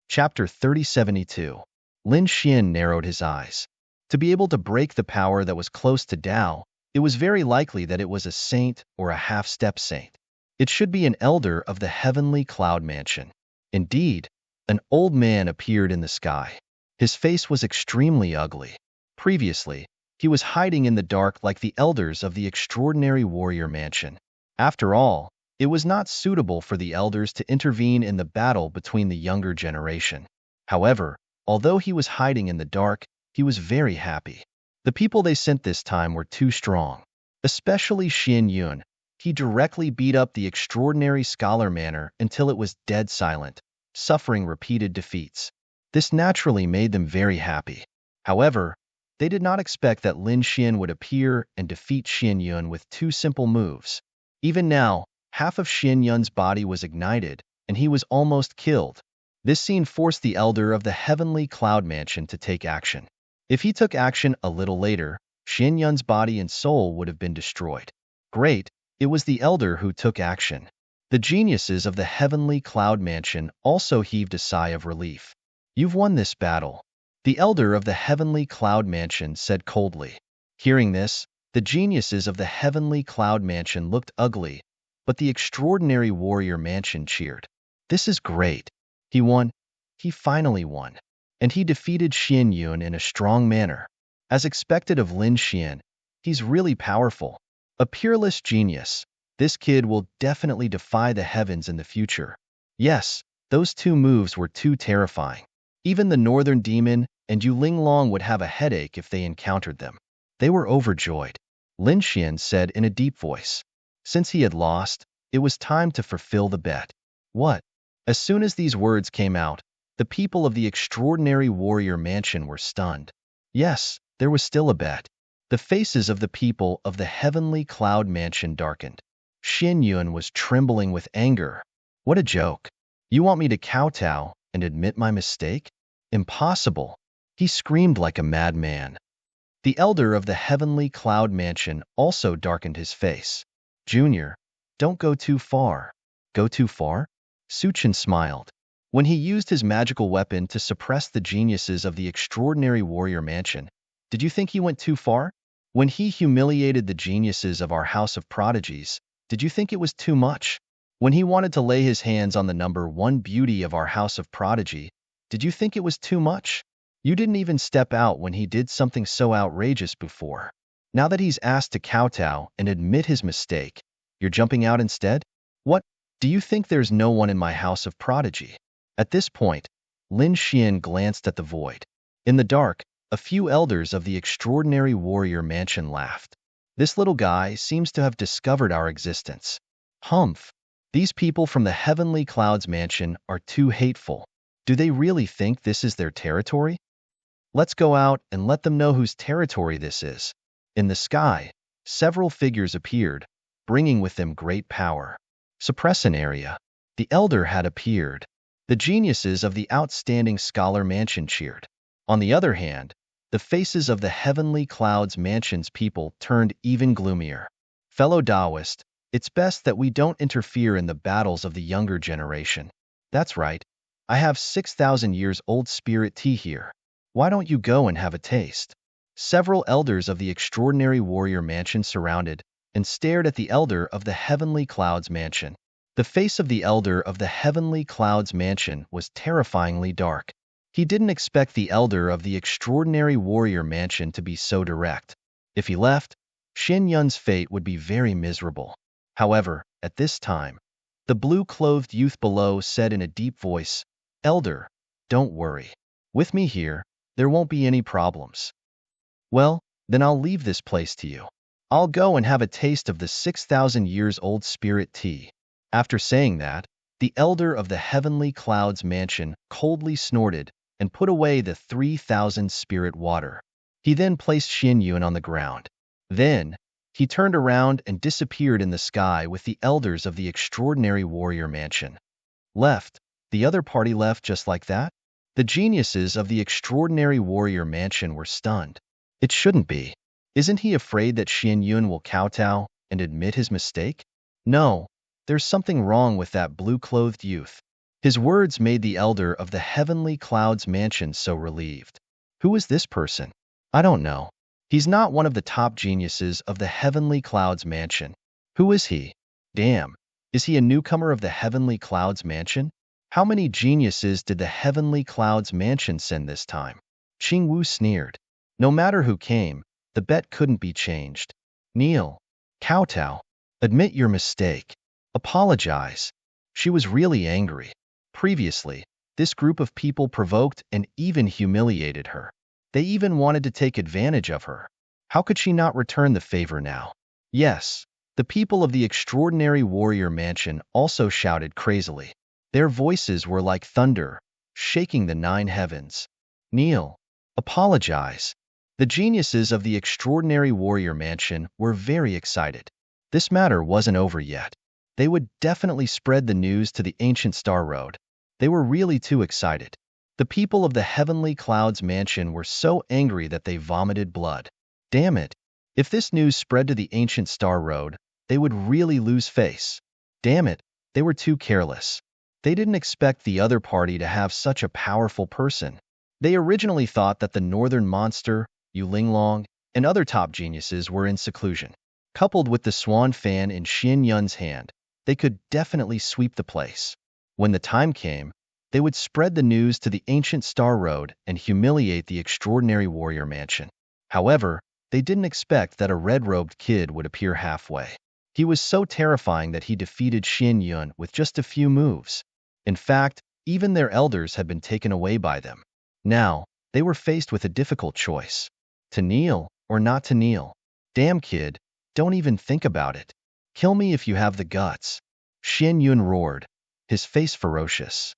Chapter 3072. Lin Xian narrowed his eyes. To be able to break the power that was close to Tao, it was very likely that it was a saint or a half-step saint. It should be an elder of the heavenly cloud mansion. Indeed, an old man appeared in the sky. His face was extremely ugly. Previously, he was hiding in the dark like the elders of the extraordinary warrior mansion. After all, it was not suitable for the elders to intervene in the battle between the younger generation. However, although he was hiding in the dark, he was very happy. The people they sent this time were too strong. Especially Xian Yun. He directly beat up the extraordinary scholar manor until it was dead silent, suffering repeated defeats. This naturally made them very happy. However, they did not expect that Lin Xian would appear and defeat Xian Yun with 2 simple moves. Even now, half of Xian Yun's body was ignited, and he was almost killed. This scene forced the elder of the heavenly cloud mansion to take action. If he took action a little later, Xian Yun's body and soul would have been destroyed. Great, It was the elder who took action. The geniuses of the heavenly cloud mansion also heaved a sigh of relief. You've won this battle, the elder of the heavenly cloud mansion said coldly. Hearing this, the geniuses of the heavenly cloud mansion looked ugly, but the extraordinary warrior mansion cheered. This is great. He won. He finally won. And he defeated Xian Yun in a strong manner. As expected of Lin Xian, he's really powerful. A peerless genius. This kid will definitely defy the heavens in the future. Yes, those two moves were too terrifying. Even the northern demon and Yu Linglong would have a headache if they encountered them. They were overjoyed. Lin Xian said in a deep voice. Since he had lost, it was time to fulfill the bet. What? As soon as these words came out, the people of the extraordinary warrior mansion were stunned. Yes, there was still a bet. The faces of the people of the heavenly cloud mansion darkened. Xian Yun was trembling with anger. What a joke. You want me to kowtow and admit my mistake? Impossible. He screamed like a madman. The elder of the heavenly cloud mansion also darkened his face. Junior, don't go too far. Go too far? Suchin smiled. When he used his magical weapon to suppress the geniuses of the extraordinary warrior mansion, did you think he went too far? When he humiliated the geniuses of our house of prodigies, did you think it was too much? When he wanted to lay his hands on the number one beauty of our house of prodigy, did you think it was too much? You didn't even step out when he did something so outrageous before. Now that he's asked to kowtow and admit his mistake, you're jumping out instead? What? Do you think there's no one in my house of prodigy? At this point, Lin Xian glanced at the void. In the dark, a few elders of the extraordinary warrior mansion laughed. This little guy seems to have discovered our existence. Humph. These people from the heavenly clouds mansion are too hateful. Do they really think this is their territory? Let's go out and let them know whose territory this is. In the sky, several figures appeared, bringing with them great power. Suppress an area. The elder had appeared. The geniuses of the outstanding scholar mansion cheered. On the other hand, the faces of the heavenly clouds mansion's people turned even gloomier. Fellow Taoist, it's best that we don't interfere in the battles of the younger generation. That's right. I have 6,000 years old spirit tea here. Why don't you go and have a taste? Several elders of the extraordinary warrior mansion surrounded and stared at the elder of the heavenly clouds mansion. The face of the elder of the heavenly clouds mansion was terrifyingly dark. He didn't expect the elder of the extraordinary warrior mansion to be so direct. If he left, Xian Yun's fate would be very miserable. However, at this time, the blue-clothed youth below said in a deep voice, Elder, don't worry. With me here, there won't be any problems. Well, then I'll leave this place to you. I'll go and have a taste of the 6,000 years old spirit tea. After saying that, the elder of the heavenly clouds mansion coldly snorted and put away the 3,000 spirit water. He then placed Xian Yun on the ground. Then, he turned around and disappeared in the sky with the elders of the extraordinary warrior mansion. Left. The other party left just like that? The geniuses of the extraordinary warrior mansion were stunned. It shouldn't be. Isn't he afraid that Xian Yun will kowtow and admit his mistake? No, there's something wrong with that blue-clothed youth. His words made the elder of the heavenly clouds mansion so relieved. Who is this person? I don't know. He's not one of the top geniuses of the heavenly clouds mansion. Who is he? Damn, is he a newcomer of the heavenly clouds mansion? How many geniuses did the heavenly clouds mansion send this time? Qing Wu sneered. No matter who came, the bet couldn't be changed. Kneel. Kowtow. Admit your mistake. Apologize. She was really angry. Previously, this group of people provoked and even humiliated her. They even wanted to take advantage of her. How could she not return the favor now? Yes, the people of the extraordinary warrior mansion also shouted crazily. Their voices were like thunder, shaking the 9 heavens. Kneel. Apologize. The geniuses of the extraordinary warrior mansion were very excited. This matter wasn't over yet. They would definitely spread the news to the ancient Star Road. They were really too excited. The people of the heavenly clouds mansion were so angry that they vomited blood. Damn it. If this news spread to the ancient Star Road, they would really lose face. Damn it, they were too careless. They didn't expect the other party to have such a powerful person. They originally thought that the northern monster, Yu Linglong, and other top geniuses were in seclusion. Coupled with the swan fan in Xian Yun's hand, they could definitely sweep the place. When the time came, they would spread the news to the ancient Star Road and humiliate the extraordinary warrior mansion. However, they didn't expect that a red-robed kid would appear halfway. He was so terrifying that he defeated Xian Yun with just a few moves. In fact, even their elders had been taken away by them. Now, they were faced with a difficult choice. To kneel or not to kneel. Damn kid, don't even think about it. Kill me if you have the guts. Xian Yun roared, his face ferocious.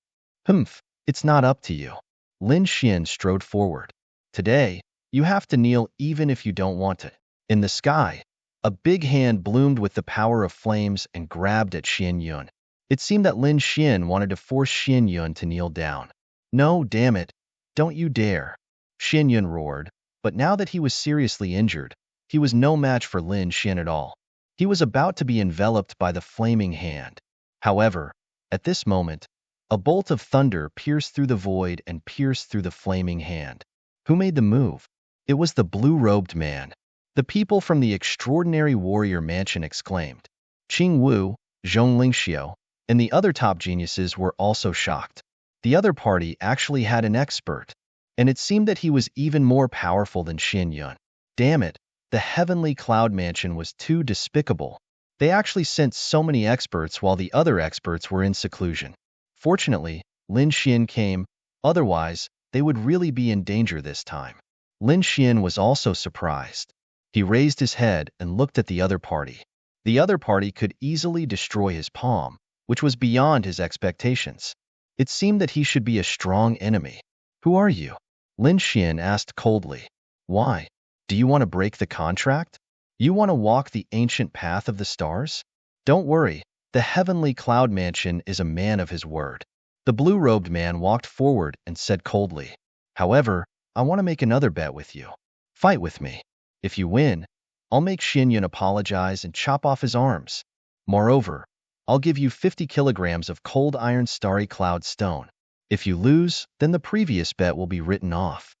Humph, it's not up to you. Lin Xian strode forward. Today, you have to kneel even if you don't want to. In the sky, a big hand bloomed with the power of flames and grabbed at Xian Yun. It seemed that Lin Xian wanted to force Xian Yun to kneel down. No, damn it, don't you dare. Xian Yun roared, but now that he was seriously injured, he was no match for Lin Xian at all. He was about to be enveloped by the flaming hand. However, at this moment, a bolt of thunder pierced through the void and pierced through the flaming hand. Who made the move? It was the blue-robed man. The people from the extraordinary warrior mansion exclaimed. Qing Wu, Zhong Lingxiu, and the other top geniuses were also shocked. The other party actually had an expert, and it seemed that he was even more powerful than Xian Yun. Damn it, the heavenly cloud mansion was too despicable. They actually sent so many experts while the other experts were in seclusion. Fortunately, Lin Xian came, otherwise, they would really be in danger this time. Lin Xian was also surprised. He raised his head and looked at the other party. The other party could easily destroy his palm, which was beyond his expectations. It seemed that he should be a strong enemy. Who are you? Lin Xian asked coldly. Why? Do you want to break the contract? You want to walk the ancient path of the stars? Don't worry, the heavenly cloud mansion is a man of his word. The blue-robed man walked forward and said coldly. However, I want to make another bet with you. Fight with me. If you win, I'll make Xian Yun apologize and chop off his arms. Moreover, I'll give you 50 kilograms of cold iron starry cloud stone. If you lose, then the previous bet will be written off.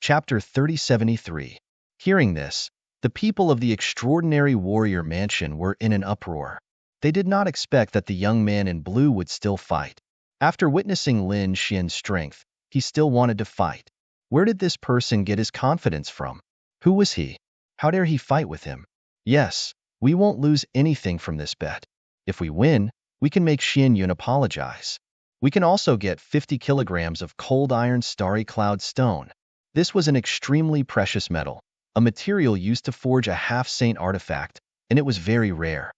Chapter 3073. Hearing this, the people of the extraordinary warrior mansion were in an uproar. They did not expect that the young man in blue would still fight. After witnessing Lin Xian's strength, he still wanted to fight. Where did this person get his confidence from? Who was he? How dare he fight with him? Yes, we won't lose anything from this bet. If we win, we can make Xian Yun apologize. We can also get 50 kilograms of cold iron starry cloud stone. This was an extremely precious metal, a material used to forge a half-saint artifact, and it was very rare.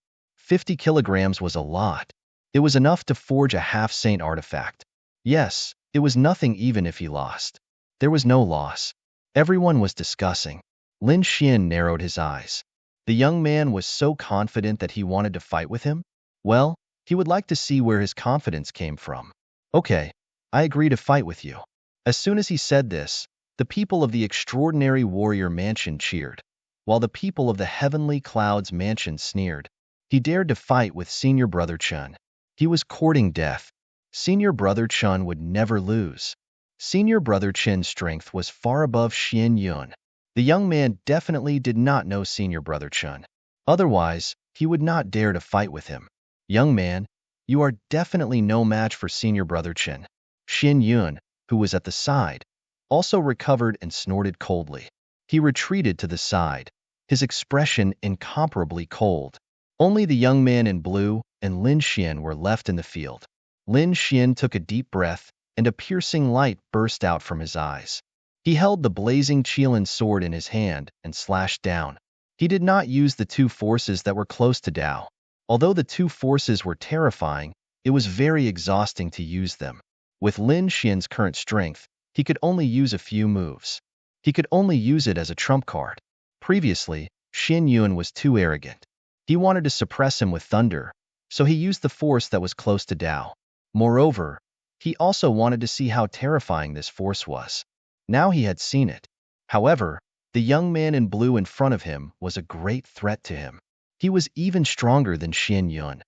50 kilograms was a lot. It was enough to forge a half-saint artifact. Yes, it was nothing even if he lost. There was no loss. Everyone was discussing. Lin Xian narrowed his eyes. The young man was so confident that he wanted to fight with him? Well, he would like to see where his confidence came from. Okay, I agree to fight with you. As soon as he said this, the people of the extraordinary warrior mansion cheered, while the people of the heavenly clouds mansion sneered. He dared to fight with senior brother Chun. He was courting death. Senior brother Chun would never lose. Senior brother Chen's strength was far above Xian Yun. The young man definitely did not know senior brother Chun. Otherwise, he would not dare to fight with him. Young man, you are definitely no match for senior brother Chen. Xian Yun, who was at the side, also recovered and snorted coldly. He retreated to the side, his expression incomparably cold. Only the young man in blue and Lin Xian were left in the field. Lin Xian took a deep breath, and a piercing light burst out from his eyes. He held the blazing Qilin sword in his hand and slashed down. He did not use the two forces that were close to Dao. Although the two forces were terrifying, it was very exhausting to use them. With Lin Xian's current strength, he could only use a few moves. He could only use it as a trump card. Previously, Xian Yun was too arrogant. He wanted to suppress him with thunder, so he used the force that was close to Dao. Moreover, He also wanted to see how terrifying this force was. Now he had seen it. However, the young man in blue in front of him was a great threat to him. He was even stronger than Xian Yun.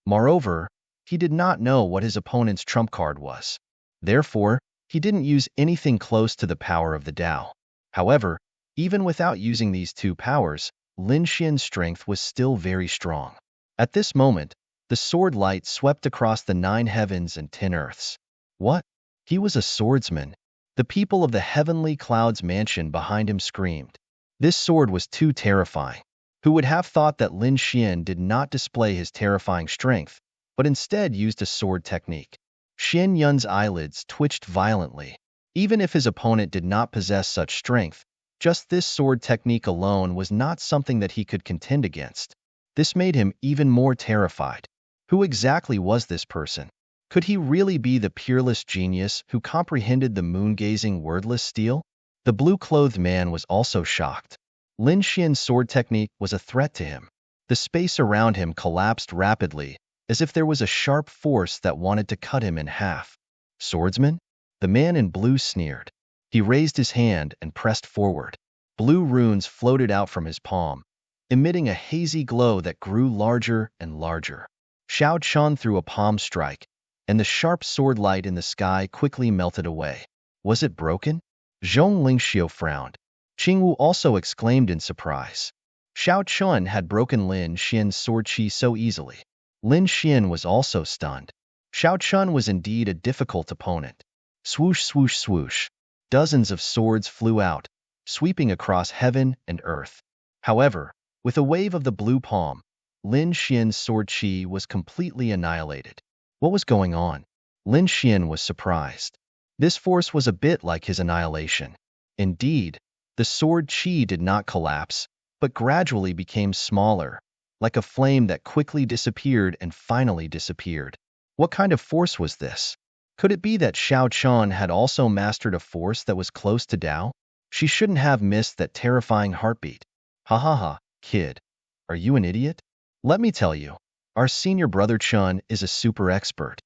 Moreover, he did not know what his opponent's trump card was. Therefore, he didn't use anything close to the power of the Tao. However, even without using these two powers, Lin Xian's strength was still very strong. At this moment, the sword light swept across the 9 heavens and 10 earths. What? He was a swordsman. The people of the heavenly clouds mansion behind him screamed. This sword was too terrifying. Who would have thought that Lin Xian did not display his terrifying strength, but instead used a sword technique? Xian Yun's eyelids twitched violently. Even if his opponent did not possess such strength, just this sword technique alone was not something that he could contend against. This made him even more terrified. Who exactly was this person? Could he really be the peerless genius who comprehended the moon-gazing wordless steel? The blue-clothed man was also shocked. Lin Xian's sword technique was a threat to him. The space around him collapsed rapidly, as if there was a sharp force that wanted to cut him in half. Swordsman? The man in blue sneered. He raised his hand and pressed forward. Blue runes floated out from his palm, emitting a hazy glow that grew larger and larger. Xiao Chun threw a palm strike, and the sharp sword light in the sky quickly melted away. Was it broken? Zhong Lingxiu frowned. Qingwu also exclaimed in surprise. Xiao Chun had broken Lin Xian's sword chi so easily. Lin Xian was also stunned. Xiao Chun was indeed a difficult opponent. Swoosh, swoosh, swoosh. Dozens of swords flew out, sweeping across heaven and earth. However, with a wave of the blue palm, Lin Xian's sword chi was completely annihilated. What was going on? Lin Xian was surprised. This force was a bit like his annihilation. Indeed, the sword chi did not collapse, but gradually became smaller, like a flame that quickly disappeared and finally disappeared. What kind of force was this? Could it be that Xiao Chun had also mastered a force that was close to Tao? She shouldn't have missed that terrifying heartbeat. Ha ha ha, kid. Are you an idiot? Let me tell you, our senior brother Chun is a super expert.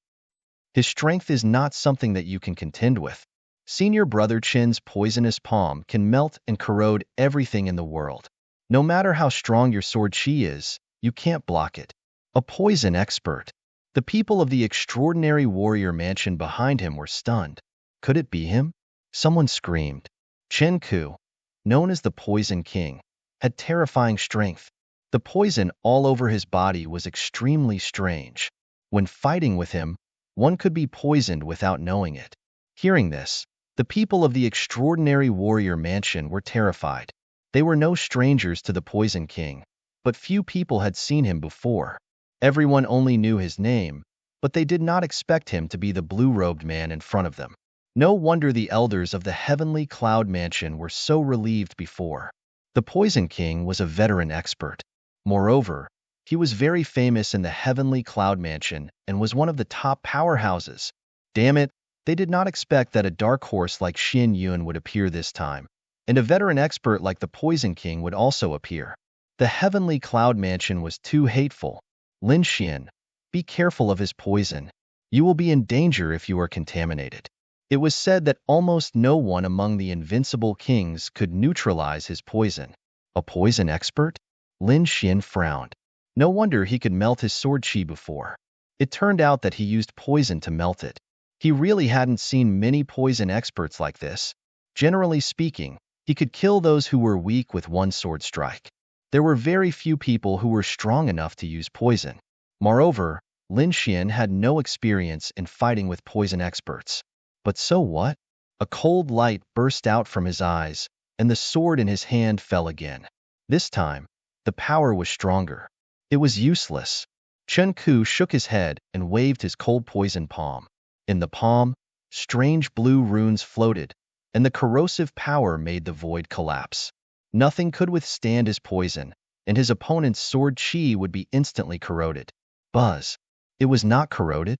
His strength is not something that you can contend with. Senior brother Chin's poisonous palm can melt and corrode everything in the world. No matter how strong your sword chi is, you can't block it. A poison expert. The people of the extraordinary warrior mansion behind him were stunned. Could it be him? Someone screamed. Chen Ku, known as the Poison King, had terrifying strength. The poison all over his body was extremely strange. When fighting with him, one could be poisoned without knowing it. Hearing this, the people of the extraordinary warrior mansion were terrified. They were no strangers to the Poison King, but few people had seen him before. Everyone only knew his name, but they did not expect him to be the blue-robed man in front of them. No wonder the elders of the heavenly cloud mansion were so relieved before. The Poison King was a veteran expert. Moreover, he was very famous in the heavenly cloud mansion and was one of the top powerhouses. Damn it, they did not expect that a dark horse like Xian Yun would appear this time, and a veteran expert like the Poison King would also appear. The heavenly cloud mansion was too hateful. Lin Xian, be careful of his poison. You will be in danger if you are contaminated. It was said that almost no one among the invincible kings could neutralize his poison. A poison expert? Lin Xian frowned. No wonder he could melt his sword chi before. It turned out that he used poison to melt it. He really hadn't seen many poison experts like this. Generally speaking, he could kill those who were weak with one sword strike. There were very few people who were strong enough to use poison. Moreover, Lin Xian had no experience in fighting with poison experts. But so what? A cold light burst out from his eyes, and the sword in his hand fell again. This time, the power was stronger. It was useless. Chen Ku shook his head and waved his cold poison palm. In the palm, strange blue runes floated, and the corrosive power made the void collapse. Nothing could withstand his poison, and his opponent's sword chi would be instantly corroded. Buzz. It was not corroded.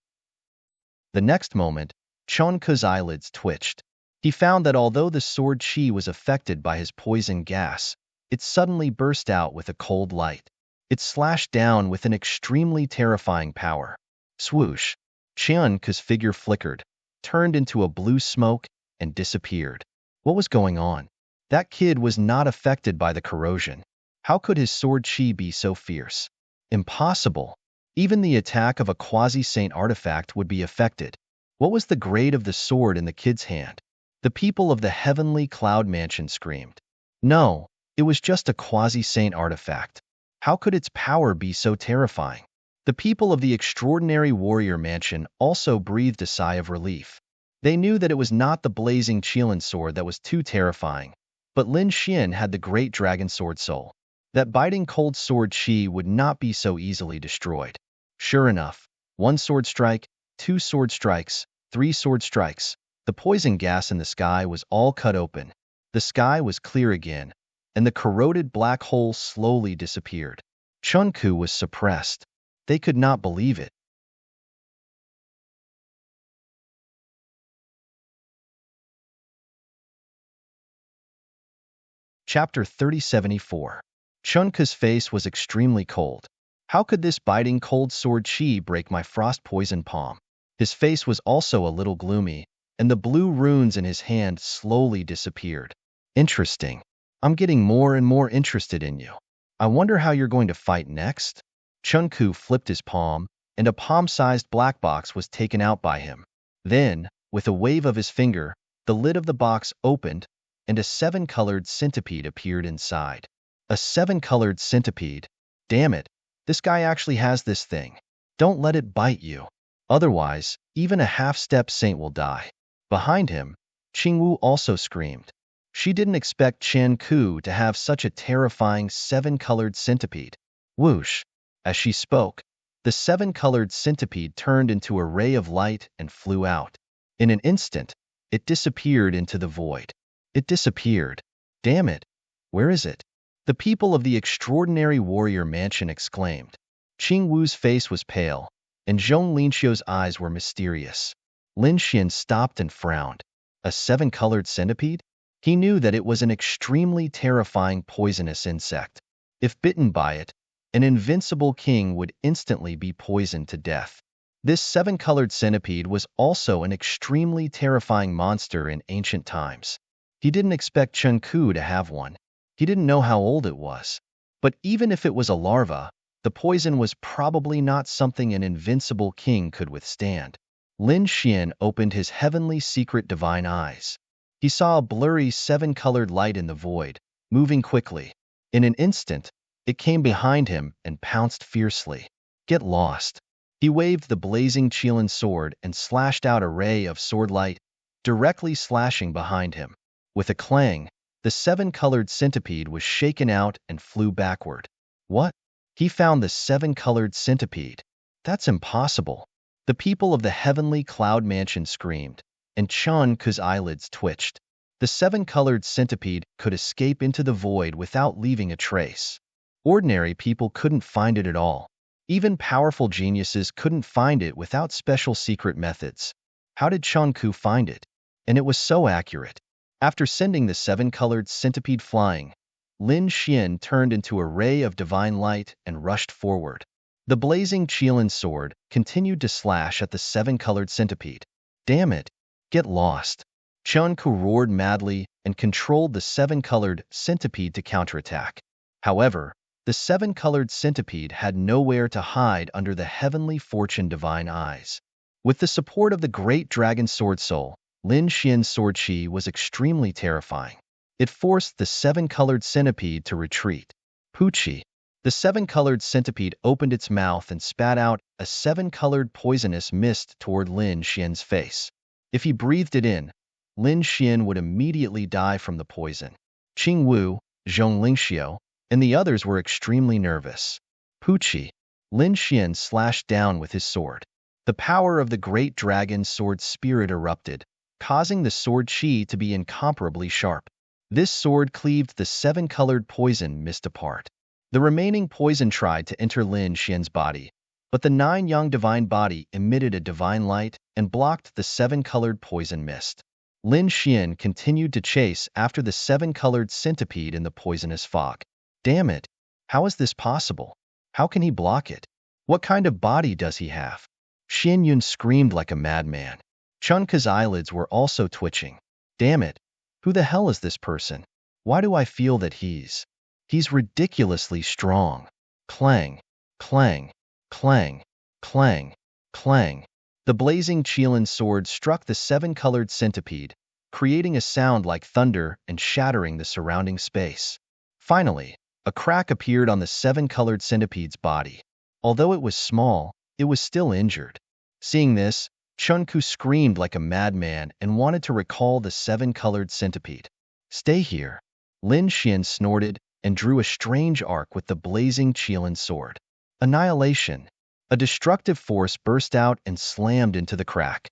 The next moment, Chen Ku's eyelids twitched. He found that although the sword chi was affected by his poison gas, it suddenly burst out with a cold light. It slashed down with an extremely terrifying power. Swoosh! Chen Ku's figure flickered, turned into a blue smoke, and disappeared. What was going on? That kid was not affected by the corrosion. How could his sword chi be so fierce? Impossible. Even the attack of a quasi-saint artifact would be affected. What was the grade of the sword in the kid's hand? The people of the heavenly cloud mansion screamed. No, it was just a quasi-saint artifact. How could its power be so terrifying? The people of the extraordinary warrior mansion also breathed a sigh of relief. They knew that it was not the blazing Qilin sword that was too terrifying, but Lin Xian had the great dragon sword soul. That biting cold sword chi would not be so easily destroyed. Sure enough, 1 sword strike, 2 sword strikes, 3 sword strikes. The poison gas in the sky was all cut open. The sky was clear again, and the corroded black hole slowly disappeared. Chunku was suppressed. They could not believe it. Chapter 3074. Chunku's face was extremely cold. How could this biting cold sword chi break my frost poison palm? His face was also a little gloomy, and the blue runes in his hand slowly disappeared. Interesting. I'm getting more and more interested in you. I wonder how you're going to fight next? Chunku flipped his palm, and a palm-sized black box was taken out by him. Then, with a wave of his finger, the lid of the box opened, and a 7-colored centipede appeared inside. A 7-colored centipede? Damn it, this guy actually has this thing. Don't let it bite you. Otherwise, even a half-step saint will die. Behind him, Qingwu also screamed. She didn't expect Chen Ku to have such a terrifying 7-colored centipede. Whoosh! As she spoke, the 7-colored centipede turned into a ray of light and flew out. In an instant, it disappeared into the void. It disappeared. Damn it! Where is it? The people of the extraordinary warrior mansion exclaimed. Qing Wu's face was pale, and Zhong Linxiu's eyes were mysterious. Lin Xian stopped and frowned. A 7-colored centipede? He knew that it was an extremely terrifying poisonous insect. If bitten by it, an invincible king would instantly be poisoned to death. This 7-colored centipede was also an extremely terrifying monster in ancient times. He didn't expect Chen Ku to have one. He didn't know how old it was. But even if it was a larva, the poison was probably not something an invincible king could withstand. Lin Xian opened his heavenly secret divine eyes. He saw a blurry 7-colored light in the void, moving quickly. In an instant, it came behind him and pounced fiercely. Get lost. He waved the blazing Qilin sword and slashed out a ray of sword light, directly slashing behind him. With a clang, the 7-colored centipede was shaken out and flew backward. What? He found the 7-colored centipede. That's impossible. The people of the heavenly cloud mansion screamed, and Chun Ku's eyelids twitched. The 7-colored centipede could escape into the void without leaving a trace. Ordinary people couldn't find it at all. Even powerful geniuses couldn't find it without special secret methods. How did Chun Ku find it? And it was so accurate. After sending the 7-colored centipede flying, Lin Xian turned into a ray of divine light and rushed forward. The blazing Qilin sword continued to slash at the 7-colored centipede. Damn it! Get lost! Chun Ku roared madly and controlled the 7-colored centipede to counterattack. However, the 7-colored centipede had nowhere to hide under the heavenly fortune divine eyes. With the support of the great dragon sword soul, Lin Xian's sword chi was extremely terrifying. It forced the 7-colored centipede to retreat. Poochie! The 7-colored centipede opened its mouth and spat out a 7-colored poisonous mist toward Lin Xian's face. If he breathed it in, Lin Xian would immediately die from the poison. Qing Wu, Zhong Lingxiu, and the others were extremely nervous. Poochie! Lin Xian slashed down with his sword. The power of the great dragon sword spirit erupted, causing the sword chi to be incomparably sharp. This sword cleaved the 7-colored poison mist apart. The remaining poison tried to enter Lin Xian's body, but the 9-yang divine body emitted a divine light and blocked the 7-colored poison mist. Lin Xian continued to chase after the 7-colored centipede in the poisonous fog. Damn it! How is this possible? How can he block it? What kind of body does he have? Xian Yun screamed like a madman. Chunka's eyelids were also twitching. Damn it. Who the hell is this person? Why do I feel that he's ridiculously strong? Clang, clang, clang, clang, clang. The blazing Qilin sword struck the seven-colored centipede, creating a sound like thunder and shattering the surrounding space. Finally, a crack appeared on the seven-colored centipede's body. Although it was small, it was still injured. Seeing this, Chunku screamed like a madman and wanted to recall the seven-colored centipede. Stay here. Lin Xian snorted and drew a strange arc with the blazing Qilin sword. Annihilation. A destructive force burst out and slammed into the crack.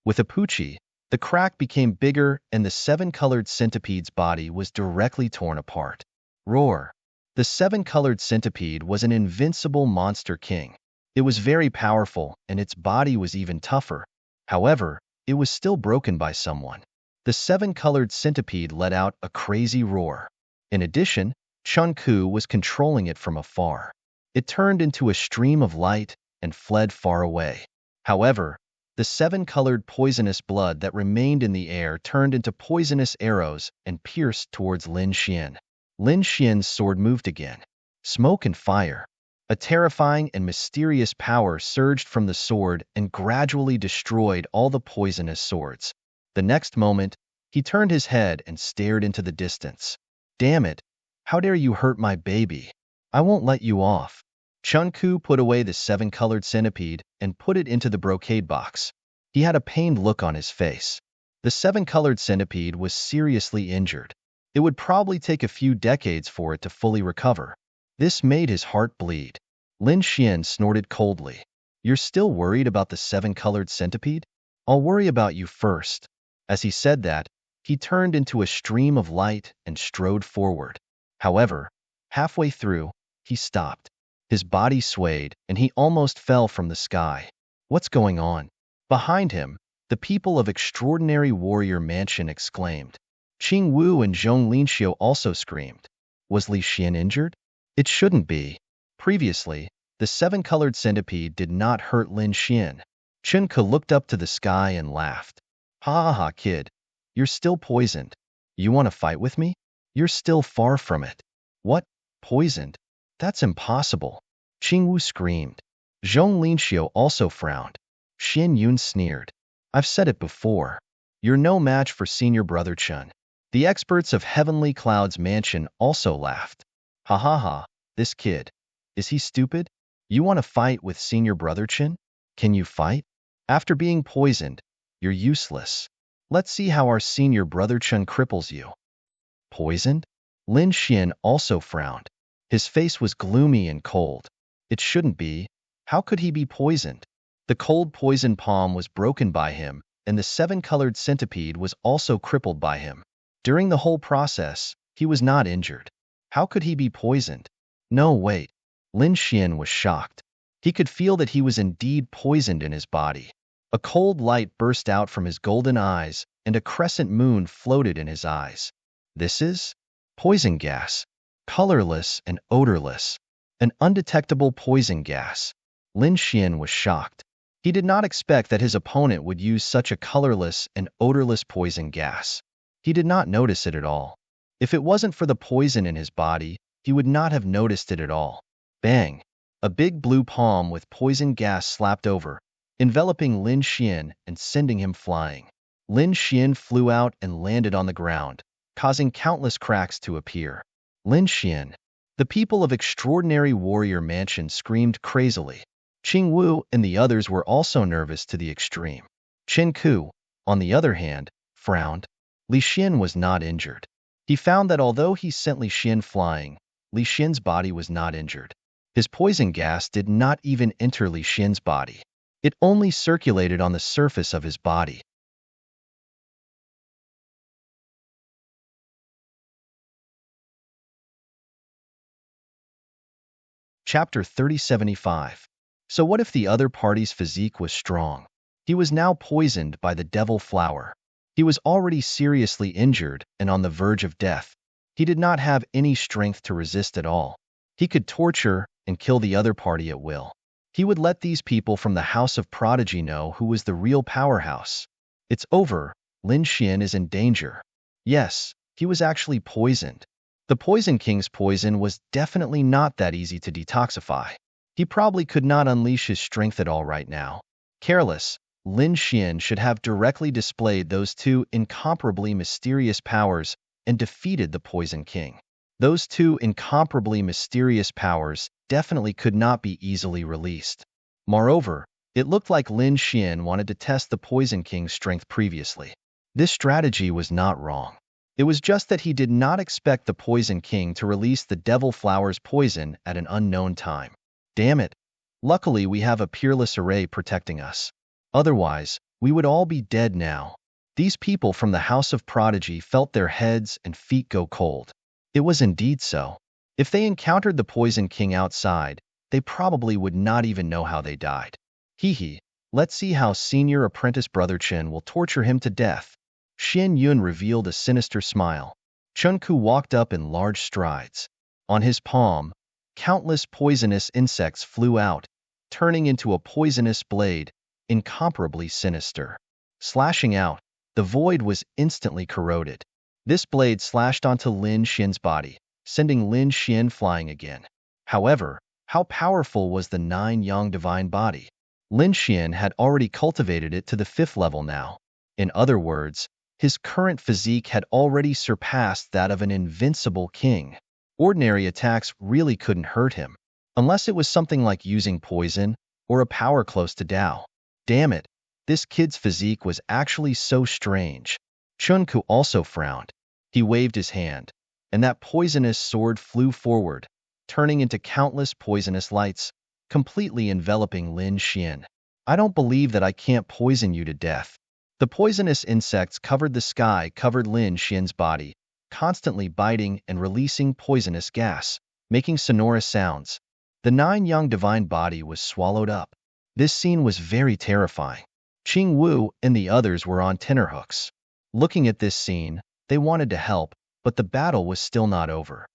With a poochie, the crack became bigger and the seven-colored centipede's body was directly torn apart. Roar. The seven-colored centipede was an invincible monster king. It was very powerful, and its body was even tougher. However, it was still broken by someone. The seven-colored centipede let out a crazy roar. In addition, Chunku was controlling it from afar. It turned into a stream of light and fled far away. However, the seven-colored poisonous blood that remained in the air turned into poisonous arrows and pierced towards Lin Xian. Lin Xian's sword moved again. Smoke and fire. A terrifying and mysterious power surged from the sword and gradually destroyed all the poisonous swords. The next moment, he turned his head and stared into the distance. Damn it! How dare you hurt my baby? I won't let you off. Chunku put away the seven-colored centipede and put it into the brocade box. He had a pained look on his face. The seven-colored centipede was seriously injured. It would probably take a few decades for it to fully recover. This made his heart bleed. Lin Xian snorted coldly. You're still worried about the seven-colored centipede? I'll worry about you first. As he said that, he turned into a stream of light and strode forward. However, halfway through, he stopped. His body swayed, and he almost fell from the sky. What's going on? Behind him, the people of Extraordinary Warrior Mansion exclaimed. Qing Wu and Zhong Linxiu also screamed. Was Li Xian injured? It shouldn't be. Previously, the seven-colored centipede did not hurt Lin Xian. Chunka looked up to the sky and laughed. Ha ha ha, kid. You're still poisoned. You want to fight with me? You're still far from it. What? Poisoned? That's impossible. Qing Wu screamed. Zhong Linxiu also frowned. Xian Yun sneered. I've said it before. You're no match for Senior Brother Chun. The experts of Heavenly Cloud's mansion also laughed. Ha ha ha, this kid. Is he stupid? You want to fight with Senior Brother Chen? Can you fight? After being poisoned, you're useless. Let's see how our Senior Brother Chen cripples you. Poisoned? Lin Xian also frowned. His face was gloomy and cold. It shouldn't be. How could he be poisoned? The cold poison palm was broken by him, and the seven-colored centipede was also crippled by him. During the whole process, he was not injured. How could he be poisoned? No, wait. Lin Xian was shocked. He could feel that he was indeed poisoned in his body. A cold light burst out from his golden eyes, and a crescent moon floated in his eyes. This is poison gas. Colorless and odorless. An undetectable poison gas. Lin Xian was shocked. He did not expect that his opponent would use such a colorless and odorless poison gas. He did not notice it at all. If it wasn't for the poison in his body, he would not have noticed it at all. Bang! A big blue palm with poison gas slapped over, enveloping Lin Xian and sending him flying. Lin Xian flew out and landed on the ground, causing countless cracks to appear. Lin Xian. The people of Extraordinary Warrior Mansion screamed crazily. Qing Wu and the others were also nervous to the extreme. Chen Ku, on the other hand, frowned. Li Xian was not injured. He found that although he sent Li Xian flying, Li Xian's body was not injured. His poison gas did not even enter Li Xian's body. It only circulated on the surface of his body. Chapter 3075. So what if the other party's physique was strong? He was now poisoned by the devil flower. He was already seriously injured and on the verge of death. He did not have any strength to resist at all. He could torture and kill the other party at will. He would let these people from the House of Prodigy know who was the real powerhouse. It's over. Lin Xian is in danger. Yes, he was actually poisoned. The Poison King's poison was definitely not that easy to detoxify. He probably could not unleash his strength at all right now. Careless, Lin Xian should have directly displayed those two incomparably mysterious powers and defeated the Poison King. Those two incomparably mysterious powers definitely could not be easily released. Moreover, it looked like Lin Xian wanted to test the Poison King's strength previously. This strategy was not wrong. It was just that he did not expect the Poison King to release the Devil Flower's poison at an unknown time. Damn it. Luckily, we have a peerless array protecting us. Otherwise, we would all be dead now. These people from the House of Prodigy felt their heads and feet go cold. It was indeed so. If they encountered the Poison King outside, they probably would not even know how they died. Hee hee, let's see how senior apprentice Brother Chen will torture him to death. Xian Yun revealed a sinister smile. Chun Ku walked up in large strides. On his palm, countless poisonous insects flew out, turning into a poisonous blade, incomparably sinister. Slashing out, the void was instantly corroded. This blade slashed onto Lin Xian's body, sending Lin Xian flying again. However, how powerful was the nine-yang divine body? Lin Xian had already cultivated it to the 5th level now. In other words, his current physique had already surpassed that of an invincible king. Ordinary attacks really couldn't hurt him, unless it was something like using poison or a power close to Tao. Damn it, this kid's physique was actually so strange. Chun Ku also frowned. He waved his hand, and that poisonous sword flew forward, turning into countless poisonous lights, completely enveloping Lin Xian. I don't believe that I can't poison you to death. The poisonous insects covered the sky, covered Lin Xian's body, constantly biting and releasing poisonous gas, making sonorous sounds. The nine-yang divine body was swallowed up. This scene was very terrifying. Qing Wu and the others were on tenterhooks. Looking at this scene, they wanted to help, but the battle was still not over.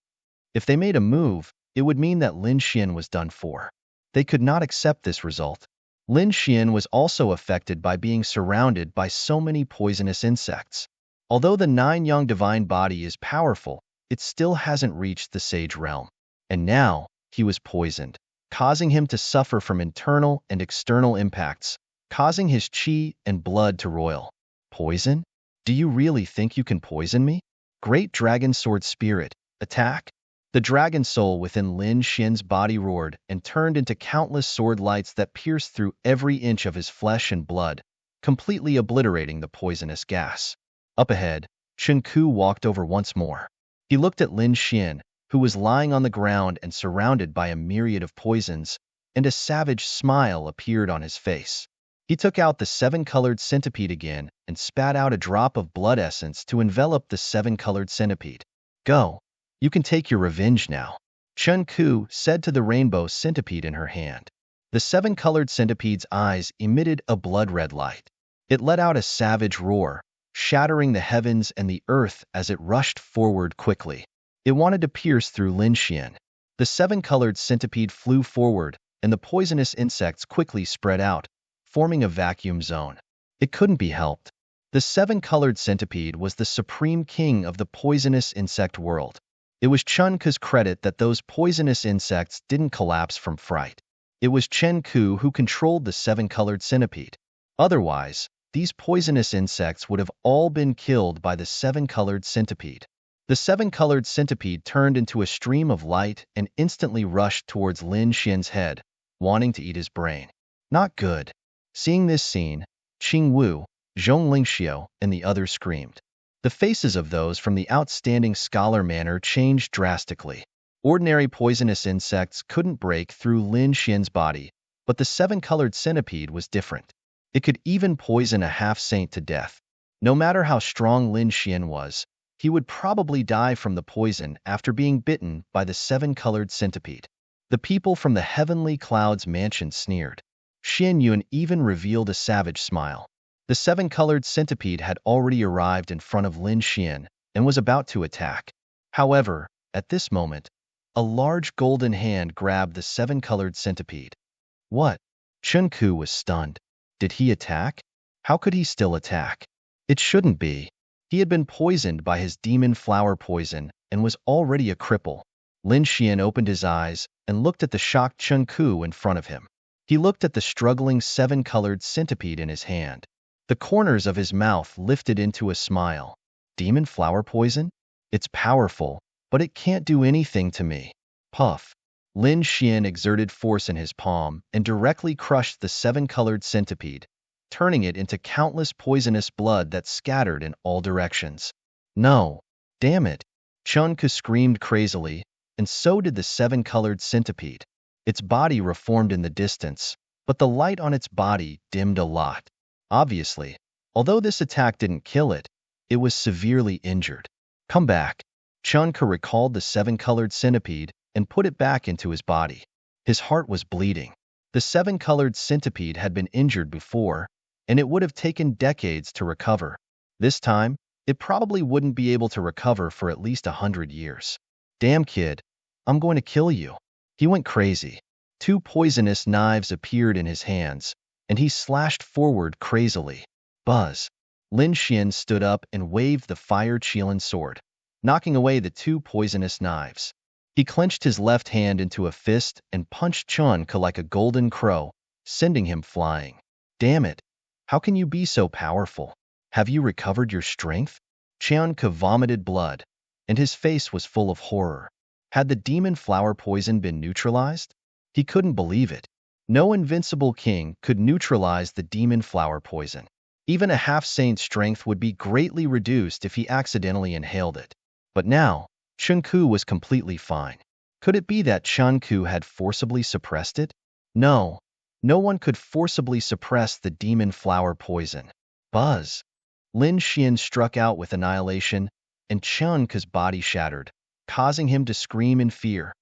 If they made a move, it would mean that Lin Xian was done for. They could not accept this result. Lin Xian was also affected by being surrounded by so many poisonous insects. Although the nine-yang divine body is powerful, it still hasn't reached the sage realm. And now, he was poisoned, causing him to suffer from internal and external impacts, causing his qi and blood to roil. Poison? Do you really think you can poison me? Great Dragon Sword Spirit, attack! The dragon soul within Lin Xian's body roared and turned into countless sword lights that pierced through every inch of his flesh and blood, completely obliterating the poisonous gas. Up ahead, Chun Ku walked over once more. He looked at Lin Xian, who was lying on the ground and surrounded by a myriad of poisons, and a savage smile appeared on his face. He took out the 7-colored centipede again and spat out a drop of blood essence to envelop the 7-colored centipede. Go. You can take your revenge now, Chun Ku said to the rainbow centipede in her hand. The 7-colored centipede's eyes emitted a blood-red light. It let out a savage roar, shattering the heavens and the earth as it rushed forward quickly. It wanted to pierce through Lin Xian. The 7-colored centipede flew forward, and the poisonous insects quickly spread out, forming a vacuum zone. It couldn't be helped. The 7-colored centipede was the supreme king of the poisonous insect world. It was Chun Ku's credit that those poisonous insects didn't collapse from fright. It was Chen Ku who controlled the 7-colored centipede. Otherwise, these poisonous insects would have all been killed by the 7-colored centipede. The 7-colored centipede turned into a stream of light and instantly rushed towards Lin Xian's head, wanting to eat his brain. Not good. Seeing this scene, Qing Wu, Zhong Lingxiu, and the others screamed. The faces of those from the outstanding scholar manor changed drastically. Ordinary poisonous insects couldn't break through Lin Xian's body, but the 7-colored centipede was different. It could even poison a half-saint to death. No matter how strong Lin Xian was, he would probably die from the poison after being bitten by the 7-colored centipede. The people from the Heavenly Clouds mansion sneered. Xian Yun even revealed a savage smile. The 7-colored centipede had already arrived in front of Lin Xian and was about to attack. However, at this moment, a large golden hand grabbed the 7-colored centipede. What? Chun Ku was stunned. Did he attack? How could he still attack? It shouldn't be. He had been poisoned by his demon flower poison and was already a cripple. Lin Xian opened his eyes and looked at the shocked Chen Ku in front of him. He looked at the struggling seven-colored centipede in his hand. The corners of his mouth lifted into a smile. Demon flower poison? It's powerful, but it can't do anything to me. Puff. Lin Xian exerted force in his palm and directly crushed the seven-colored centipede, turning it into countless poisonous blood that scattered in all directions. No. Damn it. Chen Ku screamed crazily, and so did the seven-colored centipede. Its body reformed in the distance, but the light on its body dimmed a lot. Obviously, although this attack didn't kill it, it was severely injured. Come back. Chen Ku recalled the seven-colored centipede and put it back into his body. His heart was bleeding. The seven-colored centipede had been injured before, and it would have taken decades to recover. This time, it probably wouldn't be able to recover for at least 100 years. Damn kid, I'm going to kill you. He went crazy. Two poisonous knives appeared in his hands, and he slashed forward crazily. Buzz. Lin Xian stood up and waved the fire Qilin sword, knocking away the two poisonous knives. He clenched his left hand into a fist and punched Chen Ku like a golden crow, sending him flying. Damn it. How can you be so powerful? Have you recovered your strength? Chen Ku vomited blood, and his face was full of horror. Had the demon flower poison been neutralized? He couldn't believe it. No invincible king could neutralize the demon flower poison. Even a half-saint's strength would be greatly reduced if he accidentally inhaled it. But now, Chen Ku was completely fine. Could it be that Chen Ku had forcibly suppressed it? No. No one could forcibly suppress the demon flower poison. Buzz. Lin Xian struck out with annihilation, and Chen Ku's body shattered, causing him to scream in fear.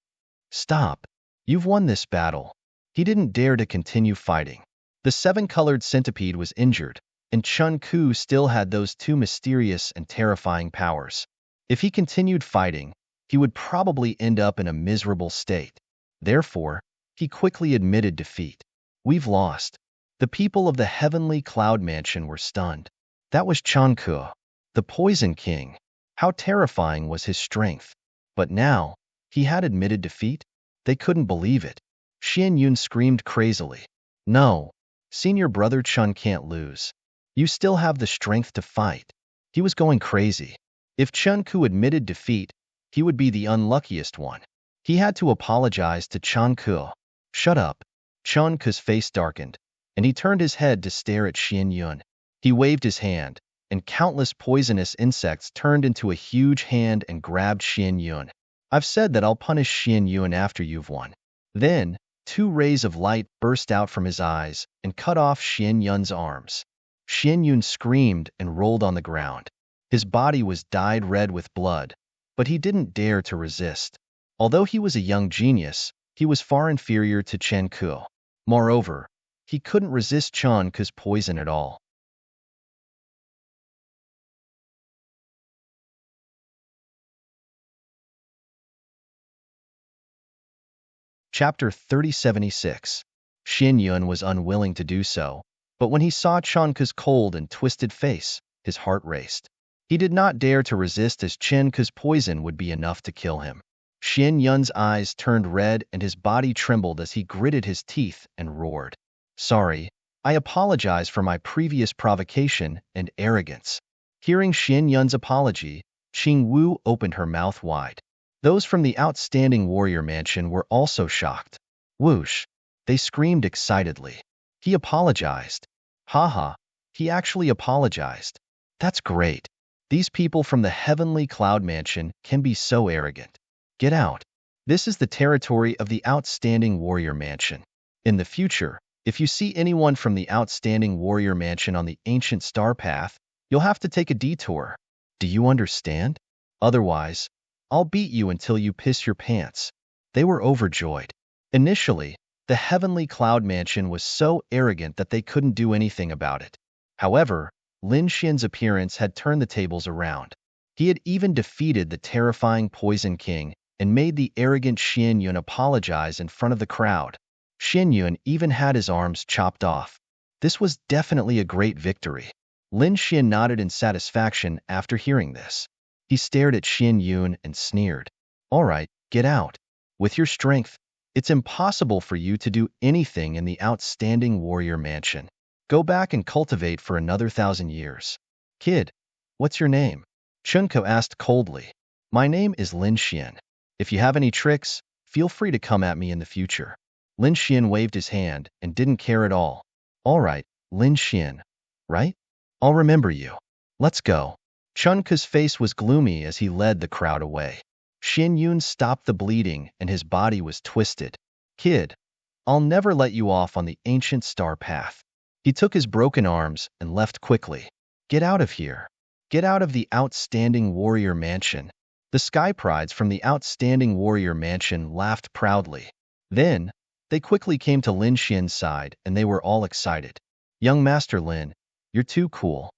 Stop. You've won this battle. He didn't dare to continue fighting. The seven-colored centipede was injured, and Chen Ku still had those two mysterious and terrifying powers. If he continued fighting, he would probably end up in a miserable state. Therefore, he quickly admitted defeat. We've lost. The people of the heavenly cloud mansion were stunned. That was Chen Ku, the Poison King. How terrifying was his strength. But now, he had admitted defeat? They couldn't believe it. Xian Yun screamed crazily. No, senior brother Chen can't lose. You still have the strength to fight. He was going crazy. If Chen Ku admitted defeat, he would be the unluckiest one. He had to apologize to Chen Ku. Shut up. Chen Ku's face darkened, and he turned his head to stare at Xian Yun. He waved his hand, and countless poisonous insects turned into a huge hand and grabbed Xian Yun. I've said that I'll punish Xian Yun after you've won. Then, two rays of light burst out from his eyes and cut off Xian Yun's arms. Xian Yun screamed and rolled on the ground. His body was dyed red with blood, but he didn't dare to resist. Although he was a young genius, he was far inferior to Chen Ku. Moreover, he couldn't resist Chen Ku's poison at all. Chapter 3076. Xian Yun was unwilling to do so, but when he saw Chen Ku's cold and twisted face, his heart raced. He did not dare to resist, as Chen Ku's poison would be enough to kill him. Xian Yun's eyes turned red and his body trembled as he gritted his teeth and roared. Sorry, I apologize for my previous provocation and arrogance. Hearing Xian Yun's apology, Qing Wu opened her mouth wide. Those from the outstanding warrior mansion were also shocked. Whoosh! They screamed excitedly. He apologized. Haha, he actually apologized. That's great. These people from the heavenly cloud mansion can be so arrogant. Get out. This is the territory of the outstanding warrior mansion. In the future, if you see anyone from the outstanding warrior mansion on the ancient star path, you'll have to take a detour. Do you understand? Otherwise, I'll beat you until you piss your pants. They were overjoyed. Initially, the heavenly cloud mansion was so arrogant that they couldn't do anything about it. However, Lin Xian's appearance had turned the tables around. He had even defeated the terrifying Poison King and made the arrogant Xian Yun apologize in front of the crowd. Xian Yun even had his arms chopped off. This was definitely a great victory. Lin Xian nodded in satisfaction after hearing this. He stared at Xin Yun and sneered. All right, get out. With your strength, it's impossible for you to do anything in the outstanding warrior mansion. Go back and cultivate for another 1,000 years. Kid, what's your name? Chunko asked coldly. My name is Lin Xian. If you have any tricks, feel free to come at me in the future. Lin Xian waved his hand and didn't care at all. All right, Lin Xian, right? I'll remember you. Let's go. Chunka's face was gloomy as he led the crowd away. Xin Yun stopped the bleeding and his body was twisted. Kid, I'll never let you off on the ancient star path. He took his broken arms and left quickly. Get out of here. Get out of the outstanding warrior mansion. The Sky Prides from the outstanding warrior mansion laughed proudly. Then, they quickly came to Lin Xian's side and they were all excited. Young Master Lin, you're too cool.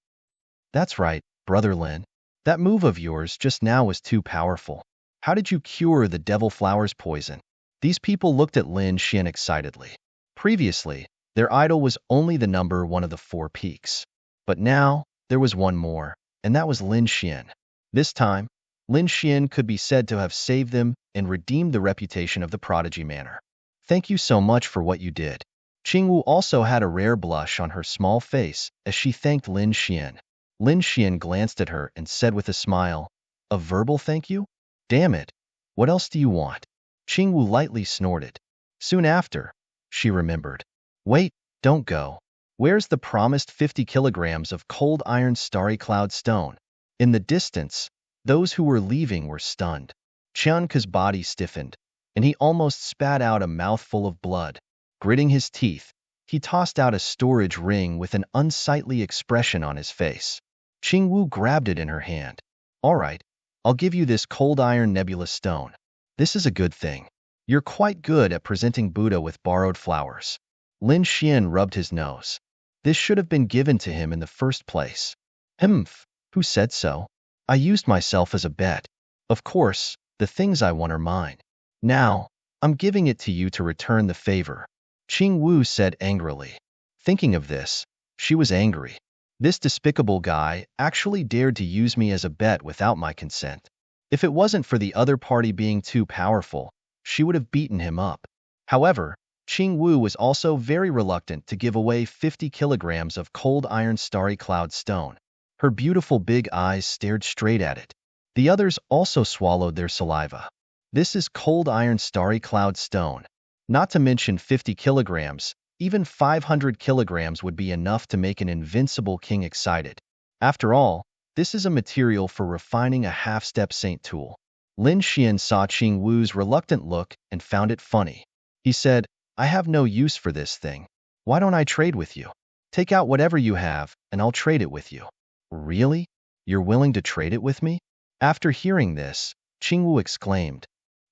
That's right, Brother Lin. That move of yours just now was too powerful. How did you cure the devil flower's poison? These people looked at Lin Xian excitedly. Previously, their idol was only the number one of the 4 peaks. But now, there was one more, and that was Lin Xian. This time, Lin Xian could be said to have saved them and redeemed the reputation of the Prodigy Manor. Thank you so much for what you did. Qingwu also had a rare blush on her small face as she thanked Lin Xian. Lin Xian glanced at her and said with a smile, a verbal thank you? Damn it, what else do you want? Qingwu lightly snorted. Soon after, she remembered. Wait, don't go. Where's the promised 50 kilograms of cold iron starry cloud stone? In the distance, those who were leaving were stunned. Qianke's body stiffened, and he almost spat out a mouthful of blood. Gritting his teeth, he tossed out a storage ring with an unsightly expression on his face. Qingwu grabbed it in her hand. All right, I'll give you this cold iron nebula stone. This is a good thing. You're quite good at presenting Buddha with borrowed flowers. Lin Xian rubbed his nose. This should have been given to him in the first place. Humph, who said so? I used myself as a bet. Of course, the things I want are mine. Now, I'm giving it to you to return the favor. Qingwu said angrily. Thinking of this, she was angry. This despicable guy actually dared to use me as a bet without my consent. If it wasn't for the other party being too powerful, she would have beaten him up. However, Qingwu was also very reluctant to give away 50 kilograms of cold iron starry cloud stone. Her beautiful big eyes stared straight at it. The others also swallowed their saliva. This is cold iron starry cloud stone. Not to mention 50 kilograms, even 500 kilograms would be enough to make an invincible king excited. After all, this is a material for refining a half-step saint tool. Lin Xian saw Qingwu's reluctant look and found it funny. He said, I have no use for this thing. Why don't I trade with you? Take out whatever you have, and I'll trade it with you. Really? You're willing to trade it with me? After hearing this, Qingwu exclaimed.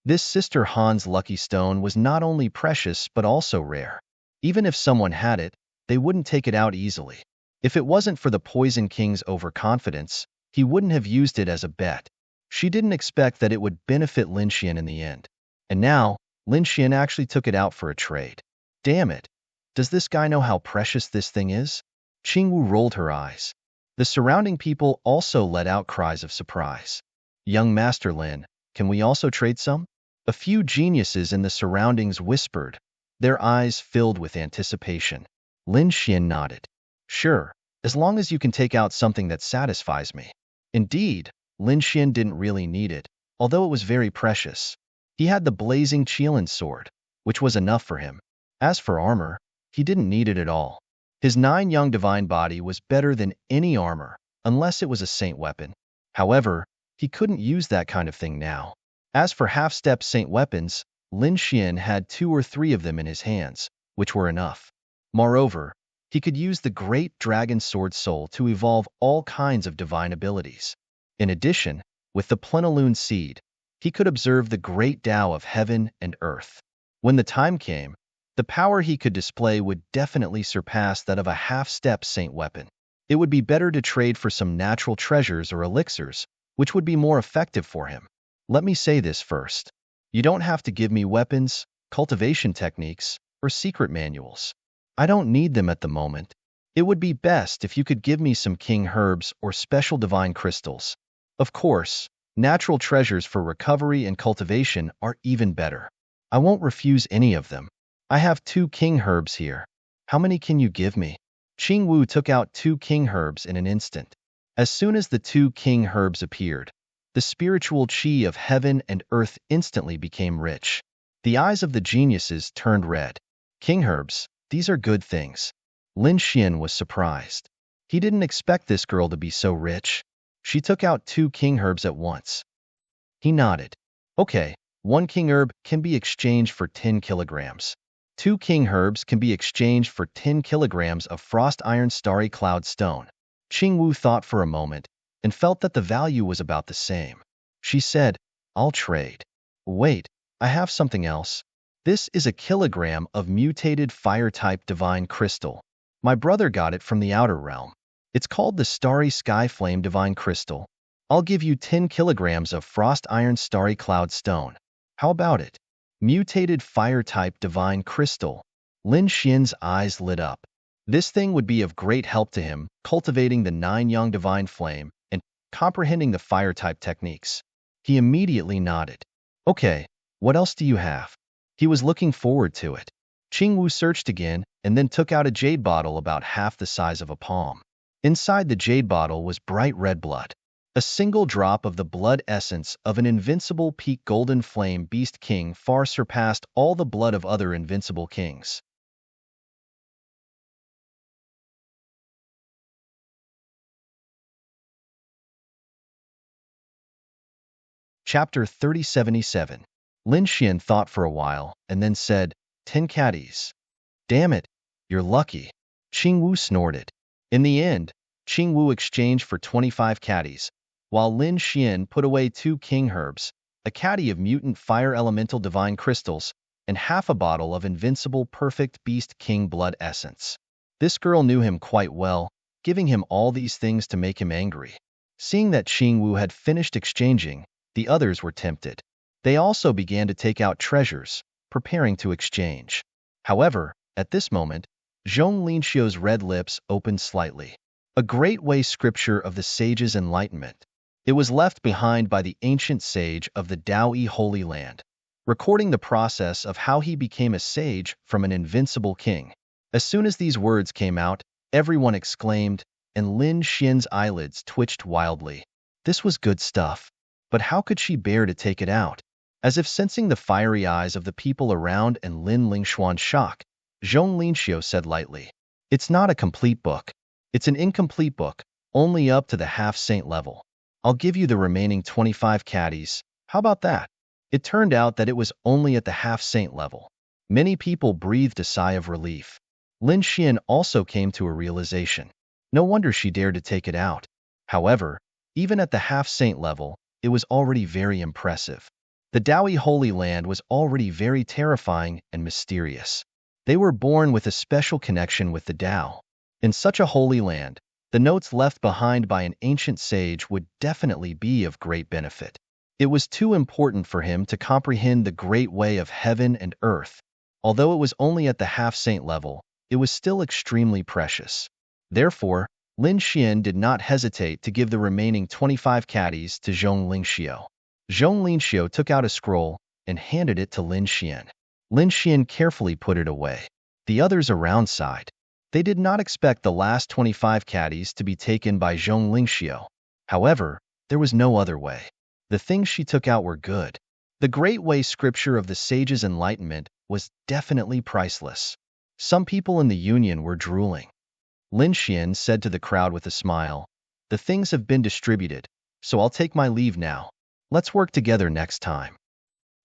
This Sister Han's lucky stone was not only precious but also rare. Even if someone had it, they wouldn't take it out easily. If it wasn't for the Poison King's overconfidence, he wouldn't have used it as a bet. She didn't expect that it would benefit Lin Xian in the end. And now, Lin Xian actually took it out for a trade. Damn it. Does this guy know how precious this thing is? Qingwu rolled her eyes. The surrounding people also let out cries of surprise. Young Master Lin, can we also trade some? A few geniuses in the surroundings whispered, their eyes filled with anticipation. Lin Xian nodded. Sure, as long as you can take out something that satisfies me. Indeed, Lin Xian didn't really need it, although it was very precious. He had the blazing Qilin sword, which was enough for him. As for armor, he didn't need it at all. His 9 young divine body was better than any armor, unless it was a saint weapon. However, he couldn't use that kind of thing now. As for half-step saint weapons, Lin Xian had 2 or 3 of them in his hands, which were enough. Moreover, he could use the great dragon sword soul to evolve all kinds of divine abilities. In addition, with the plenilune seed, he could observe the great Tao of heaven and earth. When the time came, the power he could display would definitely surpass that of a half-step saint weapon. It would be better to trade for some natural treasures or elixirs, which would be more effective for him. Let me say this first. You don't have to give me weapons, cultivation techniques, or secret manuals. I don't need them at the moment. It would be best if you could give me some king herbs or special divine crystals. Of course, natural treasures for recovery and cultivation are even better. I won't refuse any of them. I have 2 king herbs here. How many can you give me? Qing Wu took out 2 king herbs in an instant. As soon as the 2 king herbs appeared, the spiritual qi of heaven and earth instantly became rich. The eyes of the geniuses turned red. King herbs, these are good things. Lin Xian was surprised. He didn't expect this girl to be so rich. She took out 2 king herbs at once. He nodded. Okay, 1 king herb can be exchanged for 10 kilograms. 2 king herbs can be exchanged for 10 kilograms of frost iron starry cloud stone. Qing Wu thought for a moment and felt that the value was about the same. She said, I'll trade. Wait, I have something else. This is a kilogram of mutated fire-type divine crystal. My brother got it from the outer realm. It's called the Starry Sky Flame Divine Crystal. I'll give you 10 kilograms of frost iron starry cloud stone. How about it? Mutated fire-type divine crystal. Lin Xian's eyes lit up. This thing would be of great help to him, cultivating the 9-yang divine flame and comprehending the fire-type techniques. He immediately nodded. Okay, what else do you have? He was looking forward to it. Qing Wu searched again and then took out a jade bottle about half the size of a palm. Inside the jade bottle was bright red blood. A single drop of the blood essence of an invincible peak golden flame beast king far surpassed all the blood of other invincible kings. Chapter 3077. Lin Xian thought for a while and then said, 10 caddies. Damn it, you're lucky. Qing Wu snorted. In the end, Qing Wu exchanged for 25 caddies, while Lin Xian put away 2 king herbs, a caddy of mutant fire elemental divine crystals, and half a bottle of invincible perfect beast king blood essence. This girl knew him quite well, giving him all these things to make him angry. Seeing that Qing Wu had finished exchanging, the others were tempted. They also began to take out treasures, preparing to exchange. However, at this moment, Zhong Linxiu's red lips opened slightly. A great way scripture of the sage's enlightenment. It was left behind by the ancient sage of the Daoi Holy Land, recording the process of how he became a sage from an invincible king. As soon as these words came out, everyone exclaimed, and Lin Xian's eyelids twitched wildly. This was good stuff. But how could she bear to take it out? As if sensing the fiery eyes of the people around and Lin Lingshuan's shock, Zhong Linxiu said lightly, It's not a complete book. It's an incomplete book, only up to the half-saint level. I'll give you the remaining 25 caddies. How about that? It turned out that it was only at the half-saint level. Many people breathed a sigh of relief. Lin Xian also came to a realization. No wonder she dared to take it out. However, even at the half-saint level, it was already very impressive. The Daoi Holy Land was already very terrifying and mysterious. They were born with a special connection with the Tao. In such a holy land, the notes left behind by an ancient sage would definitely be of great benefit. It was too important for him to comprehend the great way of heaven and earth. Although it was only at the half-saint level, it was still extremely precious. Therefore, Lin Xian did not hesitate to give the remaining 25 caddies to Zhong Linxiu. Zhong Linxiu took out a scroll and handed it to Lin Xian. Lin Xian carefully put it away. The others around sighed. They did not expect the last 25 caddies to be taken by Zhong Linxiu. However, there was no other way. The things she took out were good. The great way scripture of the sage's enlightenment was definitely priceless. Some people in the union were drooling. Lin Xian said to the crowd with a smile, The things have been distributed, so I'll take my leave now. Let's work together next time.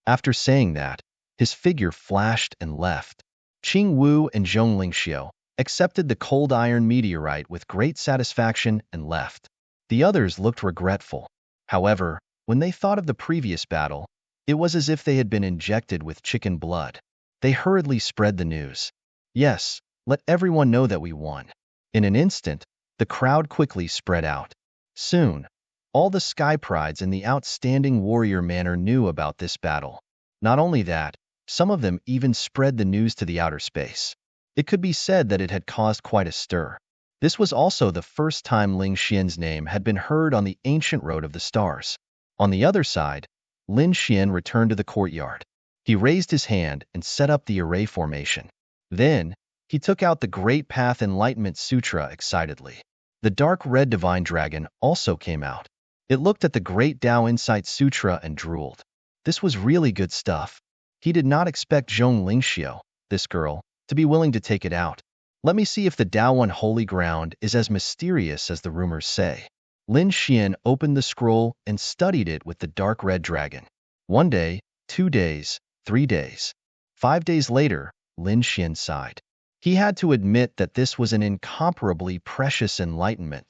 After saying that, his figure flashed and left. Qing Wu and Zhong Linxiu accepted the cold iron meteorite with great satisfaction and left. The others looked regretful. However, when they thought of the previous battle, it was as if they had been injected with chicken blood. They hurriedly spread the news. Yes, let everyone know that we won. In an instant, the crowd quickly spread out. Soon, all the Sky Prides in the outstanding warrior manor knew about this battle. Not only that, some of them even spread the news to the outer space. It could be said that it had caused quite a stir. This was also the first time Ling Xian's name had been heard on the ancient road of the stars. On the other side, Lin Xian returned to the courtyard. He raised his hand and set up the array formation. Then, he took out the Great Path Enlightenment Sutra excitedly. The dark red divine dragon also came out. It looked at the Great Tao Insight Sutra and drooled. This was really good stuff. He did not expect Zhong Lingxiu, this girl, to be willing to take it out. Let me see if the Tao Unholy Ground is as mysterious as the rumors say. Lin Xian opened the scroll and studied it with the dark red dragon. 1 day, 2 days, 3 days. 5 days later, Lin Xian sighed. He had to admit that this was an incomparably precious enlightenment.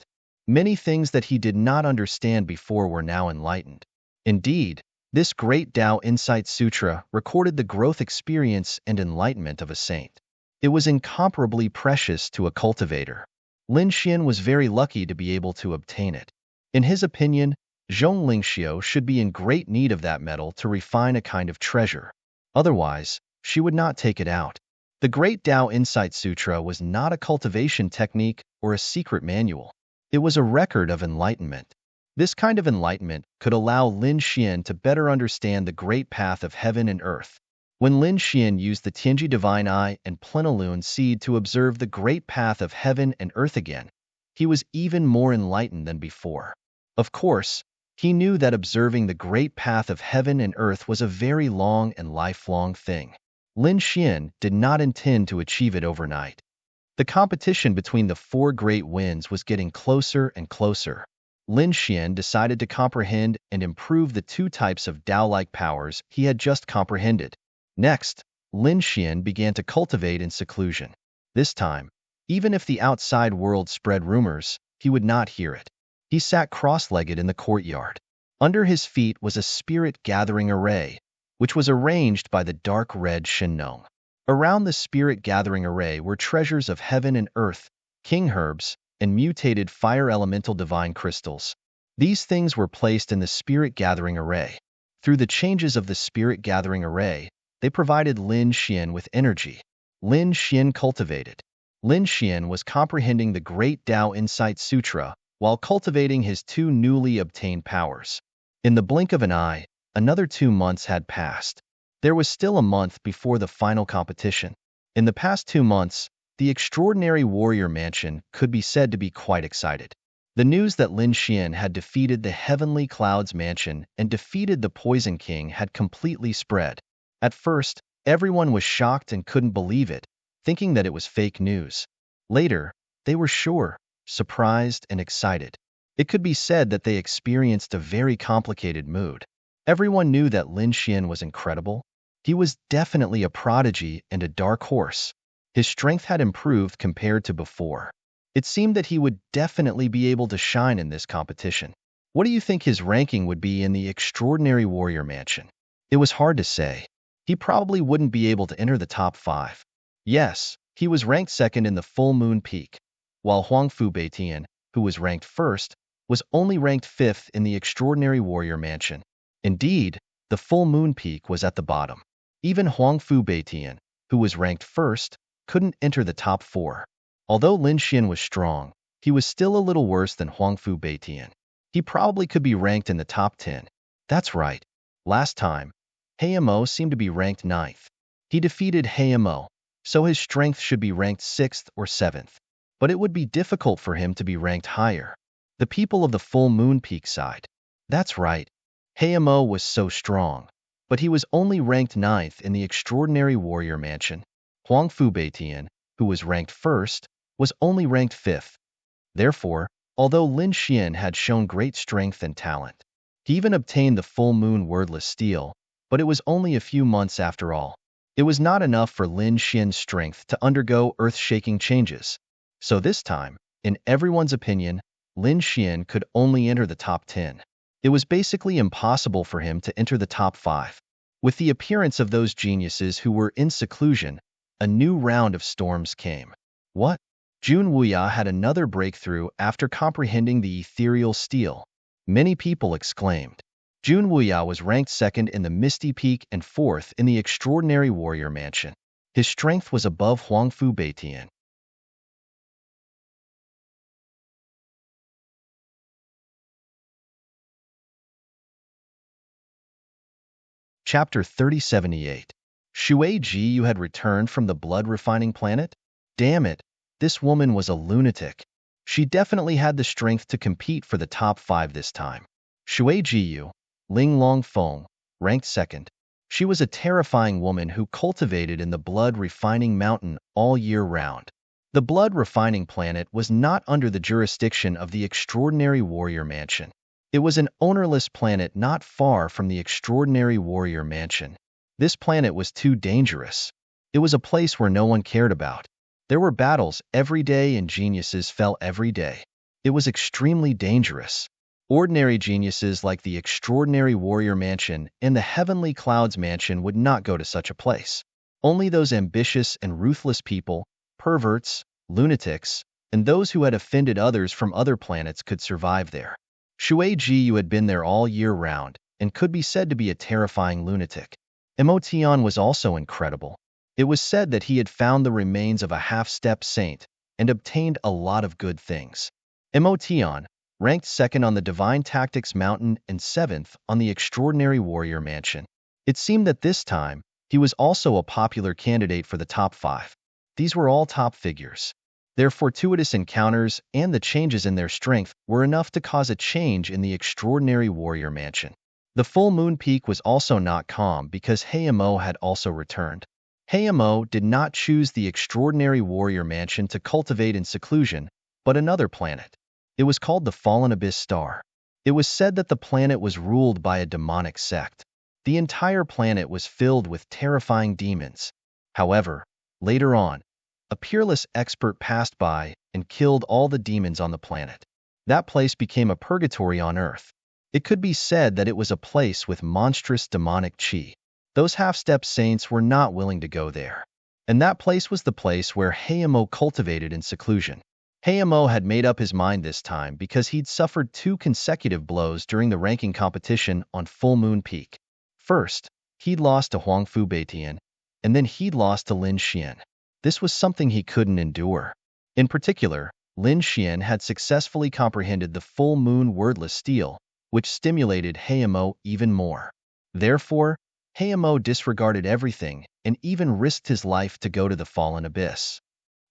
Many things that he did not understand before were now enlightened. Indeed, this Great Tao Insight Sutra recorded the growth experience and enlightenment of a saint. It was incomparably precious to a cultivator. Lin Xian was very lucky to be able to obtain it. In his opinion, Zhong Lingxiu should be in great need of that metal to refine a kind of treasure. Otherwise, she would not take it out. The Great Tao Insight Sutra was not a cultivation technique or a secret manual. It was a record of enlightenment. This kind of enlightenment could allow Lin Xian to better understand the great path of heaven and earth. When Lin Xian used the Tianji Divine Eye and Plenilune Seed to observe the great path of heaven and earth again, he was even more enlightened than before. Of course, he knew that observing the great path of heaven and earth was a very long and lifelong thing. Lin Xian did not intend to achieve it overnight. The competition between the 4 great winds was getting closer and closer. Lin Xian decided to comprehend and improve the 2 types of Tao-like powers he had just comprehended. Next, Lin Xian began to cultivate in seclusion. This time, even if the outside world spread rumors, he would not hear it. He sat cross-legged in the courtyard. Under his feet was a spirit-gathering array, which was arranged by the dark red Shenong. Around the spirit-gathering array were treasures of heaven and earth, king herbs, and mutated fire elemental divine crystals. These things were placed in the spirit-gathering array. Through the changes of the spirit-gathering array, they provided Lin Xian with energy. Lin Xian cultivated. Lin Xian was comprehending the Great Tao Insight Sutra while cultivating his 2 newly obtained powers. In the blink of an eye, another 2 months had passed. There was still a month before the final competition. In the past 2 months, the extraordinary warrior mansion could be said to be quite excited. The news that Lin Xian had defeated the Heavenly Clouds Mansion and defeated the Poison King had completely spread. At first, everyone was shocked and couldn't believe it, thinking that it was fake news. Later, they were sure, surprised, and excited. It could be said that they experienced a very complicated mood. Everyone knew that Lin Xian was incredible. He was definitely a prodigy and a dark horse. His strength had improved compared to before. It seemed that he would definitely be able to shine in this competition. What do you think his ranking would be in the Extraordinary Warrior Mansion? It was hard to say. He probably wouldn't be able to enter the top 5. Yes, he was ranked 2nd in the Full Moon Peak, while Huangfu Beitian, who was ranked 1st, was only ranked 5th in the Extraordinary Warrior Mansion. Indeed, the Full Moon Peak was at the bottom. Even Huangfu Beitian, who was ranked 1st, couldn't enter the top 4. Although Lin Xian was strong, he was still a little worse than Huangfu Beitian. He probably could be ranked in the top 10. That's right. Last time, Heimo seemed to be ranked 9th. He defeated Heimo, so his strength should be ranked 6th or 7th. But it would be difficult for him to be ranked higher. The people of the Full Moon Peak side. That's right. Heimo was so strong, but he was only ranked 9th in the Extraordinary Warrior Mansion. Huangfu Beitian, who was ranked 1st, was only ranked 5th. Therefore, although Lin Xian had shown great strength and talent, he even obtained the Full Moon Wordless Steel, but it was only a few months after all. It was not enough for Lin Xian's strength to undergo earth-shaking changes. So this time, in everyone's opinion, Lin Xian could only enter the top 10. It was basically impossible for him to enter the top 5. With the appearance of those geniuses who were in seclusion, a new round of storms came. What? Jun Wuya had another breakthrough after comprehending the ethereal steel. Many people exclaimed. Jun Wuya was ranked 2nd in the Misty Peak and 4th in the Extraordinary Warrior Mansion. His strength was above Huangfu Beitian. Chapter 3078. Shui Ji, you had returned from the blood-refining planet? Damn it, this woman was a lunatic. She definitely had the strength to compete for the top 5 this time. Shui Ji Yu, Ling Long Feng, ranked second. She was a terrifying woman who cultivated in the blood-refining mountain all year round. The blood-refining planet was not under the jurisdiction of the extraordinary warrior mansion. It was an ownerless planet not far from the extraordinary warrior mansion. This planet was too dangerous. It was a place where no one cared about. There were battles every day and geniuses fell every day. It was extremely dangerous. Ordinary geniuses like the extraordinary warrior mansion and the heavenly clouds mansion would not go to such a place. Only those ambitious and ruthless people, perverts, lunatics, and those who had offended others from other planets could survive there. Shui Ji, you had been there all year round and could be said to be a terrifying lunatic. Emotion was also incredible. It was said that he had found the remains of a half-step saint and obtained a lot of good things. Emotion, ranked second on the Divine Tactics Mountain and seventh on the Extraordinary Warrior Mansion. It seemed that this time, he was also a popular candidate for the top 5. These were all top figures. Their fortuitous encounters and the changes in their strength were enough to cause a change in the Extraordinary Warrior Mansion. The full moon peak was also not calm because Hayamo had also returned. Hayamo did not choose the Extraordinary Warrior Mansion to cultivate in seclusion, but another planet. It was called the Fallen Abyss Star. It was said that the planet was ruled by a demonic sect. The entire planet was filled with terrifying demons. However, later on, a peerless expert passed by and killed all the demons on the planet. That place became a purgatory on Earth. It could be said that it was a place with monstrous demonic chi. Those half-step saints were not willing to go there. And that place was the place where Hayamo cultivated in seclusion. Hayamo had made up his mind this time because he'd suffered 2 consecutive blows during the ranking competition on Full Moon Peak. First, he'd lost to Huangfu Beitian, and then he'd lost to Lin Xian. This was something he couldn't endure. In particular, Lin Xian had successfully comprehended the full moon wordless steel, which stimulated Hayamo even more. Therefore, Hayamo disregarded everything and even risked his life to go to the fallen abyss.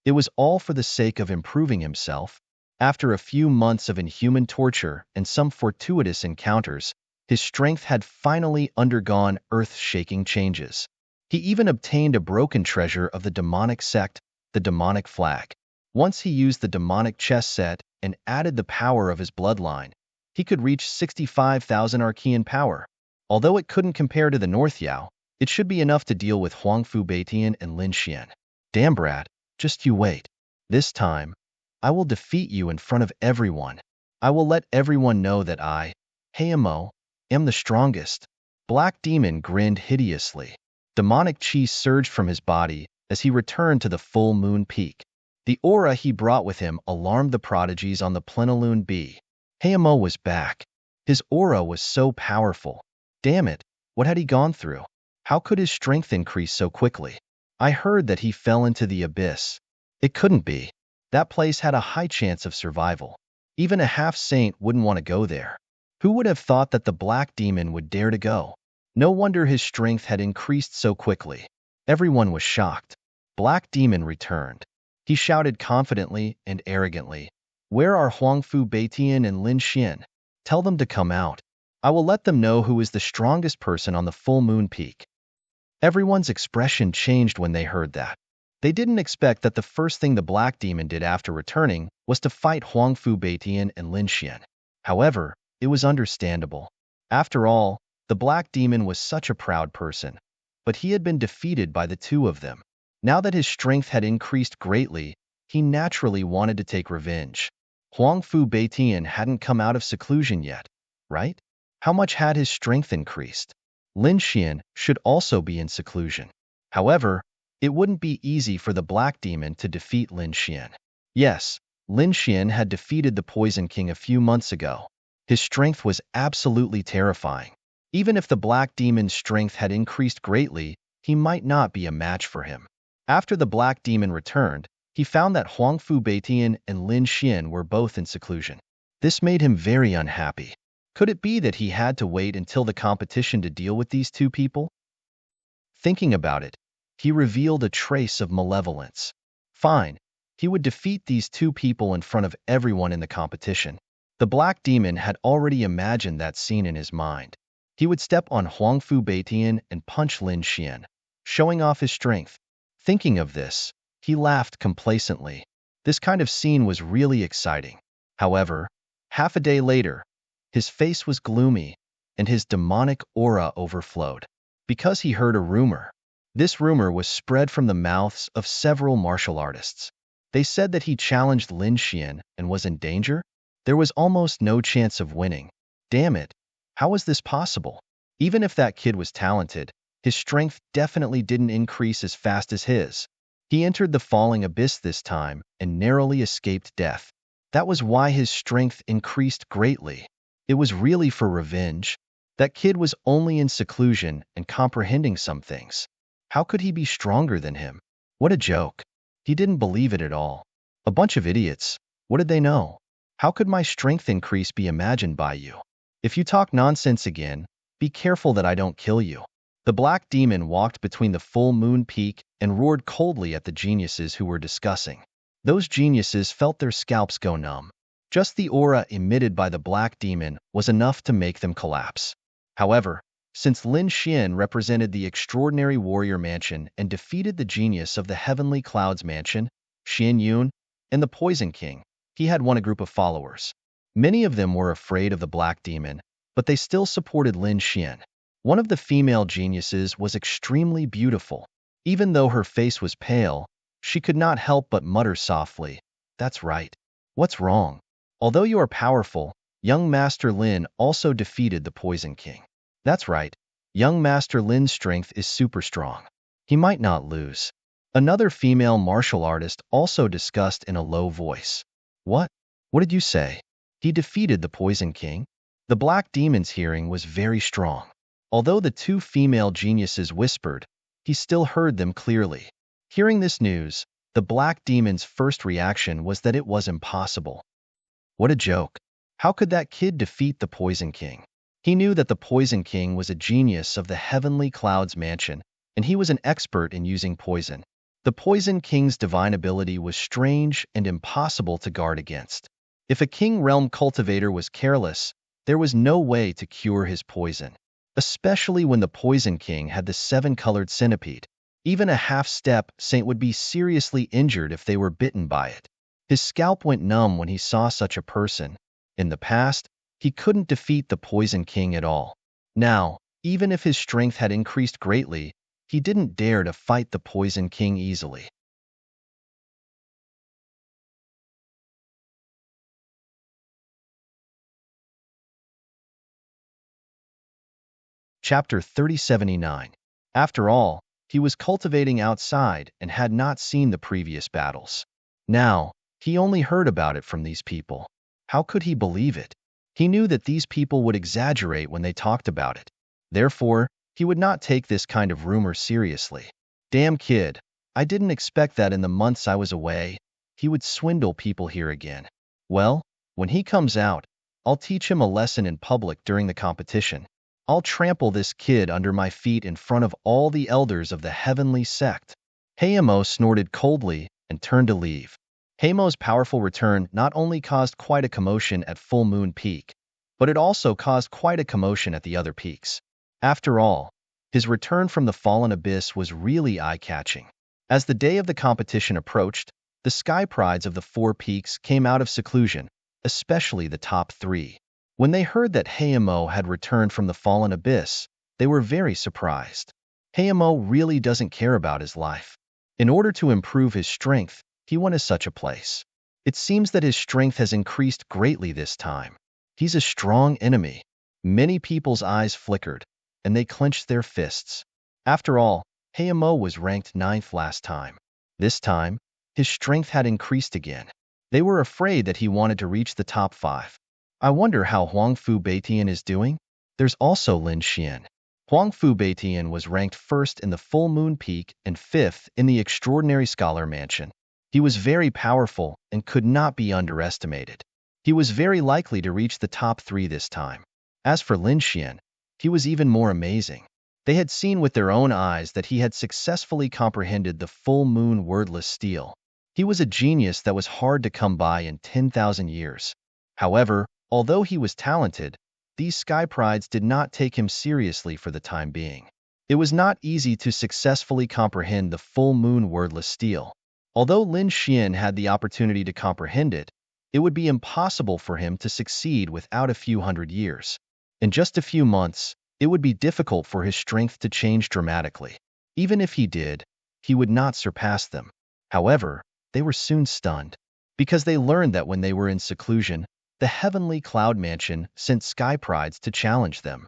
It was all for the sake of improving himself. After a few months of inhuman torture and some fortuitous encounters, his strength had finally undergone earth-shaking changes. He even obtained a broken treasure of the demonic sect, the demonic flag. Once he used the demonic chess set and added the power of his bloodline, he could reach 65,000 Archean power. Although it couldn't compare to the North Yao, it should be enough to deal with Huangfu Beitian and Lin Xian. Damn brat, just you wait. This time, I will defeat you in front of everyone. I will let everyone know that I, Hayamo, am the strongest. Black Demon grinned hideously. Demonic chi surged from his body as he returned to the full moon peak. The aura he brought with him alarmed the prodigies on the plenilune B. Hayamo was back. His aura was so powerful. Damn it, what had he gone through? How could his strength increase so quickly? I heard that he fell into the abyss. It couldn't be. That place had a high chance of survival. Even a half-saint wouldn't want to go there. Who would have thought that the Black Demon would dare to go? No wonder his strength had increased so quickly. Everyone was shocked. Black Demon returned. He shouted confidently and arrogantly, "Where are Huangfu Beitian and Lin Xian? Tell them to come out. I will let them know who is the strongest person on the full moon peak." Everyone's expression changed when they heard that. They didn't expect that the first thing the Black Demon did after returning was to fight Huangfu Beitian and Lin Xian. However, it was understandable. After all, the Black Demon was such a proud person, but he had been defeated by the 2 of them. Now that his strength had increased greatly, he naturally wanted to take revenge. Huangfu Beitian hadn't come out of seclusion yet, right? How much had his strength increased? Lin Xian should also be in seclusion. However, it wouldn't be easy for the Black Demon to defeat Lin Xian. Yes, Lin Xian had defeated the Poison King a few months ago. His strength was absolutely terrifying. Even if the Black Demon's strength had increased greatly, he might not be a match for him. After the Black Demon returned, he found that Huangfu Beitian and Lin Xian were both in seclusion. This made him very unhappy. Could it be that he had to wait until the competition to deal with these two people? Thinking about it, he revealed a trace of malevolence. Fine, he would defeat these two people in front of everyone in the competition. The black demon had already imagined that scene in his mind. He would step on Huangfu Beitian and punch Lin Xian, showing off his strength. Thinking of this, he laughed complacently. This kind of scene was really exciting. However, half a day later, his face was gloomy, and his demonic aura overflowed. Because he heard a rumor. This rumor was spread from the mouths of several martial artists. They said that he challenged Lin Xian and was in danger. There was almost no chance of winning. Damn it, how was this possible? Even if that kid was talented, his strength definitely didn't increase as fast as his. He entered the falling abyss this time and narrowly escaped death. That was why his strength increased greatly. It was really for revenge. That kid was only in seclusion and comprehending some things. How could he be stronger than him? What a joke. He didn't believe it at all. A bunch of idiots. What did they know? How could my strength increase be imagined by you? If you talk nonsense again, be careful that I don't kill you. The black demon walked between the full moon peak and roared coldly at the geniuses who were discussing. Those geniuses felt their scalps go numb. Just the aura emitted by the black demon was enough to make them collapse. However, since Lin Xian represented the extraordinary warrior mansion and defeated the genius of the heavenly clouds mansion, Xian Yun, and the Poison King, he had won a group of followers. Many of them were afraid of the black demon, but they still supported Lin Xian. One of the female geniuses was extremely beautiful. Even though her face was pale, she could not help but mutter softly, "That's right. What's wrong?" Although you are powerful, young Master Lin also defeated the Poison King. That's right. Young Master Lin's strength is super strong. He might not lose. Another female martial artist also discussed in a low voice. What? What did you say? He defeated the Poison King? The black demon's hearing was very strong. Although the two female geniuses whispered, he still heard them clearly. Hearing this news, the black demon's first reaction was that it was impossible. What a joke. How could that kid defeat the Poison King? He knew that the Poison King was a genius of the Heavenly Clouds Mansion, and he was an expert in using poison. The Poison King's divine ability was strange and impossible to guard against. If a King Realm cultivator was careless, there was no way to cure his poison. Especially when the Poison King had the seven-colored centipede. Even a half-step saint would be seriously injured if they were bitten by it. His scalp went numb when he saw such a person. In the past, he couldn't defeat the Poison King at all. Now, even if his strength had increased greatly, he didn't dare to fight the Poison King easily. Chapter 3079. After all, he was cultivating outside and had not seen the previous battles. Now, he only heard about it from these people. How could he believe it? He knew that these people would exaggerate when they talked about it. Therefore, he would not take this kind of rumor seriously. Damn kid, I didn't expect that in the months I was away, he would swindle people here again. Well, when he comes out, I'll teach him a lesson in public during the competition. I'll trample this kid under my feet in front of all the elders of the heavenly sect. Hayamo snorted coldly and turned to leave. Hamo's powerful return not only caused quite a commotion at Full Moon Peak, but it also caused quite a commotion at the other peaks. After all, his return from the fallen abyss was really eye-catching. As the day of the competition approached, the sky prides of the four peaks came out of seclusion, especially the top three. When they heard that Hayamo had returned from the fallen abyss, they were very surprised. Hayamo really doesn't care about his life. In order to improve his strength, he went to such a place. It seems that his strength has increased greatly this time. He's a strong enemy. Many people's eyes flickered, and they clenched their fists. After all, Hayamo was ranked 9th last time. This time, his strength had increased again. They were afraid that he wanted to reach the top 5. I wonder how Huangfu Beitian is doing? There's also Lin Xian. Huangfu Beitian was ranked 1st in the Full Moon Peak and 5th in the Extraordinary Scholar Mansion. He was very powerful and could not be underestimated. He was very likely to reach the top 3 this time. As for Lin Xian, he was even more amazing. They had seen with their own eyes that he had successfully comprehended the full moon wordless stele. He was a genius that was hard to come by in 10,000 years. However, although he was talented, these sky prides did not take him seriously for the time being. It was not easy to successfully comprehend the full moon wordless stele. Although Lin Xian had the opportunity to comprehend it, it would be impossible for him to succeed without a few hundred years. In just a few months, it would be difficult for his strength to change dramatically. Even if he did, he would not surpass them. However, they were soon stunned, because they learned that when they were in seclusion, the heavenly cloud mansion sent sky prides to challenge them.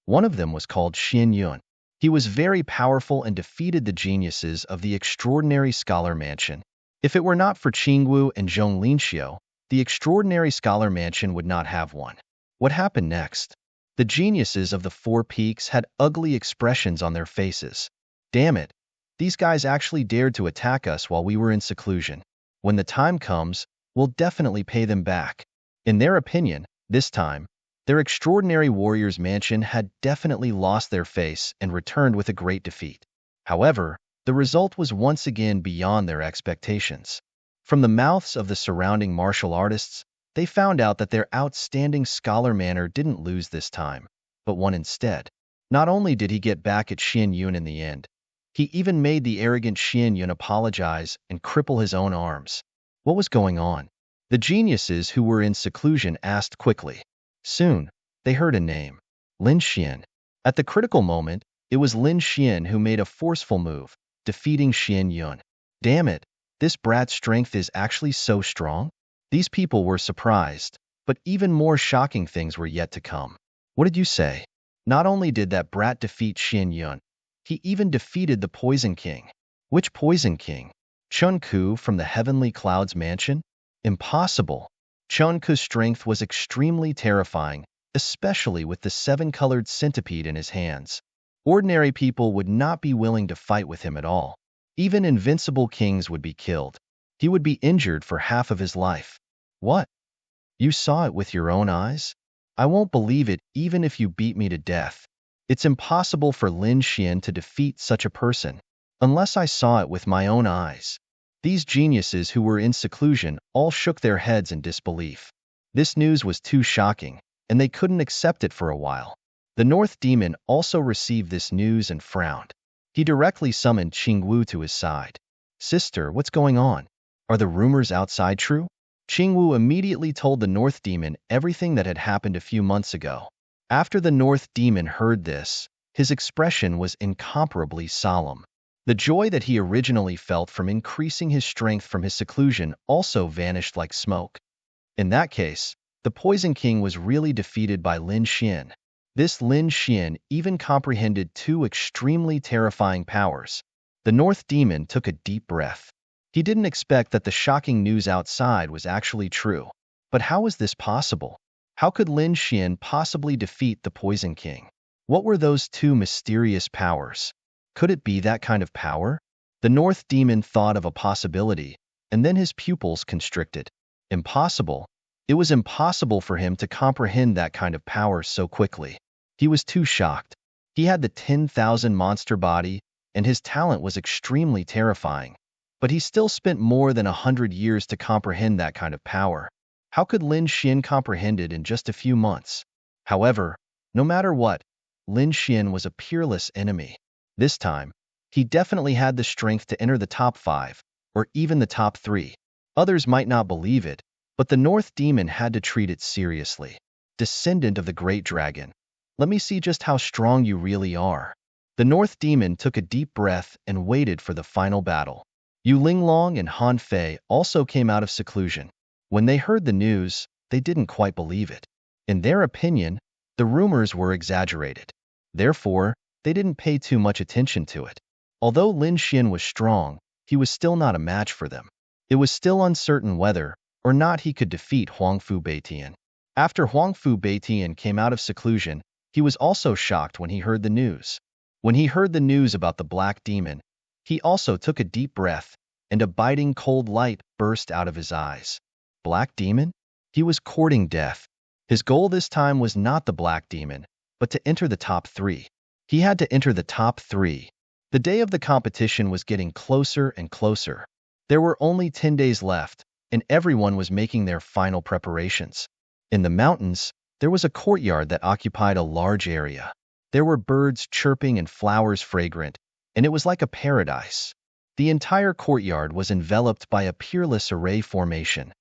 One of them was called Xian Yun. He was very powerful and defeated the geniuses of the extraordinary scholar mansion. If it were not for Qingwu and Zhong Linxiu, the extraordinary scholar mansion would not have one. What happened next? The geniuses of the Four Peaks had ugly expressions on their faces. Damn it, these guys actually dared to attack us while we were in seclusion. When the time comes, we'll definitely pay them back. In their opinion, this time, their extraordinary warrior's mansion had definitely lost their face and returned with a great defeat. However, the result was once again beyond their expectations. From the mouths of the surrounding martial artists, they found out that their outstanding scholar manner didn't lose this time, but won instead. Not only did he get back at Xian Yun in the end, he even made the arrogant Xian Yun apologize and cripple his own arms. What was going on? The geniuses who were in seclusion asked quickly. Soon, they heard a name. Lin Xian. At the critical moment, it was Lin Xian who made a forceful move, defeating Xian Yun. Damn it, this brat's strength is actually so strong? These people were surprised, but even more shocking things were yet to come. What did you say? Not only did that brat defeat Xian Yun, he even defeated the Poison King. Which Poison King? Chun Ku from the Heavenly Clouds Mansion? Impossible. Chun Ku's strength was extremely terrifying, especially with the seven-colored centipede in his hands. Ordinary people would not be willing to fight with him at all. Even invincible kings would be killed. He would be injured for half of his life. What? You saw it with your own eyes? I won't believe it even if you beat me to death. It's impossible for Lin Xian to defeat such a person, unless I saw it with my own eyes. These geniuses who were in seclusion all shook their heads in disbelief. This news was too shocking, and they couldn't accept it for a while. The North Demon also received this news and frowned. He directly summoned Qingwu to his side. Sister, what's going on? Are the rumors outside true? Qingwu immediately told the North Demon everything that had happened a few months ago. After the North Demon heard this, his expression was incomparably solemn. The joy that he originally felt from increasing his strength from his seclusion also vanished like smoke. In that case, the Poison King was really defeated by Lin Xian. This Lin Xian even comprehended two extremely terrifying powers. The North Demon took a deep breath. He didn't expect that the shocking news outside was actually true. But how was this possible? How could Lin Xian possibly defeat the Poison King? What were those two mysterious powers? Could it be that kind of power? The North Demon thought of a possibility, and then his pupils constricted. Impossible. It was impossible for him to comprehend that kind of power so quickly. He was too shocked. He had the 10,000 monster body, and his talent was extremely terrifying. But he still spent more than 100 years to comprehend that kind of power. How could Lin Xian comprehend it in just a few months? However, no matter what, Lin Xian was a peerless enemy. This time, he definitely had the strength to enter the top 5, or even the top 3. Others might not believe it, but the North Demon had to treat it seriously. Descendant of the Great Dragon, let me see just how strong you really are. The North Demon took a deep breath and waited for the final battle. Yu Linglong and Han Fei also came out of seclusion. When they heard the news, they didn't quite believe it. In their opinion, the rumors were exaggerated. Therefore, they didn't pay too much attention to it. Although Lin Xian was strong, he was still not a match for them. It was still uncertain whether or not he could defeat Huangfu Beitian. After Huangfu Beitian came out of seclusion, he was also shocked when he heard the news. When he heard the news about the Black Demon, he also took a deep breath, and a biting cold light burst out of his eyes. Black Demon? He was courting death. His goal this time was not the Black Demon, but to enter the top 3. He had to enter the top 3. The day of the competition was getting closer and closer. There were only 10 days left, and everyone was making their final preparations. In the mountains, there was a courtyard that occupied a large area. There were birds chirping and flowers fragrant, and it was like a paradise. The entire courtyard was enveloped by a peerless array formation.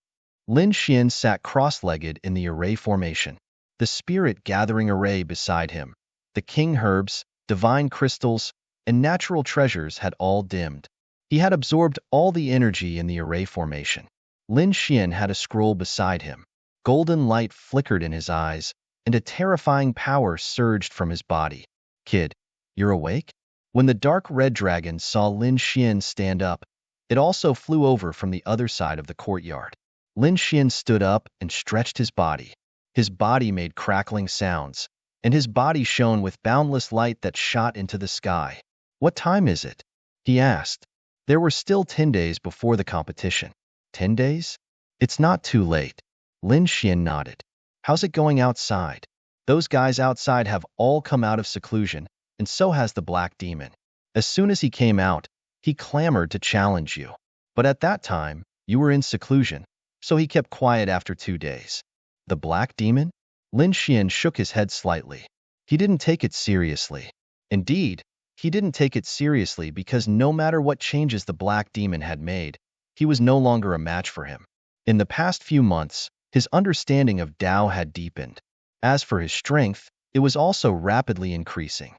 Lin Xian sat cross-legged in the array formation, the spirit-gathering array beside him. The king herbs, divine crystals, and natural treasures had all dimmed. He had absorbed all the energy in the array formation. Lin Xian had a scroll beside him. Golden light flickered in his eyes, and a terrifying power surged from his body. "Kid, you're awake?" When the dark red dragon saw Lin Xian stand up, it also flew over from the other side of the courtyard. Lin Xian stood up and stretched his body. His body made crackling sounds, and his body shone with boundless light that shot into the sky. "What time is it?" he asked. There were still 10 days before the competition. 10 days? It's not too late. Lin Xian nodded. "How's it going outside?" "Those guys outside have all come out of seclusion, and so has the Black Demon. As soon as he came out, he clamored to challenge you. But at that time, you were in seclusion, so he kept quiet after 2 days." "The Black Demon?" Lin Xian shook his head slightly. He didn't take it seriously. Indeed, he didn't take it seriously because no matter what changes the Black Demon had made, he was no longer a match for him. In the past few months, his understanding of Tao had deepened. As for his strength, it was also rapidly increasing.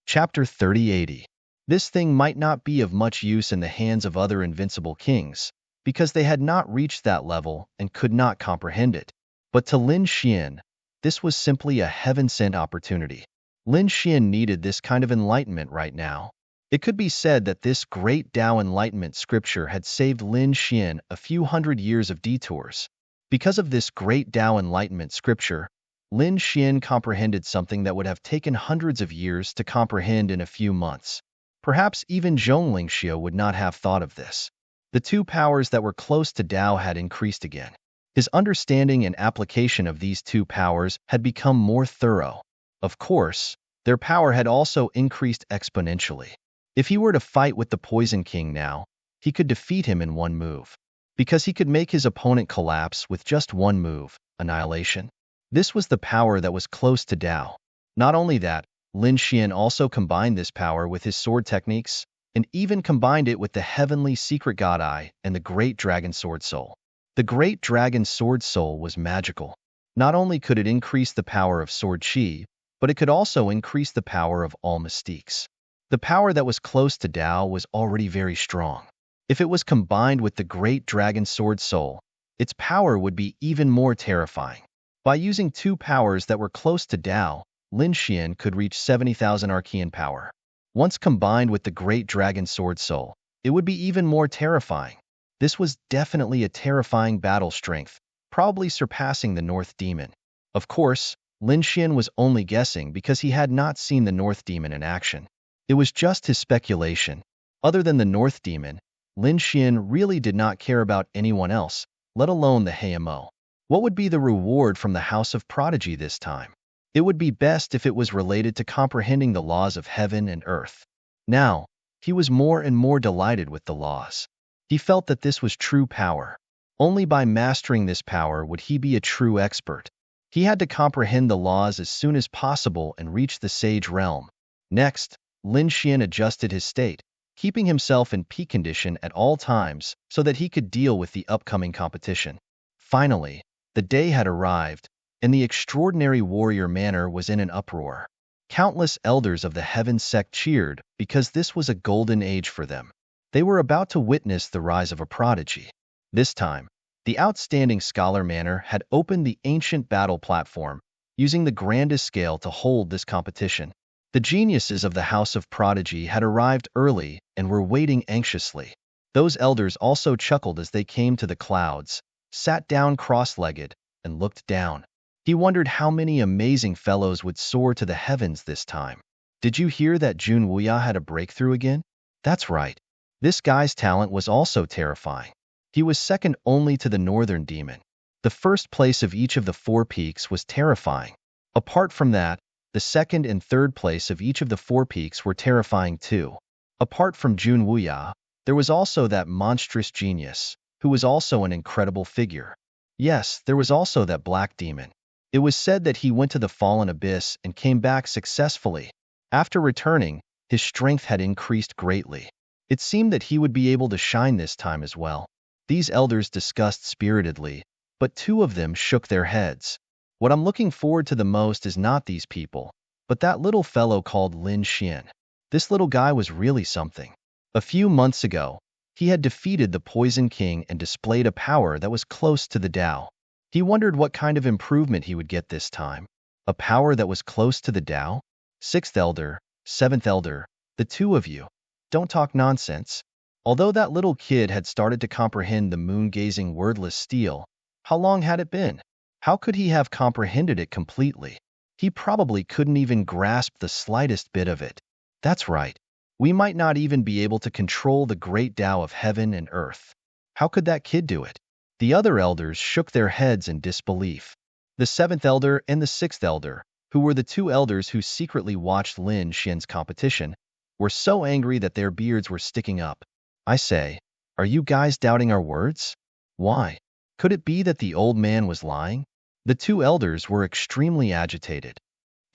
Chapter 3080. This thing might not be of much use in the hands of other invincible kings, because they had not reached that level and could not comprehend it. But to Lin Xian, this was simply a heaven-sent opportunity. Lin Xian needed this kind of enlightenment right now. It could be said that this great Tao enlightenment scripture had saved Lin Xian a few hundred years of detours. Because of this great Tao enlightenment scripture, Lin Xian comprehended something that would have taken hundreds of years to comprehend in a few months. Perhaps even Zhong Lingxiu would not have thought of this. The 2 powers that were close to Tao had increased again. His understanding and application of these 2 powers had become more thorough. Of course, their power had also increased exponentially. If he were to fight with the Poison King now, he could defeat him in 1 move. Because he could make his opponent collapse with just 1 move, annihilation. This was the power that was close to Tao. Not only that, Lin Xian also combined this power with his sword techniques, and even combined it with the heavenly secret god eye and the great dragon sword soul. The great dragon sword soul was magical. Not only could it increase the power of sword chi, but it could also increase the power of all mystiques. The power that was close to Tao was already very strong. If it was combined with the great dragon sword soul, its power would be even more terrifying. By using 2 powers that were close to Tao, Lin Xian could reach 70,000 arcane power. Once combined with the great dragon sword soul, it would be even more terrifying. This was definitely a terrifying battle strength, probably surpassing the North Demon. Of course, Lin Xian was only guessing because he had not seen the North Demon in action. It was just his speculation. Other than the North Demon, Lin Xian really did not care about anyone else, let alone the HMO. What would be the reward from the House of Prodigy this time? It would be best if it was related to comprehending the laws of heaven and earth. Now, he was more and more delighted with the laws. He felt that this was true power. Only by mastering this power would he be a true expert. He had to comprehend the laws as soon as possible and reach the Sage Realm. Next, Lin Xian adjusted his state, keeping himself in peak condition at all times so that he could deal with the upcoming competition. Finally, the day had arrived, and the extraordinary warrior manor was in an uproar. Countless elders of the Heaven sect cheered because this was a golden age for them. They were about to witness the rise of a prodigy. This time, the outstanding Scholar Manor had opened the ancient battle platform, using the grandest scale to hold this competition. The geniuses of the House of Prodigy had arrived early and were waiting anxiously. Those elders also chuckled as they came to the clouds, sat down cross-legged, and looked down. He wondered how many amazing fellows would soar to the heavens this time. Did you hear that Jun Wuya had a breakthrough again? That's right. This guy's talent was also terrifying. He was second only to the northern demon. The first place of each of the four peaks was terrifying. Apart from that, the second and third place of each of the four peaks were terrifying too. Apart from Jun Wuya, there was also that monstrous genius, who was also an incredible figure. Yes, there was also that black demon. It was said that he went to the fallen abyss and came back successfully. After returning, his strength had increased greatly. It seemed that he would be able to shine this time as well. These elders discussed spiritedly, but two of them shook their heads. What I'm looking forward to the most is not these people, but that little fellow called Lin Xian. This little guy was really something. A few months ago, he had defeated the Poison King and displayed a power that was close to the Tao. He wondered what kind of improvement he would get this time. A power that was close to the Tao? Sixth Elder, Seventh Elder, the two of you. Don't talk nonsense. Although that little kid had started to comprehend the moon-gazing wordless steel, how long had it been? How could he have comprehended it completely? He probably couldn't even grasp the slightest bit of it. That's right. We might not even be able to control the great Tao of heaven and earth. How could that kid do it? The other elders shook their heads in disbelief. The seventh elder and the sixth elder, who were the two elders who secretly watched Lin Xian's competition, were so angry that their beards were sticking up. I say, are you guys doubting our words? Why? Could it be that the old man was lying? The two elders were extremely agitated.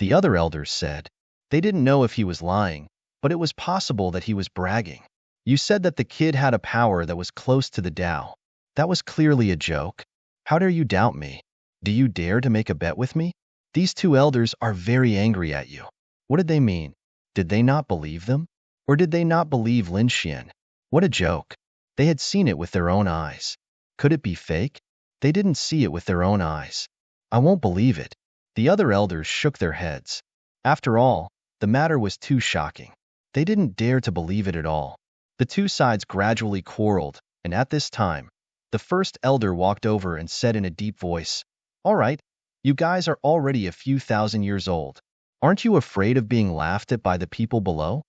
The other elders said, they didn't know if he was lying, but it was possible that he was bragging. You said that the kid had a power that was close to the Tao. That was clearly a joke. How dare you doubt me? Do you dare to make a bet with me? These two elders are very angry at you. What did they mean? Did they not believe them? Or did they not believe Lin Xian? What a joke. They had seen it with their own eyes. Could it be fake? They didn't see it with their own eyes. I won't believe it. The other elders shook their heads. After all, the matter was too shocking. They didn't dare to believe it at all. The two sides gradually quarreled, and at this time, the first elder walked over and said in a deep voice, all right, you guys are already a few thousand years old. Aren't you afraid of being laughed at by the people below?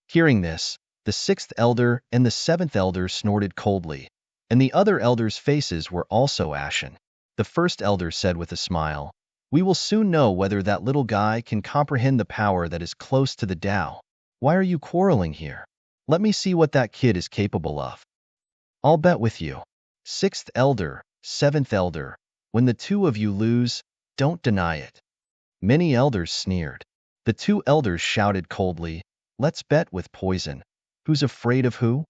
Hearing this, the sixth elder and the seventh elder snorted coldly, and the other elders' faces were also ashen. The first elder said with a smile, we will soon know whether that little guy can comprehend the power that is close to the Tao. Why are you quarreling here? Let me see what that kid is capable of. I'll bet with you. Sixth elder, seventh elder, when the two of you lose, don't deny it. Many elders sneered. The two elders shouted coldly, let's bet with poison. Who's afraid of who?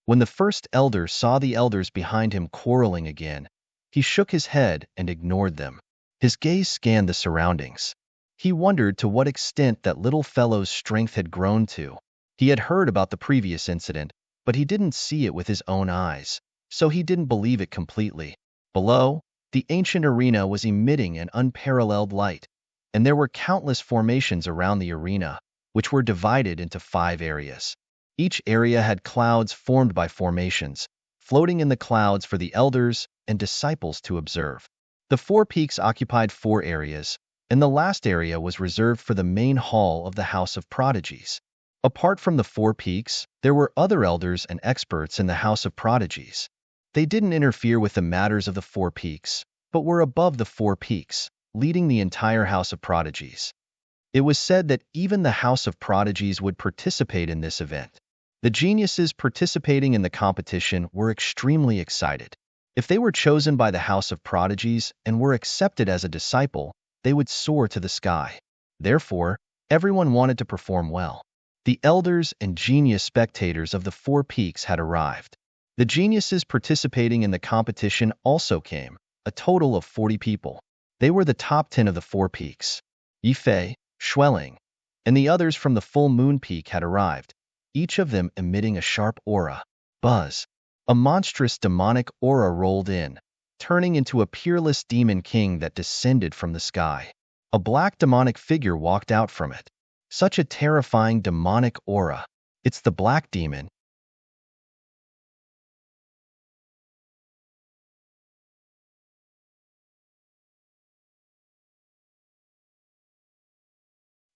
When the first elder saw the elders behind him quarreling again, he shook his head and ignored them. His gaze scanned the surroundings. He wondered to what extent that little fellow's strength had grown to. He had heard about the previous incident, but he didn't see it with his own eyes, so he didn't believe it completely. Below, the ancient arena was emitting an unparalleled light, and there were countless formations around the arena, which were divided into 5 areas. Each area had clouds formed by formations, floating in the clouds for the elders and disciples to observe. The 4 peaks occupied 4 areas, and the last area was reserved for the main hall of the House of Prodigies. Apart from the 4 peaks, there were other elders and experts in the House of Prodigies. They didn't interfere with the matters of the 4 peaks, but were above the 4 peaks, leading the entire House of Prodigies. It was said that even the House of Prodigies would participate in this event. The geniuses participating in the competition were extremely excited. If they were chosen by the House of Prodigies and were accepted as a disciple, they would soar to the sky. Therefore, everyone wanted to perform well. The elders and genius spectators of the 4 peaks had arrived. The geniuses participating in the competition also came, a total of 40 people. They were the top 10 of the 4 peaks. Yifei, Xueling, and the others from the full moon peak had arrived, each of them emitting a sharp aura. Buzz. A monstrous demonic aura rolled in, turning into a peerless demon king that descended from the sky. A black demonic figure walked out from it. Such a terrifying demonic aura. It's the black demon.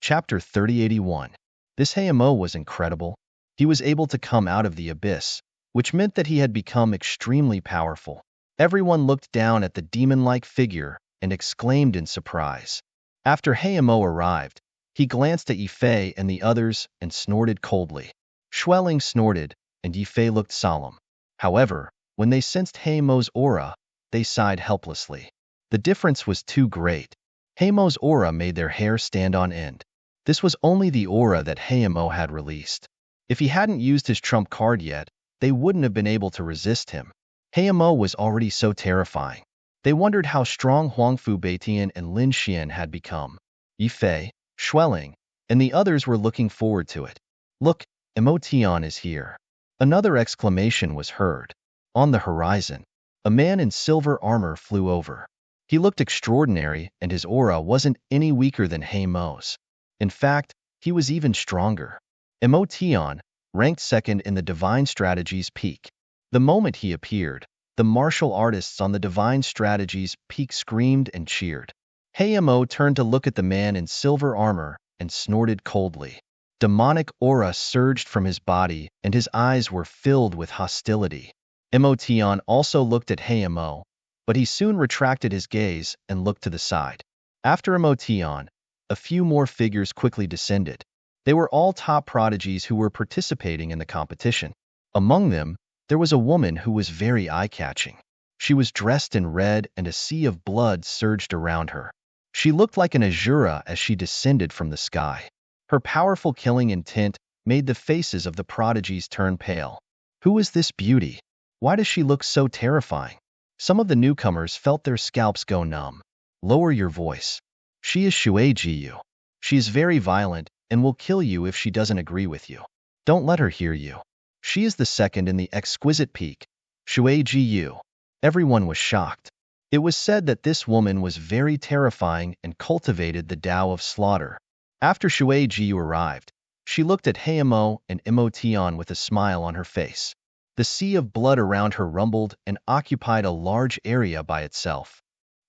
Chapter 3081. This Hayamo was incredible. He was able to come out of the abyss, which meant that he had become extremely powerful. Everyone looked down at the demon-like figure and exclaimed in surprise. After Hayamo arrived, he glanced at Yifei and the others and snorted coldly. Schwelling snorted, and Yifei looked solemn. However, when they sensed Hayamo's aura, they sighed helplessly. The difference was too great. Hayamo's aura made their hair stand on end. This was only the aura that Hayamo had released. If he hadn't used his trump card yet, they wouldn't have been able to resist him. Hayamo was already so terrifying. They wondered how strong Huangfu Beitian and Lin Xian had become. Yifei, Schwelling, and the others were looking forward to it. Look, Emotion is here. Another exclamation was heard. On the horizon, a man in silver armor flew over. He looked extraordinary, and his aura wasn't any weaker than Hayamo's. In fact, he was even stronger. Emotion ranked second in the Divine Strategies peak. The moment he appeared, the martial artists on the Divine Strategies peak screamed and cheered. Hayamo turned to look at the man in silver armor and snorted coldly. Demonic aura surged from his body, and his eyes were filled with hostility. Emotion also looked at Hayamo, but he soon retracted his gaze and looked to the side. After Emotion, a few more figures quickly descended. They were all top prodigies who were participating in the competition. Among them, there was a woman who was very eye-catching. She was dressed in red, and a sea of blood surged around her. She looked like an Azura as she descended from the sky. Her powerful killing intent made the faces of the prodigies turn pale. Who is this beauty? Why does she look so terrifying? Some of the newcomers felt their scalps go numb. Lower your voice. She is Shui Jiyu. She is very violent and will kill you if she doesn't agree with you. Don't let her hear you. She is the second in the exquisite peak, Shui Jiyu. Everyone was shocked. It was said that this woman was very terrifying and cultivated the Tao of slaughter. After Shui Jiyu arrived, she looked at Hayamo and Emotion with a smile on her face. The sea of blood around her rumbled and occupied a large area by itself.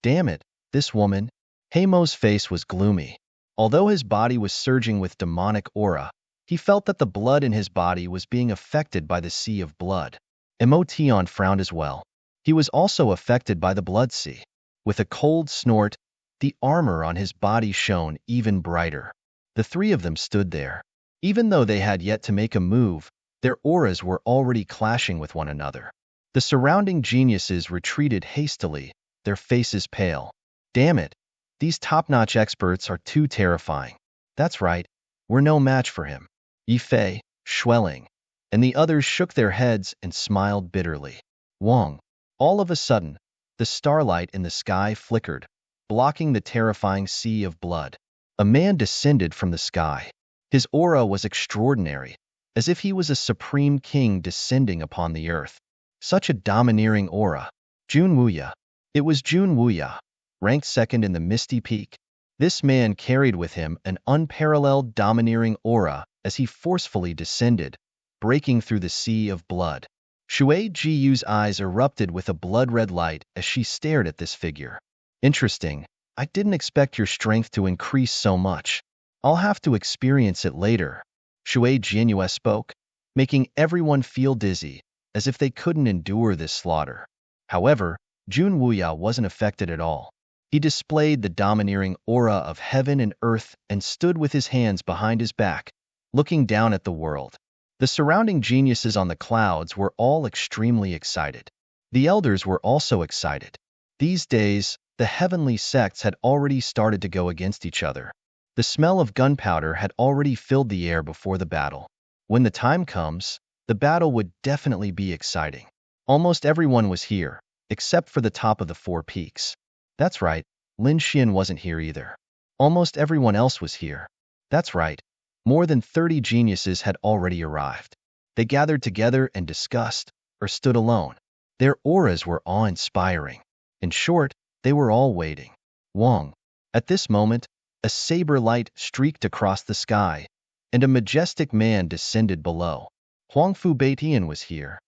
Damn it, this woman. Hayamo's face was gloomy. Although his body was surging with demonic aura, he felt that the blood in his body was being affected by the sea of blood. Emotion frowned as well. He was also affected by the blood sea. With a cold snort, the armor on his body shone even brighter. The three of them stood there. Even though they had yet to make a move, their auras were already clashing with one another. The surrounding geniuses retreated hastily, their faces pale. Damn it, these top-notch experts are too terrifying. That's right, we're no match for him. Yifei, Schwelling, and the others shook their heads and smiled bitterly. Wang. All of a sudden, the starlight in the sky flickered, blocking the terrifying sea of blood. A man descended from the sky. His aura was extraordinary, as if he was a supreme king descending upon the earth. Such a domineering aura. Jun Wuya. It was Jun Wuya, ranked second in the Misty Peak. This man carried with him an unparalleled domineering aura as he forcefully descended, breaking through the sea of blood. Shui Jiyu's eyes erupted with a blood-red light as she stared at this figure. Interesting. I didn't expect your strength to increase so much. I'll have to experience it later. Shui Jianyu spoke, making everyone feel dizzy, as if they couldn't endure this slaughter. However, Jun Wuya wasn't affected at all. He displayed the domineering aura of heaven and earth and stood with his hands behind his back, looking down at the world. The surrounding geniuses on the clouds were all extremely excited. The elders were also excited. These days, the heavenly sects had already started to go against each other. The smell of gunpowder had already filled the air before the battle. When the time comes, the battle would definitely be exciting. Almost everyone was here, except for the top of the four peaks. That's right, Lin Xian wasn't here either. Almost everyone else was here. That's right, more than 30 geniuses had already arrived. They gathered together and discussed, or stood alone. Their auras were awe-inspiring. In short, they were all waiting. Wang. At this moment, a saber light streaked across the sky, and a majestic man descended below. Huangfu Beitian was here.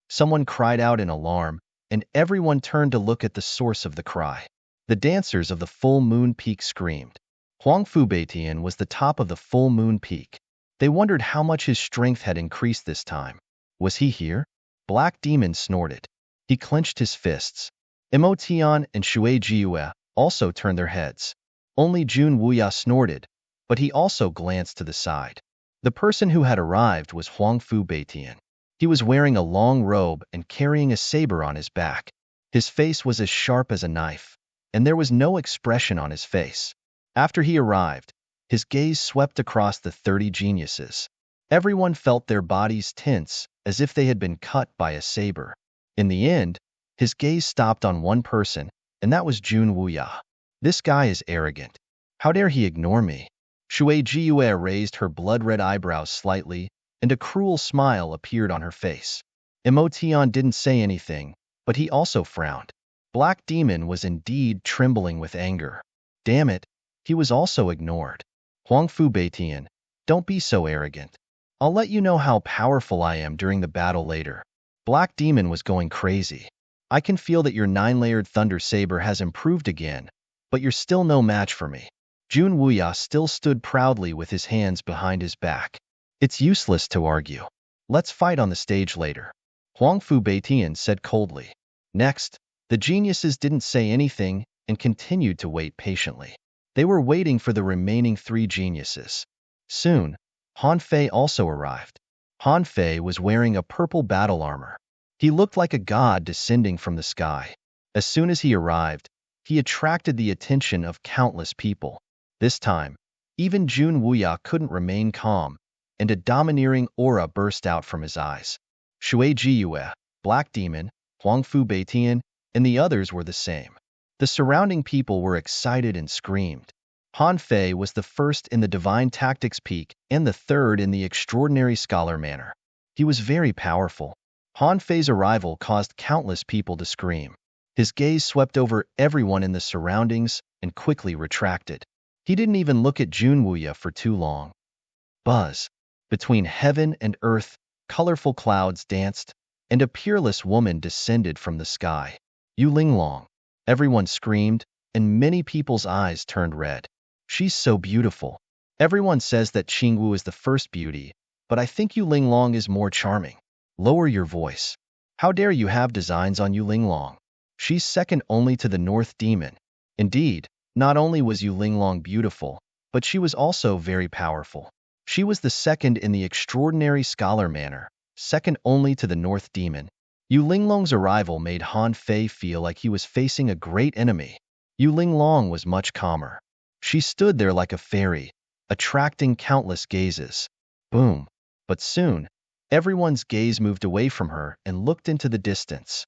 Someone cried out in alarm, and everyone turned to look at the source of the cry. The dancers of the full moon peak screamed. Huangfu Beitian was the top of the full moon peak. They wondered how much his strength had increased this time. Was he here? Black Demon snorted. He clenched his fists. Emotion and Shui Jiue also turned their heads. Only Jun Wuya snorted, but he also glanced to the side. The person who had arrived was Huangfu Beitian. He was wearing a long robe and carrying a saber on his back. His face was as sharp as a knife, and there was no expression on his face. After he arrived, his gaze swept across the 30 geniuses. Everyone felt their bodies tense, as if they had been cut by a saber. In the end, his gaze stopped on one person, and that was Jun Wuya. This guy is arrogant. How dare he ignore me? Shui Jiue raised her blood-red eyebrows slightly, and a cruel smile appeared on her face. Emotion didn't say anything, but he also frowned. Black Demon was indeed trembling with anger. Damn it, he was also ignored. Huangfu Beitian, don't be so arrogant. I'll let you know how powerful I am during the battle later. Black Demon was going crazy. I can feel that your 9-layered thunder saber has improved again, but you're still no match for me. Jun Wuya still stood proudly with his hands behind his back. It's useless to argue. Let's fight on the stage later. Huangfu Beitian said coldly. Next, the geniuses didn't say anything and continued to wait patiently. They were waiting for the remaining 3 geniuses. Soon, Han Fei also arrived. Han Fei was wearing a purple battle armor. He looked like a god descending from the sky. As soon as he arrived, he attracted the attention of countless people. This time, even Jun Wuya couldn't remain calm, and a domineering aura burst out from his eyes. Shui Jiue, Black Demon, Huangfu Beitian, and the others were the same. The surrounding people were excited and screamed. Han Fei was the first in the Divine Tactics Peak and the third in the Extraordinary Scholar Manor. He was very powerful. Han Fei's arrival caused countless people to scream. His gaze swept over everyone in the surroundings and quickly retracted. He didn't even look at Jun Wuya for too long. Buzz. Between heaven and earth, colorful clouds danced, and a peerless woman descended from the sky. Yu Linglong. Everyone screamed, and many people's eyes turned red. She's so beautiful. Everyone says that Qingwu is the first beauty, but I think Yu Linglong is more charming. Lower your voice. How dare you have designs on Yu Linglong? She's second only to the North Demon. Indeed, not only was Yu Linglong beautiful, but she was also very powerful. She was the second in the Extraordinary Scholar Manor, second only to the North Demon. Yu Linglong's arrival made Han Fei feel like he was facing a great enemy. Yu Linglong was much calmer. She stood there like a fairy, attracting countless gazes. Boom. But soon, everyone's gaze moved away from her and looked into the distance.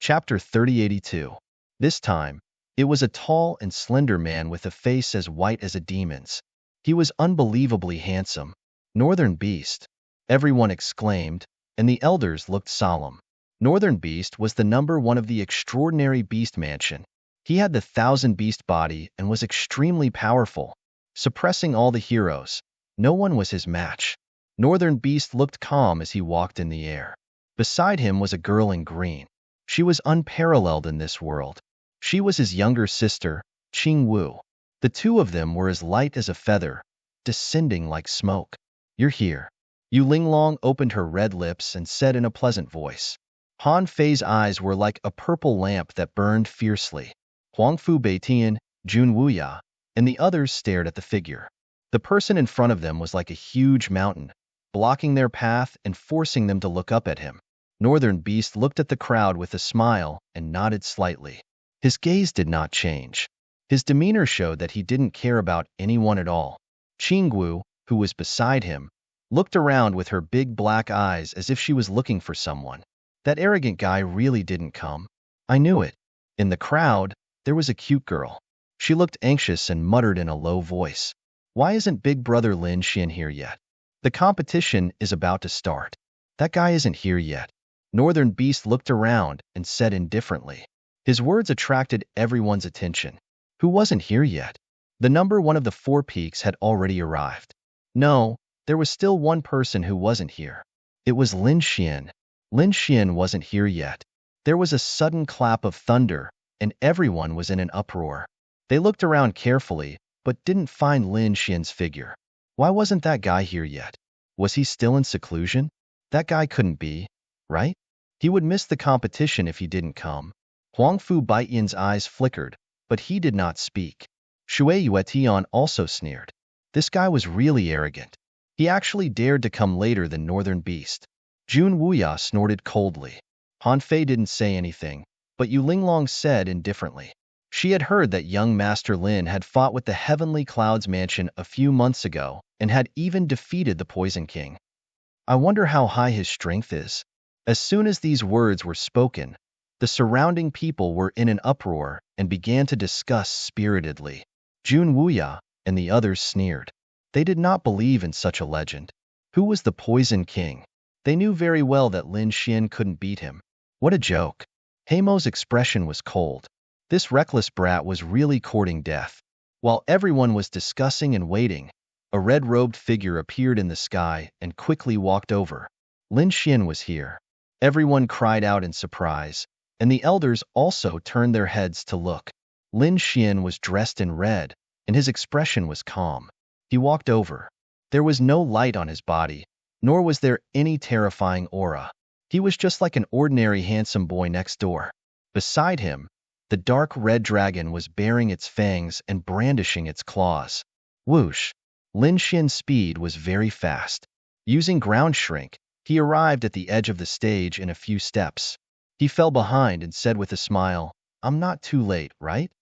Chapter 3082. This time, it was a tall and slender man with a face as white as a demon's. He was unbelievably handsome. Northern Beast. Everyone exclaimed, and the elders looked solemn. Northern Beast was the number 1 of the Extraordinary Beast Mansion. He had the 1,000 beast body and was extremely powerful, suppressing all the heroes. No one was his match. Northern Beast looked calm as he walked in the air. Beside him was a girl in green. She was unparalleled in this world. She was his younger sister, Qingwu. The two of them were as light as a feather, descending like smoke. You're here. Yu Linglong opened her red lips and said in a pleasant voice. Han Fei's eyes were like a purple lamp that burned fiercely. Huangfu Beitian, Jun Wuya, and the others stared at the figure. The person in front of them was like a huge mountain, blocking their path and forcing them to look up at him. Northern Beast looked at the crowd with a smile and nodded slightly. His gaze did not change. His demeanor showed that he didn't care about anyone at all. Qingwu, who was beside him, looked around with her big black eyes as if she was looking for someone. That arrogant guy really didn't come. I knew it. In the crowd, there was a cute girl. She looked anxious and muttered in a low voice. Why isn't Big Brother Lin Xian here yet? The competition is about to start. That guy isn't here yet. Northern Beast looked around and said indifferently. His words attracted everyone's attention. Who wasn't here yet? The number 1 of the 4 peaks had already arrived. No, there was still one person who wasn't here. It was Lin Xian. Lin Xian wasn't here yet. There was a sudden clap of thunder, and everyone was in an uproar. They looked around carefully, but didn't find Lin Xian's figure. Why wasn't that guy here yet? Was he still in seclusion? That guy couldn't be, right? He would miss the competition if he didn't come. Huangfu Baiyan's eyes flickered, but he did not speak. Shui Yuetian also sneered. This guy was really arrogant. He actually dared to come later than Northern Beast. Jun Wuya snorted coldly. Han Fei didn't say anything, but Yu Linglong said indifferently. She had heard that young Master Lin had fought with the Heavenly Clouds Mansion a few months ago and had even defeated the Poison King. I wonder how high his strength is. As soon as these words were spoken, the surrounding people were in an uproar and began to discuss spiritedly. Jun Wuya and the others sneered. They did not believe in such a legend. Who was the Poison King? They knew very well that Lin Xian couldn't beat him. What a joke. Heimo's expression was cold. This reckless brat was really courting death. While everyone was discussing and waiting, a red-robed figure appeared in the sky and quickly walked over. Lin Xian was here. Everyone cried out in surprise, and the elders also turned their heads to look. Lin Xian was dressed in red, and his expression was calm. He walked over. There was no light on his body, nor was there any terrifying aura. He was just like an ordinary handsome boy next door. Beside him, the dark red dragon was baring its fangs and brandishing its claws. Whoosh! Lin Xian's speed was very fast. Using ground shrink, he arrived at the edge of the stage in a few steps. He fell behind and said with a smile, "I'm not too late, right?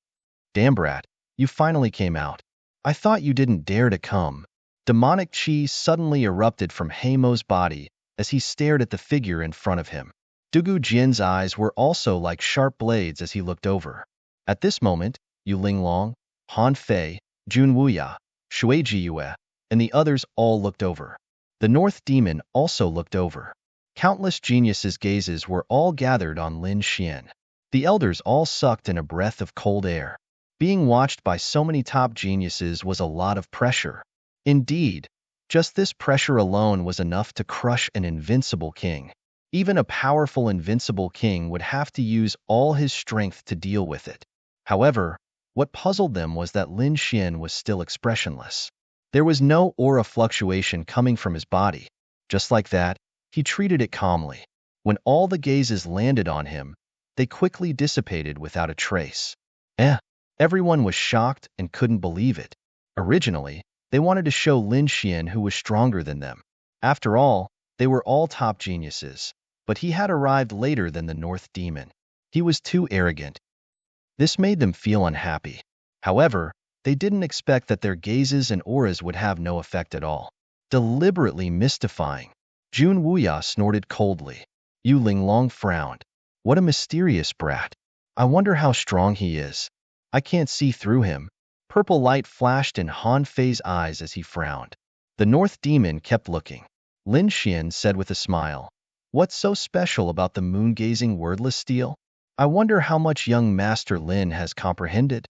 Damn brat, you finally came out. I thought you didn't dare to come." Demonic chi suddenly erupted from Heimo's body as he stared at the figure in front of him. Dugu Jin's eyes were also like sharp blades as he looked over. At this moment, Yu Linglong, Han Fei, Jun Wuya, Shui Jiyue, and the others all looked over. The North Demon also looked over. Countless geniuses' gazes were all gathered on Lin Xian. The elders all sucked in a breath of cold air. Being watched by so many top geniuses was a lot of pressure. Indeed, just this pressure alone was enough to crush an invincible king. Even a powerful invincible king would have to use all his strength to deal with it. However, what puzzled them was that Lin Xian was still expressionless. There was no aura fluctuation coming from his body. Just like that, he treated it calmly. When all the gazes landed on him, they quickly dissipated without a trace. Everyone was shocked and couldn't believe it. Originally, they wanted to show Lin Xian who was stronger than them. After all, they were all top geniuses, but he had arrived later than the North Demon. He was too arrogant. This made them feel unhappy. However, they didn't expect that their gazes and auras would have no effect at all. Deliberately mystifying. Jun Wuya snorted coldly. Yu Linglong frowned. What a mysterious brat. I wonder how strong he is. I can't see through him. Purple light flashed in Han Fei's eyes as he frowned. The North Demon kept looking. Lin Xian said with a smile, "What's so special about the moon-gazing wordless steel? I wonder how much young Master Lin has comprehended."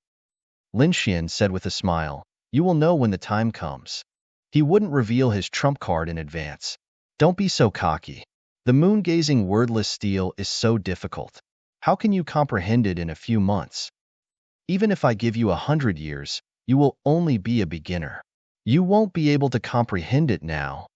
Lin Xian said with a smile, "You will know when the time comes." He wouldn't reveal his trump card in advance. Don't be so cocky. The moon-gazing wordless steel is so difficult. How can you comprehend it in a few months? Even if I give you 100 years, you will only be a beginner. You won't be able to comprehend it now.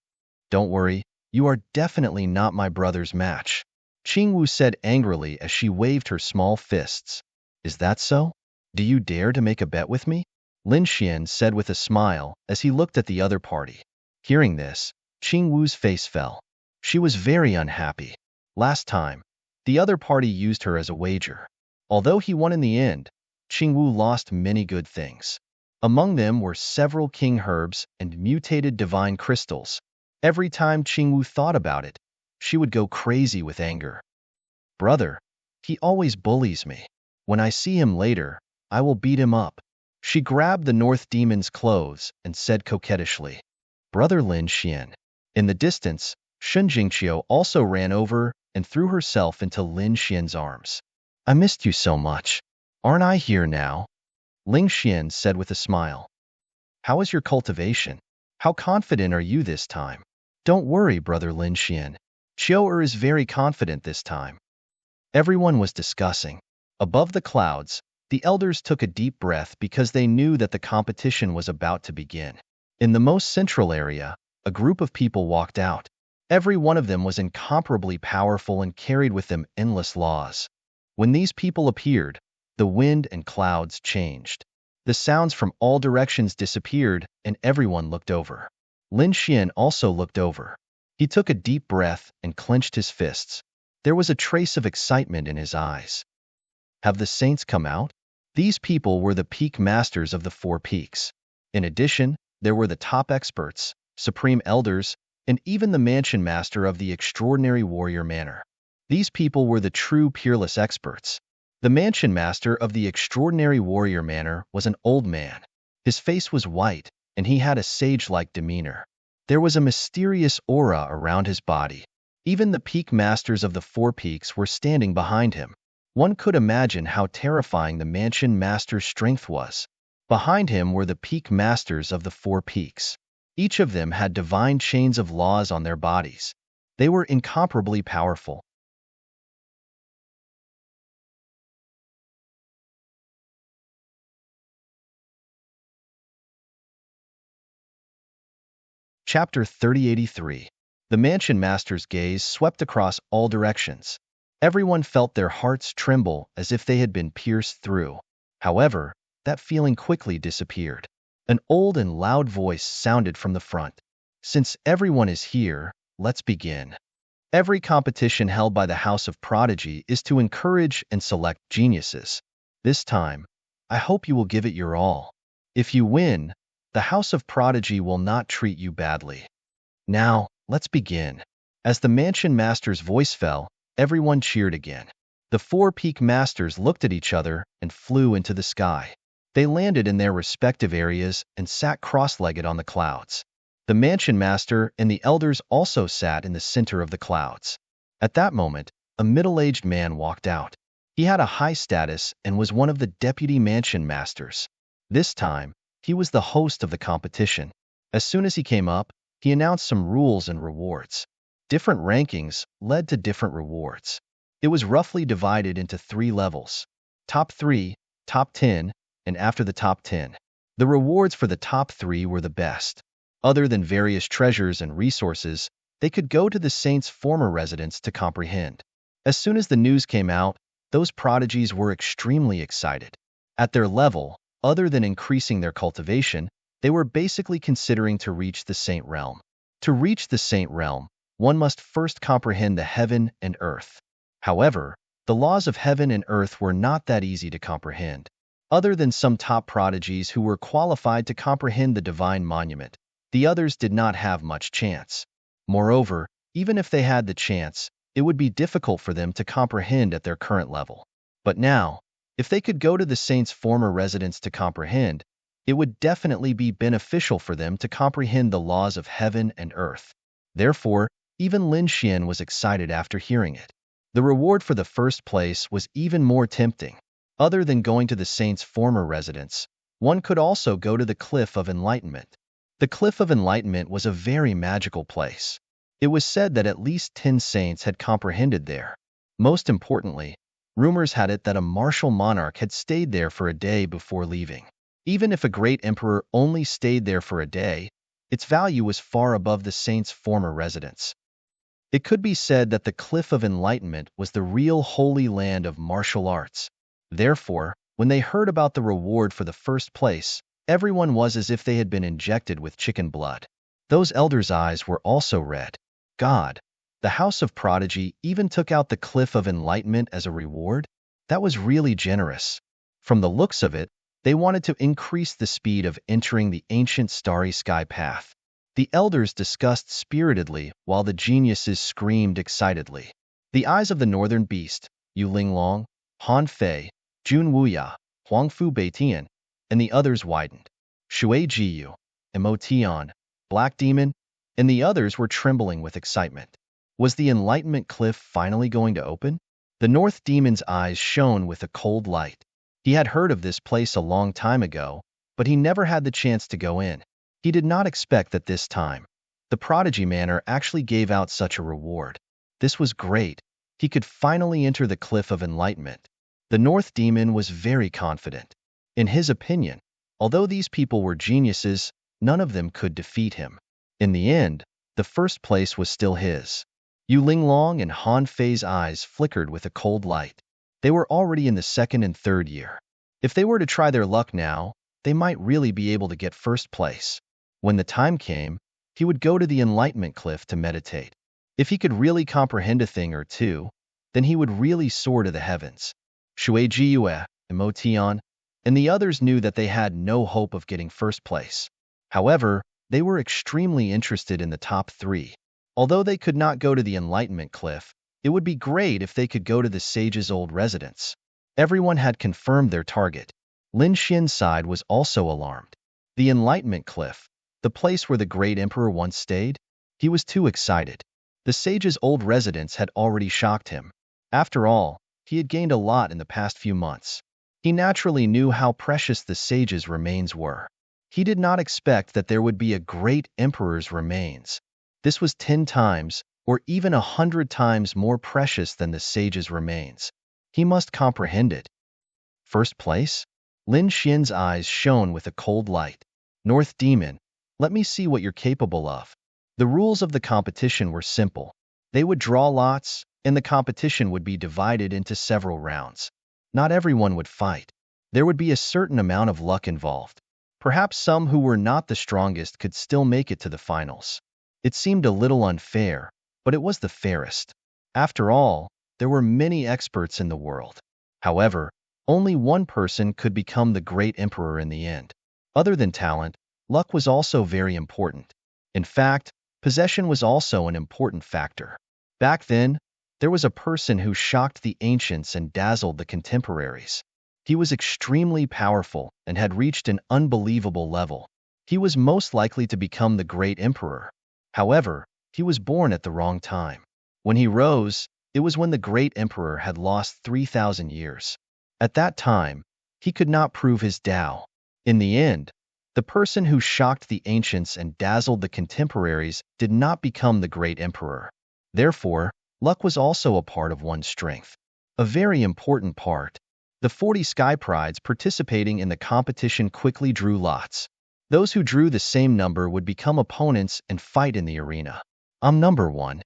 Don't worry, you are definitely not my brother's match. Qingwu said angrily as she waved her small fists. Is that so? Do you dare to make a bet with me? Lin Xian said with a smile as he looked at the other party. Hearing this, Qingwu's face fell. She was very unhappy. Last time, the other party used her as a wager. Although he won in the end, Qingwu lost many good things. Among them were several king herbs and mutated divine crystals. Every time Qingwu thought about it, she would go crazy with anger. Brother, he always bullies me. When I see him later, I will beat him up. She grabbed the North Demon's clothes and said coquettishly, Brother Lin Xian. In the distance, Shun Jingqiu also ran over and threw herself into Lin Xian's arms. I missed you so much. Aren't I here now? Ling Xian said with a smile. How is your cultivation? How confident are you this time? Don't worry, Brother Lin Xian. Xiao is very confident this time. Everyone was discussing. Above the clouds, the elders took a deep breath because they knew that the competition was about to begin. In the most central area, a group of people walked out. Every one of them was incomparably powerful and carried with them endless laws. When these people appeared, the wind and clouds changed. The sounds from all directions disappeared, and everyone looked over. Lin Xian also looked over. He took a deep breath and clenched his fists. There was a trace of excitement in his eyes. Have the saints come out? These people were the peak masters of the four peaks. In addition, there were the top experts, supreme elders, and even the mansion master of the extraordinary warrior manor. These people were the true peerless experts. The mansion master of the extraordinary warrior manor was an old man. His face was white, and he had a sage-like demeanor. There was a mysterious aura around his body. Even the peak masters of the four peaks were standing behind him. One could imagine how terrifying the mansion master's strength was. Behind him were the peak masters of the four peaks. Each of them had divine chains of laws on their bodies. They were incomparably powerful. Chapter 3083. The mansion master's gaze swept across all directions. Everyone felt their hearts tremble as if they had been pierced through. However, that feeling quickly disappeared. An old and loud voice sounded from the front. Since everyone is here, let's begin. Every competition held by the House of Prodigy is to encourage and select geniuses. This time, I hope you will give it your all. If you win, the House of Prodigy will not treat you badly. Now, let's begin. As the mansion master's voice fell, everyone cheered again. The four peak masters looked at each other and flew into the sky. They landed in their respective areas and sat cross-legged on the clouds. The mansion master and the elders also sat in the center of the clouds. At that moment, a middle-aged man walked out. He had a high status and was one of the deputy mansion masters. This time, he was the host of the competition. As soon as he came up, he announced some rules and rewards. Different rankings led to different rewards. It was roughly divided into 3 levels: top 3, top 10, and after the top 10. The rewards for the top 3 were the best. Other than various treasures and resources, they could go to the saint's former residence to comprehend. As soon as the news came out, those prodigies were extremely excited. At their level, other than increasing their cultivation, they were basically considering to reach the saint realm. To reach the saint realm, one must first comprehend the heaven and earth. However, the laws of heaven and earth were not that easy to comprehend. Other than some top prodigies who were qualified to comprehend the divine monument, the others did not have much chance. Moreover, even if they had the chance, it would be difficult for them to comprehend at their current level. But now, if they could go to the saint's former residence to comprehend, it would definitely be beneficial for them to comprehend the laws of heaven and earth. Therefore, even Lin Xian was excited after hearing it. The reward for the first place was even more tempting. Other than going to the saint's former residence, one could also go to the Cliff of Enlightenment. The Cliff of Enlightenment was a very magical place. It was said that at least 10 saints had comprehended there. Most importantly, rumors had it that a martial monarch had stayed there for a day before leaving. Even if a great emperor only stayed there for a day, its value was far above the saint's former residence. It could be said that the Cliff of Enlightenment was the real holy land of martial arts. Therefore, when they heard about the reward for the first place, everyone was as if they had been injected with chicken blood. Those elders' eyes were also red. God, the House of Prodigy even took out the Cliff of Enlightenment as a reward? That was really generous. From the looks of it, they wanted to increase the speed of entering the ancient starry sky path. The elders discussed spiritedly while the geniuses screamed excitedly. The eyes of the northern beast, Yu Linglong, Han Fei, Jun Wuya, Huangfu Beitian, and the others widened. Shui Jiyu, Mo Tian, Black Demon, and the others were trembling with excitement. Was the Enlightenment Cliff finally going to open? The North Demon's eyes shone with a cold light. He had heard of this place a long time ago, but he never had the chance to go in. He did not expect that this time, the Prodigy Manor actually gave out such a reward. This was great. He could finally enter the Cliff of Enlightenment. The North Demon was very confident. In his opinion, although these people were geniuses, none of them could defeat him. In the end, the first place was still his. Yu Linglong and Han Fei's eyes flickered with a cold light. They were already in the second and third year. If they were to try their luck now, they might really be able to get first place. When the time came, he would go to the Enlightenment Cliff to meditate. If he could really comprehend a thing or two, then he would really soar to the heavens. Shui Jiyue, Emotion, and the others knew that they had no hope of getting first place. However, they were extremely interested in the top three. Although they could not go to the Enlightenment Cliff, it would be great if they could go to the sage's old residence. Everyone had confirmed their target. Lin Xian's side was also alarmed. The Enlightenment Cliff, the place where the great emperor once stayed? He was too excited. The sage's old residence had already shocked him. After all, he had gained a lot in the past few months. He naturally knew how precious the sage's remains were. He did not expect that there would be a great emperor's remains. This was 10 times, or even 100 times more precious than the sage's remains. He must comprehend it. First place? Lin Xian's eyes shone with a cold light. North Demon, let me see what you're capable of. The rules of the competition were simple. They would draw lots, and the competition would be divided into several rounds. Not everyone would fight. There would be a certain amount of luck involved. Perhaps some who were not the strongest could still make it to the finals. It seemed a little unfair, but it was the fairest. After all, there were many experts in the world. However, only one person could become the great emperor in the end. Other than talent, luck was also very important. In fact, possession was also an important factor. Back then, there was a person who shocked the ancients and dazzled the contemporaries. He was extremely powerful and had reached an unbelievable level. He was most likely to become the great emperor. However, he was born at the wrong time. When he rose, it was when the great emperor had lost 3,000 years. At that time, he could not prove his Tao. In the end, the person who shocked the ancients and dazzled the contemporaries did not become the great emperor. Therefore, luck was also a part of one's strength. A very important part. The 40 Sky Prides participating in the competition quickly drew lots. Those who drew the same number would become opponents and fight in the arena. I'm number 1.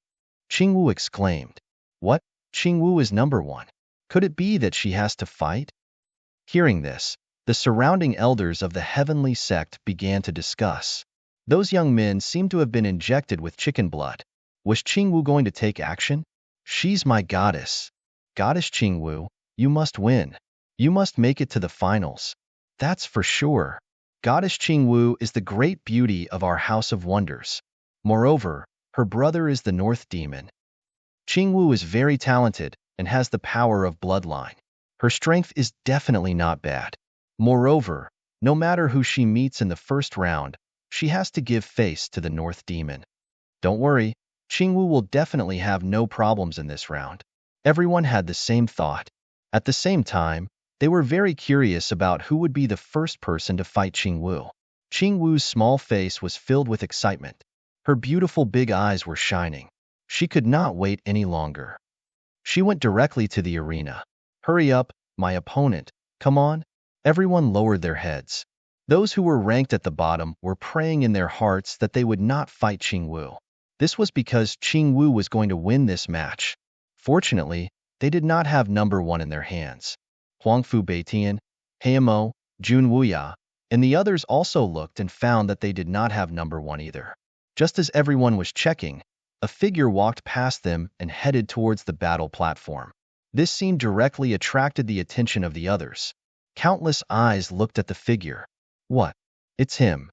Qingwu exclaimed. What? Qingwu is number 1. Could it be that she has to fight? Hearing this, the surrounding elders of the heavenly sect began to discuss. Those young men seemed to have been injected with chicken blood. Was Qingwu going to take action? She's my goddess. Goddess Qingwu, you must win. You must make it to the finals. That's for sure. Goddess Qingwu is the great beauty of our House of Wonders. Moreover, her brother is the North Demon. Qingwu is very talented and has the power of bloodline. Her strength is definitely not bad. Moreover, no matter who she meets in the first round, she has to give face to the North Demon. Don't worry, Qingwu will definitely have no problems in this round. Everyone had the same thought. At the same time, they were very curious about who would be the first person to fight Qingwu. Qingwu's small face was filled with excitement. Her beautiful big eyes were shining. She could not wait any longer. She went directly to the arena. Hurry up, my opponent. Come on. Everyone lowered their heads. Those who were ranked at the bottom were praying in their hearts that they would not fight Qingwu. This was because Qingwu was going to win this match. Fortunately, they did not have number 1 in their hands. Huangfu Beitian, Heimo, Jun Wuya, and the others also looked and found that they did not have number 1 either. Just as everyone was checking, a figure walked past them and headed towards the battle platform. This scene directly attracted the attention of the others. Countless eyes looked at the figure. What? It's him.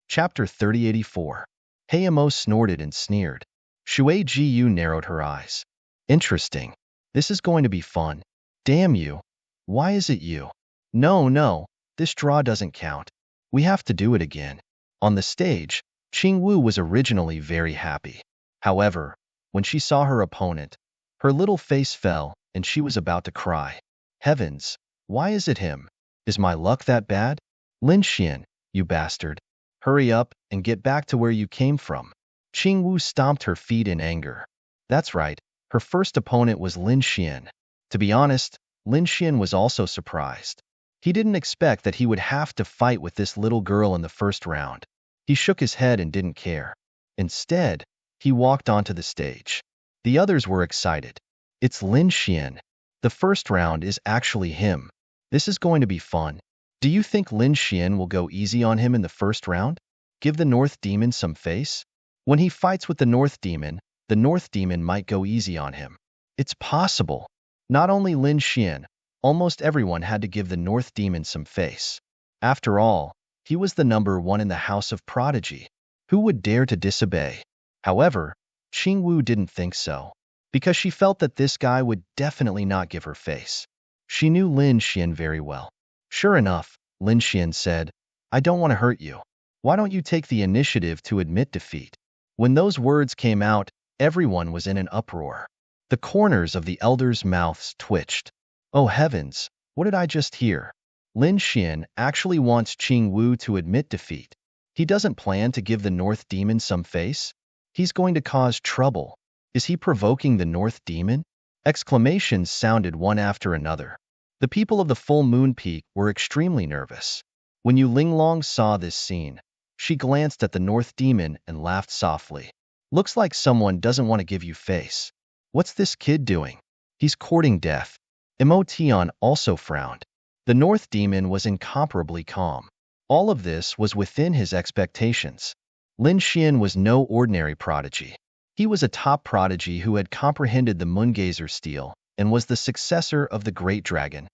Chapter 3084. Heimo snorted and sneered. Shui Jiyu narrowed her eyes. Interesting. This is going to be fun. Damn you. Why is it you? No, this draw doesn't count. We have to do it again. On the stage, Qingwu was originally very happy. However, when she saw her opponent, her little face fell and she was about to cry. Heavens, Why is it him? Is my luck that bad? Lin Xian, you bastard. Hurry up and get back to where you came from. Qing Wu stomped her feet in anger. That's right, her first opponent was Lin Xian. To be honest, Lin Xian was also surprised. He didn't expect that he would have to fight with this little girl in the first round. He shook his head and didn't care. Instead, he walked onto the stage. The others were excited. It's Lin Xian. The first round is actually him. This is going to be fun. Do you think Lin Xian will go easy on him in the first round? Give the North Demon some face? When he fights with the North Demon might go easy on him. It's possible. Not only Lin Xian, almost everyone had to give the North Demon some face. After all, he was the number one in the House of Prodigy. Who would dare to disobey? However, Qing Wu didn't think so, because she felt that this guy would definitely not give her face. She knew Lin Xian very well. Sure enough, Lin Xian said, I don't want to hurt you. Why don't you take the initiative to admit defeat? When those words came out, everyone was in an uproar. The corners of the elders' mouths twitched. Oh heavens, what did I just hear? Lin Xian actually wants Qing Wu to admit defeat. He doesn't plan to give the North Demon some face? He's going to cause trouble. Is he provoking the North Demon? Exclamations sounded one after another. The people of the Full Moon Peak were extremely nervous. When Yu Linglong saw this scene, she glanced at the North Demon and laughed softly. Looks like someone doesn't want to give you face. What's this kid doing? He's courting death. Mo Tian also frowned. The North Demon was incomparably calm. All of this was within his expectations. Lin Xian was no ordinary prodigy. He was a top prodigy who had comprehended the Moongazer steel and was the successor of the Great Dragon.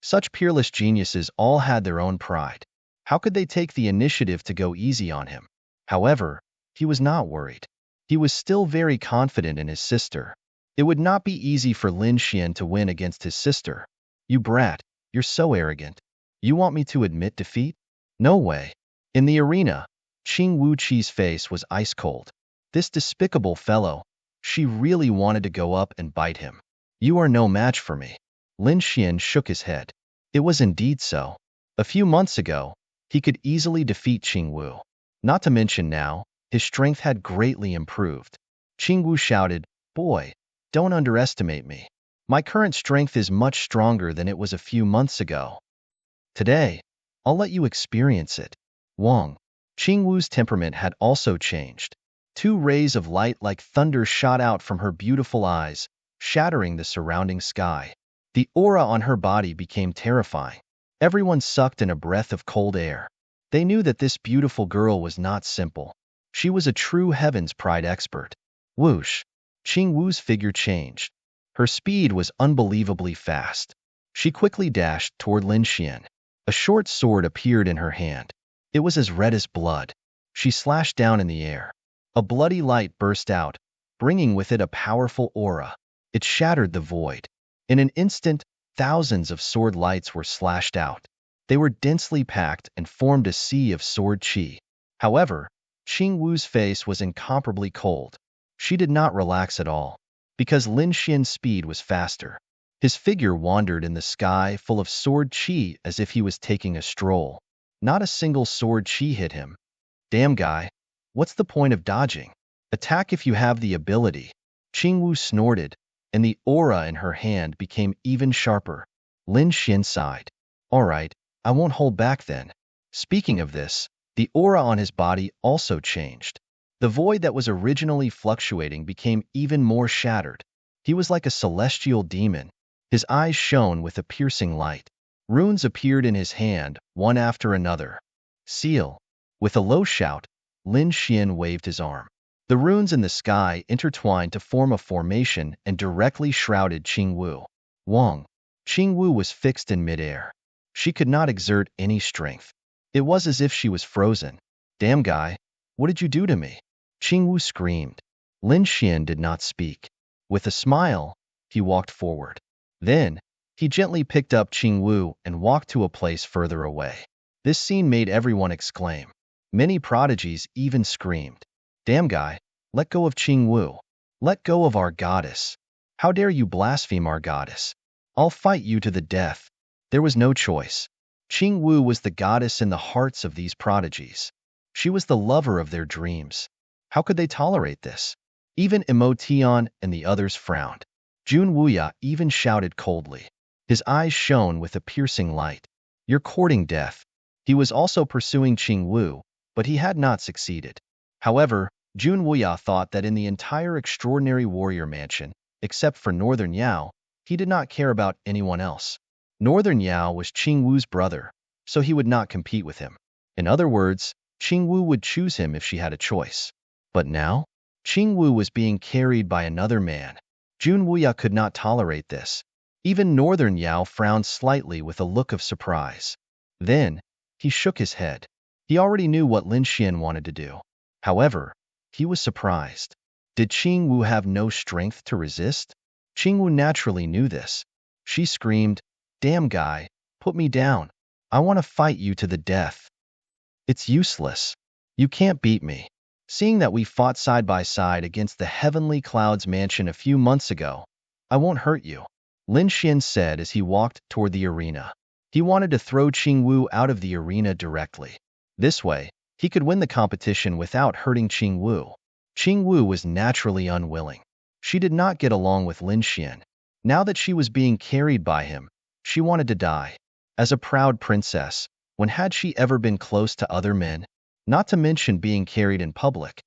Such peerless geniuses all had their own pride. How could they take the initiative to go easy on him? However, he was not worried. He was still very confident in his sister. It would not be easy for Lin Xian to win against his sister. You brat, you're so arrogant. You want me to admit defeat? No way. In the arena, Qing Wu Qi's face was ice cold. This despicable fellow, she really wanted to go up and bite him. You are no match for me. Lin Xian shook his head. It was indeed so. A few months ago, he could easily defeat Qing Wu. Not to mention now, his strength had greatly improved. Qing Wu shouted, Boy, don't underestimate me. My current strength is much stronger than it was a few months ago. Today, I'll let you experience it. Wang. Qing Wu's temperament had also changed. Two rays of light like thunder shot out from her beautiful eyes, shattering the surrounding sky. The aura on her body became terrifying. Everyone sucked in a breath of cold air. They knew that this beautiful girl was not simple. She was a true Heaven's Pride expert. Whoosh! Qing Wu's figure changed. Her speed was unbelievably fast. She quickly dashed toward Lin Xian. A short sword appeared in her hand. It was as red as blood. She slashed down in the air. A bloody light burst out, bringing with it a powerful aura. It shattered the void. In an instant, thousands of sword lights were slashed out. They were densely packed and formed a sea of sword qi. However, Qing Wu's face was incomparably cold. She did not relax at all, because Lin Xian's speed was faster. His figure wandered in the sky full of sword qi as if he was taking a stroll. Not a single sword qi hit him. Damn guy, what's the point of dodging? Attack if you have the ability. Qing Wu snorted, and the aura in her hand became even sharper. Lin Xian sighed. All right, I won't hold back then. Speaking of this, the aura on his body also changed. The void that was originally fluctuating became even more shattered. He was like a celestial demon. His eyes shone with a piercing light. Runes appeared in his hand, one after another. Seal. With a low shout, Lin Xian waved his arm. The runes in the sky intertwined to form a formation and directly shrouded Qing Wu. Wang. Qing Wu was fixed in midair. She could not exert any strength. It was as if she was frozen. Damn guy, what did you do to me? Qing Wu screamed. Lin Xian did not speak. With a smile, he walked forward. Then, he gently picked up Qing Wu and walked to a place further away. This scene made everyone exclaim. Many prodigies even screamed. Damn guy, let go of Qing Wu. Let go of our goddess. How dare you blaspheme our goddess? I'll fight you to the death. There was no choice. Qing Wu was the goddess in the hearts of these prodigies. She was the lover of their dreams. How could they tolerate this? Even Imo Tian and the others frowned. Jun Wuya even shouted coldly. His eyes shone with a piercing light. You're courting death. He was also pursuing Qing Wu, but he had not succeeded. However, Jun Wuya thought that in the entire extraordinary warrior mansion, except for Northern Yao, he did not care about anyone else. Northern Yao was Qing Wu's brother, so he would not compete with him. In other words, Qing Wu would choose him if she had a choice. But now, Qing Wu was being carried by another man. Jun Wuya could not tolerate this. Even Northern Yao frowned slightly with a look of surprise. Then, he shook his head. He already knew what Lin Xian wanted to do. However, he was surprised. Did Qing Wu have no strength to resist? Qing Wu naturally knew this. She screamed, "Damn guy, put me down. I want to fight you to the death. It's useless. You can't beat me. Seeing that we fought side by side against the Heavenly Clouds mansion a few months ago, I won't hurt you," Lin Xian said as he walked toward the arena. He wanted to throw Qing Wu out of the arena directly. This way, he could win the competition without hurting Qing Wu. Qing Wu was naturally unwilling. She did not get along with Lin Xian. Now that she was being carried by him, she wanted to die. As a proud princess, when had she ever been close to other men? Not to mention being carried in public.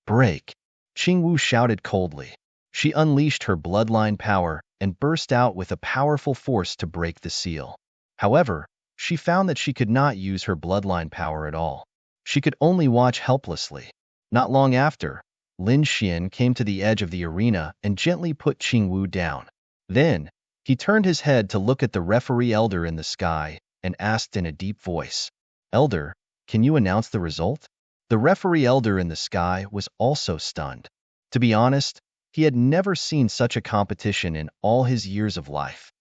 Break! Qing Wu shouted coldly. She unleashed her bloodline power and burst out with a powerful force to break the seal. However, she found that she could not use her bloodline power at all. She could only watch helplessly. Not long after, Lin Xian came to the edge of the arena and gently put Qing Wu down. Then, he turned his head to look at the referee elder in the sky and asked in a deep voice, "Elder, can you announce the result?" The referee elder in the sky was also stunned. To be honest, he had never seen such a competition in all his years of life.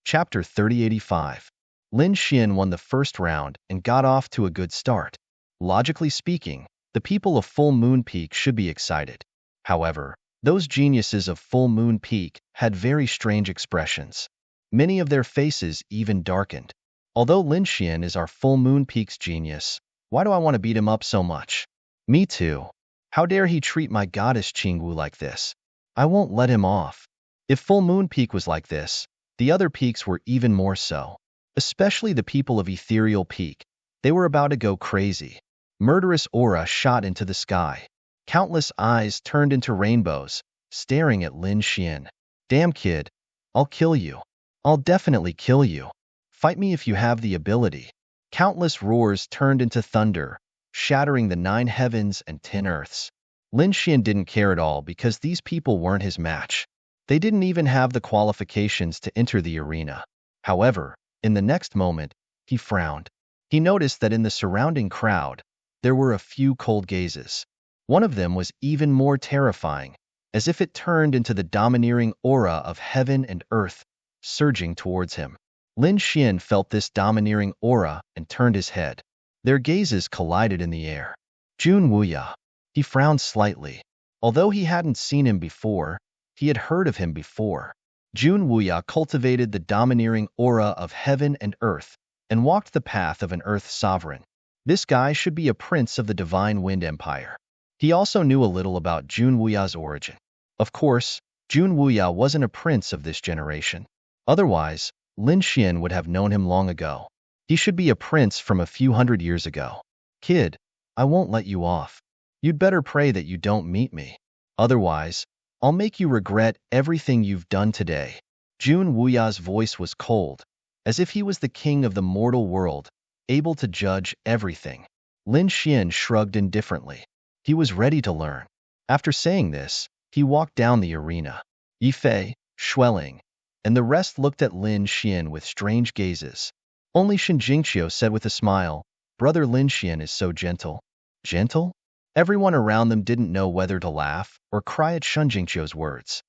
Chapter 3085. Lin Xian won the first round and got off to a good start. Logically speaking, the people of Full Moon Peak should be excited. However, those geniuses of Full Moon Peak had very strange expressions. Many of their faces even darkened. Although Lin Xian is our Full Moon Peak's genius, why do I want to beat him up so much? Me too. How dare he treat my goddess Qing Wu like this? I won't let him off. If Full Moon Peak was like this, the other peaks were even more so. Especially the people of Ethereal Peak. They were about to go crazy. Murderous aura shot into the sky. Countless eyes turned into rainbows, staring at Lin Xian. Damn kid, I'll kill you. I'll definitely kill you. Fight me if you have the ability. Countless roars turned into thunder, shattering the 9 heavens and 10 earths. Lin Xian didn't care at all because these people weren't his match. They didn't even have the qualifications to enter the arena. However, in the next moment, he frowned. He noticed that in the surrounding crowd, there were a few cold gazes. One of them was even more terrifying, as if it turned into the domineering aura of heaven and earth, surging towards him. Lin Xian felt this domineering aura and turned his head. Their gazes collided in the air. Jun Wuya. He frowned slightly. Although he hadn't seen him before, he had heard of him before. Jun Wuya cultivated the domineering aura of heaven and earth and walked the path of an earth sovereign. This guy should be a prince of the Divine Wind Empire. He also knew a little about Jun Wuya's origin. Of course, Jun Wuya wasn't a prince of this generation. Otherwise, Lin Xian would have known him long ago. He should be a prince from a few hundred years ago. Kid, I won't let you off. You'd better pray that you don't meet me. Otherwise, I'll make you regret everything you've done today. Jun Wuya's voice was cold, as if he was the king of the mortal world, able to judge everything. Lin Xian shrugged indifferently. He was ready to learn. After saying this, he walked down the arena. Yifei, Xueling, and the rest looked at Lin Xian with strange gazes. Only Shen Jingqiu said with a smile, "Brother Lin Xian is so gentle." Gentle? Everyone around them didn't know whether to laugh or cry at Shen Jingqiu's words.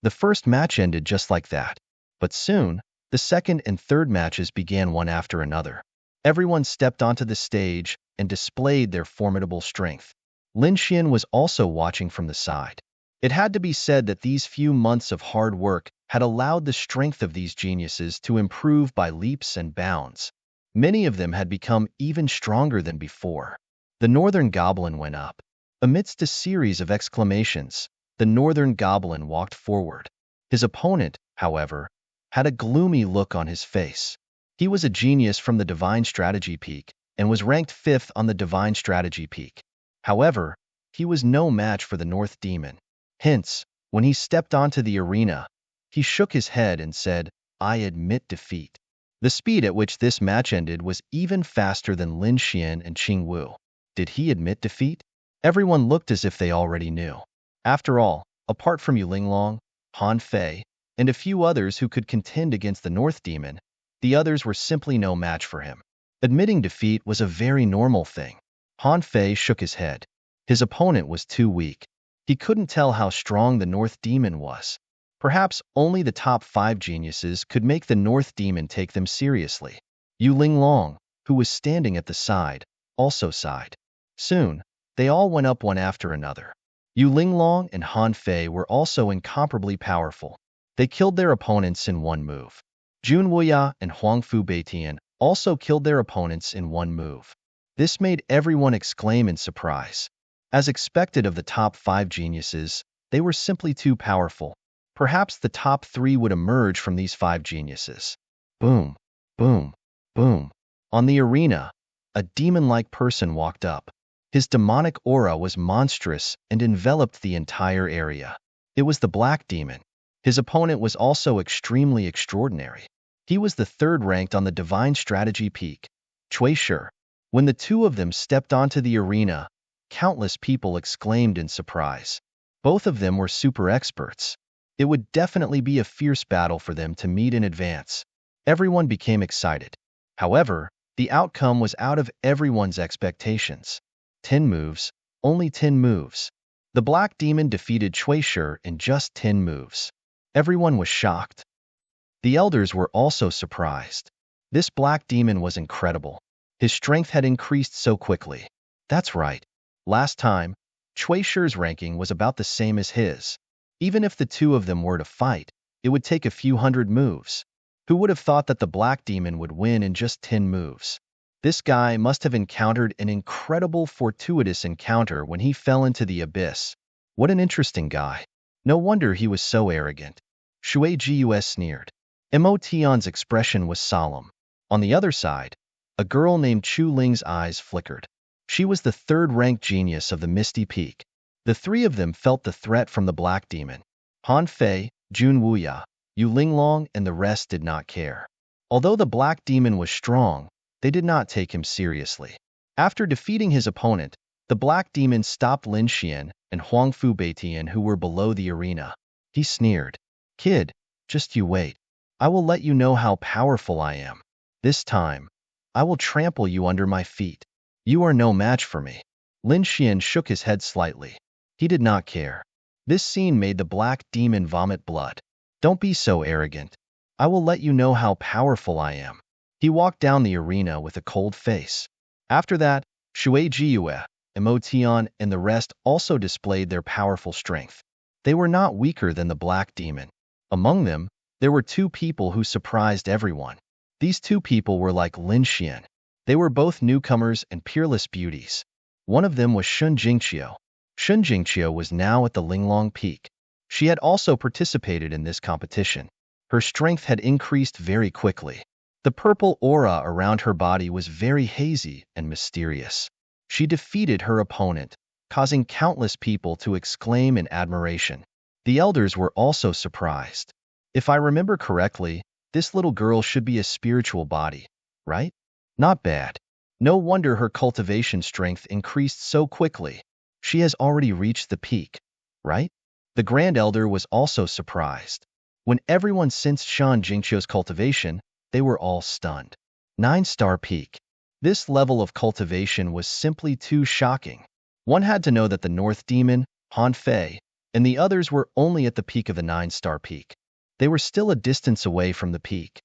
The first match ended just like that. But soon, the second and third matches began one after another. Everyone stepped onto the stage and displayed their formidable strength. Lin Xian was also watching from the side. It had to be said that these few months of hard work had allowed the strength of these geniuses to improve by leaps and bounds. Many of them had become even stronger than before. The northern goblin went up. Amidst a series of exclamations, the northern goblin walked forward. His opponent, however, had a gloomy look on his face. He was a genius from the Divine Strategy Peak and was ranked 5th on the Divine Strategy Peak. However, he was no match for the North Demon. Hence, when he stepped onto the arena, he shook his head and said, "I admit defeat." The speed at which this match ended was even faster than Lin Xian and Qing Wu. Did he admit defeat? Everyone looked as if they already knew. After all, apart from Yu Linglong, Han Fei, and a few others who could contend against the North Demon, the others were simply no match for him. Admitting defeat was a very normal thing. Han Fei shook his head. His opponent was too weak. He couldn't tell how strong the North Demon was. Perhaps only the top 5 geniuses could make the North Demon take them seriously. Yu Linglong, who was standing at the side, also sighed. Soon, they all went up one after another. Yu Linglong and Han Fei were also incomparably powerful. They killed their opponents in one move. Jun Wuya and Huangfu Beitian also killed their opponents in one move. This made everyone exclaim in surprise. As expected of the top 5 geniuses, they were simply too powerful. Perhaps the top 3 would emerge from these 5 geniuses. Boom, boom, boom. On the arena, a demon-like person walked up. His demonic aura was monstrous and enveloped the entire area. It was the Black Demon. His opponent was also extremely extraordinary. He was the 3rd ranked on the Divine Strategy Peak, Cui Shi. When the two of them stepped onto the arena, countless people exclaimed in surprise. Both of them were super experts. It would definitely be a fierce battle for them to meet in advance. Everyone became excited. However, the outcome was out of everyone's expectations. 10 moves, only 10 moves. The Black Demon defeated Cui Shi in just 10 moves. Everyone was shocked. The elders were also surprised. This Black Demon was incredible. His strength had increased so quickly. That's right. Last time, Cui Shi's ranking was about the same as his. Even if the two of them were to fight, it would take a few hundred moves. Who would have thought that the Black Demon would win in just 10 moves? This guy must have encountered an incredible fortuitous encounter when he fell into the abyss. What an interesting guy. No wonder he was so arrogant. Shui Gus sneered. Mo Tian's expression was solemn. On the other side, a girl named Chu Ling's eyes flickered. She was the 3rd-ranked genius of the Misty Peak. The 3 of them felt the threat from the Black Demon. Han Fei, Jun Wuya, Yu Linglong, and the rest did not care. Although the Black Demon was strong, they did not take him seriously. After defeating his opponent, the Black Demon stopped Lin Xian and Huangfu Beitian, who were below the arena. He sneered. "Kid, just you wait. I will let you know how powerful I am. This time, I will trample you under my feet. You are no match for me." Lin Xian shook his head slightly. He did not care. This scene made the Black Demon vomit blood. "Don't be so arrogant. I will let you know how powerful I am." He walked down the arena with a cold face. After that, Shui Jiyue, Mo Tian, and the rest also displayed their powerful strength. They were not weaker than the Black Demon. Among them, there were 2 people who surprised everyone. These 2 people were like Lin Xian. They were both newcomers and peerless beauties. One of them was Shun Jingqiu. Shun Jingqiu was now at the Linglong Peak. She had also participated in this competition. Her strength had increased very quickly. The purple aura around her body was very hazy and mysterious. She defeated her opponent, causing countless people to exclaim in admiration. The elders were also surprised. If I remember correctly, this little girl should be a spiritual body, right? Not bad. No wonder her cultivation strength increased so quickly. She has already reached the peak, right? The Grand Elder was also surprised. When everyone sensed Shan Jingqiu's cultivation, they were all stunned. 9-star peak. This level of cultivation was simply too shocking. One had to know that the North Demon, Han Fei, and the others were only at the peak of the 9-star peak. They were still a distance away from the peak.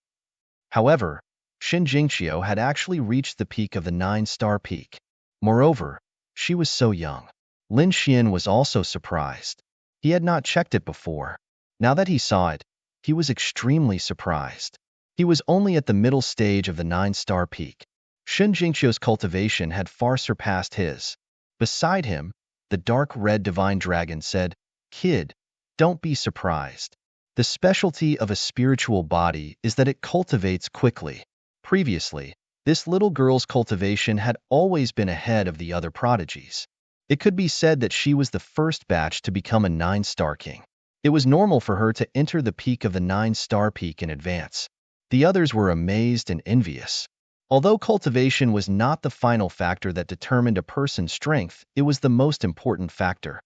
However, Shin Jingqiu had actually reached the peak of the 9-star peak. Moreover, she was so young. Lin Xian was also surprised. He had not checked it before. Now that he saw it, he was extremely surprised. He was only at the middle stage of the 9-star peak. Shin Jingqiu's cultivation had far surpassed his. Beside him, the dark red divine dragon said, "Kid, don't be surprised. The specialty of a spiritual body is that it cultivates quickly." Previously, this little girl's cultivation had always been ahead of the other prodigies. It could be said that she was the first batch to become a 9-star king. It was normal for her to enter the peak of the 9-star peak in advance. The others were amazed and envious. Although cultivation was not the final factor that determined a person's strength, it was the most important factor.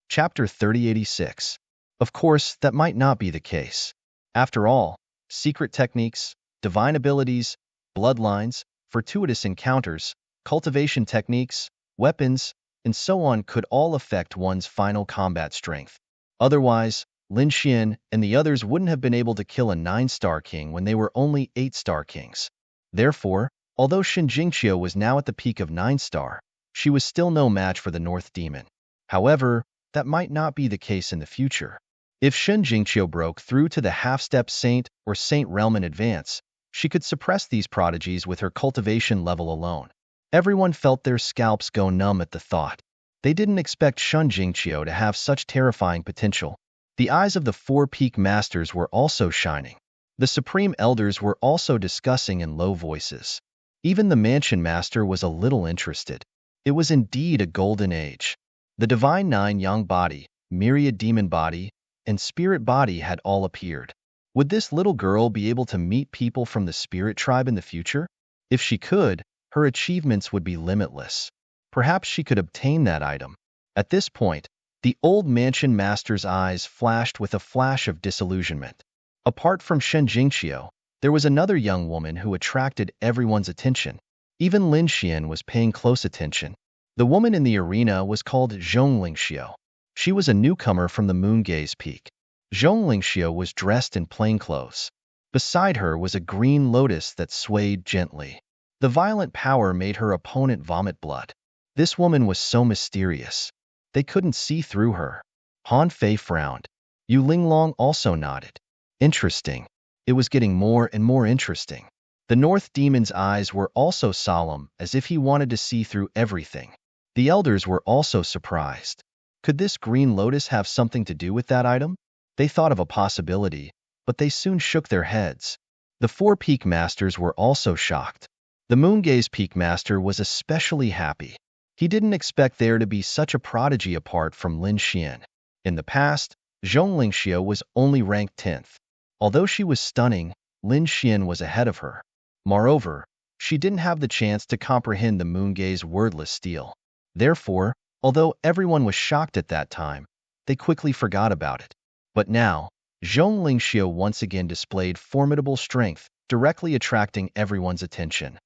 Chapter 3086. Of course, that might not be the case. After all, secret techniques, divine abilities, bloodlines, fortuitous encounters, cultivation techniques, weapons, and so on could all affect one's final combat strength. Otherwise, Lin Xian and the others wouldn't have been able to kill a 9-star king when they were only 8-star kings. Therefore, although Shin Jingqiu was now at the peak of 9-star, she was still no match for the North Demon. However, that might not be the case in the future. If Shin Jingqiu broke through to the half-step saint or saint realm in advance, she could suppress these prodigies with her cultivation level alone. Everyone felt their scalps go numb at the thought. They didn't expect Shin Jingqiu to have such terrifying potential. The eyes of the 4 peak masters were also shining. The supreme elders were also discussing in low voices. Even the mansion master was a little interested. It was indeed a golden age. The divine 9 yang body, myriad demon body, and spirit body had all appeared. Would this little girl be able to meet people from the spirit tribe in the future? If she could, her achievements would be limitless. Perhaps she could obtain that item. At this point, the old mansion master's eyes flashed with a flash of disillusionment. Apart from Shen Jingqiu, there was another young woman who attracted everyone's attention. Even Lin Xian was paying close attention. The woman in the arena was called Zhonglingxiu. She was a newcomer from the Moon Gaze Peak. Zhonglingxiu was dressed in plain clothes. Beside her was a green lotus that swayed gently. The violent power made her opponent vomit blood. This woman was so mysterious. They couldn't see through her. Han Fei frowned. Yu Linglong also nodded. Interesting. It was getting more and more interesting. The North Demon's eyes were also solemn, as if he wanted to see through everything. The elders were also surprised. Could this green lotus have something to do with that item? They thought of a possibility, but they soon shook their heads. The 4 peak masters were also shocked. The Moon Gaze Peak Master was especially happy. He didn't expect there to be such a prodigy apart from Lin Xian. In the past, Zhonglingxiu was only ranked 10th. Although she was stunning, Lin Xian was ahead of her. Moreover, she didn't have the chance to comprehend the Moon Gaze wordless steel. Therefore, although everyone was shocked at that time, they quickly forgot about it. But now, Zhonglingxiu once again displayed formidable strength, directly attracting everyone's attention.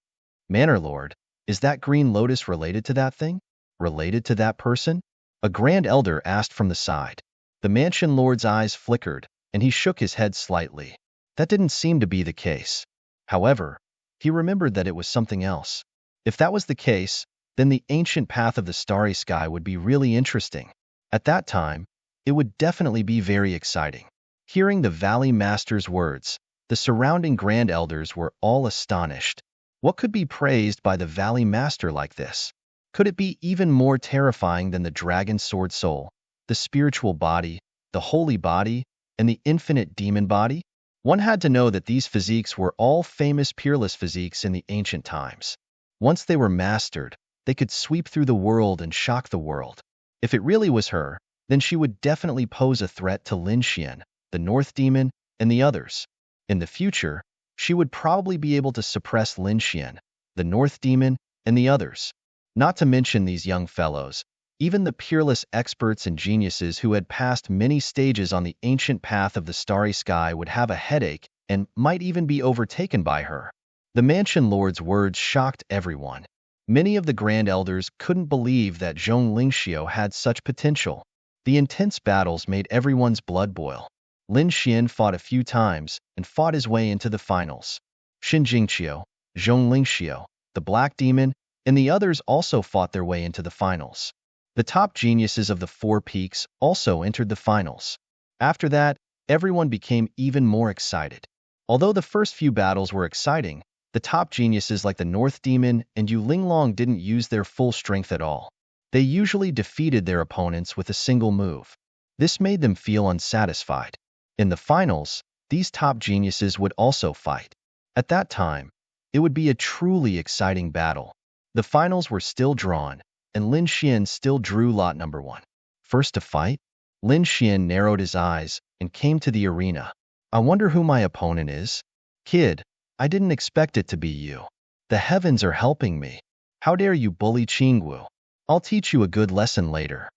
Manor Lord, is that green lotus related to that thing? Related to that person? A grand elder asked from the side. The mansion lord's eyes flickered, and he shook his head slightly. That didn't seem to be the case. However, he remembered that it was something else. If that was the case, then the ancient path of the starry sky would be really interesting. At that time, it would definitely be very exciting. Hearing the Valley Master's words, the surrounding Grand Elders were all astonished. What could be praised by the Valley Master like this? Could it be even more terrifying than the Dragon Sword Soul, the spiritual body, the holy body, and the infinite demon body? One had to know that these physiques were all famous peerless physiques in the ancient times. Once they were mastered, they could sweep through the world and shock the world. If it really was her, then she would definitely pose a threat to Lin Xian, the North Demon, and the others. In the future, she would probably be able to suppress Lin Xian, the North Demon, and the others. Not to mention these young fellows, even the peerless experts and geniuses who had passed many stages on the ancient path of the starry sky would have a headache and might even be overtaken by her. The mansion lord's words shocked everyone. Many of the Grand Elders couldn't believe that Zhong Lingxiu had such potential. The intense battles made everyone's blood boil. Lin Xian fought a few times and fought his way into the finals. Xin Jingqiu, Zhong Lingxiu, the Black Demon, and the others also fought their way into the finals. The top geniuses of the Four Peaks also entered the finals. After that, everyone became even more excited. Although the first few battles were exciting, the top geniuses like the North Demon and Yu Linglong didn't use their full strength at all. They usually defeated their opponents with a single move. This made them feel unsatisfied. In the finals, these top geniuses would also fight. At that time, it would be a truly exciting battle. The finals were still drawn, and Lin Xian still drew lot number 1. First to fight, Lin Xian narrowed his eyes and came to the arena. I wonder who my opponent is? Kid, I didn't expect it to be you. The heavens are helping me. How dare you bully Qingwu? I'll teach you a good lesson later.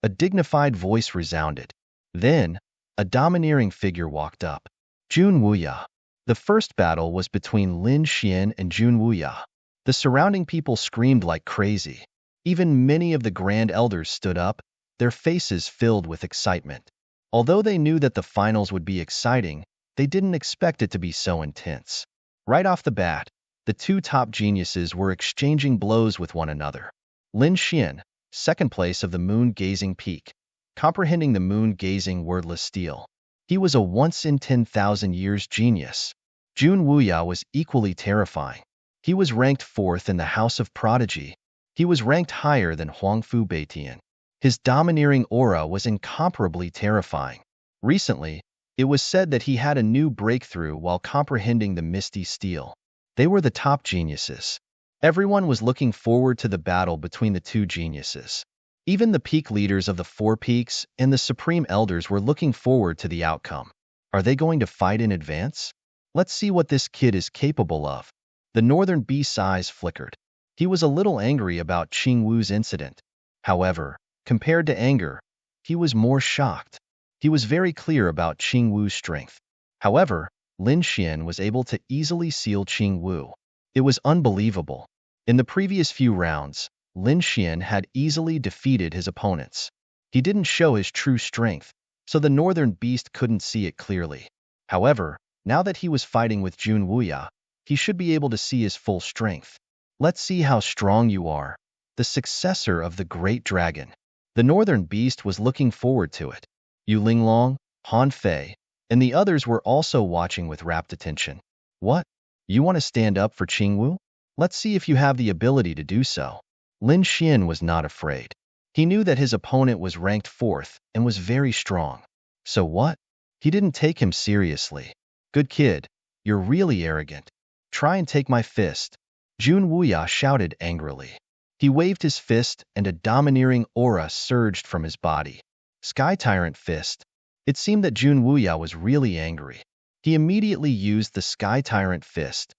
A dignified voice resounded. Then, a domineering figure walked up. Jun Wuya. The first battle was between Lin Xian and Jun Wuya. The surrounding people screamed like crazy. Even many of the Grand Elders stood up, their faces filled with excitement. Although they knew that the finals would be exciting, they didn't expect it to be so intense. Right off the bat, the two top geniuses were exchanging blows with one another. Lin Xian, second place of the moon-gazing peak, comprehending the moon-gazing wordless steel. He was a once-in-10,000 years genius. Jun Wuya was equally terrifying. He was ranked 4th in the House of Prodigy. He was ranked higher than Huangfu Beitian. His domineering aura was incomparably terrifying. Recently, it was said that he had a new breakthrough while comprehending the misty steel. They were the top geniuses. Everyone was looking forward to the battle between the two geniuses. Even the peak leaders of the Four Peaks and the Supreme Elders were looking forward to the outcome. Are they going to fight in advance? Let's see what this kid is capable of. The Northern Beast's eyes flickered. He was a little angry about Qingwu's incident. However, compared to anger, he was more shocked. He was very clear about Qingwu's strength. However, Lin Xian was able to easily seal Qingwu. It was unbelievable. In the previous few rounds, Lin Xian had easily defeated his opponents. He didn't show his true strength, so the Northern Beast couldn't see it clearly. However, now that he was fighting with Jun Wuya, he should be able to see his full strength. Let's see how strong you are, the successor of the Great Dragon. The Northern Beast was looking forward to it. Yu Linglong, Han Fei, and the others were also watching with rapt attention. What? You want to stand up for Qingwu? Let's see if you have the ability to do so. Lin Xian was not afraid. He knew that his opponent was ranked 4th and was very strong. So what? He didn't take him seriously. Good kid, you're really arrogant. Try and take my fist. Jun Wuya shouted angrily. He waved his fist and a domineering aura surged from his body. Sky Tyrant Fist. It seemed that Jun Wuya was really angry. He immediately used the Sky Tyrant Fist.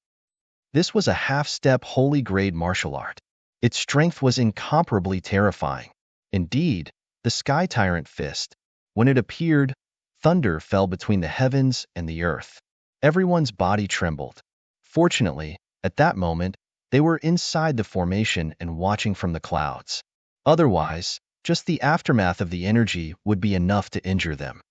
This was a half-step holy grade martial art. Its strength was incomparably terrifying. Indeed, the Sky Tyrant Fist. When it appeared, thunder fell between the heavens and the earth. Everyone's body trembled. Fortunately, at that moment, they were inside the formation and watching from the clouds. Otherwise, just the aftermath of the energy would be enough to injure them.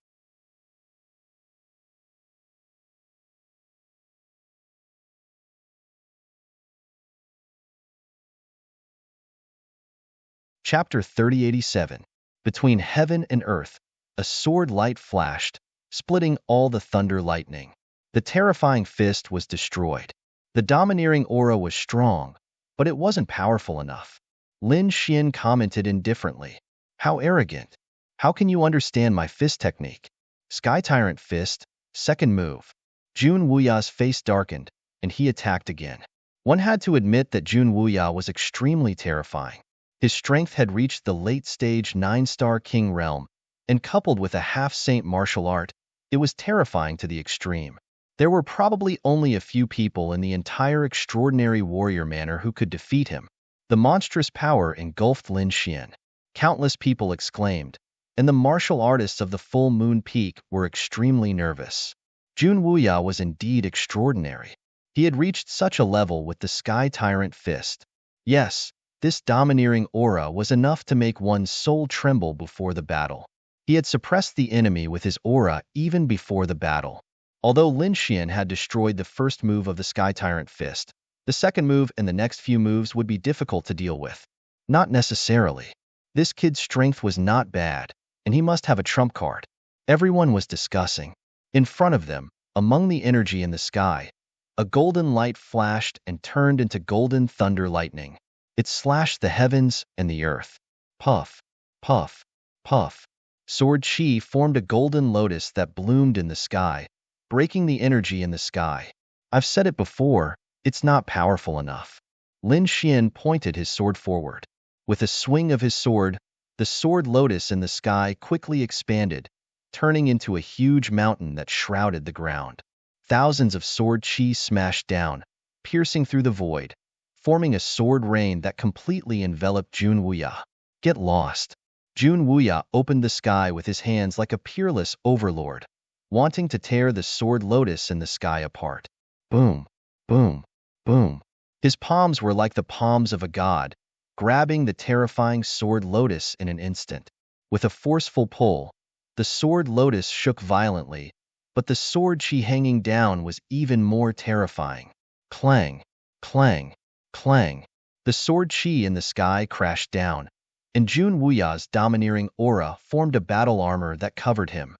Chapter 3087. Between heaven and earth, a sword light flashed, splitting all the thunder lightning. The terrifying fist was destroyed. The domineering aura was strong, but it wasn't powerful enough. Lin Xian commented indifferently. How arrogant. How can you understand my fist technique? Sky Tyrant Fist, second move. Jun Wuya's face darkened, and he attacked again. One had to admit that Jun Wuya was extremely terrifying. His strength had reached the late-stage 9-star king realm, and coupled with a half-saint martial art, it was terrifying to the extreme. There were probably only a few people in the entire extraordinary warrior manor who could defeat him. The monstrous power engulfed Lin Xian. Countless people exclaimed, and the martial artists of the Full Moon Peak were extremely nervous. Jun Wuya was indeed extraordinary. He had reached such a level with the Sky Tyrant Fist. Yes, this domineering aura was enough to make one's soul tremble before the battle. He had suppressed the enemy with his aura even before the battle. Although Lin Xian had destroyed the first move of the Sky Tyrant Fist, the second move and the next few moves would be difficult to deal with. Not necessarily. This kid's strength was not bad, and he must have a trump card. Everyone was discussing. In front of them, among the energy in the sky, a golden light flashed and turned into golden thunder lightning. It slashed the heavens and the earth. Puff, puff, puff. Sword Chi formed a golden lotus that bloomed in the sky, breaking the energy in the sky. I've said it before, it's not powerful enough. Lin Xian pointed his sword forward. With a swing of his sword, the sword lotus in the sky quickly expanded, turning into a huge mountain that shrouded the ground. Thousands of sword chi smashed down, piercing through the void, forming a sword rain that completely enveloped Jun Wuya. Get lost. Jun Wuya opened the sky with his hands like a peerless overlord, wanting to tear the sword lotus in the sky apart. Boom, boom, boom. His palms were like the palms of a god, grabbing the terrifying sword lotus in an instant. With a forceful pull, the sword lotus shook violently, but the sword chi hanging down was even more terrifying. Clang, clang, clang. The sword chi in the sky crashed down, and Jun Wuya's domineering aura formed a battle armor that covered him.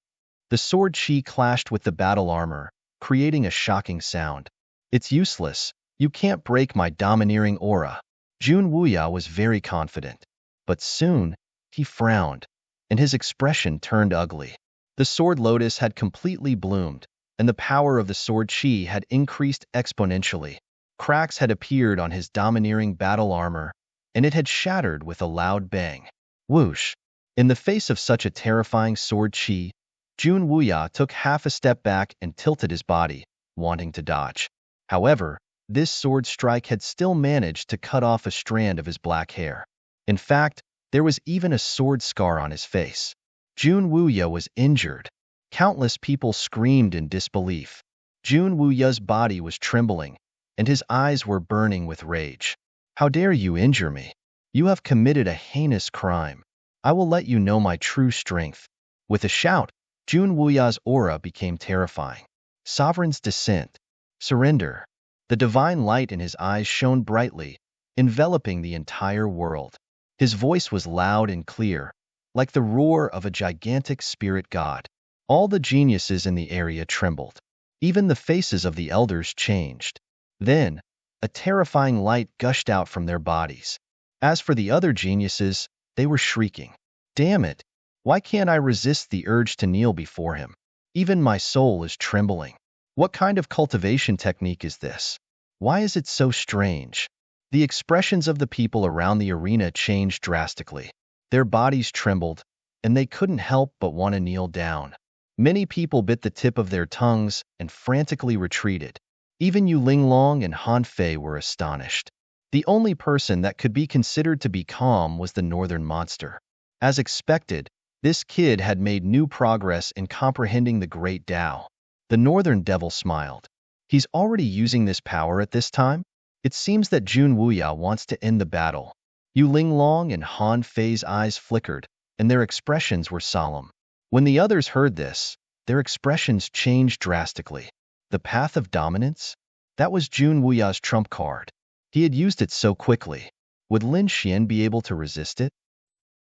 The sword chi clashed with the battle armor, creating a shocking sound. It's useless. You can't break my domineering aura. Jun Wuya was very confident. But soon, he frowned, and his expression turned ugly. The sword lotus had completely bloomed, and the power of the sword chi had increased exponentially. Cracks had appeared on his domineering battle armor, and it had shattered with a loud bang. Whoosh! In the face of such a terrifying sword chi, Jun Wuya took half a step back and tilted his body, wanting to dodge. However, this sword strike had still managed to cut off a strand of his black hair. In fact, there was even a sword scar on his face. Jun Wuya was injured. Countless people screamed in disbelief. Jun Wuya's body was trembling, and his eyes were burning with rage. How dare you injure me? You have committed a heinous crime. I will let you know my true strength. With a shout, Jun Wuya's aura became terrifying. Sovereign's descent. Surrender. The divine light in his eyes shone brightly, enveloping the entire world. His voice was loud and clear, like the roar of a gigantic spirit god. All the geniuses in the area trembled. Even the faces of the elders changed. Then, a terrifying light gushed out from their bodies. As for the other geniuses, they were shrieking. Damn it! Why can't I resist the urge to kneel before him? Even my soul is trembling. What kind of cultivation technique is this? Why is it so strange? The expressions of the people around the arena changed drastically. Their bodies trembled, and they couldn't help but want to kneel down. Many people bit the tip of their tongues and frantically retreated. Even Yu Linglong and Han Fei were astonished. The only person that could be considered to be calm was the northern monster. As expected, this kid had made new progress in comprehending the great Tao. The northern devil smiled. He's already using this power at this time? It seems that Jun Wuya wants to end the battle. Yu Linglong and Han Fei's eyes flickered, and their expressions were solemn. When the others heard this, their expressions changed drastically. The path of dominance? That was Jun Wuya's trump card. He had used it so quickly. Would Lin Xian be able to resist it?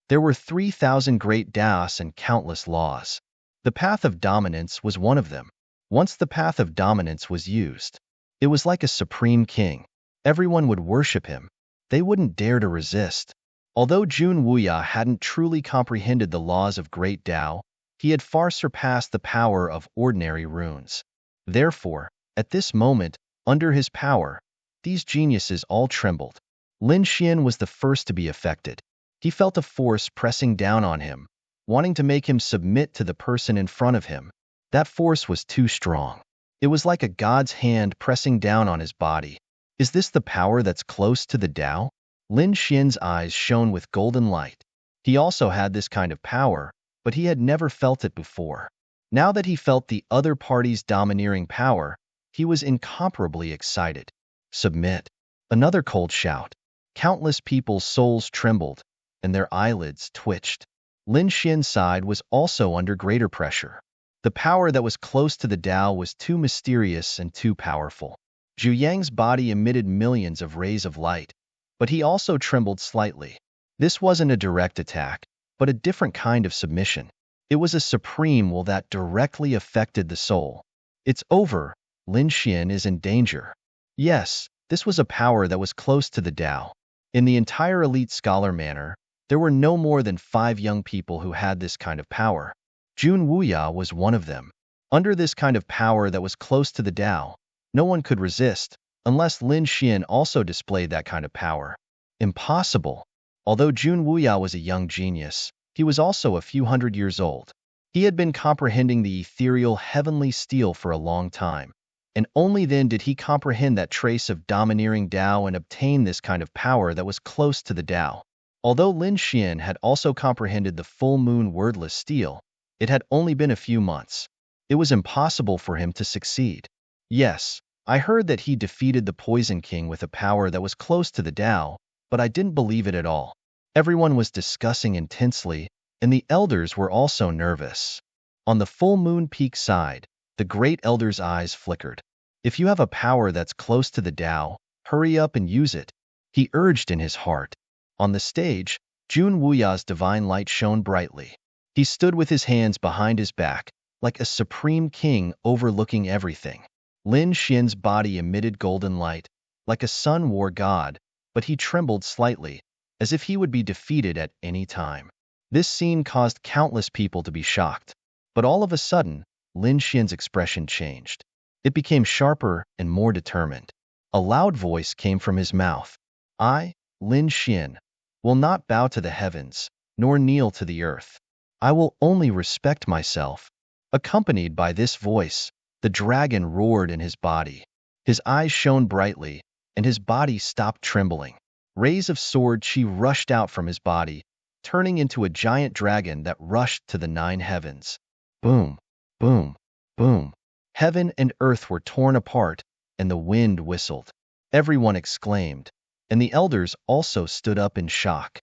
There were 3,000 great Daos and countless laws. The path of dominance was one of them. Once the path of dominance was used, it was like a supreme king. Everyone would worship him. They wouldn't dare to resist. Although Jun Wuya hadn't truly comprehended the laws of great Tao, he had far surpassed the power of ordinary runes. Therefore, at this moment, under his power, these geniuses all trembled. Lin Xian was the first to be affected. He felt a force pressing down on him, wanting to make him submit to the person in front of him. That force was too strong. It was like a god's hand pressing down on his body. Is this the power that's close to the Tao? Lin Xian's eyes shone with golden light. He also had this kind of power, but he had never felt it before. Now that he felt the other party's domineering power, he was incomparably excited. Submit. Another cold shout. Countless people's souls trembled, and their eyelids twitched. Lin Xian's side was also under greater pressure. The power that was close to the Tao was too mysterious and too powerful. Zhu Yang's body emitted millions of rays of light, but he also trembled slightly. This wasn't a direct attack, but a different kind of submission. It was a supreme will that directly affected the soul. It's over. Lin Xian is in danger. Yes, this was a power that was close to the Tao. In the entire elite scholar manor, there were no more than 5 young people who had this kind of power. Jun Wuya was one of them. Under this kind of power that was close to the Tao, no one could resist, unless Lin Xian also displayed that kind of power. Impossible. Although Jun Wuya was a young genius, he was also a few hundred years old. He had been comprehending the ethereal heavenly steel for a long time, and only then did he comprehend that trace of domineering Tao and obtain this kind of power that was close to the Tao. Although Lin Xian had also comprehended the full moon wordless steel, it had only been a few months. It was impossible for him to succeed. Yes, I heard that he defeated the Poison King with a power that was close to the Tao, but I didn't believe it at all. Everyone was discussing intensely, and the elders were also nervous. On the full moon peak side, the great elder's eyes flickered. If you have a power that's close to the Tao, hurry up and use it, he urged in his heart. On the stage, Jun Wuya's divine light shone brightly. He stood with his hands behind his back, like a supreme king overlooking everything. Lin Xian's body emitted golden light, like a sun-war god, but he trembled slightly, as if he would be defeated at any time. This scene caused countless people to be shocked. But all of a sudden, Lin Xian's expression changed. It became sharper and more determined. A loud voice came from his mouth. I, Lin Xian, will not bow to the heavens, nor kneel to the earth. I will only respect myself. Accompanied by this voice, the dragon roared in his body. His eyes shone brightly, and his body stopped trembling. Rays of sword chi rushed out from his body, turning into a giant dragon that rushed to the 9 heavens. Boom, boom, boom. Heaven and earth were torn apart, and the wind whistled. Everyone exclaimed, and the elders also stood up in shock.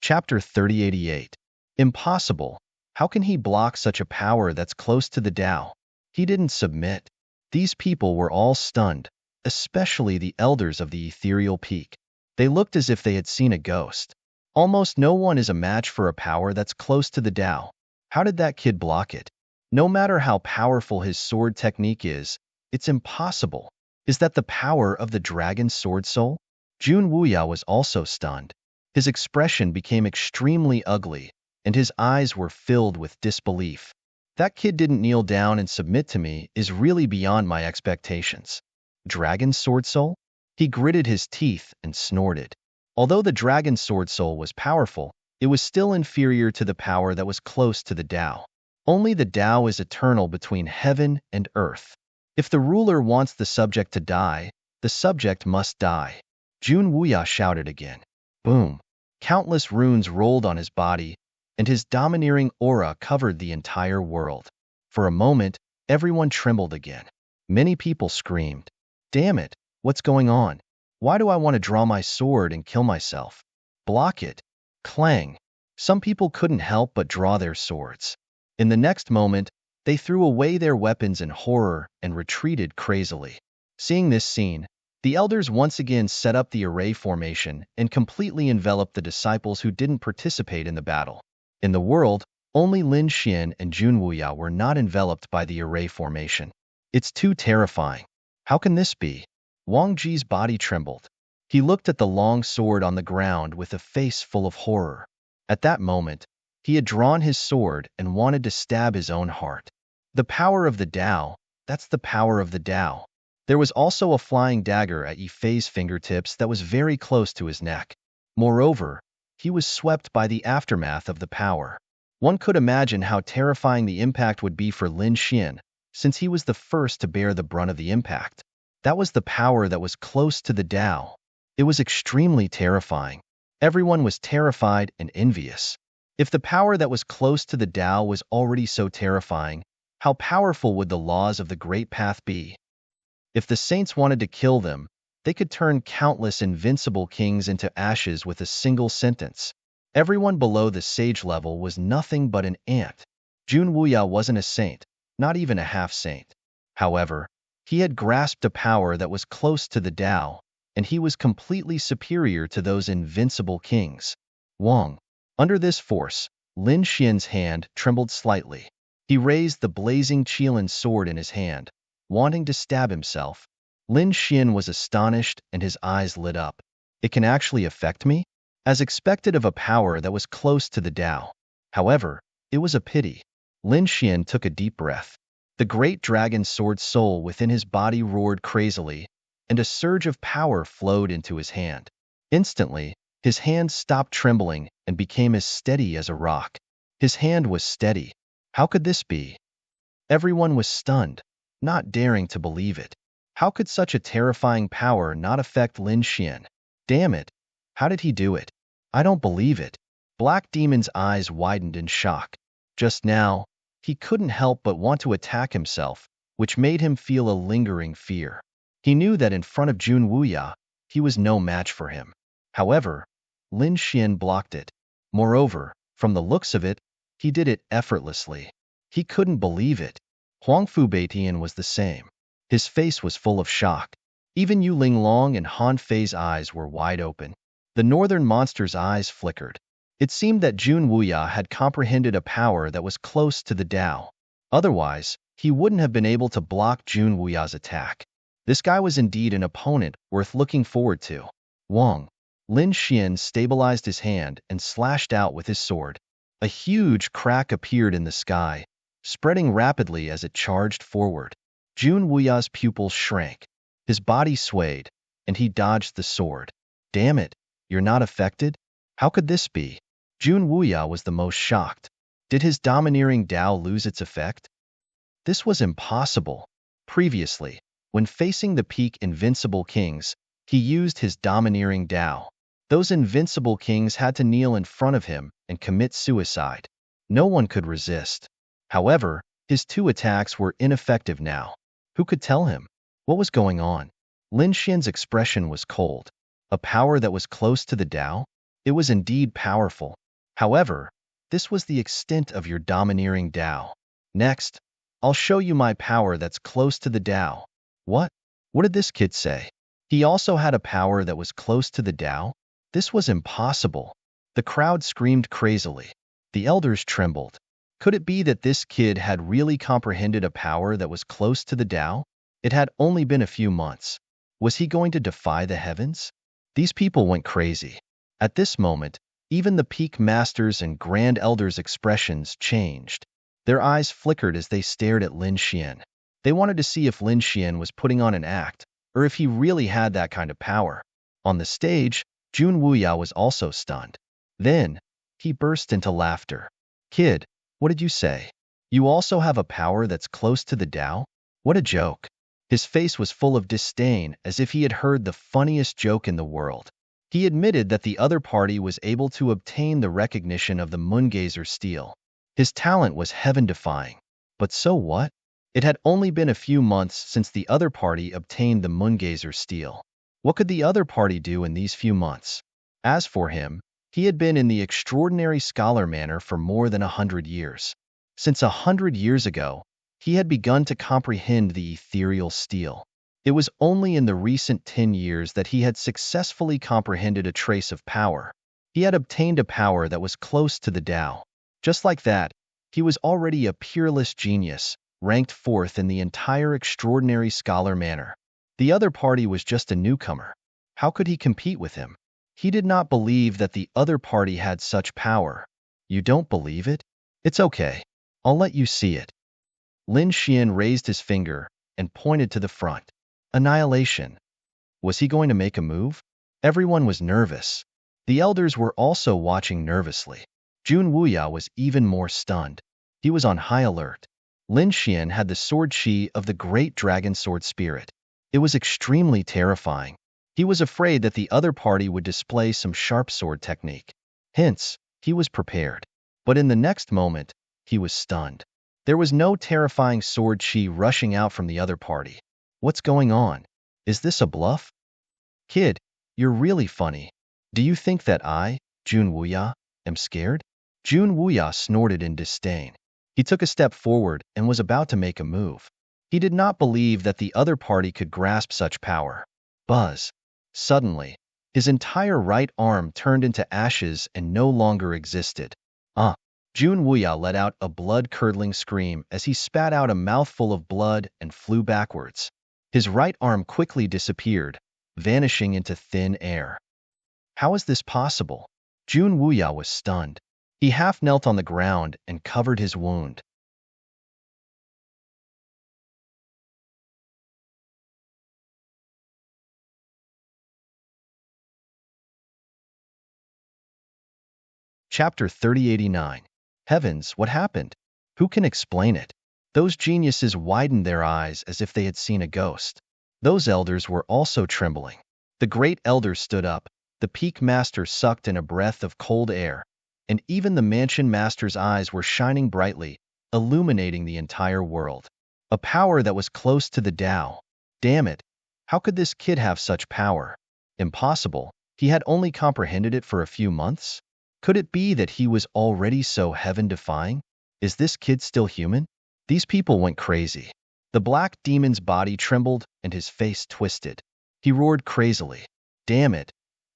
Chapter 3088. Impossible. How can he block such a power that's close to the Tao? He didn't submit. These people were all stunned, especially the elders of the ethereal peak. They looked as if they had seen a ghost. Almost no one is a match for a power that's close to the Tao. How did that kid block it? No matter how powerful his sword technique is, it's impossible. Is that the power of the dragon's sword soul? Jun Wuya was also stunned. His expression became extremely ugly, and his eyes were filled with disbelief. That kid didn't kneel down and submit to me is really beyond my expectations. Dragon's sword soul? He gritted his teeth and snorted. Although the dragon's sword soul was powerful, it was still inferior to the power that was close to the Tao. Only the Tao is eternal between heaven and earth. If the ruler wants the subject to die, the subject must die. Jun Wuya shouted again. Boom. Countless runes rolled on his body, and his domineering aura covered the entire world. For a moment, everyone trembled again. Many people screamed, "Damn it, what's going on? Why do I want to draw my sword and kill myself? Block it." Clang. Some people couldn't help but draw their swords. In the next moment, they threw away their weapons in horror and retreated crazily. Seeing this scene, the elders once again set up the array formation and completely enveloped the disciples who didn't participate in the battle. In the world, only Lin Xian and Jun Wuya were not enveloped by the array formation. It's too terrifying. How can this be? Wang Ji's body trembled. He looked at the long sword on the ground with a face full of horror. At that moment, he had drawn his sword and wanted to stab his own heart. The power of the Tao, that's the power of the Tao. There was also a flying dagger at Yi Fei's fingertips that was very close to his neck. Moreover, he was swept by the aftermath of the power. One could imagine how terrifying the impact would be for Lin Xian, since he was the first to bear the brunt of the impact. That was the power that was close to the Tao. It was extremely terrifying. Everyone was terrified and envious. If the power that was close to the Tao was already so terrifying, how powerful would the laws of the Great Path be? If the saints wanted to kill them, they could turn countless invincible kings into ashes with a single sentence. Everyone below the sage level was nothing but an ant. Jun Wuya wasn't a saint, not even a half-saint. However, he had grasped a power that was close to the Tao, and he was completely superior to those invincible kings. Wang. Under this force, Lin Xian's hand trembled slightly. He raised the blazing Qilin sword in his hand, wanting to stab himself. Lin Xian was astonished and his eyes lit up. It can actually affect me? As expected of a power that was close to the Tao. However, it was a pity. Lin Xian took a deep breath. The great dragon sword soul within his body roared crazily, and a surge of power flowed into his hand. Instantly, his hand stopped trembling and became as steady as a rock. His hand was steady. How could this be? Everyone was stunned, not daring to believe it. How could such a terrifying power not affect Lin Xian? Damn it! How did he do it? I don't believe it. Black Demon's eyes widened in shock. Just now, he couldn't help but want to attack himself, which made him feel a lingering fear. He knew that in front of Jun Wuya, he was no match for him. However, Lin Xian blocked it. Moreover, from the looks of it, he did it effortlessly. He couldn't believe it. Huang Fubaitian was the same. His face was full of shock. Even Yu Linglong and Han Fei's eyes were wide open. The northern monster's eyes flickered. It seemed that Jun Wuya had comprehended a power that was close to the Tao. Otherwise, he wouldn't have been able to block Jun Wuya's attack. This guy was indeed an opponent worth looking forward to. Wang. Lin Xian stabilized his hand and slashed out with his sword. A huge crack appeared in the sky, spreading rapidly as it charged forward. Jun Wuya's pupils shrank. His body swayed, and he dodged the sword. Damn it, you're not affected? How could this be? Jun Wuya was the most shocked. Did his domineering Tao lose its effect? This was impossible. Previously, when facing the peak invincible kings, he used his domineering Tao. Those invincible kings had to kneel in front of him and commit suicide. No one could resist. However, his two attacks were ineffective now. Who could tell him? What was going on? Lin Xian's expression was cold. A power that was close to the Tao? It was indeed powerful. However, this was the extent of your domineering Tao. Next, I'll show you my power that's close to the Tao. What? What did this kid say? He also had a power that was close to the Tao? This was impossible. The crowd screamed crazily. The elders trembled. Could it be that this kid had really comprehended a power that was close to the Tao? It had only been a few months. Was he going to defy the heavens? These people went crazy. At this moment, even the peak masters and grand elders' expressions changed. Their eyes flickered as they stared at Lin Xian. They wanted to see if Lin Xian was putting on an act, or if he really had that kind of power. On the stage, Jun Wuya was also stunned. Then, he burst into laughter. Kid, what did you say? You also have a power that's close to the Tao? What a joke. His face was full of disdain, as if he had heard the funniest joke in the world. He admitted that the other party was able to obtain the recognition of the Moongazer steel. His talent was heaven-defying. But so what? It had only been a few months since the other party obtained the Moongazer steel. What could the other party do in these few months? As for him, he had been in the extraordinary scholar manner for more than 100 years. Since 100 years ago, he had begun to comprehend the ethereal steel. It was only in the recent 10 years that he had successfully comprehended a trace of power. He had obtained a power that was close to the Tao. Just like that, he was already a peerless genius, ranked fourth in the entire extraordinary scholar manner. The other party was just a newcomer. How could he compete with him? He did not believe that the other party had such power. You don't believe it? It's okay. I'll let you see it. Lin Xian raised his finger and pointed to the front. Annihilation. Was he going to make a move? Everyone was nervous. The elders were also watching nervously. Jun Wuya was even more stunned. He was on high alert. Lin Xian had the sword chi of the great dragon sword spirit. It was extremely terrifying. He was afraid that the other party would display some sharp sword technique. Hence, he was prepared. But in the next moment, he was stunned. There was no terrifying sword chi rushing out from the other party. What's going on? Is this a bluff? Kid, you're really funny. Do you think that I, Jun Wuya, am scared? Jun Wuya snorted in disdain. He took a step forward and was about to make a move. He did not believe that the other party could grasp such power. Buzz. Suddenly, his entire right arm turned into ashes and no longer existed. Jun Wuya let out a blood-curdling scream as he spat out a mouthful of blood and flew backwards. His right arm quickly disappeared, vanishing into thin air. How is this possible? Jun Wuya was stunned. He half knelt on the ground and covered his wound. Chapter 3089. Heavens, what happened? Who can explain it? Those geniuses widened their eyes as if they had seen a ghost. Those elders were also trembling. The great elder stood up, the peak master sucked in a breath of cold air, and even the mansion master's eyes were shining brightly, illuminating the entire world. A power that was close to the Tao. Damn it! How could this kid have such power? Impossible. He had only comprehended it for a few months? Could it be that he was already so heaven-defying? Is this kid still human? These people went crazy. The black demon's body trembled and his face twisted. He roared crazily. Damn it!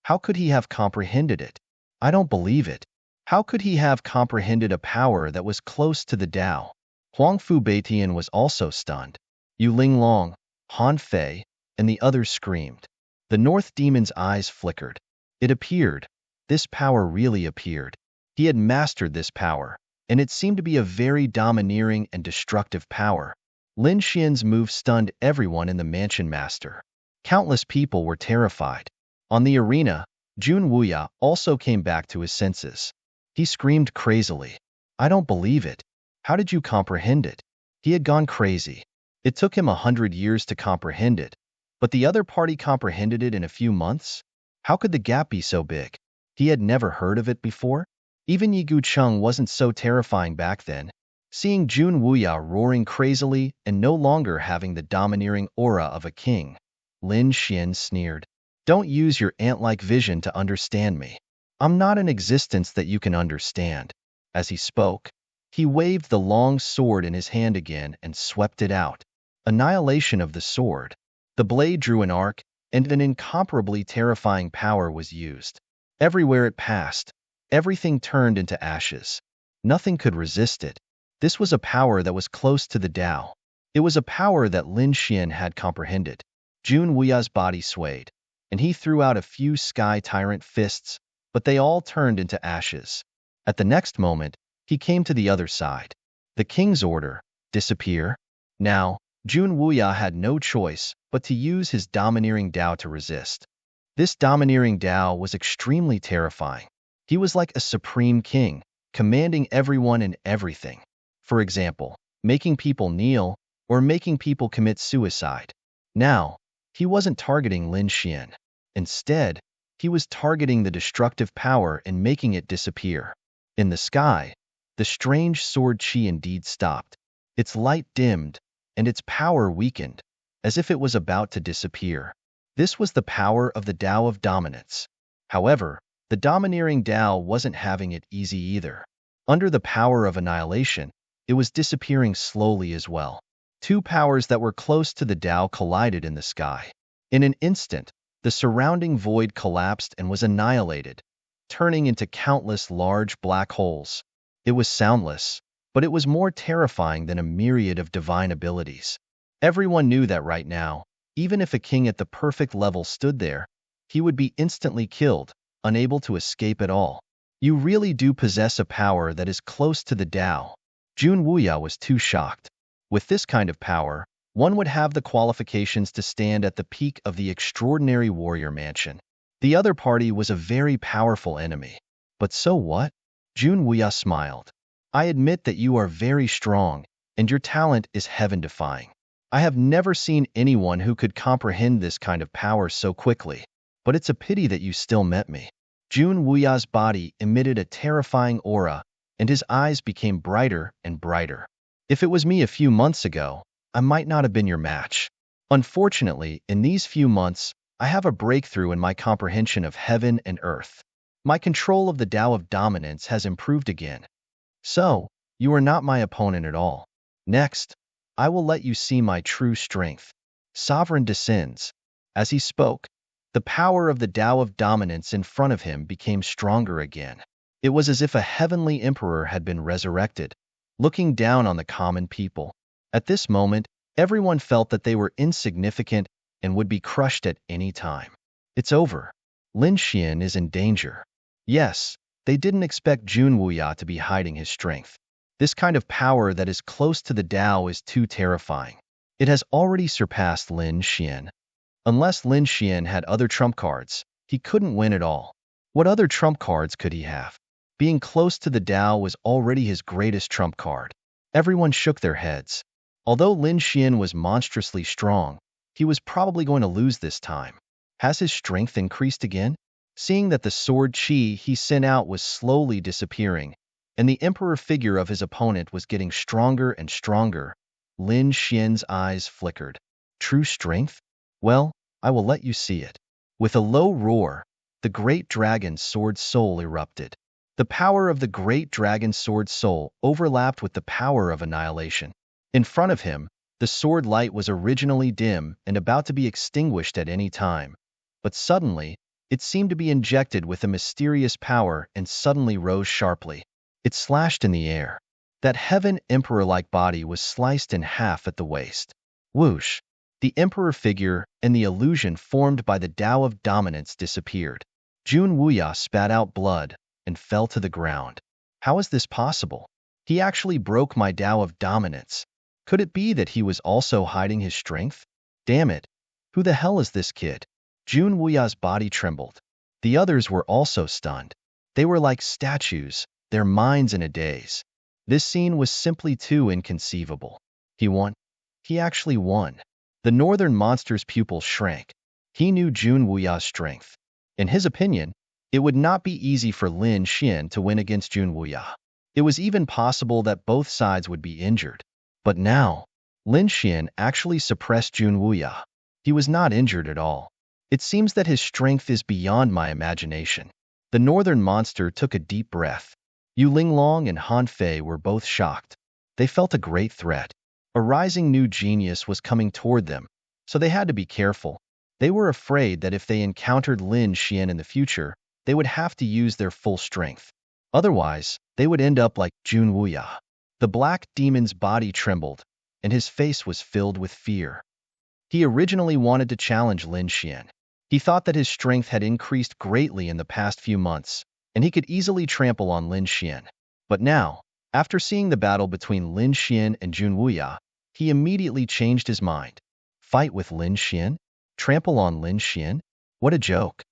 How could he have comprehended it? I don't believe it. How could he have comprehended a power that was close to the Tao? Huang Fu Baitian was also stunned. Yu Ling Long, Han Fei, and the others screamed. The North Demon's eyes flickered. It appeared. This power really appeared. He had mastered this power, and it seemed to be a very domineering and destructive power. Lin Xian's move stunned everyone in the mansion master. Countless people were terrified. On the arena, Jun Wuya also came back to his senses. He screamed crazily. I don't believe it. How did you comprehend it? He had gone crazy. It took him 100 years to comprehend it, but the other party comprehended it in a few months? How could the gap be so big? He had never heard of it before? Even Yi Gucheng wasn't so terrifying back then. Seeing Jun Wuya roaring crazily and no longer having the domineering aura of a king, Lin Xian sneered. Don't use your ant-like vision to understand me. I'm not an existence that you can understand. As he spoke, he waved the long sword in his hand again and swept it out. Annihilation of the sword. The blade drew an arc, and an incomparably terrifying power was used. Everywhere it passed, everything turned into ashes. Nothing could resist it. This was a power that was close to the Tao. It was a power that Lin Xian had comprehended. Jun Wuya's body swayed, and he threw out a few sky tyrant fists, but they all turned into ashes. At the next moment, he came to the other side. The king's order, disappear. Now, Jun Wuya had no choice but to use his domineering Tao to resist. This domineering Tao was extremely terrifying. He was like a supreme king, commanding everyone and everything. For example, making people kneel or making people commit suicide. Now, he wasn't targeting Lin Xian. Instead, he was targeting the destructive power and making it disappear. In the sky, the strange sword chi indeed stopped. Its light dimmed, and its power weakened, as if it was about to disappear. This was the power of the Tao of dominance. However, the domineering Tao wasn't having it easy either. Under the power of annihilation, it was disappearing slowly as well. Two powers that were close to the Tao collided in the sky. In an instant, the surrounding void collapsed and was annihilated, turning into countless large black holes. It was soundless, but it was more terrifying than a myriad of divine abilities. Everyone knew that right now, even if a king at the perfect level stood there, he would be instantly killed, unable to escape at all. You really do possess a power that is close to the Tao. Jun Wuya was too shocked. With this kind of power, one would have the qualifications to stand at the peak of the extraordinary warrior mansion. The other party was a very powerful enemy. But so what? Jun Wuya smiled. I admit that you are very strong, and your talent is heaven-defying. I have never seen anyone who could comprehend this kind of power so quickly, but it's a pity that you still met me. Jun Wuya's body emitted a terrifying aura, and his eyes became brighter and brighter. If it was me a few months ago, I might not have been your match. Unfortunately, in these few months, I have a breakthrough in my comprehension of heaven and earth. My control of the Tao of dominance has improved again. So, you are not my opponent at all. Next, I will let you see my true strength. Sovereign descends. As he spoke, the power of the Tao of dominance in front of him became stronger again. It was as if a heavenly emperor had been resurrected, looking down on the common people. At this moment, everyone felt that they were insignificant and would be crushed at any time. It's over. Lin Xian is in danger. Yes, they didn't expect Jun Wuya to be hiding his strength. This kind of power that is close to the Tao is too terrifying. It has already surpassed Lin Xian. Unless Lin Xian had other trump cards, he couldn't win at all. What other trump cards could he have? Being close to the Tao was already his greatest trump card. Everyone shook their heads. Although Lin Xian was monstrously strong, he was probably going to lose this time. Has his strength increased again? Seeing that the sword chi he sent out was slowly disappearing, and the emperor figure of his opponent was getting stronger and stronger, Lin Xian's eyes flickered. True strength? Well, I will let you see it. With a low roar, the great dragon sword soul erupted. The power of the great dragon sword soul overlapped with the power of annihilation. In front of him, the sword light was originally dim and about to be extinguished at any time, but suddenly, it seemed to be injected with a mysterious power and suddenly rose sharply. It slashed in the air. That heaven emperor-like body was sliced in half at the waist. Whoosh! The emperor figure and the illusion formed by the Tao of dominance disappeared. Jun Wuya spat out blood and fell to the ground. How is this possible? He actually broke my Tao of dominance. Could it be that he was also hiding his strength? Damn it! Who the hell is this kid? Jun Wuya's body trembled. The others were also stunned. They were like statues, their minds in a daze. This scene was simply too inconceivable. He won. He actually won. The northern monster's pupils shrank. He knew Jun Wuya's strength. In his opinion, it would not be easy for Lin Xian to win against Jun Wuya. It was even possible that both sides would be injured. But now, Lin Xian actually suppressed Jun Wuya. He was not injured at all. It seems that his strength is beyond my imagination. The northern monster took a deep breath. Yu Linglong and Han Fei were both shocked. They felt a great threat. A rising new genius was coming toward them, so they had to be careful. They were afraid that if they encountered Lin Xian in the future, they would have to use their full strength. Otherwise, they would end up like Jun Wuya. The black demon's body trembled, and his face was filled with fear. He originally wanted to challenge Lin Xian. He thought that his strength had increased greatly in the past few months, and he could easily trample on Lin Xian. But now, after seeing the battle between Lin Xian and Jun Wuya, he immediately changed his mind. Fight with Lin Xian? Trample on Lin Xian? What a joke.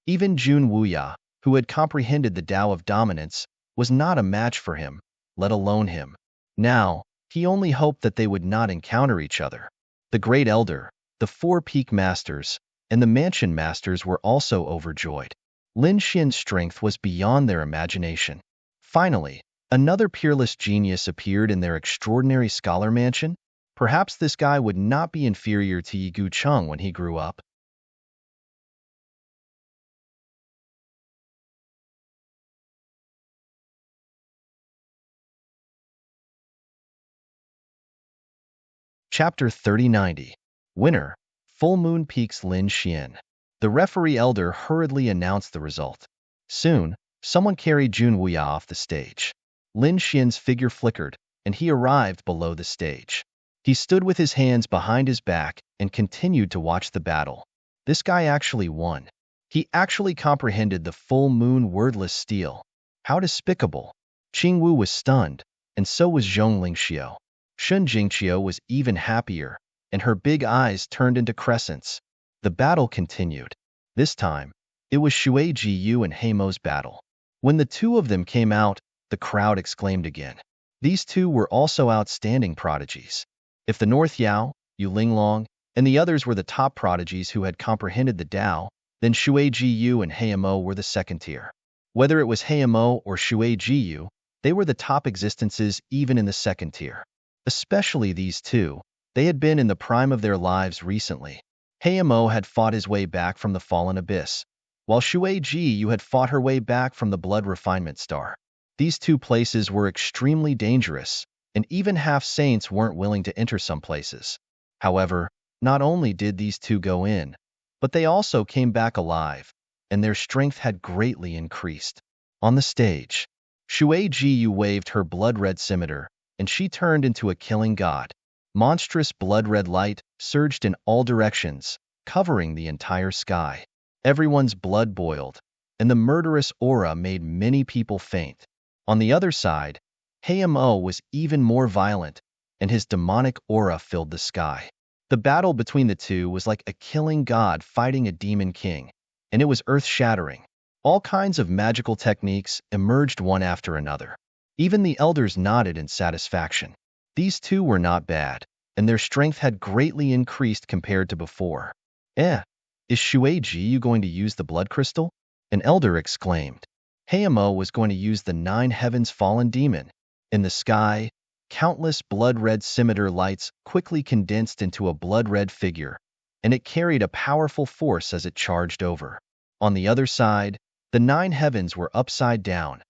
Even Jun Wuya, who had comprehended the Tao of dominance, was not a match for him, let alone him. Now, he only hoped that they would not encounter each other. The Great Elder, the Four Peak Masters, and the Mansion Masters were also overjoyed. Lin Xian's strength was beyond their imagination. Finally, another peerless genius appeared in their extraordinary scholar mansion. Perhaps this guy would not be inferior to Yi Gucheng when he grew up. Chapter 3090. Winner, Full Moon Peaks Lin Xian. The referee elder hurriedly announced the result. Soon, someone carried Jun Wuya off the stage. Lin Xian's figure flickered, and he arrived below the stage. He stood with his hands behind his back and continued to watch the battle. This guy actually won. He actually comprehended the full moon wordless steel. How despicable. Qing Wu was stunned, and so was Zhong Lingxiu. Shun Jingqiu was even happier, and her big eyes turned into crescents. The battle continued. This time, it was Shui Jiyu and Heimo's battle. When the two of them came out, the crowd exclaimed again. These two were also outstanding prodigies. If the North Yao, Yu Linglong, and the others were the top prodigies who had comprehended the Tao, then Shui Jiyu and Heimo were the second tier. Whether it was Heimo or Shui Jiyu, They were the top existences even in the second tier. Especially these two. They had been in the prime of their lives recently. Heimo had fought his way back from the fallen abyss, while Shui Ji had fought her way back from the blood refinement star. These two places were extremely dangerous, and even half-saints weren't willing to enter some places. However, not only did these two go in, but they also came back alive, and their strength had greatly increased. On the stage, Shui Ji waved her blood-red scimitar, and she turned into a killing god. Monstrous blood-red light surged in all directions, covering the entire sky. Everyone's blood boiled, and the murderous aura made many people faint. On the other side, Heimo was even more violent, and his demonic aura filled the sky. The battle between the two was like a killing god fighting a demon king, and it was earth-shattering. All kinds of magical techniques emerged one after another. Even the elders nodded in satisfaction. These two were not bad, and their strength had greatly increased compared to before. Is Shui Ji going to use the blood crystal? An elder exclaimed. Heimo was going to use the 9 heavens fallen demon. In the sky, countless blood-red scimitar lights quickly condensed into a blood-red figure, and it carried a powerful force as it charged over. On the other side, the 9 heavens were upside down,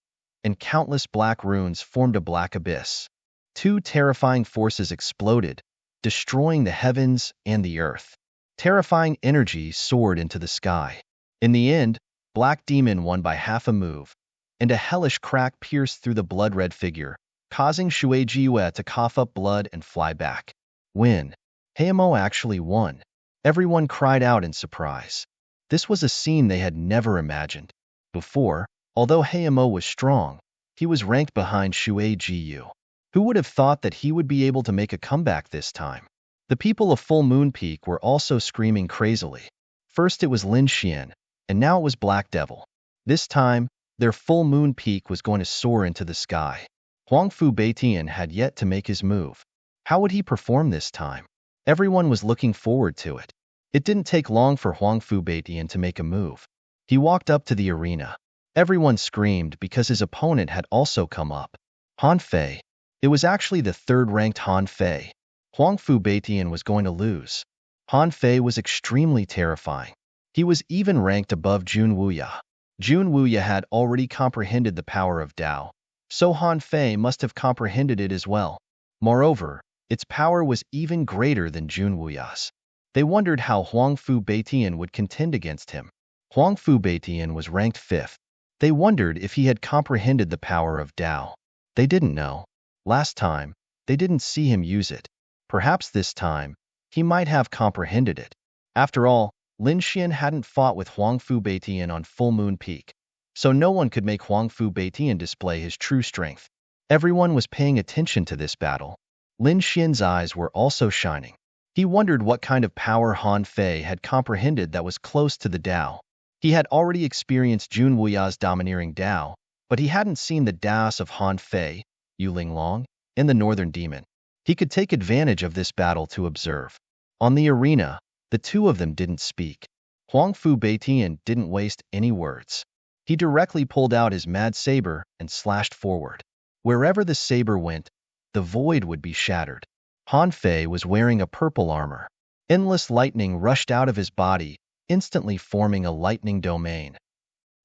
and countless black runes formed a black abyss. 2 terrifying forces exploded, destroying the heavens and the earth. Terrifying energy soared into the sky. In the end, Black Demon won by half a move, and a hellish crack pierced through the blood-red figure, causing Shui Jiue to cough up blood and fly back. Win. Heimo actually won. Everyone cried out in surprise. This was a scene they had never imagined. Before, although Heimo was strong, he was ranked behind Shui Jiu. Who would have thought that he would be able to make a comeback this time? The people of Full Moon Peak were also screaming crazily. First it was Lin Xian, and now it was Black Devil. This time, their Full Moon Peak was going to soar into the sky. Huangfu Beitian had yet to make his move. How would he perform this time? Everyone was looking forward to it. It didn't take long for Huangfu Beitian to make a move. He walked up to the arena. Everyone screamed because his opponent had also come up. Han Fei. It was actually the 3rd-ranked Han Fei. Huangfu Beitian was going to lose. Han Fei was extremely terrifying. He was even ranked above Jun Wuya. Jun Wuya had already comprehended the power of Tao, so Han Fei must have comprehended it as well. Moreover, its power was even greater than Jun Wuya's. They wondered how Huangfu Beitian would contend against him. Huangfu Beitian was ranked 5th. They wondered if he had comprehended the power of Tao. They didn't know. Last time, they didn't see him use it. Perhaps this time, he might have comprehended it. After all, Lin Xian hadn't fought with Huangfu Beitian on Full Moon Peak, so no one could make Huangfu Beitian display his true strength. Everyone was paying attention to this battle. Lin Xian's eyes were also shining. He wondered what kind of power Han Fei had comprehended that was close to the Tao. He had already experienced Jun Wuya's domineering Tao, but he hadn't seen the Taos of Han Fei, Yu Linglong, and the Northern Demon. He could take advantage of this battle to observe. On the arena, the two of them didn't speak. Huangfu Beitian didn't waste any words. He directly pulled out his mad saber and slashed forward. Wherever the saber went, the void would be shattered. Han Fei was wearing a purple armor. Endless lightning rushed out of his body, instantly forming a lightning domain.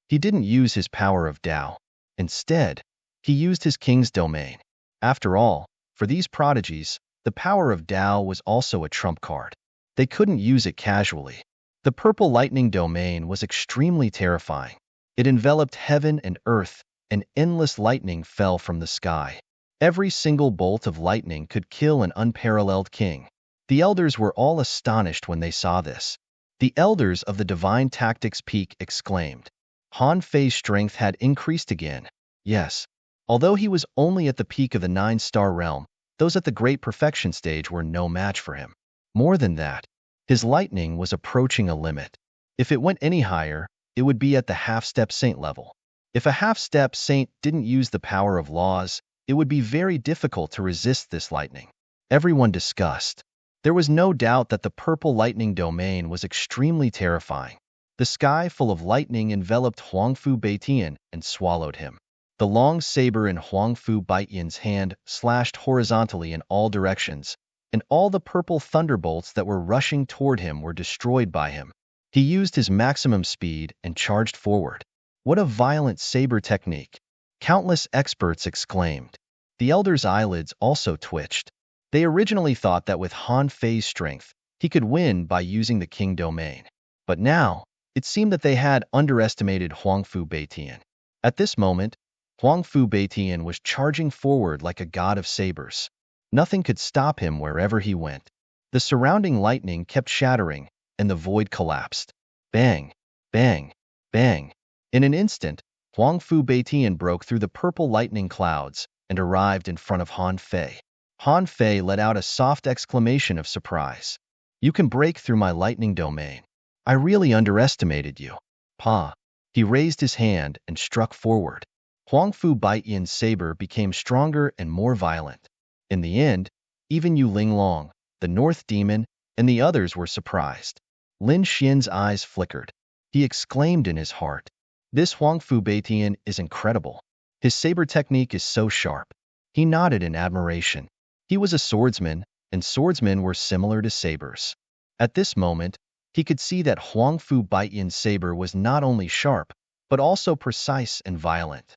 He didn't use his power of Tao. Instead, he used his king's domain. After all, for these prodigies, the power of Tao was also a trump card. They couldn't use it casually. The purple lightning domain was extremely terrifying. It enveloped heaven and earth, and endless lightning fell from the sky. Every single bolt of lightning could kill an unparalleled king. The elders were all astonished when they saw this. The elders of the Divine Tactics Peak exclaimed. Han Fei's strength had increased again. Yes. Although he was only at the peak of the 9-star realm, those at the Great Perfection stage were no match for him. More than that, his lightning was approaching a limit. If it went any higher, it would be at the half-step saint level. If a half-step saint didn't use the power of laws, it would be very difficult to resist this lightning. Everyone discussed. There was no doubt that the purple lightning domain was extremely terrifying. The sky full of lightning enveloped Huangfu Beitian and swallowed him. The long saber in Huang Fu Baiyan's hand slashed horizontally in all directions, and all the purple thunderbolts that were rushing toward him were destroyed by him. He used his maximum speed and charged forward. What a violent saber technique! Countless experts exclaimed. The elder's eyelids also twitched. They originally thought that with Han Fei's strength, he could win by using the King Domain. But now, it seemed that they had underestimated Huang Fu Beitian. At this moment, Huang Fu Beitian was charging forward like a god of sabers. Nothing could stop him wherever he went. The surrounding lightning kept shattering, and the void collapsed. Bang, bang, bang. In an instant, Huang Fu Beitian broke through the purple lightning clouds and arrived in front of Han Fei. Han Fei let out a soft exclamation of surprise. You can break through my lightning domain. I really underestimated you. Pa. He raised his hand and struck forward. Huang Fu Baiyan's saber became stronger and more violent. In the end, even Yu Linglong, the North Demon, and the others were surprised. Lin Xian's eyes flickered. He exclaimed in his heart, "This Huang Fu Beitian is incredible. His saber technique is so sharp." He nodded in admiration. He was a swordsman, and swordsmen were similar to sabers. At this moment, he could see that Huang Fu Baiyan's saber was not only sharp, but also precise and violent.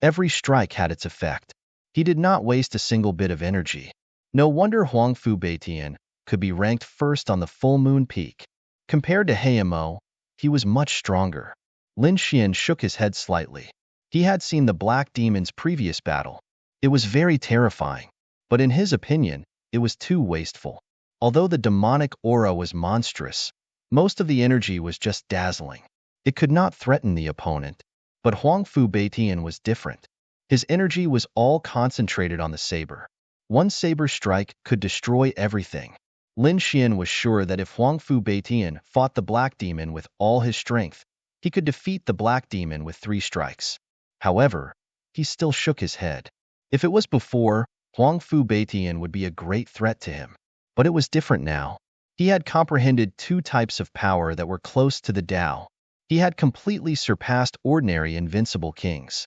Every strike had its effect. He did not waste a single bit of energy. No wonder Huang Fu Beitian could be ranked first on the full moon peak. Compared to Heimo, he was much stronger. Lin Xian shook his head slightly. He had seen the Black Demon's previous battle. It was very terrifying, but in his opinion, it was too wasteful. Although the demonic aura was monstrous, most of the energy was just dazzling. It could not threaten the opponent, but Huang Fu Beitian was different. His energy was all concentrated on the saber. One saber strike could destroy everything. Lin Xian was sure that if Huang Fu Beitian fought the Black Demon with all his strength, he could defeat the Black Demon with 3 strikes. However, he still shook his head. If it was before, Huang Fu Beitian would be a great threat to him. But it was different now. He had comprehended 2 types of power that were close to the Tao. He had completely surpassed ordinary invincible kings.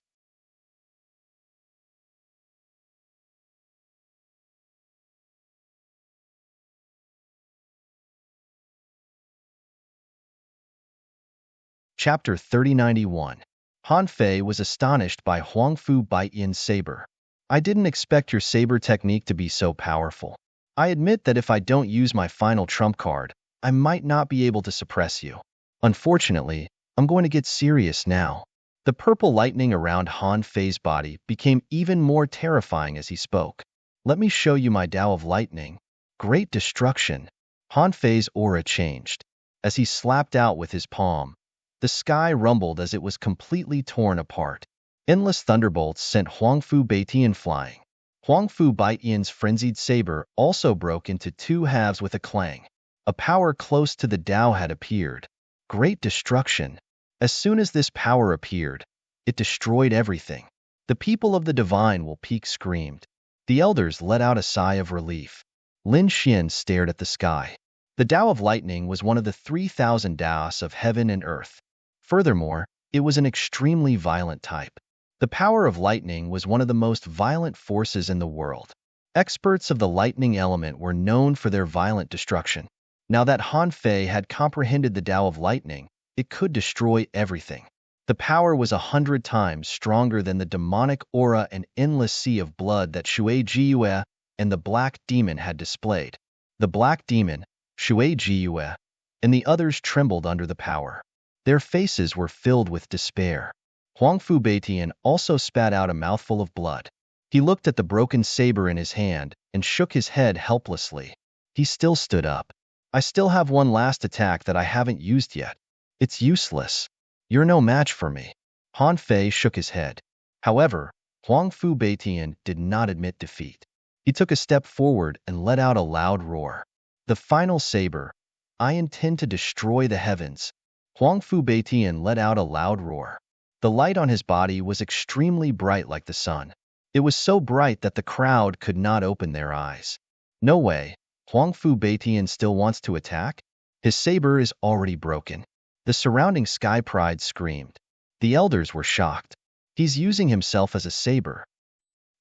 Chapter 3091. Han Fei was astonished by Huang Fu Baiyan's saber. I didn't expect your saber technique to be so powerful. I admit that if I don't use my final trump card, I might not be able to suppress you. Unfortunately, I'm going to get serious now. The purple lightning around Han Fei's body became even more terrifying as he spoke. Let me show you my Tao of Lightning. Great destruction. Han Fei's aura changed. As he slapped out with his palm, the sky rumbled as it was completely torn apart. Endless thunderbolts sent Huang Fu Beitian flying. Huang Fu Baiyan's frenzied saber also broke into 2 halves with a clang. A power close to the Tao had appeared. Great destruction. As soon as this power appeared, it destroyed everything. The people of the Divine Will Peak screamed. The elders let out a sigh of relief. Lin Xian stared at the sky. The Tao of Lightning was one of the 3,000 Taos of heaven and earth. Furthermore, it was an extremely violent type. The power of lightning was one of the most violent forces in the world. Experts of the lightning element were known for their violent destruction. Now that Han Fei had comprehended the Tao of Lightning, it could destroy everything. The power was 100 times stronger than the demonic aura and endless sea of blood that Shui Jiyue and the Black Demon had displayed. The Black Demon, Shui Jiyue, and the others trembled under the power. Their faces were filled with despair. Huang Fu Beitian also spat out a mouthful of blood. He looked at the broken saber in his hand and shook his head helplessly. He still stood up. I still have one last attack that I haven't used yet. It's useless. You're no match for me. Han Fei shook his head. However, Huang Fu Beitian did not admit defeat. He took a step forward and let out a loud roar. The final saber. I intend to destroy the heavens. Huang Fu Beitian let out a loud roar. The light on his body was extremely bright like the sun. It was so bright that the crowd could not open their eyes. No way, Huang Fu Beitian still wants to attack? His saber is already broken. The surrounding sky pride screamed. The elders were shocked. He's using himself as a saber.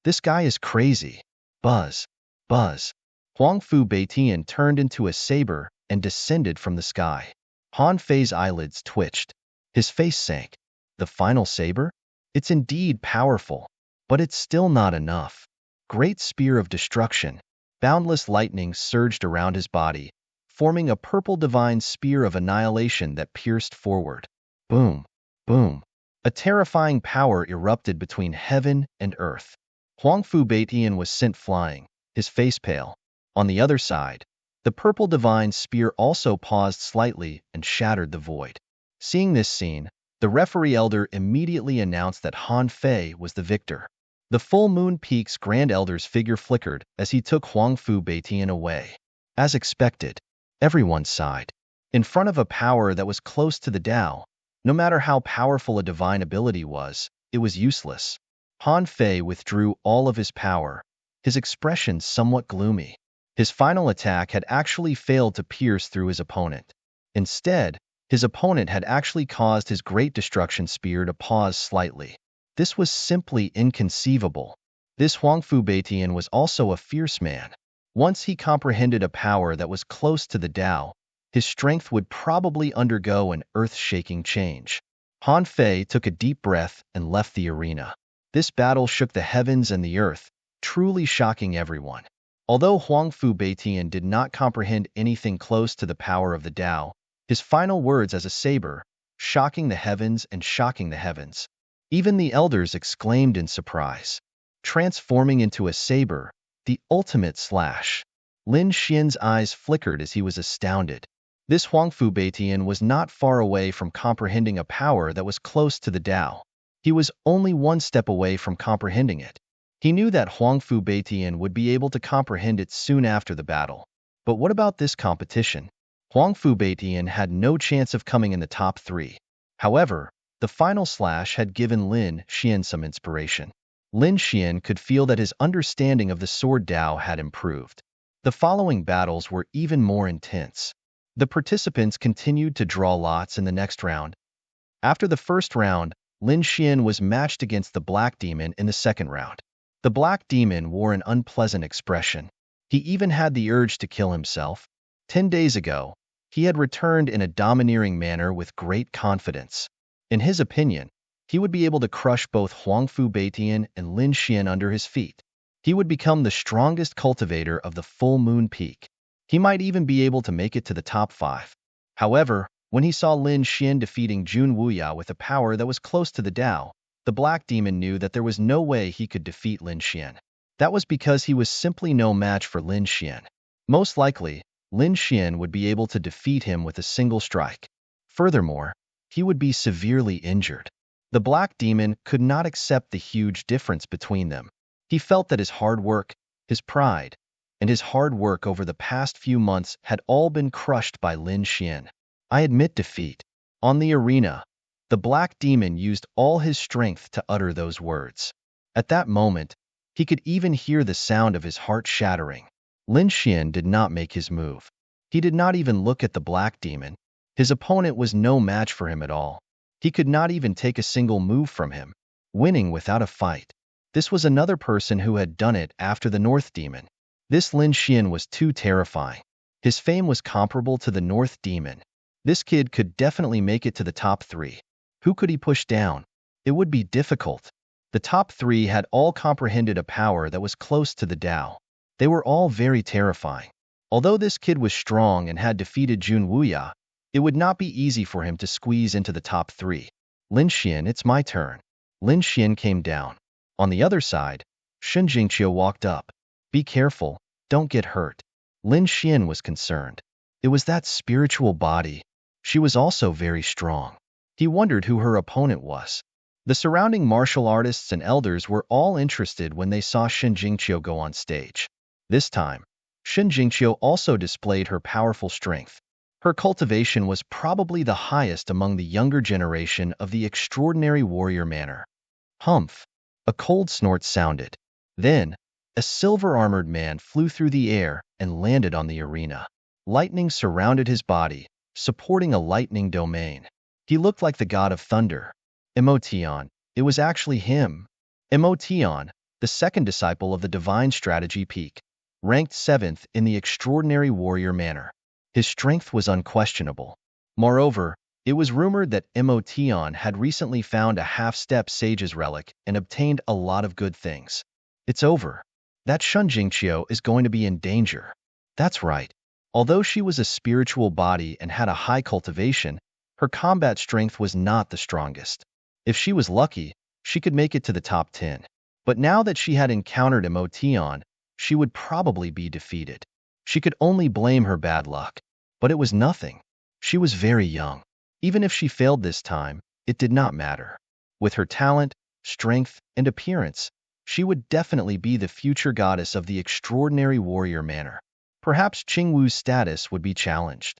This guy is crazy. Buzz. Buzz. Huang Fu Beitian turned into a saber and descended from the sky. Han Fei's eyelids twitched. His face sank. The final saber? It's indeed powerful, but it's still not enough. Great spear of destruction. Boundless lightning surged around his body, forming a purple divine spear of annihilation that pierced forward. Boom. Boom. A terrifying power erupted between heaven and earth. Huang Fu Beitian was sent flying, his face pale. On the other side, the purple divine spear also paused slightly and shattered the void. Seeing this scene, the referee elder immediately announced that Han Fei was the victor. The full moon peak's grand elder's figure flickered as he took Huang Fu Beitian away. As expected, everyone sighed. In front of a power that was close to the Tao, no matter how powerful a divine ability was, it was useless. Han Fei withdrew all of his power, his expression somewhat gloomy. His final attack had actually failed to pierce through his opponent. Instead, his opponent had actually caused his great destruction spear to pause slightly. This was simply inconceivable. This Huang Fu Beitian was also a fierce man. Once he comprehended a power that was close to the Tao, his strength would probably undergo an earth-shaking change. Han Fei took a deep breath and left the arena. This battle shook the heavens and the earth, truly shocking everyone. Although Huang Fu Beitian did not comprehend anything close to the power of the Tao, his final words as a saber, shocking the heavens and shocking the heavens. Even the elders exclaimed in surprise. Transforming into a saber, the ultimate slash. Lin Xian's eyes flickered as he was astounded. This Huang Fu Beitian was not far away from comprehending a power that was close to the Tao. He was only one step away from comprehending it. He knew that Huang Fu Beitian would be able to comprehend it soon after the battle. But what about this competition? Huang Fu Beitian had no chance of coming in the top 3. However, the final slash had given Lin Xian some inspiration. Lin Xian could feel that his understanding of the sword Tao had improved. The following battles were even more intense. The participants continued to draw lots in the next round. After the first round, Lin Xian was matched against the Black Demon in the second round. The Black Demon wore an unpleasant expression. He even had the urge to kill himself. 10 days ago, he had returned in a domineering manner with great confidence. In his opinion, he would be able to crush both Huang Fu Beitian and Lin Xian under his feet. He would become the strongest cultivator of the full moon peak. He might even be able to make it to the top 5. However, when he saw Lin Xian defeating Jun Wuya with a power that was close to the Tao, the Black Demon knew that there was no way he could defeat Lin Xian. That was because he was simply no match for Lin Xian. Most likely, Lin Xian would be able to defeat him with a single strike. Furthermore, he would be severely injured. The Black Demon could not accept the huge difference between them. He felt that his hard work, his pride, and his hard work over the past few months had all been crushed by Lin Xian. I admit defeat. On the arena, the Black Demon used all his strength to utter those words. At that moment, he could even hear the sound of his heart shattering. Lin Xian did not make his move. He did not even look at the Black Demon. His opponent was no match for him at all. He could not even take a single move from him, winning without a fight. This was another person who had done it after the North Demon. This Lin Xian was too terrifying. His fame was comparable to the North Demon. This kid could definitely make it to the top 3. Who could he push down? It would be difficult. The top 3 had all comprehended a power that was close to the Tao. They were all very terrifying. Although this kid was strong and had defeated Jun Wuya, it would not be easy for him to squeeze into the top 3. Lin Xian, it's my turn. Lin Xian came down. On the other side, Shen Jingqiu walked up. Be careful, don't get hurt. Lin Xian was concerned. It was that spiritual body. She was also very strong. He wondered who her opponent was. The surrounding martial artists and elders were all interested when they saw Shen Jingqiu go on stage. This time, Shen Jingqiu also displayed her powerful strength. Her cultivation was probably the highest among the younger generation of the extraordinary warrior manner. Humph! A cold snort sounded. Then, a silver-armored man flew through the air and landed on the arena. Lightning surrounded his body, supporting a lightning domain. He looked like the god of thunder. Emotion, It was actually him. Emotion, the second disciple of the divine strategy peak, ranked 7th in the extraordinary warrior manner. His strength was unquestionable. Moreover, it was rumored that Emotion had recently found a half-step sage's relic and obtained a lot of good things. It's over. That Shun Jingqiu is going to be in danger. That's right. Although she was a spiritual body and had a high cultivation, her combat strength was not the strongest. If she was lucky, she could make it to the top 10. But now that she had encountered Emotion, she would probably be defeated. She could only blame her bad luck. But it was nothing. She was very young. Even if she failed this time, it did not matter. With her talent, strength, and appearance, she would definitely be the future goddess of the extraordinary warrior manner. Perhaps Qingwu's status would be challenged.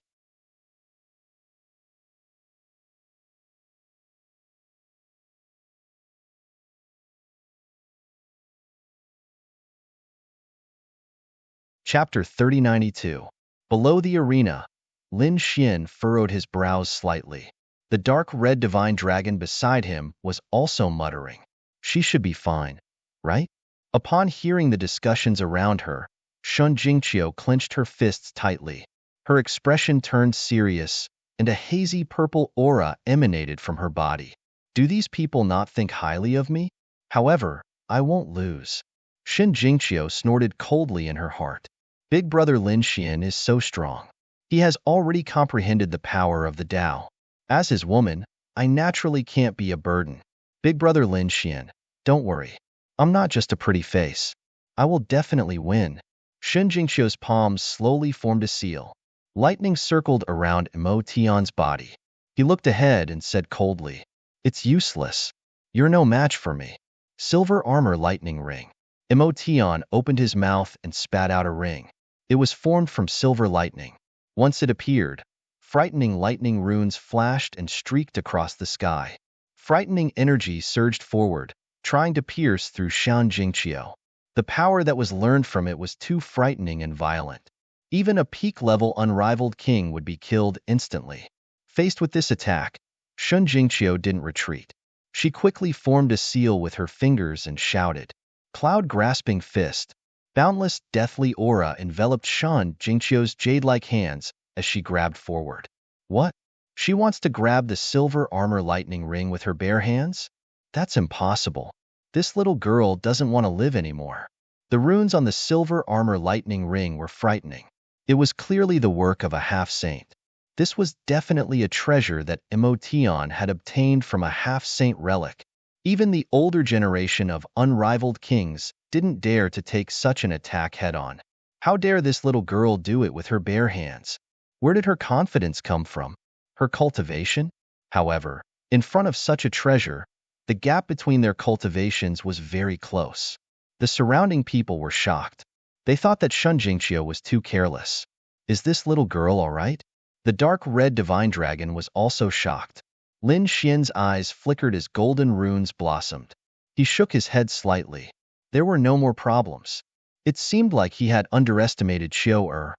Chapter 3092. Below the arena, Lin Xian furrowed his brows slightly. The dark red divine dragon beside him was also muttering. She should be fine, right? Upon hearing the discussions around her, Shun Jingqiu clenched her fists tightly. Her expression turned serious, and a hazy purple aura emanated from her body. Do these people not think highly of me? However, I won't lose. Shin Jingqiu snorted coldly in her heart. Big brother Lin Xian is so strong. He has already comprehended the power of the Tao. As his woman, I naturally can't be a burden. Big brother Lin Xian, don't worry. I'm not just a pretty face. I will definitely win. Shin Jingqiu's palms slowly formed a seal. Lightning circled around Emotion's body. He looked ahead and said coldly, "It's useless. You're no match for me." Silver armor lightning ring. Emotion opened his mouth and spat out a ring. It was formed from silver lightning. Once it appeared, frightening lightning runes flashed and streaked across the sky. Frightening energy surged forward, trying to pierce through Shan Jingqiu. The power that was learned from it was too frightening and violent. Even a peak-level unrivaled king would be killed instantly. Faced with this attack, Shun Jingqiu didn't retreat. She quickly formed a seal with her fingers and shouted. Cloud-grasping fist. Boundless, deathly aura enveloped Shun Jingqiu's jade-like hands as she grabbed forward. What? She wants to grab the silver armor lightning ring with her bare hands? That's impossible. This little girl doesn't want to live anymore. The runes on the silver armor lightning ring were frightening. It was clearly the work of a half-saint. This was definitely a treasure that Emotion had obtained from a half-saint relic. Even the older generation of unrivaled kings didn't dare to take such an attack head-on. How dare this little girl do it with her bare hands? Where did her confidence come from? Her cultivation? However, in front of such a treasure, the gap between their cultivations was very close. The surrounding people were shocked. They thought that Shun Jingqiu was too careless. Is this little girl all right? The dark red divine dragon was also shocked. Lin Xian's eyes flickered as golden runes blossomed. He shook his head slightly. There were no more problems. It seemed like he had underestimated Qiu-er.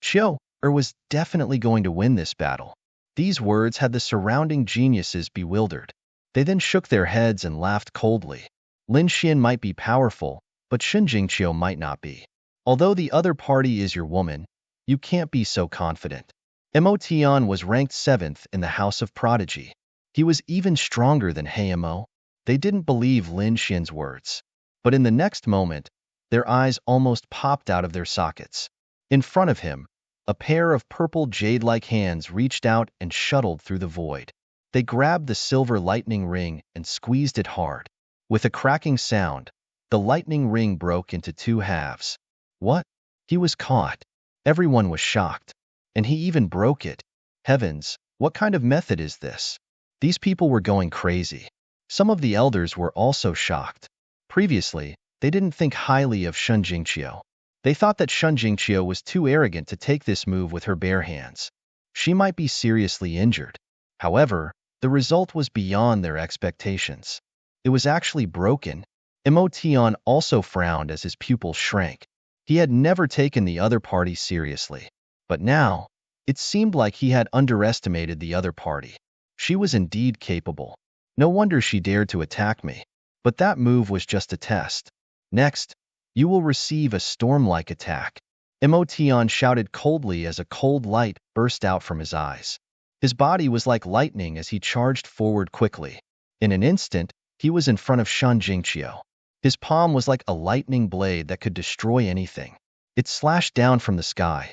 Qiu-er was definitely going to win this battle. These words had the surrounding geniuses bewildered. They then shook their heads and laughed coldly. Lin Xian might be powerful, but Shun Jingqiu might not be. Although the other party is your woman, you can't be so confident. Emotion was ranked 7th in the House of Prodigy. He was even stronger than Heimo. They didn't believe Lin Xian's words. But in the next moment, their eyes almost popped out of their sockets. In front of him, a pair of purple jade-like hands reached out and shuttled through the void. They grabbed the silver lightning ring and squeezed it hard. With a cracking sound, the lightning ring broke into 2 halves. What? He was caught. Everyone was shocked. And he even broke it. Heavens, what kind of method is this? These people were going crazy. Some of the elders were also shocked. Previously, they didn't think highly of Shun Jingqiu. They thought that Shun Jingqiu was too arrogant to take this move with her bare hands. She might be seriously injured. However, the result was beyond their expectations. It was actually broken. Emotion also frowned as his pupils shrank. He had never taken the other party seriously. But now, it seemed like he had underestimated the other party. She was indeed capable. No wonder she dared to attack me. But that move was just a test. Next, you will receive a storm-like attack. Emotion shouted coldly as a cold light burst out from his eyes. His body was like lightning as he charged forward quickly. In an instant, he was in front of Shen Jingqiu. His palm was like a lightning blade that could destroy anything. It slashed down from the sky.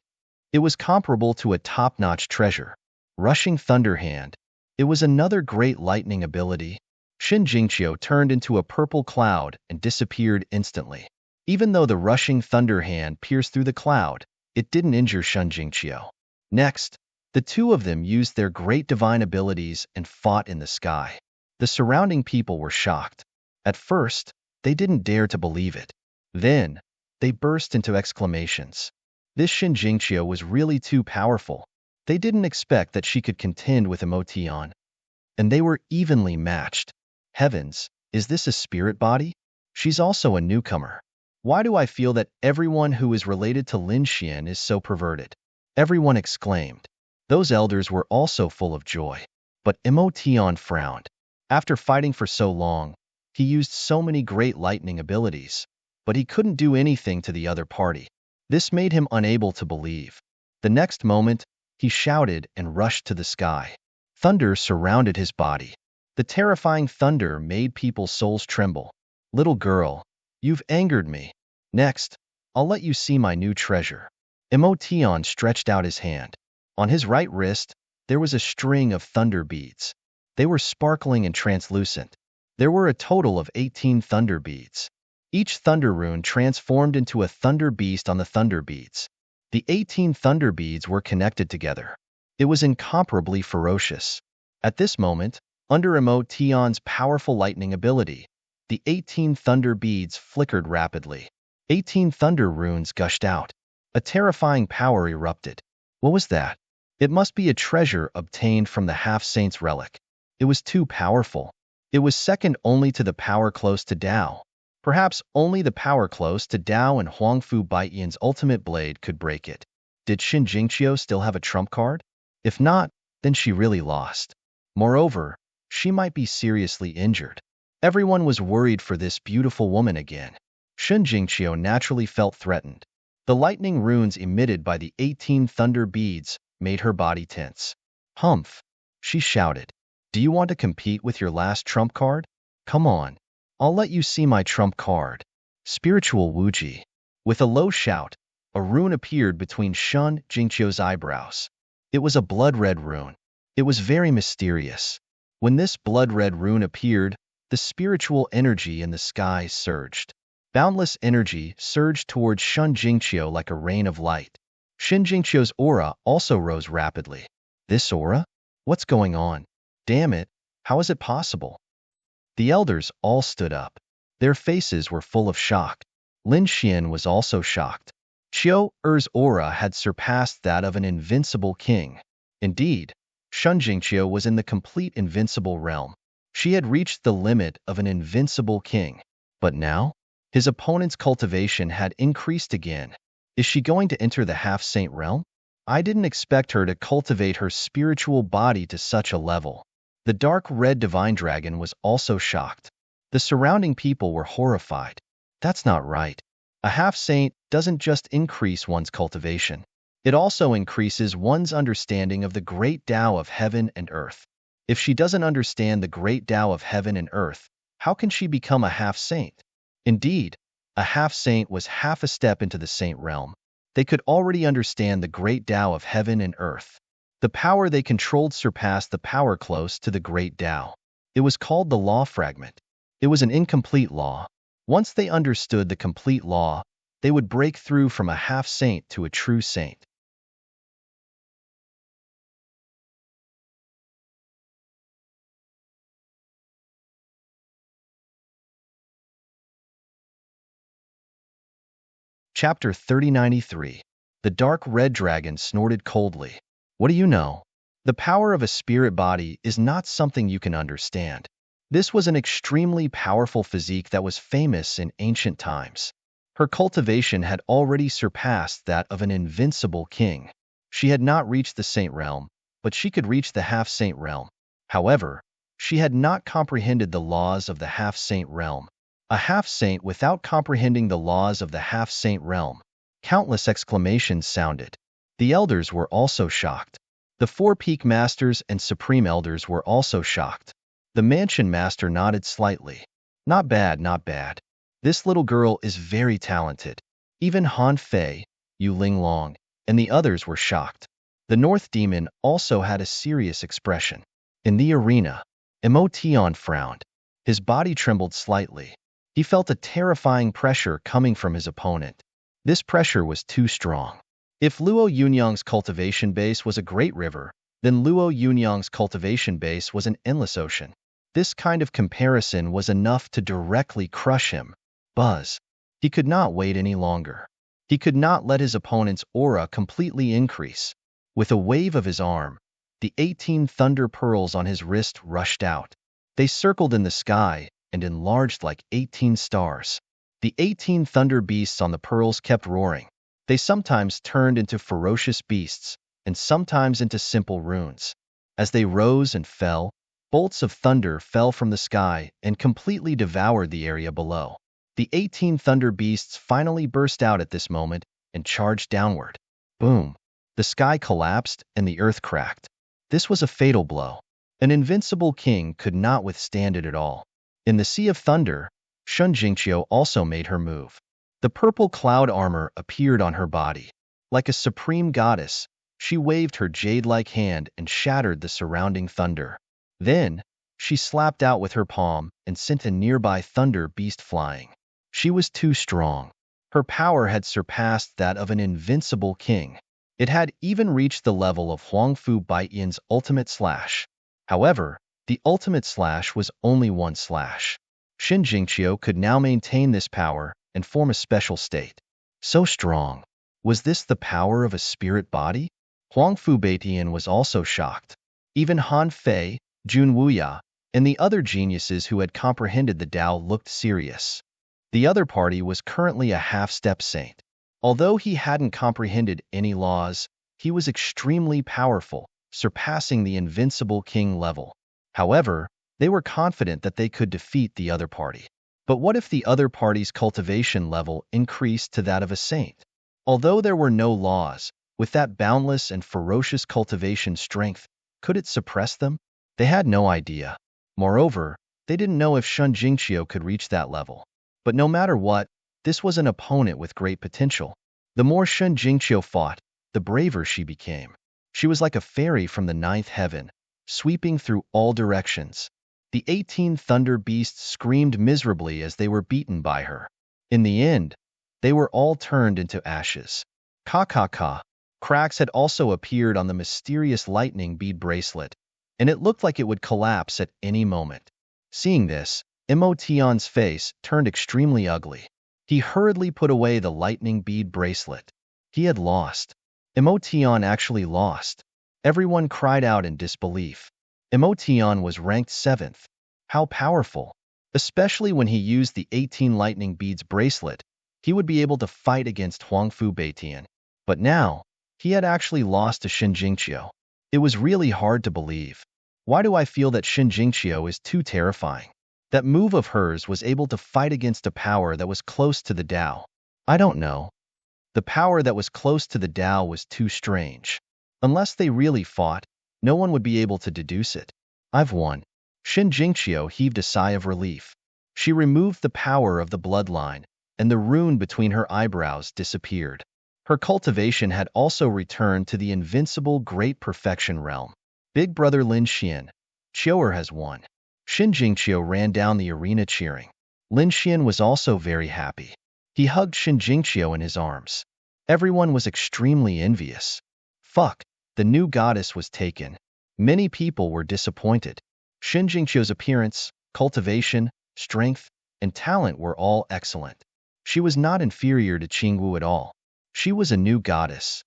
It was comparable to a top-notch treasure. Rushing Thunder Hand. It was another great lightning ability. Shen Jingqiu turned into a purple cloud and disappeared instantly. Even though the rushing Thunder Hand pierced through the cloud, it didn't injure Shen Jingqiu. Next, the two of them used their great divine abilities and fought in the sky. The surrounding people were shocked. At first, they didn't dare to believe it. Then, they burst into exclamations. This Shen Jingqiu was really too powerful. They didn't expect that she could contend with Emotion. And they were evenly matched. Heavens, is this a spirit body? She's also a newcomer. Why do I feel that everyone who is related to Lin Xian is so perverted? Everyone exclaimed. Those elders were also full of joy. But Emotion frowned. After fighting for so long, he used so many great lightning abilities, but he couldn't do anything to the other party. This made him unable to believe. The next moment, he shouted and rushed to the sky. Thunder surrounded his body. The terrifying thunder made people's souls tremble. Little girl, you've angered me. Next, I'll let you see my new treasure. Emotion stretched out his hand. On his right wrist, there was a string of thunder beads. They were sparkling and translucent. There were a total of 18 thunder beads. Each thunder rune transformed into a thunder beast on the thunder beads. The 18 thunder beads were connected together. It was incomparably ferocious. At this moment, under Emotion's powerful lightning ability, the 18 thunder beads flickered rapidly. 18 thunder runes gushed out. A terrifying power erupted. What was that? It must be a treasure obtained from the half-saint's relic. It was too powerful. It was second only to the power close to Dao. Perhaps only the power close to Dao and Huangfu Baiyan's ultimate blade could break it. Did Shen Jingqiu still have a trump card? If not, then she really lost. Moreover, she might be seriously injured. Everyone was worried for this beautiful woman again. Shen Jingqiu naturally felt threatened. The lightning runes emitted by the 18 thunder beads made her body tense. Humph! She shouted. Do you want to compete with your last trump card? Come on. I'll let you see my trump card. Spiritual Wuji. With a low shout, a rune appeared between Shen Jingqiu's eyebrows. It was a blood-red rune. It was very mysterious. When this blood-red rune appeared, the spiritual energy in the sky surged. Boundless energy surged towards Shen Jingqiu like a rain of light. Shen Jingqiu's aura also rose rapidly. This aura? What's going on? Damn it, how is it possible? The elders all stood up. Their faces were full of shock. Lin Xian was also shocked. Qiu Er's aura had surpassed that of an invincible king. Indeed, Shen Jingqiu was in the complete invincible realm. She had reached the limit of an invincible king. But now, his opponent's cultivation had increased again. Is she going to enter the half-saint realm? I didn't expect her to cultivate her spiritual body to such a level. The dark red divine dragon was also shocked. The surrounding people were horrified. That's not right. A half-saint doesn't just increase one's cultivation. It also increases one's understanding of the great Tao of heaven and earth. If she doesn't understand the great Tao of heaven and earth, how can she become a half-saint? Indeed, a half-saint was half a step into the saint realm. They could already understand the great Tao of heaven and earth. The power they controlled surpassed the power close to the great Tao. It was called the law fragment. It was an incomplete law. Once they understood the complete law, they would break through from a half-saint to a true saint. Chapter 3093. The dark red dragon snorted coldly. What do you know? The power of a spirit body is not something you can understand. This was an extremely powerful physique that was famous in ancient times. Her cultivation had already surpassed that of an invincible king. She had not reached the saint realm, but she could reach the half-saint realm. However, She had not comprehended the laws of the half-saint realm. A half-saint without comprehending the laws of the half-saint realm. Countless exclamations sounded. The elders were also shocked. The four peak masters and supreme elders were also shocked. The mansion master nodded slightly. Not bad, not bad. This little girl is very talented. Even Han Fei, Yu Ling Long, and the others were shocked. The North Demon also had a serious expression. In the arena, Emotion frowned. His body trembled slightly. He felt a terrifying pressure coming from his opponent. This pressure was too strong. If Luo Yunyang's cultivation base was a great river, then Luo Yunyang's cultivation base was an endless ocean. This kind of comparison was enough to directly crush him. Buzz. He could not wait any longer. He could not let his opponent's aura completely increase. With a wave of his arm, the 18 thunder pearls on his wrist rushed out. They circled in the sky and enlarged like 18 stars. The 18 thunder beasts on the pearls kept roaring. They sometimes turned into ferocious beasts and sometimes into simple runes. As they rose and fell, bolts of thunder fell from the sky and completely devoured the area below. The 18 thunder beasts finally burst out at this moment and charged downward. Boom! The sky collapsed and the earth cracked. This was a fatal blow. An invincible king could not withstand it at all. In the Sea of Thunder, Shun Jingqiu also made her move. The purple cloud armor appeared on her body. Like a supreme goddess, she waved her jade-like hand and shattered the surrounding thunder. Then, she slapped out with her palm and sent a nearby thunder beast flying. She was too strong. Her power had surpassed that of an invincible king. It had even reached the level of Huangfu Baiyan's ultimate slash. However, the ultimate slash was only one slash. Shin Jingqiu could now maintain this power and form a special state. So strong. Was this the power of a spirit body? Huangfu Baiyan was also shocked. Even Han Fei, Jun Wuya, and the other geniuses who had comprehended the Tao looked serious. The other party was currently a half-step saint. Although he hadn't comprehended any laws, he was extremely powerful, surpassing the invincible king level. However, they were confident that they could defeat the other party. But what if the other party's cultivation level increased to that of a saint? Although there were no laws, with that boundless and ferocious cultivation strength, could it suppress them? They had no idea. Moreover, they didn't know if Shun Jingqiu could reach that level. But no matter what, this was an opponent with great potential. The more Shun Jingqiu fought, the braver she became. She was like a fairy from the ninth heaven, sweeping through all directions. The 18 thunder beasts screamed miserably as they were beaten by her. In the end, they were all turned into ashes. Ka. Cracks had also appeared on the mysterious lightning bead bracelet, and it looked like it would collapse at any moment. Seeing this, Emotion's face turned extremely ugly. He hurriedly put away the lightning bead bracelet. He had lost. Emotion actually lost. Everyone cried out in disbelief. Emotion was ranked 7th. How powerful! Especially when he used the 18 lightning beads bracelet, he would be able to fight against Huangfu Baiyan. But now, he had actually lost to Shin Jingqiu. It was really hard to believe. Why do I feel that Shin Jingqiu is too terrifying? That move of hers was able to fight against a power that was close to the Tao. I don't know. The power that was close to the Tao was too strange. Unless they really fought, no one would be able to deduce it. I've won. Shin Jingqiu heaved a sigh of relief. She removed the power of the bloodline, and the rune between her eyebrows disappeared. Her cultivation had also returned to the invincible Great Perfection realm. Big brother Lin Xian, Qiu'er has won. Shin Jingqiu ran down the arena cheering. Lin Xian was also very happy. He hugged Shin Jingqiu in his arms. Everyone was extremely envious. Fuck, the new goddess was taken. Many people were disappointed. Shin Jingqiu's appearance, cultivation, strength, and talent were all excellent. She was not inferior to Qingwu at all. She was a new goddess.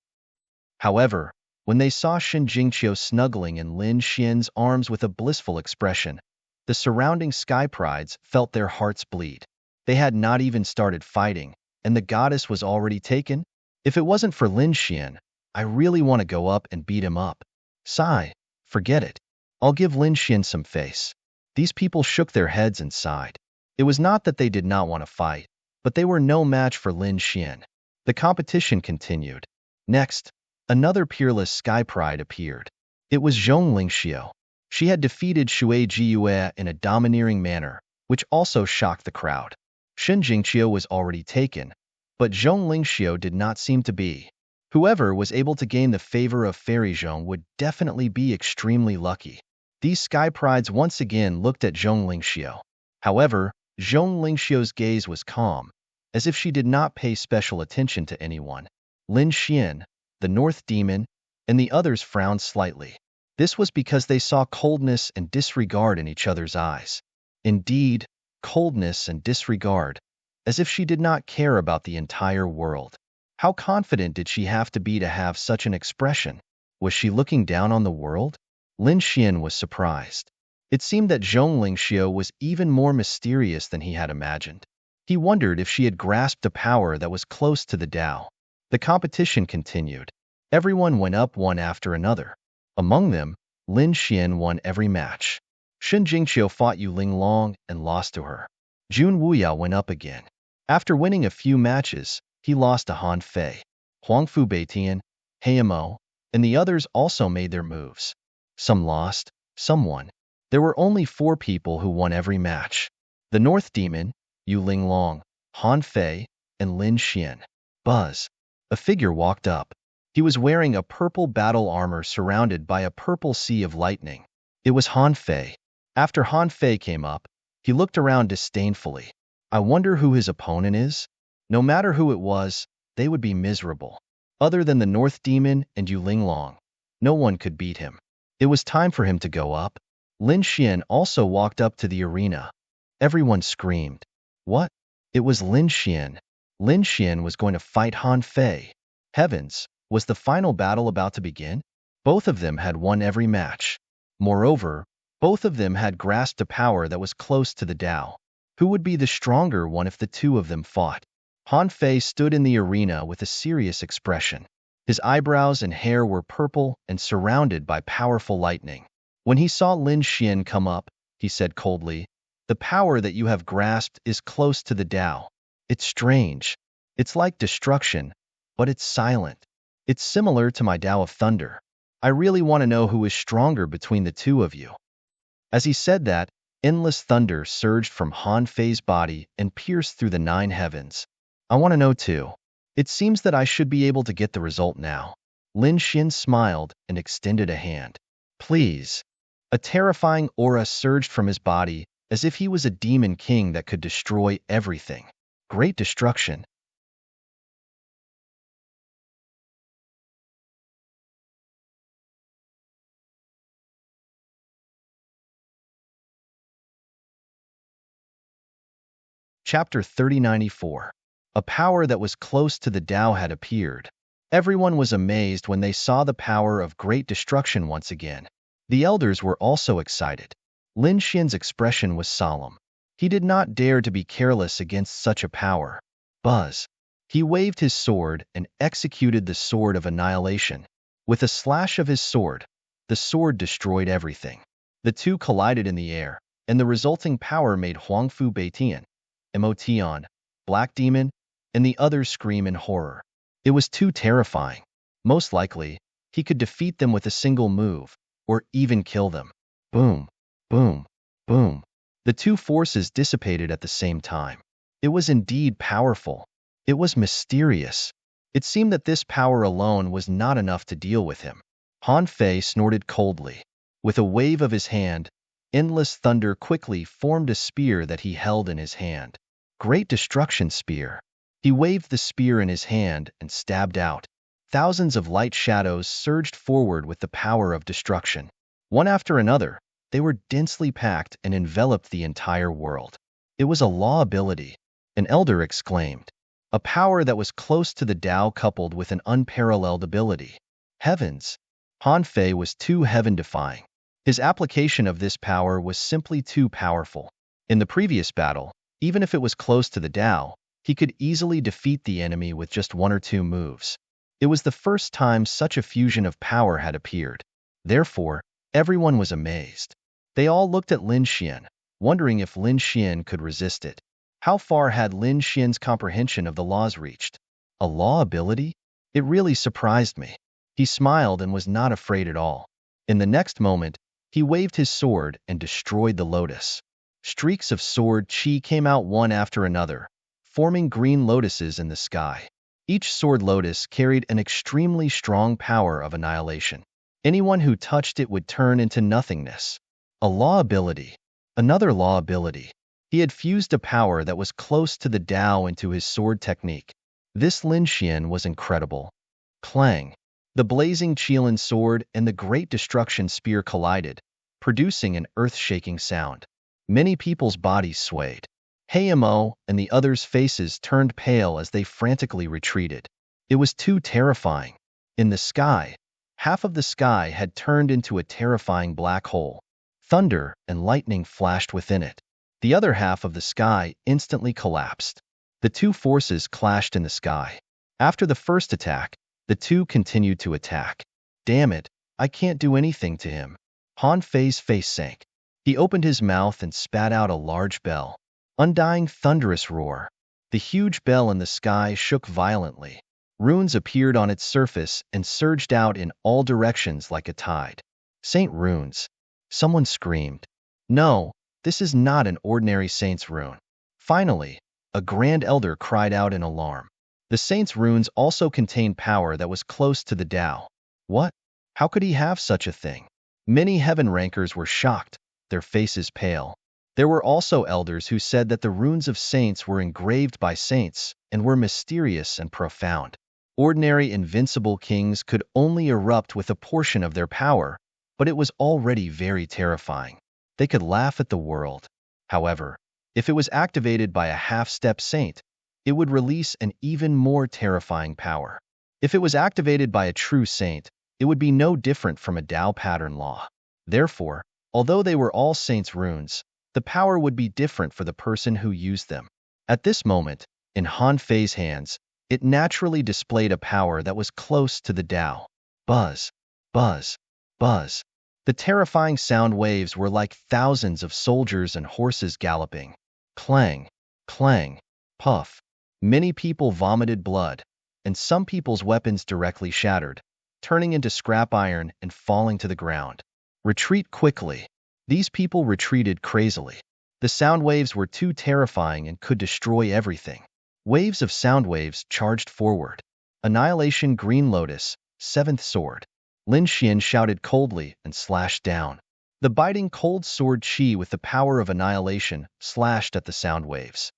However, when they saw Shin Jingqiu snuggling in Lin Xian's arms with a blissful expression, the surrounding sky prides felt their hearts bleed. They had not even started fighting, and the goddess was already taken? If it wasn't for Lin Xian, I really want to go up and beat him up. Sigh, forget it. I'll give Lin Xian some face. These people shook their heads and sighed. It was not that they did not want to fight, but they were no match for Lin Xian. The competition continued. Next, another peerless sky pride appeared. It was Zhong Lingxiu. She had defeated Shui Jiyue in a domineering manner, which also shocked the crowd. Shen Jingqiu was already taken, but Zhong Lingxiu did not seem to be. Whoever was able to gain the favor of Fairy Zhong would definitely be extremely lucky. These sky prides once again looked at Zhong Lingxiu. However, Zhong Lingxiu's gaze was calm, as if she did not pay special attention to anyone. Lin Xian, the North Demon, and the others frowned slightly. This was because they saw coldness and disregard in each other's eyes. Indeed, coldness and disregard, as if she did not care about the entire world. How confident did she have to be to have such an expression? Was she looking down on the world? Lin Xian was surprised. It seemed that Zhong Lingxiu was even more mysterious than he had imagined. He wondered if she had grasped a power that was close to the Tao. The competition continued. Everyone went up one after another. Among them, Lin Xian won every match. Shen Jingqiu fought Yu Linglong and lost to her. Jun Wuyao went up again. After winning a few matches, he lost to Han Fei. Huangfu Beitian, Heimo, and the others also made their moves. Some lost, some won. There were only 4 people who won every match. The North Demon, Yu Linglong, Han Fei, and Lin Xian. Buzz. A figure walked up. He was wearing a purple battle armor surrounded by a purple sea of lightning. It was Han Fei. After Han Fei came up, he looked around disdainfully. I wonder who his opponent is? No matter who it was, they would be miserable. Other than the North Demon and Yu Linglong, no one could beat him. It was time for him to go up. Lin Xian also walked up to the arena. Everyone screamed. What? It was Lin Xian. Lin Xian was going to fight Han Fei. Heavens, was the final battle about to begin? Both of them had won every match. Moreover, both of them had grasped a power that was close to the Tao. Who would be the stronger one if the two of them fought? Han Fei stood in the arena with a serious expression. His eyebrows and hair were purple and surrounded by powerful lightning. When he saw Lin Xian come up, he said coldly, "The power that you have grasped is close to the Tao. It's strange. It's like destruction, but it's silent. It's similar to my Tao of Thunder. I really want to know who is stronger between the two of you." As he said that, endless thunder surged from Han Fei's body and pierced through the 9 heavens. I want to know too. It seems that I should be able to get the result now. Lin Xian smiled and extended a hand. Please. A terrifying aura surged from his body, as if he was a demon king that could destroy everything. Great destruction. Chapter 3094. A power that was close to the Tao had appeared. Everyone was amazed when they saw the power of great destruction once again. The elders were also excited. Lin Xian's expression was solemn. He did not dare to be careless against such a power. Buzz. He waved his sword and executed the sword of annihilation. With a slash of his sword, the sword destroyed everything. The two collided in the air, and the resulting power made Huangfu Beitian, Emotion, Black Demon, and the others scream in horror. It was too terrifying. Most likely, he could defeat them with a single move, or even kill them. Boom, boom, boom. The two forces dissipated at the same time. It was indeed powerful. It was mysterious. It seemed that this power alone was not enough to deal with him. Han Fei snorted coldly. With a wave of his hand, endless thunder quickly formed a spear that he held in his hand. Great destruction spear. He waved the spear in his hand and stabbed out. Thousands of light shadows surged forward with the power of destruction. One after another, they were densely packed and enveloped the entire world. It was a law ability. An elder exclaimed. A power that was close to the Tao coupled with an unparalleled ability. Heavens! Han Fei was too heaven-defying. His application of this power was simply too powerful. In the previous battle, even if it was close to the Tao, he could easily defeat the enemy with just 1 or 2 moves. It was the first time such a fusion of power had appeared. Therefore, everyone was amazed. They all looked at Lin Xian, wondering if Lin Xian could resist it. How far had Lin Xian's comprehension of the laws reached? A law ability? It really surprised me. He smiled and was not afraid at all. In the next moment, he waved his sword and destroyed the lotus. Streaks of sword chi came out one after another, forming green lotuses in the sky. Each sword lotus carried an extremely strong power of annihilation. Anyone who touched it would turn into nothingness. A law ability. Another law ability. He had fused a power that was close to the Tao into his sword technique. This Lin Xian was incredible. Clang. The blazing Qilin sword and the great destruction spear collided, producing an earth-shaking sound. Many people's bodies swayed. Mo and the others' faces turned pale as they frantically retreated. It was too terrifying. In the sky, half of the sky had turned into a terrifying black hole. Thunder and lightning flashed within it. The other half of the sky instantly collapsed. The two forces clashed in the sky. After the first attack, the two continued to attack. Damn it, I can't do anything to him. Han Fei's face sank. He opened his mouth and spat out a large bell. Undying thunderous roar. The huge bell in the sky shook violently. Runes appeared on its surface and surged out in all directions like a tide. Saint runes. Someone screamed. No, this is not an ordinary saint's rune. Finally, a grand elder cried out in alarm. The saint's runes also contained power that was close to the Tao. What? How could he have such a thing? Many heaven rankers were shocked, their faces pale. There were also elders who said that the runes of saints were engraved by saints and were mysterious and profound. Ordinary invincible kings could only erupt with a portion of their power, but it was already very terrifying. They could laugh at the world. However, if it was activated by a half-step saint, it would release an even more terrifying power. If it was activated by a true saint, it would be no different from a Tao pattern law. Therefore, although they were all saints' runes, the power would be different for the person who used them. At this moment, in Han Fei's hands, it naturally displayed a power that was close to the Tao. Buzz, buzz, buzz. The terrifying sound waves were like thousands of soldiers and horses galloping. Clang, clang, puff. Many people vomited blood, and some people's weapons directly shattered, turning into scrap iron and falling to the ground. Retreat quickly. These people retreated crazily. The sound waves were too terrifying and could destroy everything. Waves of sound waves charged forward. Annihilation Green Lotus, Seventh Sword. Lin Xian shouted coldly and slashed down. The biting cold sword chi with the power of annihilation slashed at the sound waves.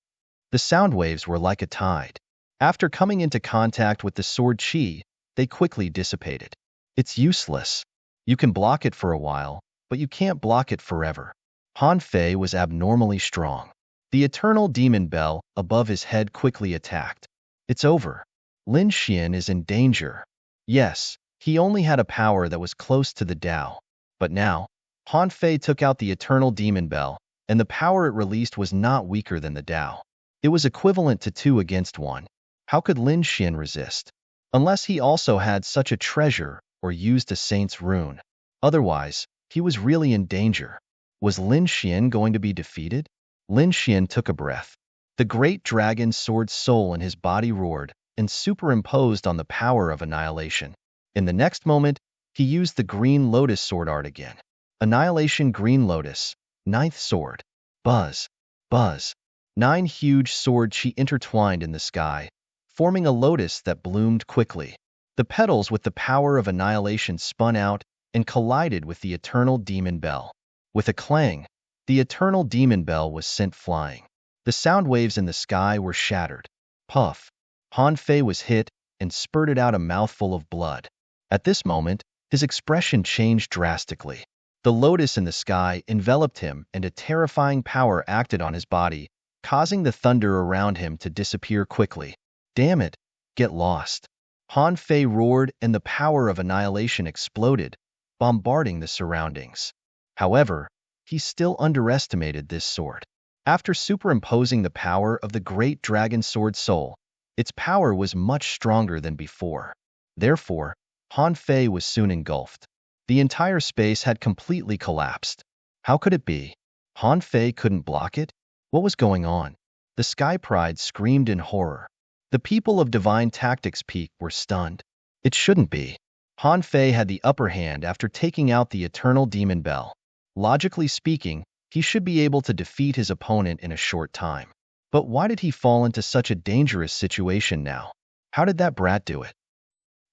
The sound waves were like a tide. After coming into contact with the sword chi, they quickly dissipated. It's useless. You can block it for a while, but you can't block it forever. Han Fei was abnormally strong. The eternal demon bell above his head quickly attacked. It's over. Lin Xian is in danger. Yes, he only had a power that was close to the Tao. But now, Han Fei took out the eternal demon bell, and the power it released was not weaker than the Tao. It was equivalent to 2 against 1. How could Lin Xian resist? Unless he also had such a treasure or used a saint's rune. Otherwise, he was really in danger. Was Lin Xian going to be defeated? Lin Xian took a breath. The great dragon sword soul in his body roared and superimposed on the power of annihilation. In the next moment, he used the green lotus sword art again. Annihilation Green Lotus, Ninth Sword. Buzz, buzz. 9 huge sword chi intertwined in the sky, forming a lotus that bloomed quickly. The petals with the power of annihilation spun out and collided with the eternal demon bell. With a clang, the eternal demon bell was sent flying. The sound waves in the sky were shattered. Puff. Han Fei was hit and spurted out a mouthful of blood. At this moment, his expression changed drastically. The lotus in the sky enveloped him and a terrifying power acted on his body, causing the thunder around him to disappear quickly. Damn it, get lost. Han Fei roared and the power of annihilation exploded, bombarding the surroundings. However, he still underestimated this sword. After superimposing the power of the great dragon sword soul, its power was much stronger than before. Therefore, Han Fei was soon engulfed. The entire space had completely collapsed. How could it be? Han Fei couldn't block it? What was going on? The Sky Pride screamed in horror. The people of Divine Tactics Peak were stunned. It shouldn't be. Han Fei had the upper hand after taking out the Eternal Demon Bell. Logically speaking, he should be able to defeat his opponent in a short time. But why did he fall into such a dangerous situation now? How did that brat do it?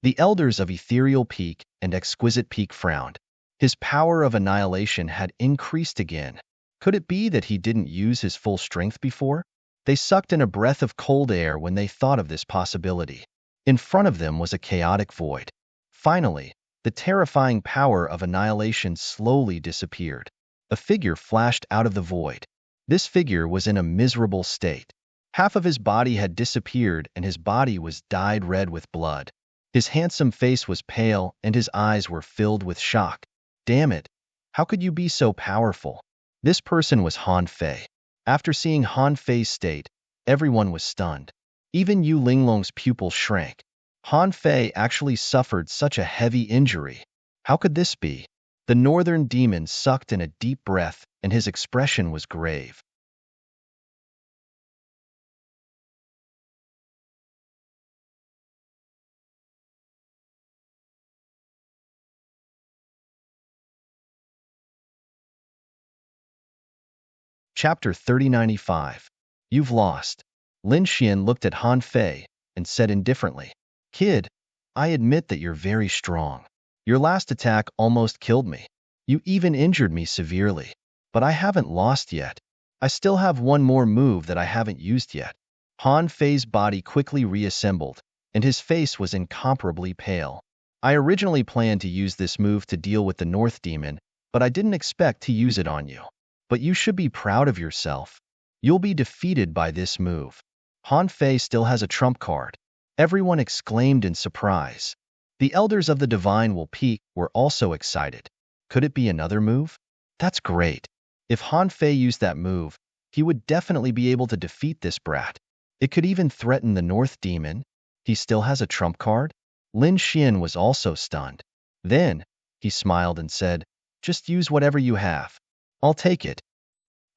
The elders of Ethereal Peak and Exquisite Peak frowned. His power of annihilation had increased again. Could it be that he didn't use his full strength before? They sucked in a breath of cold air when they thought of this possibility. In front of them was a chaotic void. Finally, the terrifying power of annihilation slowly disappeared. A figure flashed out of the void. This figure was in a miserable state. Half of his body had disappeared and his body was dyed red with blood. His handsome face was pale and his eyes were filled with shock. Damn it! How could you be so powerful? This person was Han Fei. After seeing Han Fei's state, everyone was stunned. Even Yu Linglong's pupil shrank. Han Fei actually suffered such a heavy injury. How could this be? The northern demon sucked in a deep breath and his expression was grave. Chapter 3095. You've lost. Lin Xian looked at Han Fei and said indifferently, Kid, I admit that you're very strong. Your last attack almost killed me. You even injured me severely. But I haven't lost yet. I still have one more move that I haven't used yet. Han Fei's body quickly reassembled, and his face was incomparably pale. I originally planned to use this move to deal with the North Demon, but I didn't expect to use it on you. But you should be proud of yourself. You'll be defeated by this move. Han Fei still has a trump card. Everyone exclaimed in surprise. The elders of the Divine Will Peak were also excited. Could it be another move? That's great. If Han Fei used that move, he would definitely be able to defeat this brat. It could even threaten the North Demon. He still has a trump card? Lin Xian was also stunned. Then, he smiled and said, Just use whatever you have. I'll take it.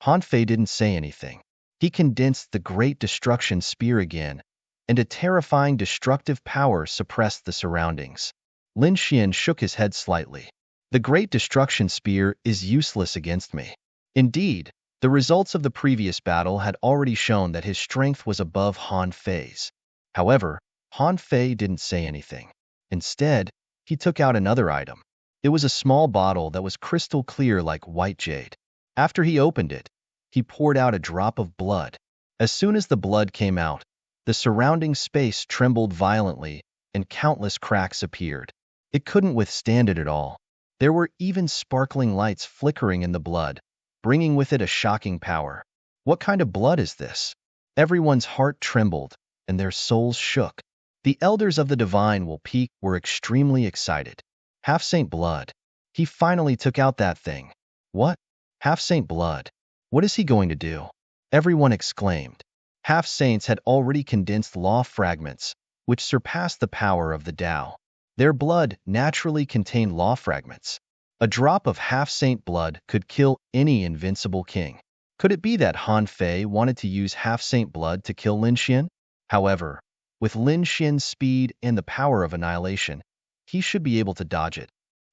Han Fei didn't say anything. He condensed the Great Destruction Spear again, and a terrifying destructive power suppressed the surroundings. Lin Xian shook his head slightly. The Great Destruction Spear is useless against me. Indeed, the results of the previous battle had already shown that his strength was above Han Fei's. However, Han Fei didn't say anything. Instead, he took out another item. It was a small bottle that was crystal clear like white jade. After he opened it, he poured out a drop of blood. As soon as the blood came out, the surrounding space trembled violently and countless cracks appeared. It couldn't withstand it at all. There were even sparkling lights flickering in the blood, bringing with it a shocking power. What kind of blood is this? Everyone's heart trembled and their souls shook. The elders of the Divine Will Peak were extremely excited. Half Saint Blood. He finally took out that thing. What? Half Saint Blood. What is he going to do? Everyone exclaimed. Half Saints had already condensed law fragments, which surpassed the power of the Tao. Their blood naturally contained law fragments. A drop of Half Saint blood could kill any invincible king. Could it be that Han Fei wanted to use Half Saint blood to kill Lin Xian? However, with Lin Xian's speed and the power of annihilation, he should be able to dodge it.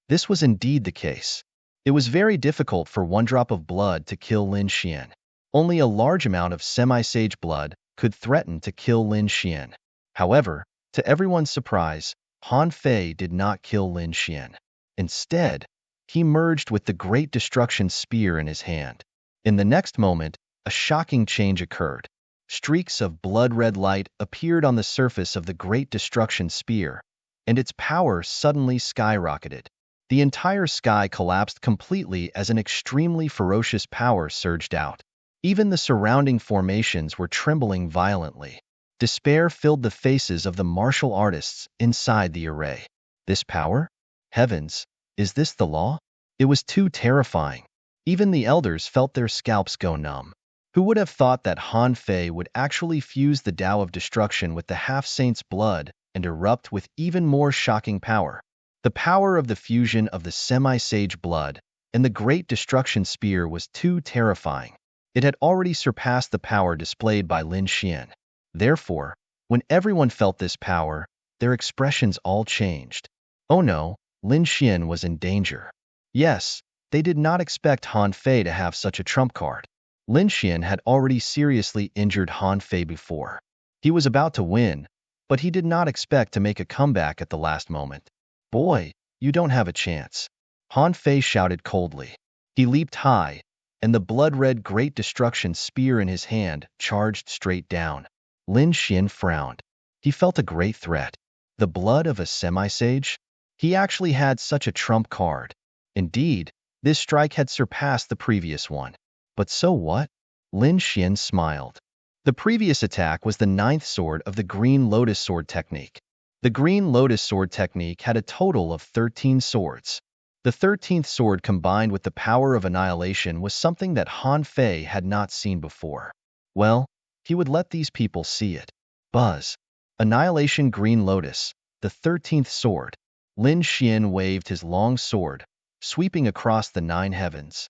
This was indeed the case. It was very difficult for one drop of blood to kill Lin Xian. Only a large amount of semi-sage blood could threaten to kill Lin Xian. However, to everyone's surprise, Han Fei did not kill Lin Xian. Instead, he merged with the Great Destruction Spear in his hand. In the next moment, a shocking change occurred. Streaks of blood-red light appeared on the surface of the Great Destruction Spear, and its power suddenly skyrocketed. The entire sky collapsed completely as an extremely ferocious power surged out. Even the surrounding formations were trembling violently. Despair filled the faces of the martial artists inside the array. This power? Heavens, is this the law? It was too terrifying. Even the elders felt their scalps go numb. Who would have thought that Han Fei would actually fuse the Tao of Destruction with the Half-Saint's blood and erupt with even more shocking power? The power of the fusion of the semi-sage blood and the Great Destruction Spear was too terrifying. It had already surpassed the power displayed by Lin Xian. Therefore, when everyone felt this power, their expressions all changed. Oh no, Lin Xian was in danger. Yes, they did not expect Han Fei to have such a trump card. Lin Xian had already seriously injured Han Fei before. He was about to win, but he did not expect to make a comeback at the last moment. Boy, you don't have a chance. Han Fei shouted coldly. He leaped high, and the blood-red Great Destruction Spear in his hand charged straight down. Lin Xian frowned. He felt a great threat. The blood of a semi-sage? He actually had such a trump card. Indeed, this strike had surpassed the previous one. But so what? Lin Xian smiled. The previous attack was the 9th sword of the Green Lotus Sword technique. The Green Lotus Sword technique had a total of 13 swords. The 13th sword combined with the power of annihilation was something that Han Fei had not seen before. Well, he would let these people see it. Buzz. Annihilation Green Lotus, the 13th sword. Lin Xian waved his long sword, sweeping across the 9 heavens.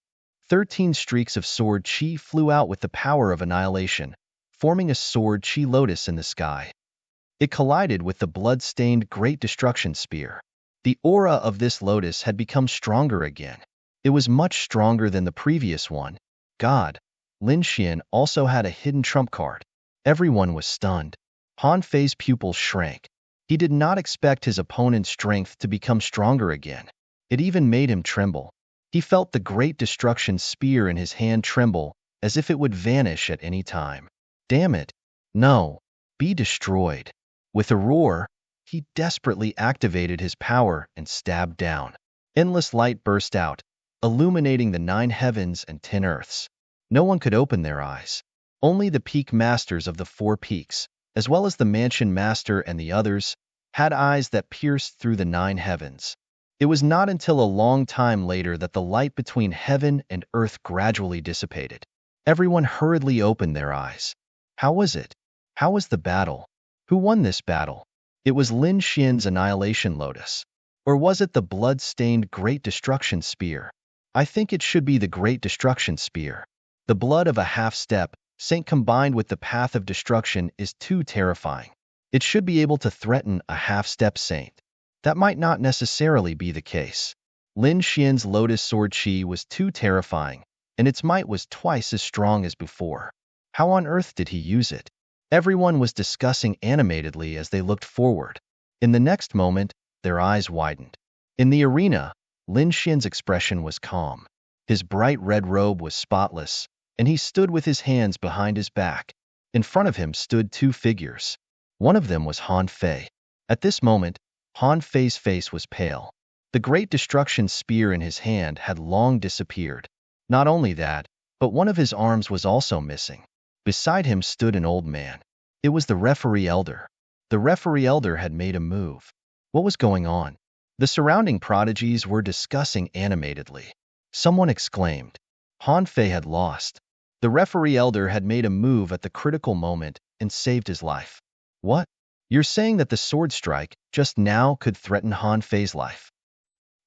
13 streaks of sword chi flew out with the power of annihilation, forming a sword chi lotus in the sky. It collided with the blood-stained Great Destruction Spear. The aura of this lotus had become stronger again. It was much stronger than the previous one. God, Lin Xian also had a hidden trump card. Everyone was stunned. Han Fei's pupils shrank. He did not expect his opponent's strength to become stronger again. It even made him tremble. He felt the Great Destruction Spear in his hand tremble, as if it would vanish at any time. Damn it! No! Be destroyed! With a roar, he desperately activated his power and stabbed down. Endless light burst out, illuminating the 9 heavens and 10 earths. No one could open their eyes. Only the peak masters of the 4 peaks, as well as the mansion master and the others, had eyes that pierced through the 9 heavens. It was not until a long time later that the light between heaven and earth gradually dissipated. Everyone hurriedly opened their eyes. How was it? How was the battle? Who won this battle? It was Lin Xian's Annihilation Lotus. Or was it the blood-stained Great Destruction Spear? I think it should be the Great Destruction Spear. The blood of a half-step saint combined with the path of destruction is too terrifying. It should be able to threaten a half-step saint. That might not necessarily be the case. Lin Xian's Lotus Sword Chi was too terrifying, and its might was twice as strong as before. How on earth did he use it? Everyone was discussing animatedly as they looked forward. In the next moment, their eyes widened. In the arena, Lin Xian's expression was calm. His bright red robe was spotless, and he stood with his hands behind his back. In front of him stood 2 figures. One of them was Han Fei. At this moment, Han Fei's face was pale. The Great Destruction Spear in his hand had long disappeared. Not only that, but one of his arms was also missing. Beside him stood an old man. It was the referee elder. The referee elder had made a move. What was going on? The surrounding prodigies were discussing animatedly. Someone exclaimed. Han Fei had lost. The referee elder had made a move at the critical moment and saved his life. What? You're saying that the sword strike just now could threaten Han Fei's life?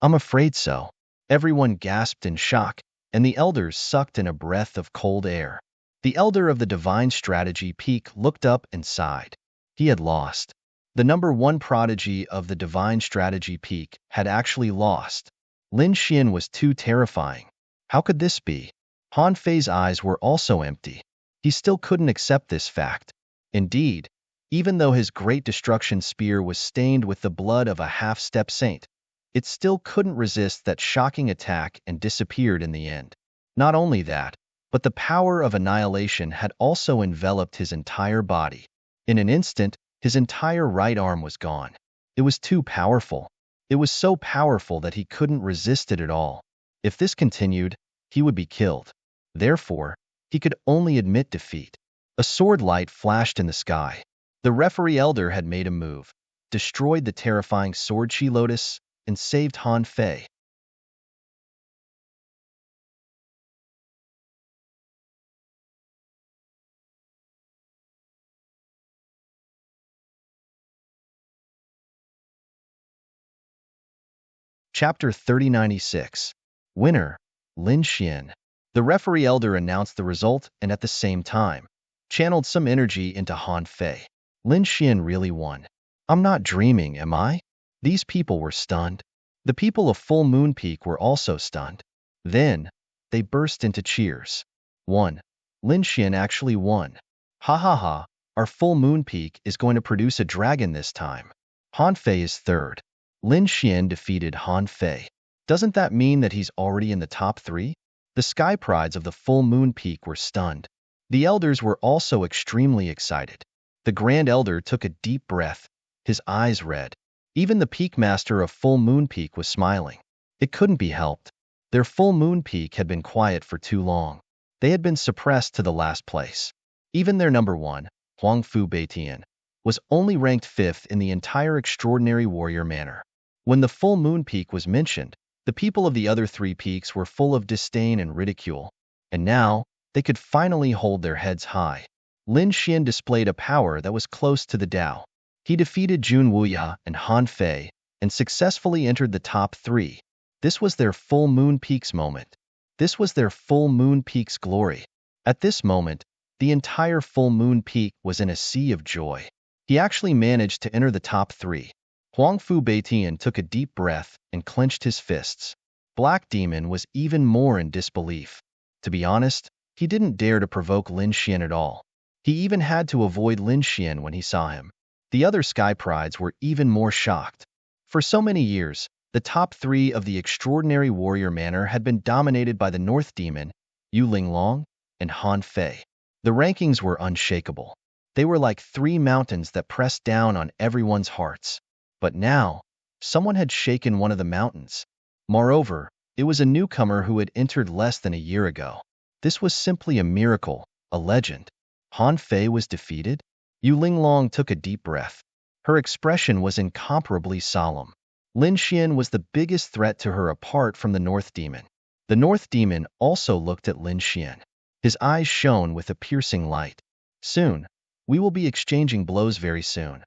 I'm afraid so. Everyone gasped in shock, and the elders sucked in a breath of cold air. The elder of the Divine Strategy Peak looked up and sighed. He had lost. The number 1 prodigy of the Divine Strategy Peak had actually lost. Lin Xian was too terrifying. How could this be? Han Fei's eyes were also empty. He still couldn't accept this fact. Indeed, even though his Great Destruction Spear was stained with the blood of a half-step saint, it still couldn't resist that shocking attack and disappeared in the end. Not only that, but the power of annihilation had also enveloped his entire body. In an instant, his entire right arm was gone. It was too powerful. It was so powerful that he couldn't resist it at all. If this continued, he would be killed. Therefore, he could only admit defeat. A sword light flashed in the sky. The referee elder had made a move, destroyed the terrifying sword chi lotus, and saved Han Fei. Chapter 3096. Winner. Lin Xian. The referee elder announced the result and at the same time, channeled some energy into Han Fei. Lin Xian really won. I'm not dreaming, am I? These people were stunned. The people of Full Moon Peak were also stunned. Then, they burst into cheers. 1. Lin Xian actually won. Ha ha ha, our Full Moon Peak is going to produce a dragon this time. Han Fei is third. Lin Xian defeated Han Fei. Doesn't that mean that he's already in the top 3? The Sky Prides of the Full Moon Peak were stunned. The elders were also extremely excited. The Grand Elder took a deep breath, his eyes red. Even the Peak Master of Full Moon Peak was smiling. It couldn't be helped. Their Full Moon Peak had been quiet for too long. They had been suppressed to the last place. Even their number 1, Huangfu Beitian, was only ranked 5th in the entire Extraordinary Warrior Manor. When the Full Moon Peak was mentioned, the people of the other 3 peaks were full of disdain and ridicule, and now they could finally hold their heads high. Lin Xian displayed a power that was close to the Tao. He defeated Jun Wuya and Han Fei and successfully entered the top 3. This was their Full Moon Peak's moment. This was their Full Moon Peak's glory. At this moment, the entire Full Moon Peak was in a sea of joy. He actually managed to enter the top 3. Huangfu Beitian took a deep breath and clenched his fists. Black Demon was even more in disbelief. To be honest, he didn't dare to provoke Lin Xian at all. He even had to avoid Lin Xian when he saw him. The other Sky Prides were even more shocked. For so many years, the top 3 of the Extraordinary Warrior Manor had been dominated by the North Demon, Yu Linglong, and Han Fei. The rankings were unshakable. They were like 3 mountains that pressed down on everyone's hearts. But now, someone had shaken one of the mountains. Moreover, it was a newcomer who had entered less than a year ago. This was simply a miracle, a legend. Han Fei was defeated? Yu Linglong took a deep breath. Her expression was incomparably solemn. Lin Xian was the biggest threat to her apart from the North Demon. The North Demon also looked at Lin Xian. His eyes shone with a piercing light. Soon, we will be exchanging blows very soon.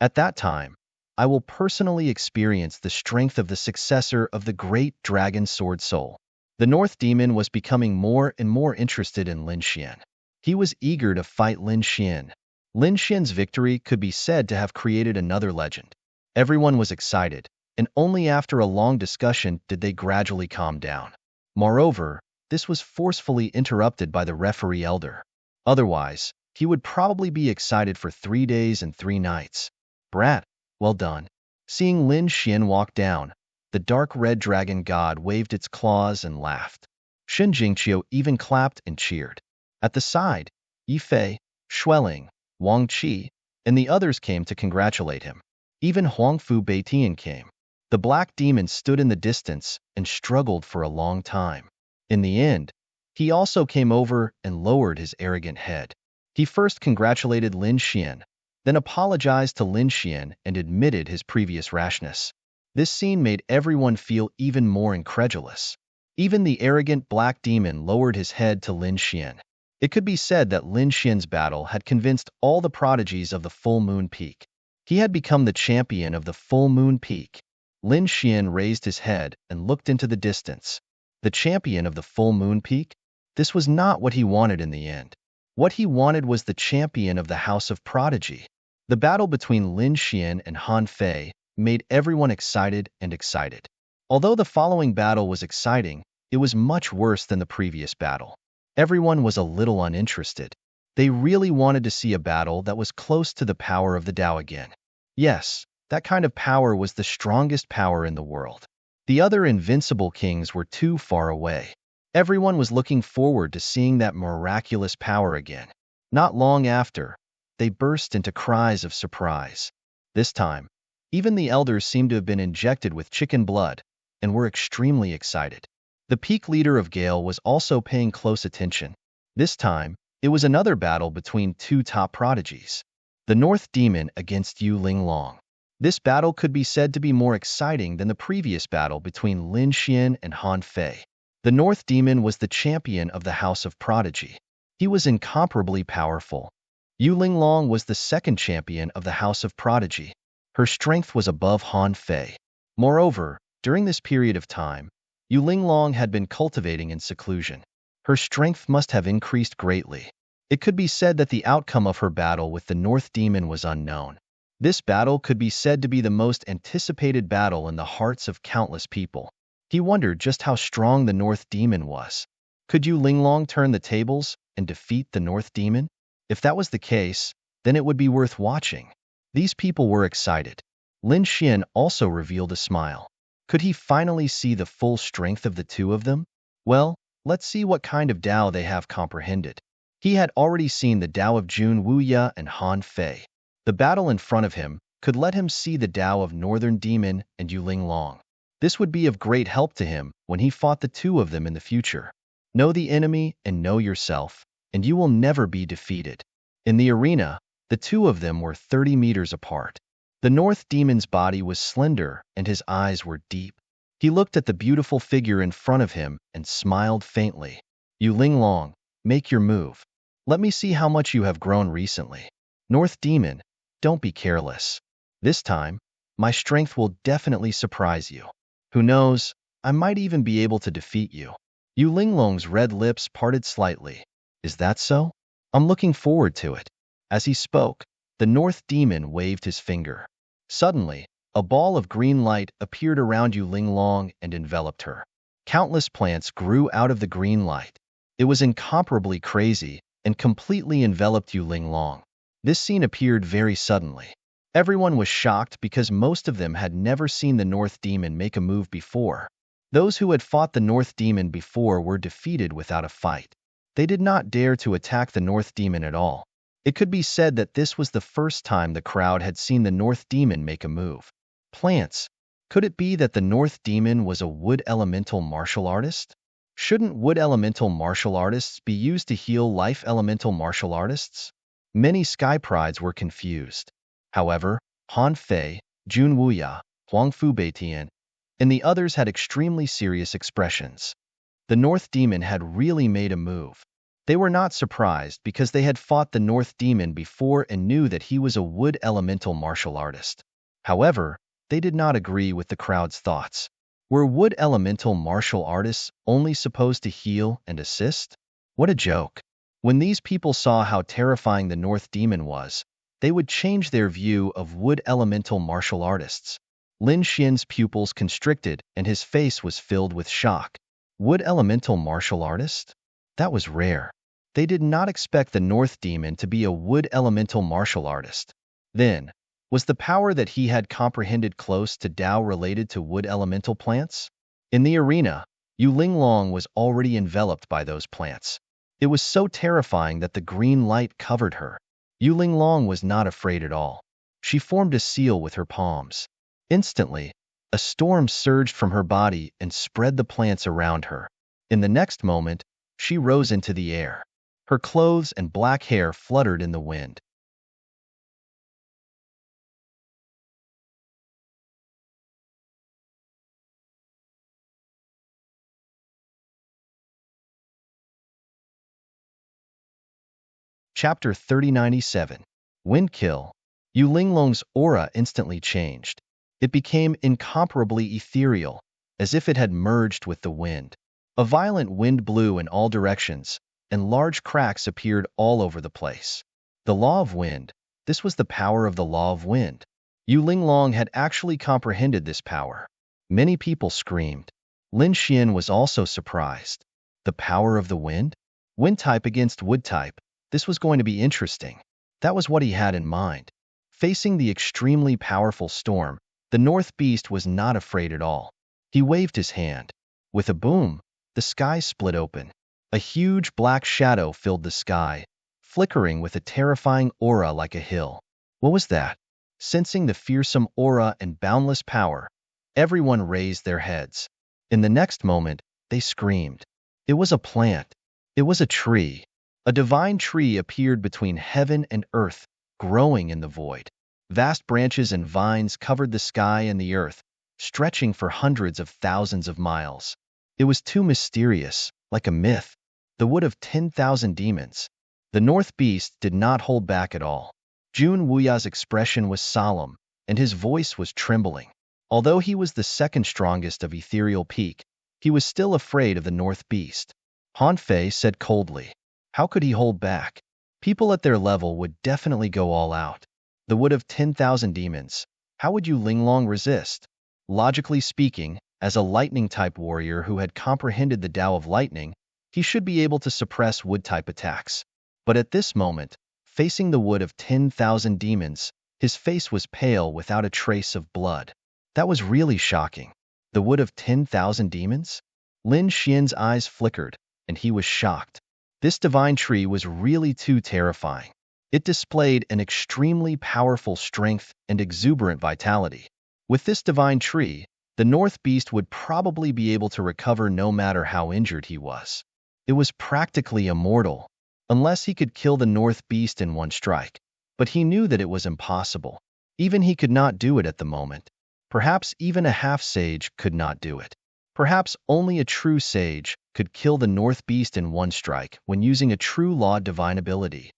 At that time, I will personally experience the strength of the successor of the great dragon Sword Soul. The North Demon was becoming more and more interested in Lin Xian. He was eager to fight Lin Xian. Lin Xian's victory could be said to have created another legend. Everyone was excited, and only after a long discussion did they gradually calm down. Moreover, this was forcefully interrupted by the referee elder. Otherwise, he would probably be excited for 3 days and 3 nights. Brat, well done. Seeing Lin Xian walk down, the dark red dragon god waved its claws and laughed. Shen Jingqiu even clapped and cheered. At the side, Yifei, Xueling, Wang Qi, and the others came to congratulate him. Even Huangfu Beitian came. The black demon stood in the distance and struggled for a long time. In the end, he also came over and lowered his arrogant head. He first congratulated Lin Xian, then apologized to Lin Xian and admitted his previous rashness. This scene made everyone feel even more incredulous. Even the arrogant black demon lowered his head to Lin Xian. It could be said that Lin Xian's battle had convinced all the prodigies of the Full Moon Peak. He had become the champion of the Full Moon Peak. Lin Xian raised his head and looked into the distance. The champion of the Full Moon Peak? This was not what he wanted in the end. What he wanted was the champion of the House of Prodigy. The battle between Lin Xian and Han Fei made everyone excited and excited. Although the following battle was exciting, it was much worse than the previous battle. Everyone was a little uninterested. They really wanted to see a battle that was close to the power of the Tao again. Yes, that kind of power was the strongest power in the world. The other invincible kings were too far away. Everyone was looking forward to seeing that miraculous power again. Not long after, they burst into cries of surprise. This time, even the elders seemed to have been injected with chicken blood and were extremely excited. The peak leader of Gale was also paying close attention. This time, it was another battle between 2 top prodigies. The North Demon against Yu Linglong. This battle could be said to be more exciting than the previous battle between Lin Xian and Han Fei. The North Demon was the champion of the House of Prodigy. He was incomparably powerful. Yu Linglong was the second champion of the House of Prodigy. Her strength was above Han Fei. Moreover, during this period of time, Yu Linglong had been cultivating in seclusion. Her strength must have increased greatly. It could be said that the outcome of her battle with the North Demon was unknown. This battle could be said to be the most anticipated battle in the hearts of countless people. He wondered just how strong the North Demon was. Could Yu Linglong turn the tables and defeat the North Demon? If that was the case, then it would be worth watching. These people were excited. Lin Xian also revealed a smile. Could he finally see the full strength of the two of them? Well, let's see what kind of Tao they have comprehended. He had already seen the Tao of Jun Wuya and Han Fei. The battle in front of him could let him see the Tao of Northern Demon and Yu Linglong. This would be of great help to him when he fought the two of them in the future. Know the enemy and know yourself, and you will never be defeated. In the arena, the two of them were 30 meters apart. The North Demon's body was slender and his eyes were deep. He looked at the beautiful figure in front of him and smiled faintly. Yu Linglong, make your move. Let me see how much you have grown recently. North Demon, don't be careless. This time, my strength will definitely surprise you. Who knows, I might even be able to defeat you. Yu Linglong's red lips parted slightly. Is that so? I'm looking forward to it. As he spoke, the North Demon waved his finger. Suddenly, a ball of green light appeared around Yu Linglong and enveloped her. Countless plants grew out of the green light. It was incomparably crazy and completely enveloped Yu Linglong. This scene appeared very suddenly. Everyone was shocked because most of them had never seen the North Demon make a move before. Those who had fought the North Demon before were defeated without a fight. They did not dare to attack the North Demon at all. It could be said that this was the first time the crowd had seen the North Demon make a move. Plants. Could it be that the North Demon was a wood elemental martial artist? Shouldn't wood elemental martial artists be used to heal life elemental martial artists? Many sky prides were confused. However, Han Fei, Jun Wuya, Huang Fu Beitian, and the others had extremely serious expressions. The North Demon had really made a move. They were not surprised because they had fought the North Demon before and knew that he was a wood elemental martial artist. However, they did not agree with the crowd's thoughts. Were wood elemental martial artists only supposed to heal and assist? What a joke. When these people saw how terrifying the North Demon was, they would change their view of wood elemental martial artists. Lin Xian's pupils constricted and his face was filled with shock. Wood elemental martial artist? That was rare. They did not expect the North Demon to be a wood elemental martial artist. Then, was the power that he had comprehended close to Tao related to wood elemental plants? In the arena, Yu Linglong was already enveloped by those plants. It was so terrifying that the green light covered her. Yu Linglong was not afraid at all. She formed a seal with her palms. Instantly, a storm surged from her body and spread the plants around her. In the next moment, she rose into the air. Her clothes and black hair fluttered in the wind. Chapter 3097. Windkill. Yu Linglong's aura instantly changed. It became incomparably ethereal, as if it had merged with the wind. A violent wind blew in all directions, and large cracks appeared all over the place. The law of wind. This was the power of the law of wind. Yu Linglong had actually comprehended this power. Many people screamed. Lin Xian was also surprised. The power of the wind? Wind type against wood type. This was going to be interesting. That was what he had in mind. Facing the extremely powerful storm, the North Beast was not afraid at all. He waved his hand. With a boom, the sky split open. A huge black shadow filled the sky, flickering with a terrifying aura like a hill. What was that? Sensing the fearsome aura and boundless power, everyone raised their heads. In the next moment, they screamed. It was a plant. It was a tree. A divine tree appeared between heaven and earth, growing in the void. Vast branches and vines covered the sky and the earth, stretching for hundreds of thousands of miles. It was too mysterious, like a myth, the wood of 10,000 demons. The North Beast did not hold back at all. Jun Wuya's expression was solemn, and his voice was trembling. Although he was the second strongest of Ethereal Peak, He was still afraid of the North Beast. Han Fei said coldly. How could he hold back? People at their level would definitely go all out. The wood of 10,000 demons. How would Yu Linglong resist? Logically speaking, as a lightning-type warrior who had comprehended the Tao of lightning, he should be able to suppress wood-type attacks. But at this moment, facing the wood of 10,000 demons, his face was pale without a trace of blood. That was really shocking. The wood of 10,000 demons? Lin Xian's eyes flickered, and he was shocked. This divine tree was really too terrifying. It displayed an extremely powerful strength and exuberant vitality. With this divine tree, the North Beast would probably be able to recover no matter how injured he was. It was practically immortal, unless he could kill the North Beast in one strike. But he knew that it was impossible. Even he could not do it at the moment. Perhaps even a half-sage could not do it. Perhaps only a true sage could kill the North Beast in one strike when using a true law divine ability.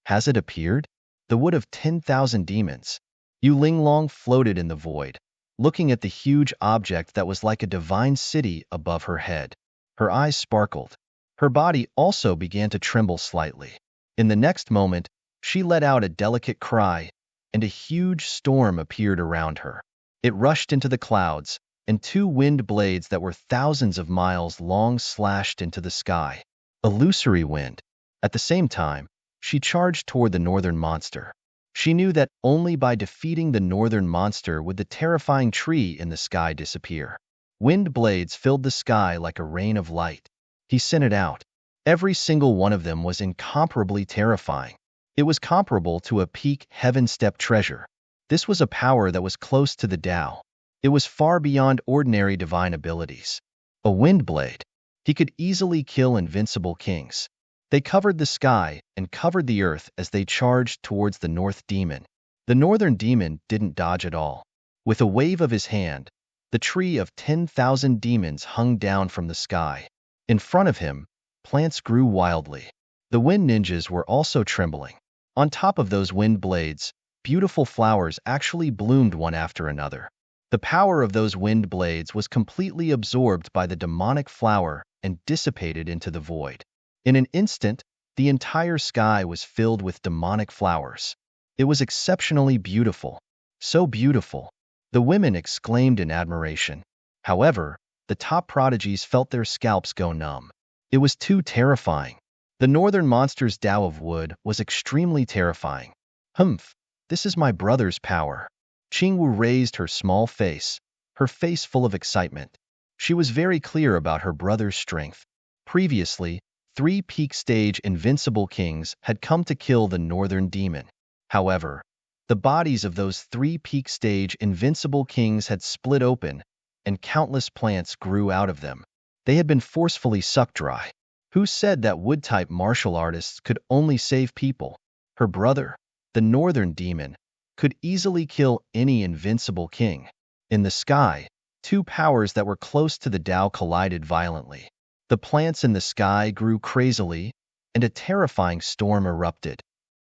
Has it appeared? The wood of 10,000 demons. Yu Linglong floated in the void, looking at the huge object that was like a divine city above her head. Her eyes sparkled. Her body also began to tremble slightly. In the next moment, she let out a delicate cry, and a huge storm appeared around her. It rushed into the clouds, and two wind blades that were thousands of miles long slashed into the sky. Illusory wind. At the same time, she charged toward the northern monster. She knew that only by defeating the northern monster would the terrifying tree in the sky disappear. Wind blades filled the sky like a rain of light. He sent it out. Every single one of them was incomparably terrifying. It was comparable to a peak heaven-step treasure. This was a power that was close to the Tao. It was far beyond ordinary divine abilities. A wind blade. He could easily kill invincible kings. They covered the sky and covered the earth as they charged towards the North Demon. The Northern Demon didn't dodge at all. With a wave of his hand, the tree of 10,000 demons hung down from the sky. In front of him, plants grew wildly. The wind ninjas were also trembling. On top of those wind blades, beautiful flowers actually bloomed one after another. The power of those wind blades was completely absorbed by the demonic flower and dissipated into the void. In an instant, the entire sky was filled with demonic flowers. It was exceptionally beautiful. So beautiful. The women exclaimed in admiration. However, the top prodigies felt their scalps go numb. It was too terrifying. The northern monster's Tao of wood was extremely terrifying. Humph, this is my brother's power. Qingwu raised her small face, her face full of excitement. She was very clear about her brother's strength. Previously, 3 peak stage invincible kings had come to kill the northern demon. However, the bodies of those 3 peak stage invincible kings had split open, and countless plants grew out of them. They had been forcefully sucked dry. Who said that wood-type martial artists could only save people? Her brother, the northern demon, could easily kill any invincible king. In the sky, 2 powers that were close to the Tao collided violently. The plants in the sky grew crazily, and a terrifying storm erupted.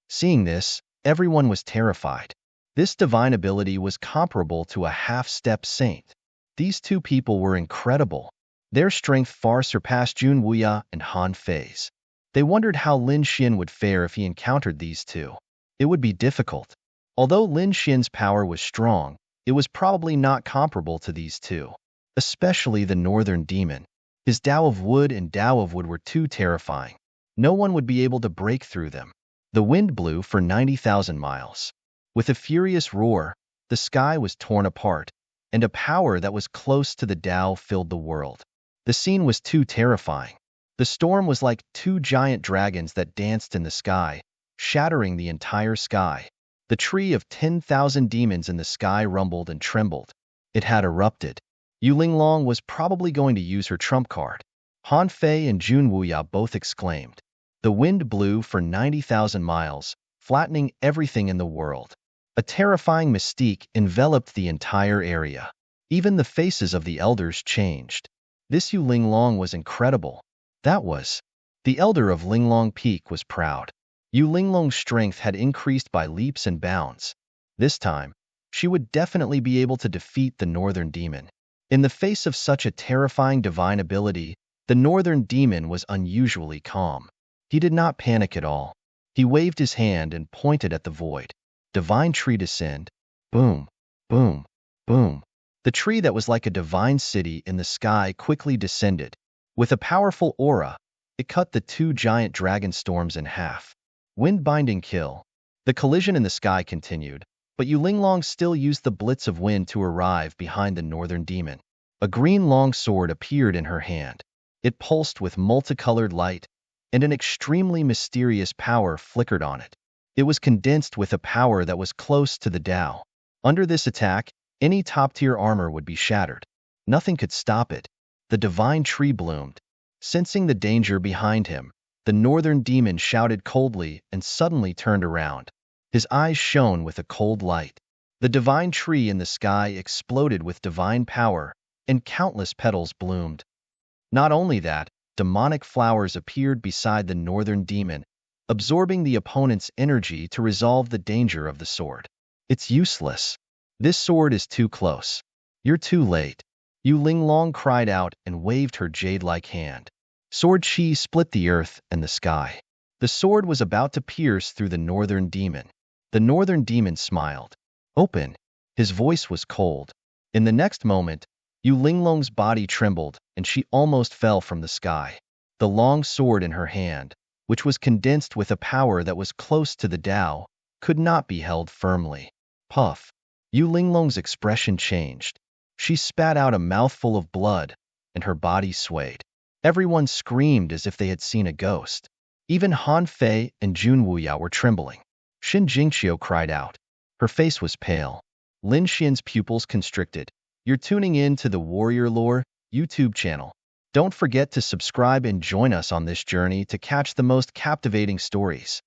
Seeing this, everyone was terrified. This divine ability was comparable to a half-step saint. These 2 people were incredible. Their strength far surpassed Jun Wuya and Han Fei's. They wondered how Lin Xian would fare if he encountered these 2. It would be difficult. Although Lin Xian's power was strong, it was probably not comparable to these 2, especially the northern demon. His Tao of wood and Tao of wood were too terrifying. No one would be able to break through them. The wind blew for 90,000 miles. With a furious roar, the sky was torn apart, and a power that was close to the Tao filled the world. The scene was too terrifying. The storm was like 2 giant dragons that danced in the sky, shattering the entire sky. The tree of 10,000 demons in the sky rumbled and trembled. It had erupted. Yu Linglong was probably going to use her trump card. Han Fei and Jun Wuya both exclaimed. The wind blew for 90,000 miles, flattening everything in the world. A terrifying mystique enveloped the entire area. Even the faces of the elders changed. This Yu Linglong was incredible. That was. The elder of Linglong Peak was proud. Yu Linglong's strength had increased by leaps and bounds. This time, she would definitely be able to defeat the northern demon. In the face of such a terrifying divine ability, the northern demon was unusually calm. He did not panic at all. He waved his hand and pointed at the void. Divine tree descend. Boom, boom, boom. The tree that was like a divine city in the sky quickly descended. With a powerful aura, it cut the two giant dragon storms in half. Wind-binding kill. The collision in the sky continued, but Yulinglong still used the blitz of wind to arrive behind the northern demon. A green long sword appeared in her hand. It pulsed with multicolored light, and an extremely mysterious power flickered on it. It was condensed with a power that was close to the Tao. Under this attack, any top-tier armor would be shattered. Nothing could stop it. The divine tree bloomed. Sensing the danger behind him, the northern demon shouted coldly and suddenly turned around. His eyes shone with a cold light. The divine tree in the sky exploded with divine power, and countless petals bloomed. Not only that, demonic flowers appeared beside the northern demon, absorbing the opponent's energy to resolve the danger of the sword. It's useless. This sword is too close. You're too late. Yulinglong cried out and waved her jade-like hand. Sword chi split the earth and the sky. The sword was about to pierce through the northern demon. The northern demon smiled. Open. His voice was cold. In the next moment, Yulinglong's body trembled and she almost fell from the sky. The long sword in her hand, which was condensed with a power that was close to the Tao, could not be held firmly. Puff. Yulinglong's expression changed. She spat out a mouthful of blood, and her body swayed. Everyone screamed as if they had seen a ghost. Even Han Fei and Jun Wuyao were trembling. Xin Jingqiu cried out. Her face was pale. Lin Xian's pupils constricted. You're tuning in to the Warrior Lore YouTube channel. Don't forget to subscribe and join us on this journey to catch the most captivating stories.